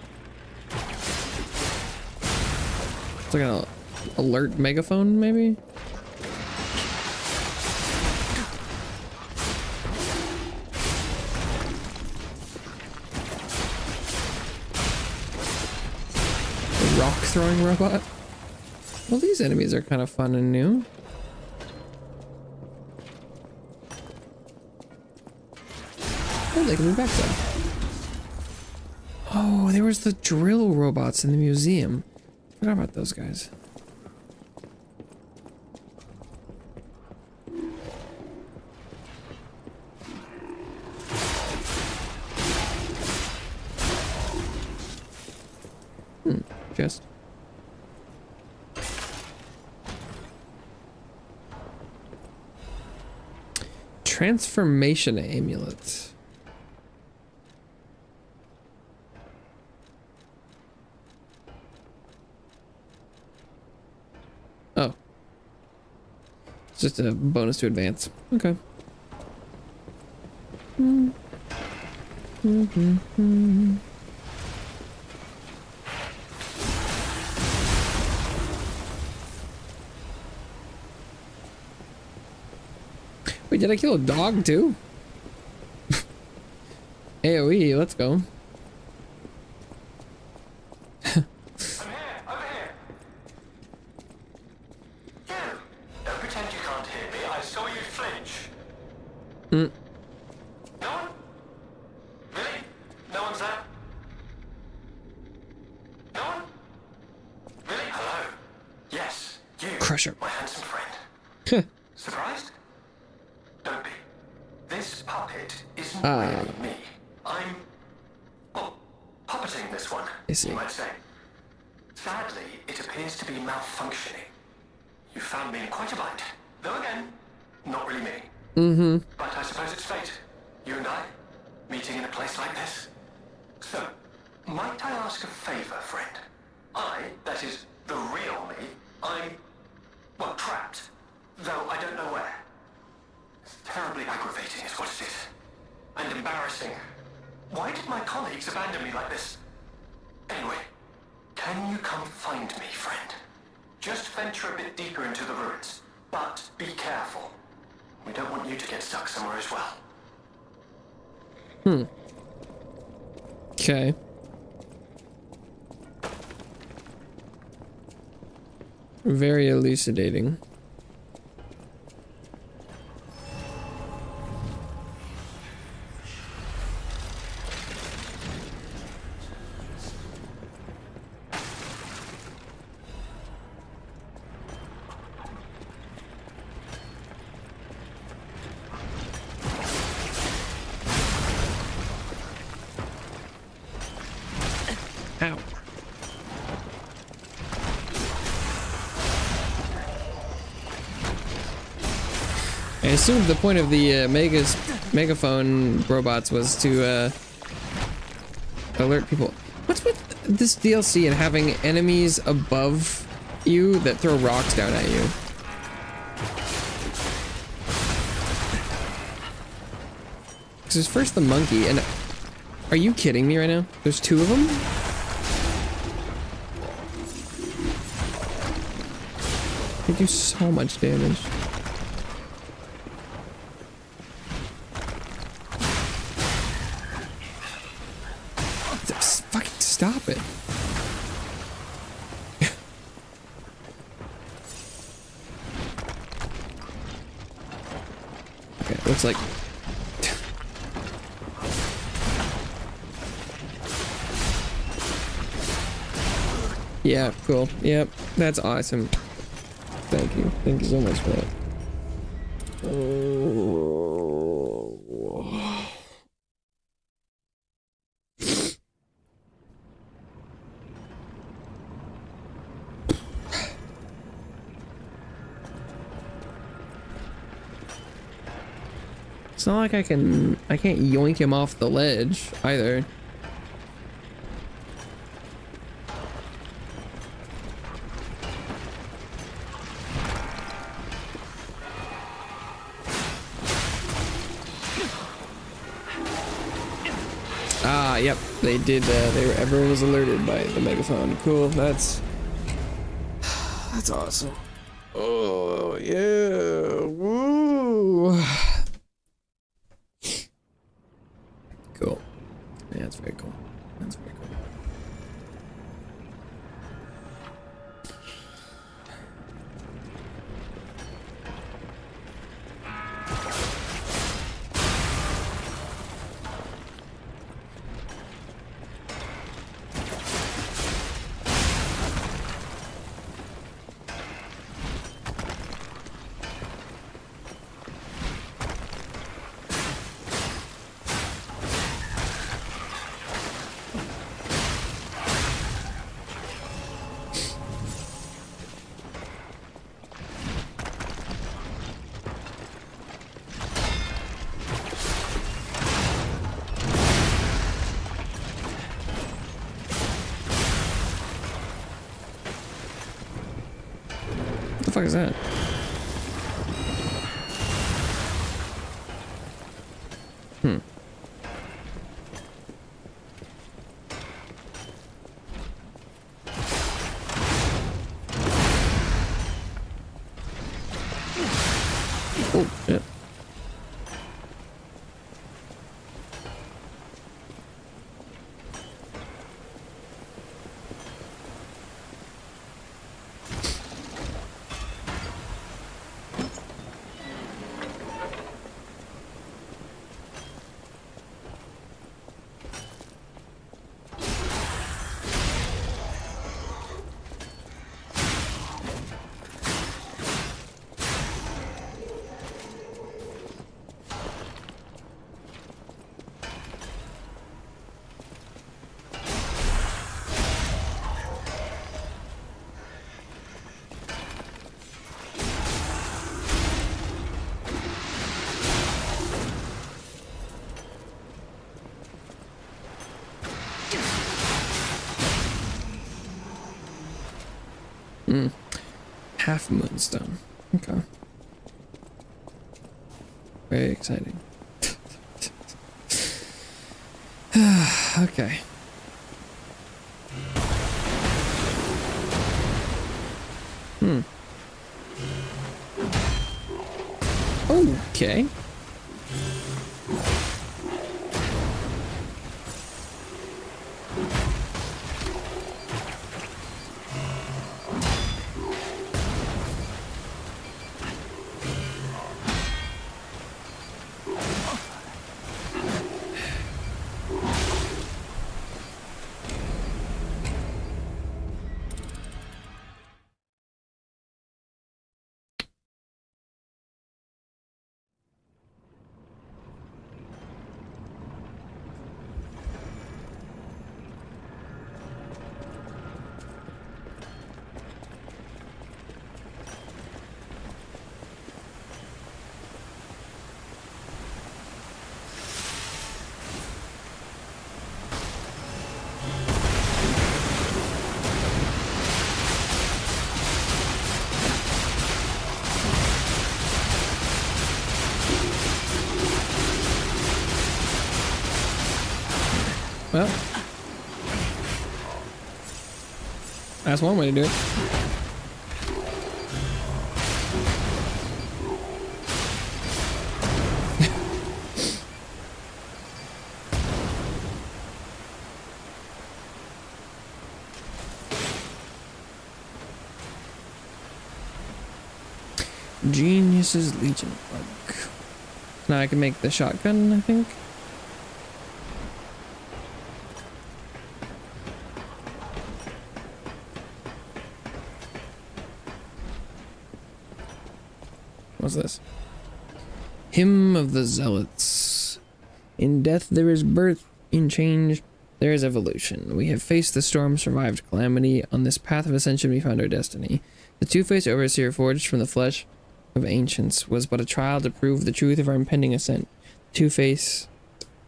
It's like an alert megaphone, maybe? A rock throwing robot? Well, these enemies are kind of fun and new. Oh, they can be backside. Oh, there was the drill robots in the museum. Forgot about those guys. Just. Transformation amulet. Oh. It's just a bonus to advance. Okay. Wait, did I kill a dog too? AoE, let's go. No one? Really? No one's there? No one? Really? Hello? Yes, you. Crusher. My handsome friend. Surprised? Don't be. This puppet isn't really me. I'm, well, puppeting this one, you might say. Sadly, it appears to be malfunctioning. You found me in quite a bind. Though again, not really me. But I suppose it's fate. You and I, meeting in a place like this. So, might I ask a favor, friend? That is, the real me, I'm, well, trapped. Though I don't know where. It's terribly aggravating is what it is. And embarrassing. Why did my colleagues abandon me like this? Anyway, Can you come find me, friend? Just venture a bit deeper into the ruins, but be careful. We don't want you to get stuck somewhere as well. Okay. Very elucidating. Ow. I assumed the point of the megaphone robots was to alert people. What's with this DLC and having enemies above you that throw rocks down at you? Because there's first the monkey, and are you kidding me right now? There's two of them? They do so much damage. Fucking stop it. Okay, looks like... Yeah, cool. Yep, that's awesome. Thank you. Thank you so much for that. Oh. It's not like I can't yoink him off the ledge either. Ah, yep, they did. Everyone was alerted by the megaphone. Cool. That's awesome. Oh yeah, woo. Cool. Yeah, that's very cool. That's very cool. What the fuck is that? Oh, shit. Half moonstone. Okay. Very exciting. Okay. Okay. Well, that's one way to do it. Genius's Legion bug. Now I can make the shotgun, I think. What's this? Hymn of the Zealots. In death there is birth, in change there is evolution. We have faced the storm, survived calamity. On this path of ascension we found our destiny. The two-faced overseer forged from the flesh of ancients was but a trial to prove the truth of our impending ascent. Two-Face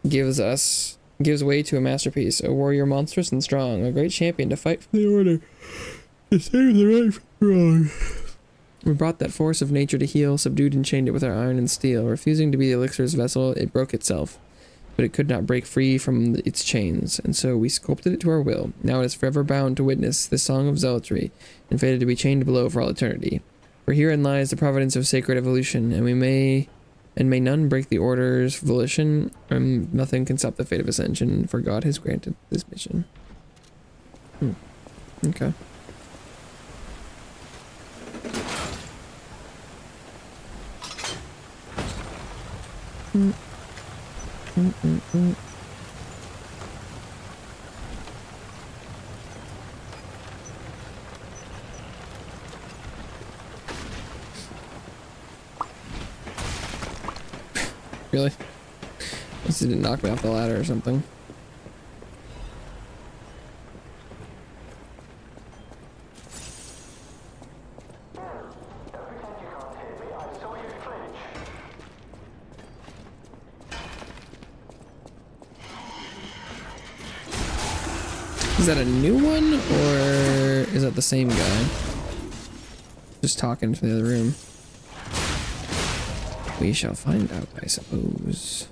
gives way to a masterpiece, a warrior monstrous and strong, a great champion to fight for the order, to save the right from the wrong. We brought that force of nature to heal, subdued and chained it with our iron and steel. Refusing to be the elixir's vessel, it broke itself. But it could not break free from its chains, and so we sculpted it to our will. Now it is forever bound to witness this song of zealotry, and fated to be chained below for all eternity. For herein lies the providence of sacred evolution, and may none break the order's volition, and nothing can stop the fate of ascension, for God has granted this mission. Okay. Really? This didn't knock me off the ladder or something. Is that a new one, or is that the same guy? Just talking to the other room. We shall find out, I suppose.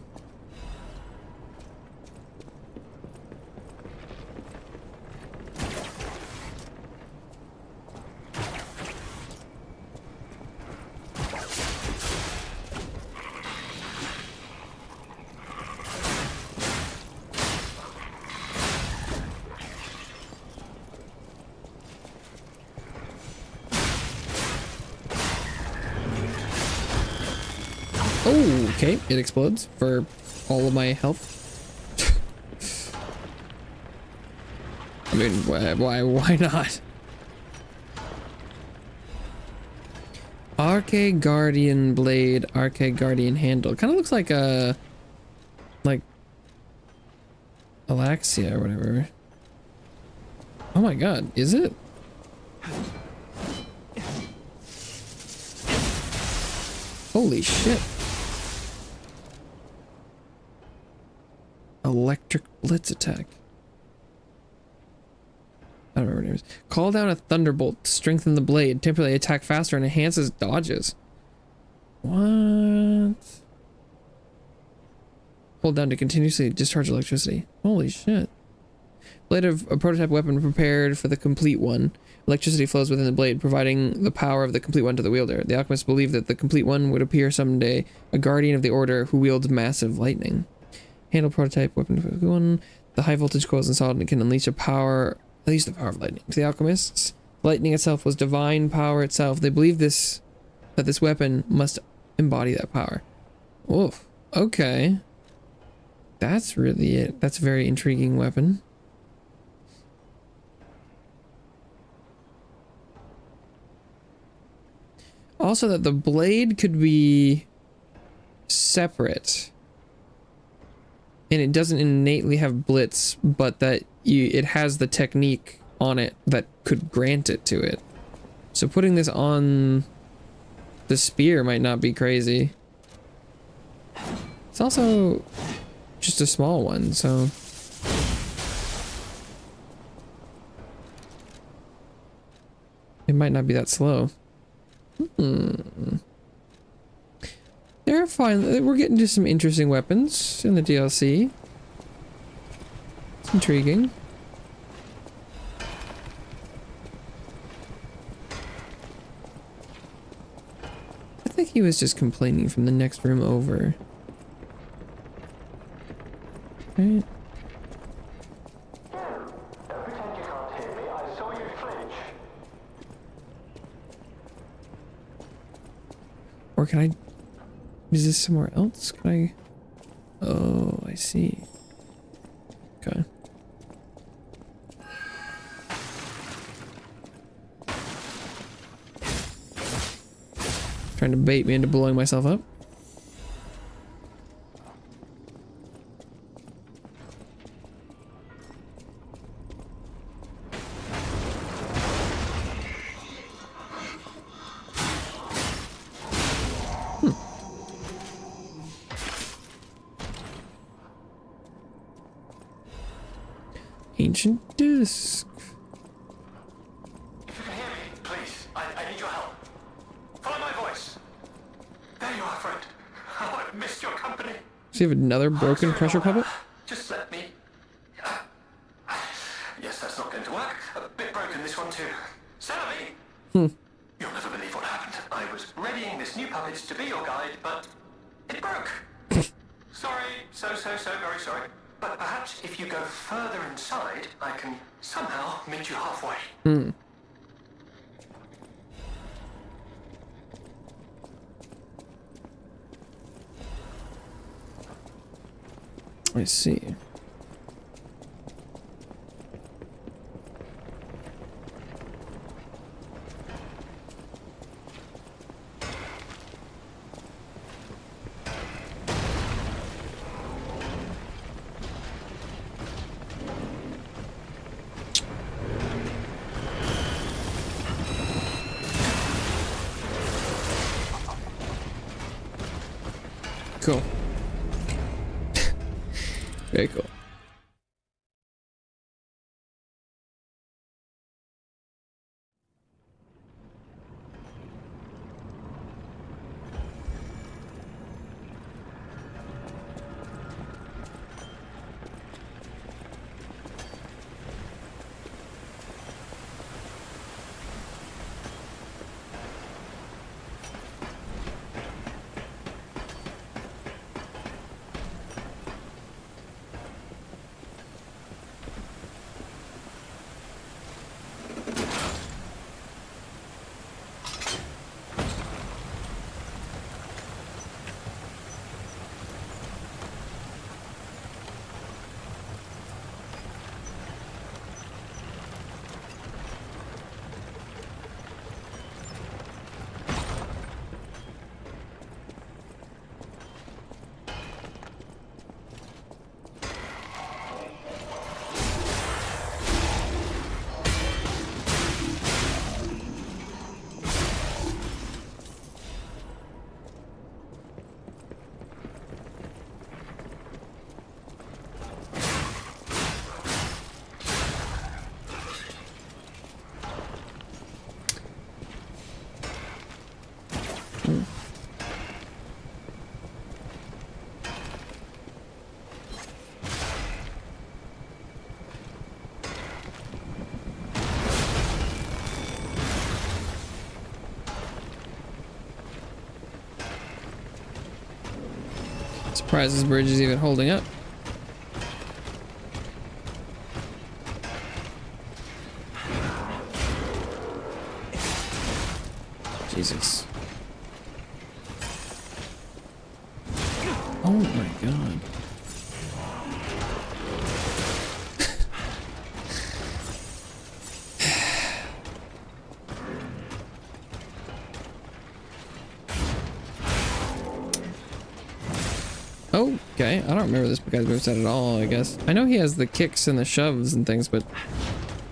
Oh, okay, it explodes for all of my health. I mean, why not? Arcade Guardian Blade, Arcade Guardian Handle. It kind of looks like a, like, Alaxia or whatever. Oh my god, is it? Holy shit. Electric Blitz attack. I don't remember what it is. Call down a thunderbolt to strengthen the blade, temporarily attack faster, and enhances dodges. What? Hold down to continuously discharge electricity. Holy shit. Blade of a prototype weapon prepared for the complete one. Electricity flows within the blade, providing the power of the complete one to the wielder. The alchemists believed that the complete one would appear someday, a guardian of the order who wields massive lightning. Handle prototype weapon for the one. The high voltage coils installed and can unleash the power of lightning. To the alchemists, lightning itself was divine power itself. They believed that this weapon must embody that power. Oof. Okay. That's really it. That's a very intriguing weapon. Also, that the blade could be separate. And it doesn't innately have blitz, but that it has the technique on it that could grant it to it. So putting this on the spear might not be crazy. It's also just a small one, so... it might not be that slow. They're fine. We're getting to some interesting weapons in the DLC. It's intriguing. I think he was just complaining from the next room over. Right. Pretend you can't hear me. I saw you flinch. Or can I... is this somewhere else? Can I... oh, I see. Okay. Trying to bait me into blowing myself up. Ancient disc. If you can hear me, please, I need your help. Follow my voice. There you are, friend. Oh, I've missed your company. Does he have another broken pressure puppet? Just let me... yes, that's not going to work. A bit broken, this one too. Sammy! You'll never believe what happened. I was readying this new puppet to be your guide, but it broke. Sorry, so very sorry. But perhaps if you go further inside, I can somehow meet you halfway. I see. Cool. Very cool. Surprised this bridge is even holding up. Jesus. Oh my god. Okay, I don't remember this guy's moveset at all, I guess. I know he has the kicks and the shoves and things, but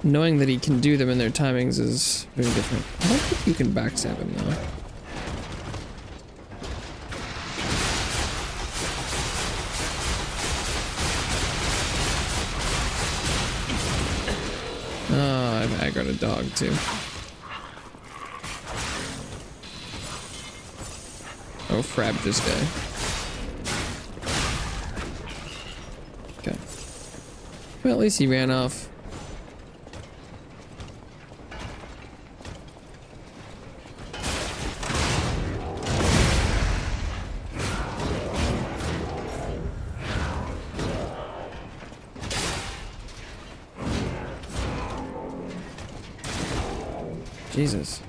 knowing that he can do them in their timings is very different. I don't think you can backstab him though. Oh, I've aggroed a dog too. Oh, frab this guy. Okay. Well, at least he ran off. Jesus.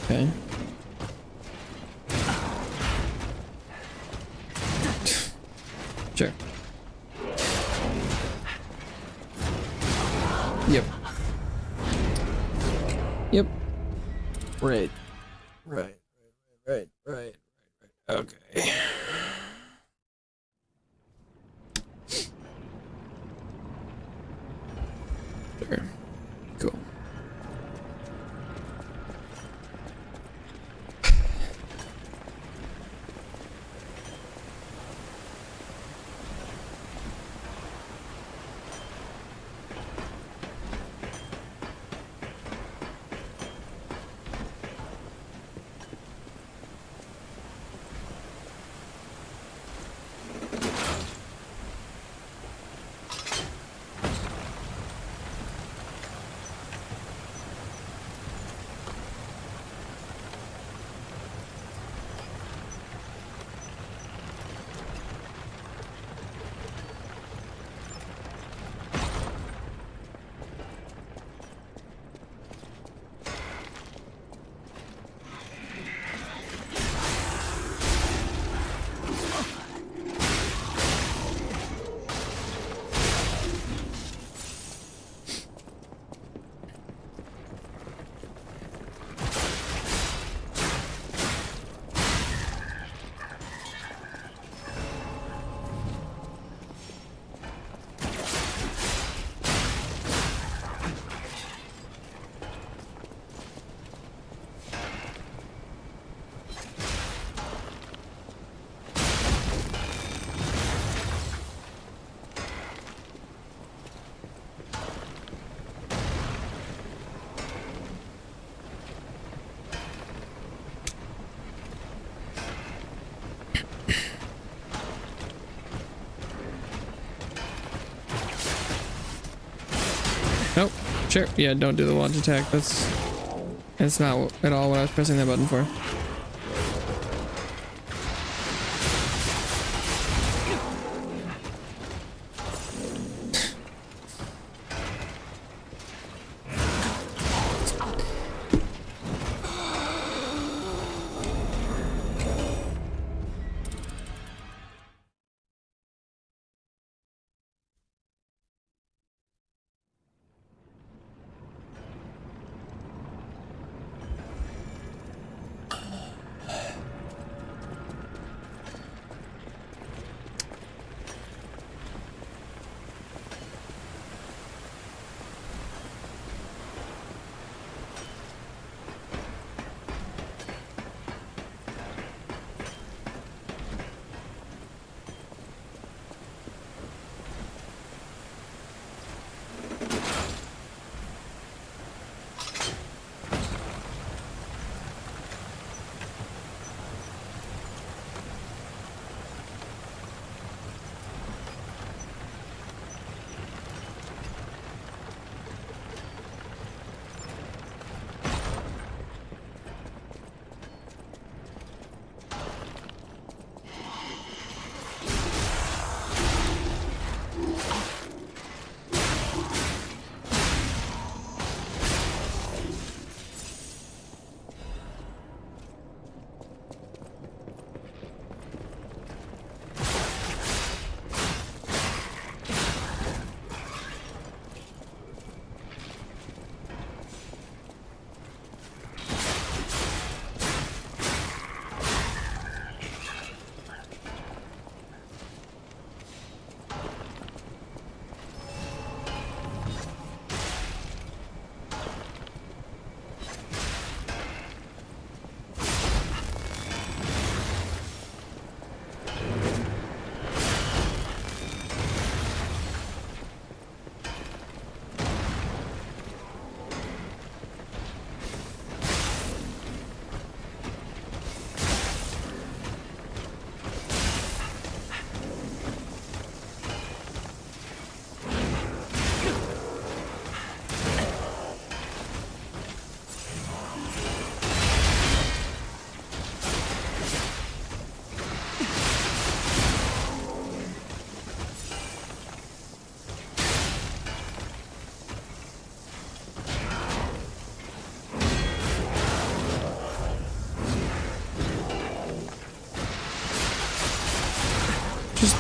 Okay. Sure. Yep. Yep. Right. Right. Okay. Sure. Cool. Nope. Sure. Yeah, don't do the launch attack. That's not at all what I was pressing that button for.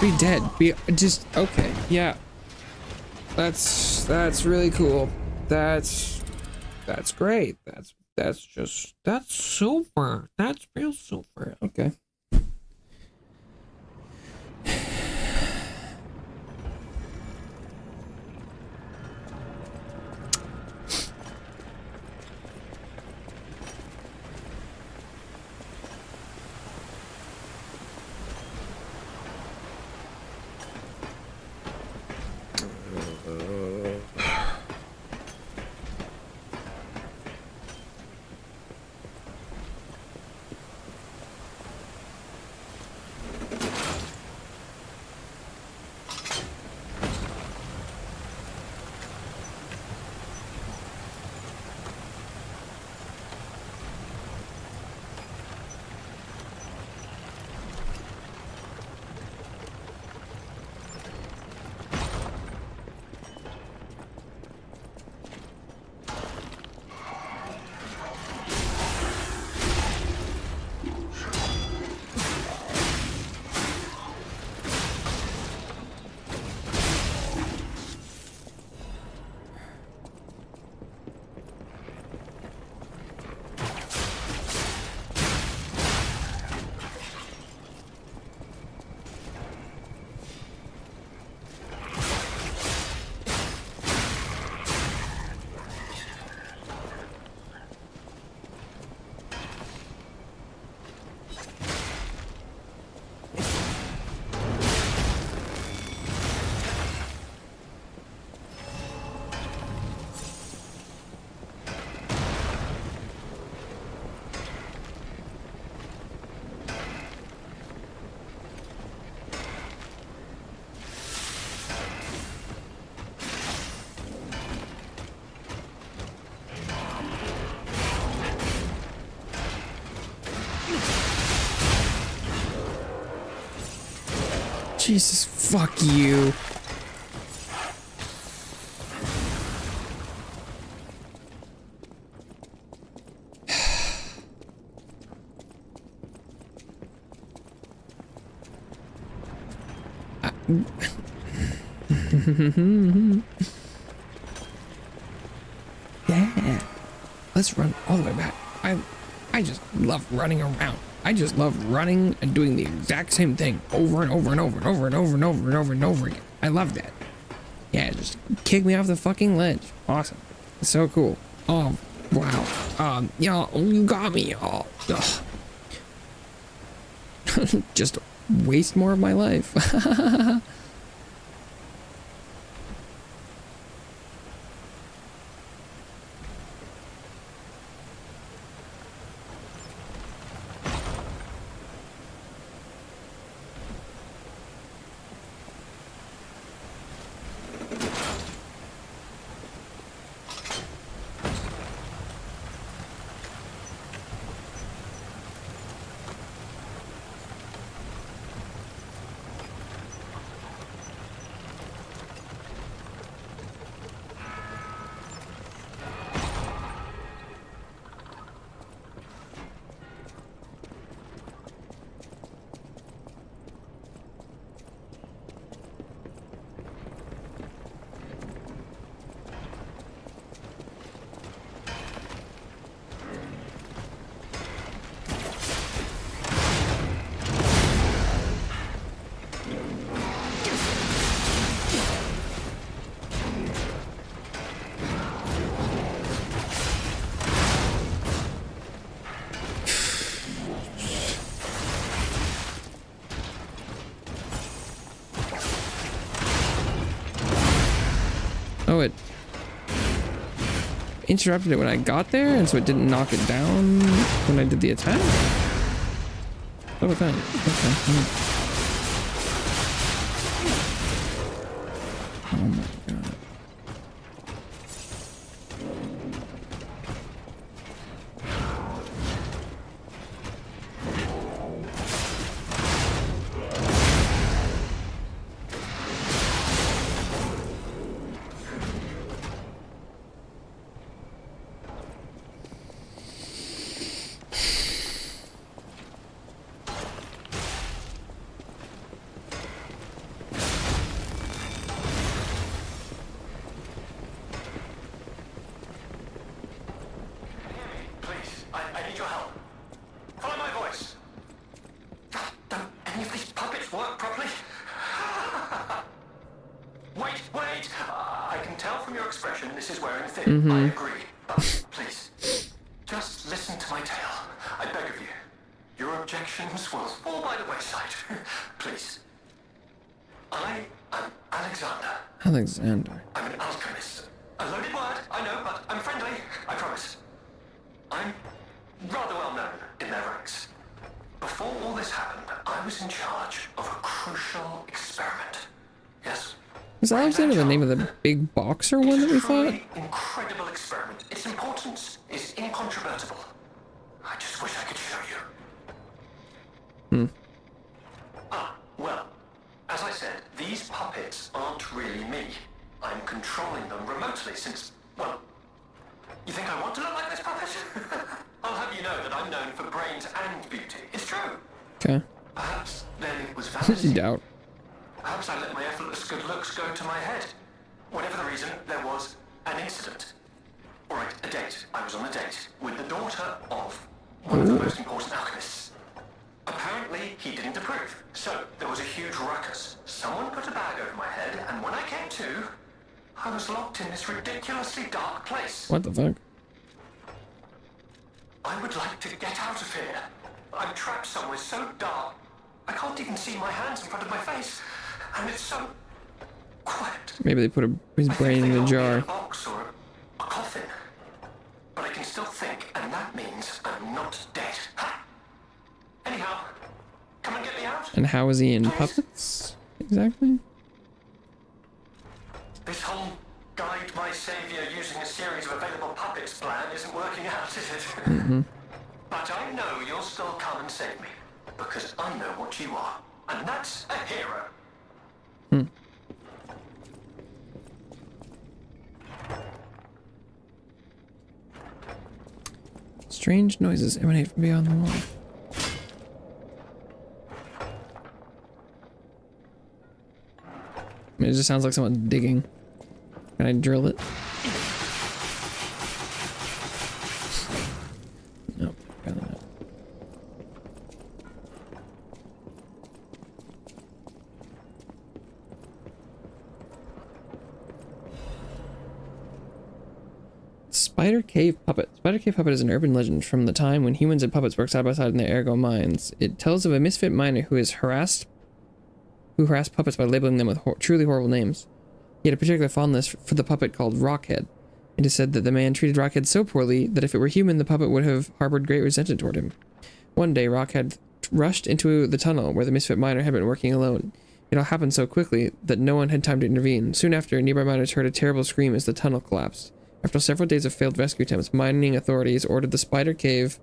be dead. Be just okay. Yeah. That's really cool. That's great. That's super. That's real super. Okay. Jesus, fuck you. Yeah. Let's run all the way back. I just love running around. I just love running and doing the exact same thing over and over and over and over and over and over and over and over again. I love that. Yeah, just kick me off the fucking ledge. Awesome. It's so cool. Oh, wow. Y'all, you got me, y'all. Just waste more of my life. Oh, it interrupted it when I got there, and so it didn't knock it down when I did the attack? Oh, it done. Okay. Oh my god. can tell from your expression this is wearing thin. I agree. But please, just listen to my tale. I beg of you. Your objections will fall by the wayside. Please. I am Alexander. Alexander. I'm an alchemist. A loaded word, I know, but I'm friendly. I promise. I'm rather well known in their ranks. Before all this happened, I was in charge of a crucial experiment. Yes. Is Alexander the name of the big boxer one that we fought? It's a truly incredible experiment. Its importance is incontrovertible. I just wish I could show you. Well, as I said, these puppets aren't really me. I'm controlling them remotely since, well, you think I want to look like this puppet? I'll have you know that I'm known for brains and beauty. It's true. Okay. Perhaps then it was vanity. Doubt. Perhaps I let my effortless good looks go to my head. Whatever the reason, there was an incident. All right, a date. I was on a date with the daughter of one of the most important alchemists. Apparently, he didn't approve. So, there was a huge ruckus. Someone put a bag over my head, and when I came to, I was locked in this ridiculously dark place. What the fuck? I would like to get out of here. I'm trapped somewhere so dark, I can't even see my hands in front of my face. And it's so quiet. Maybe they put his brain in a jar. A box or a coffin. But I can still think, and that means I'm not dead. Ha! Anyhow, come and get me out. And how is he in puppets? Exactly? This whole guide my savior using a series of available puppets plan isn't working out, is it? But I know you'll still come and save me. Because I know what you are. And that's a hero. Strange noises emanate from beyond the wall. I mean, it just sounds like someone digging. Can I drill it? Nope, apparently not. Spider Cave Puppet. Spider Cave Puppet is an urban legend from the time when humans and puppets worked side by side in their ergo mines. It tells of a misfit miner who harassed puppets by labeling them with truly horrible names. He had a particular fondness for the puppet called Rockhead. It is said that the man treated Rockhead so poorly that if it were human, the puppet would have harbored great resentment toward him. One day, Rockhead rushed into the tunnel where the misfit miner had been working alone. It all happened so quickly that no one had time to intervene. Soon after, nearby miners heard a terrible scream as the tunnel collapsed. After several days of failed rescue attempts, mining authorities ordered the Spider Cave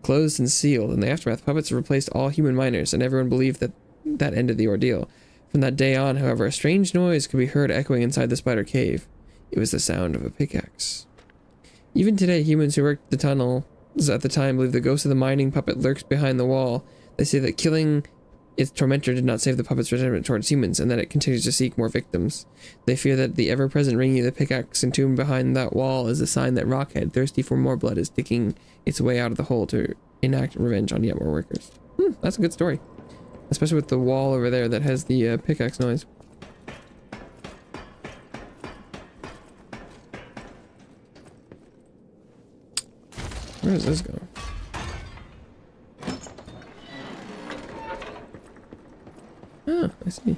closed and sealed. In the aftermath, puppets replaced all human miners, and everyone believed that ended the ordeal. From that day on, however, a strange noise could be heard echoing inside the Spider Cave. It was the sound of a pickaxe. Even today, humans who worked the tunnel at the time believe the ghost of the mining puppet lurks behind the wall. They say that killing its tormentor did not save the puppet's resentment towards humans, and that it continues to seek more victims. They fear that the ever-present ringing of the pickaxe entombed behind that wall is a sign that Rockhead, thirsty for more blood, is digging its way out of the hole to enact revenge on yet more workers. That's a good story. Especially with the wall over there that has the pickaxe noise. Where does this go? Ah, I see.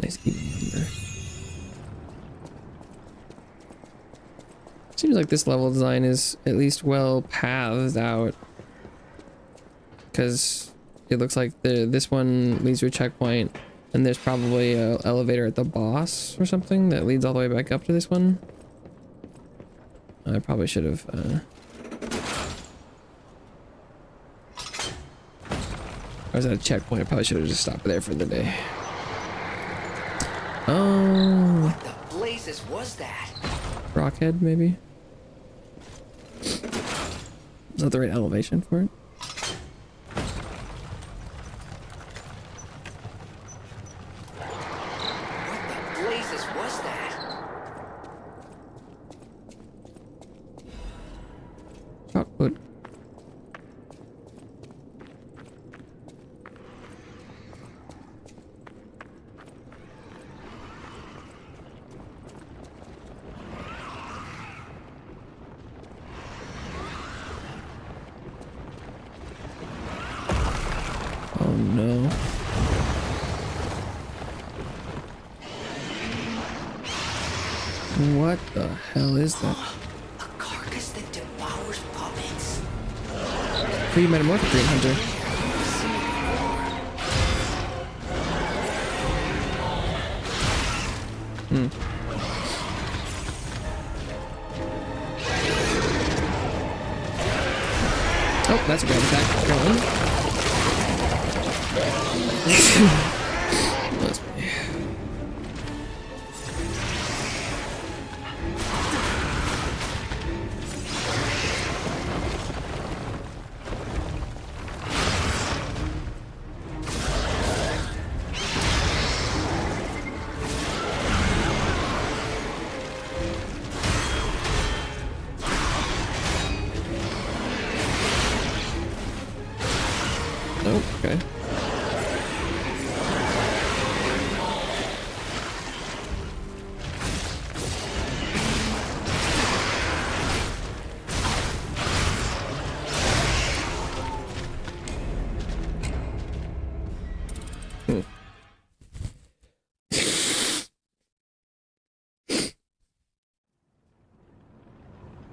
Nice even number. Seems like this level design is at least well pathed out, because it looks like this one leads to a checkpoint, and there's probably an elevator at the boss or something that leads all the way back up to this one. I probably should have I was at a checkpoint. I probably should have just stopped there for the day. Oh, What the blazes was that? Rockhead, maybe? Is that the right elevation for it? What the blazes Jesus was that? Chocolate. Oh no. What the hell is that? A carcass that devours puppets? Free metamorphic dream hunter. Oh, that's a grab attack. Must be. Oh, okay.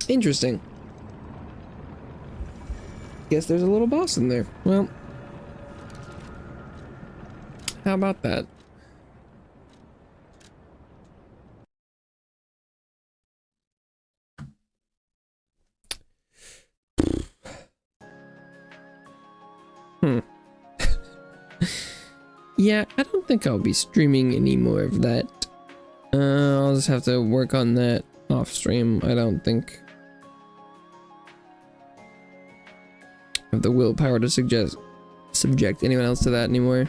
Interesting. Guess there's a little boss in there. Well, how about that? Yeah, I don't think I'll be streaming any more of that. I'll just have to work on that off stream. I don't think I have the willpower to subject anyone else to that anymore.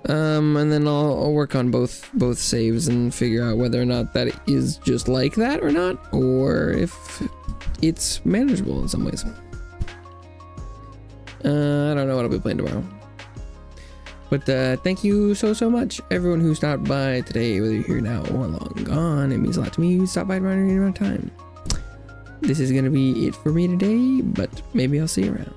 And then I'll work on both saves and figure out whether or not that is just like that or not, or if it's manageable in some ways. I don't know what I'll be playing tomorrow. But thank you so much, everyone who stopped by today, whether you're here now or long gone. It means a lot to me. You stop by around any amount of time. This is gonna be it for me today, but maybe I'll see you around.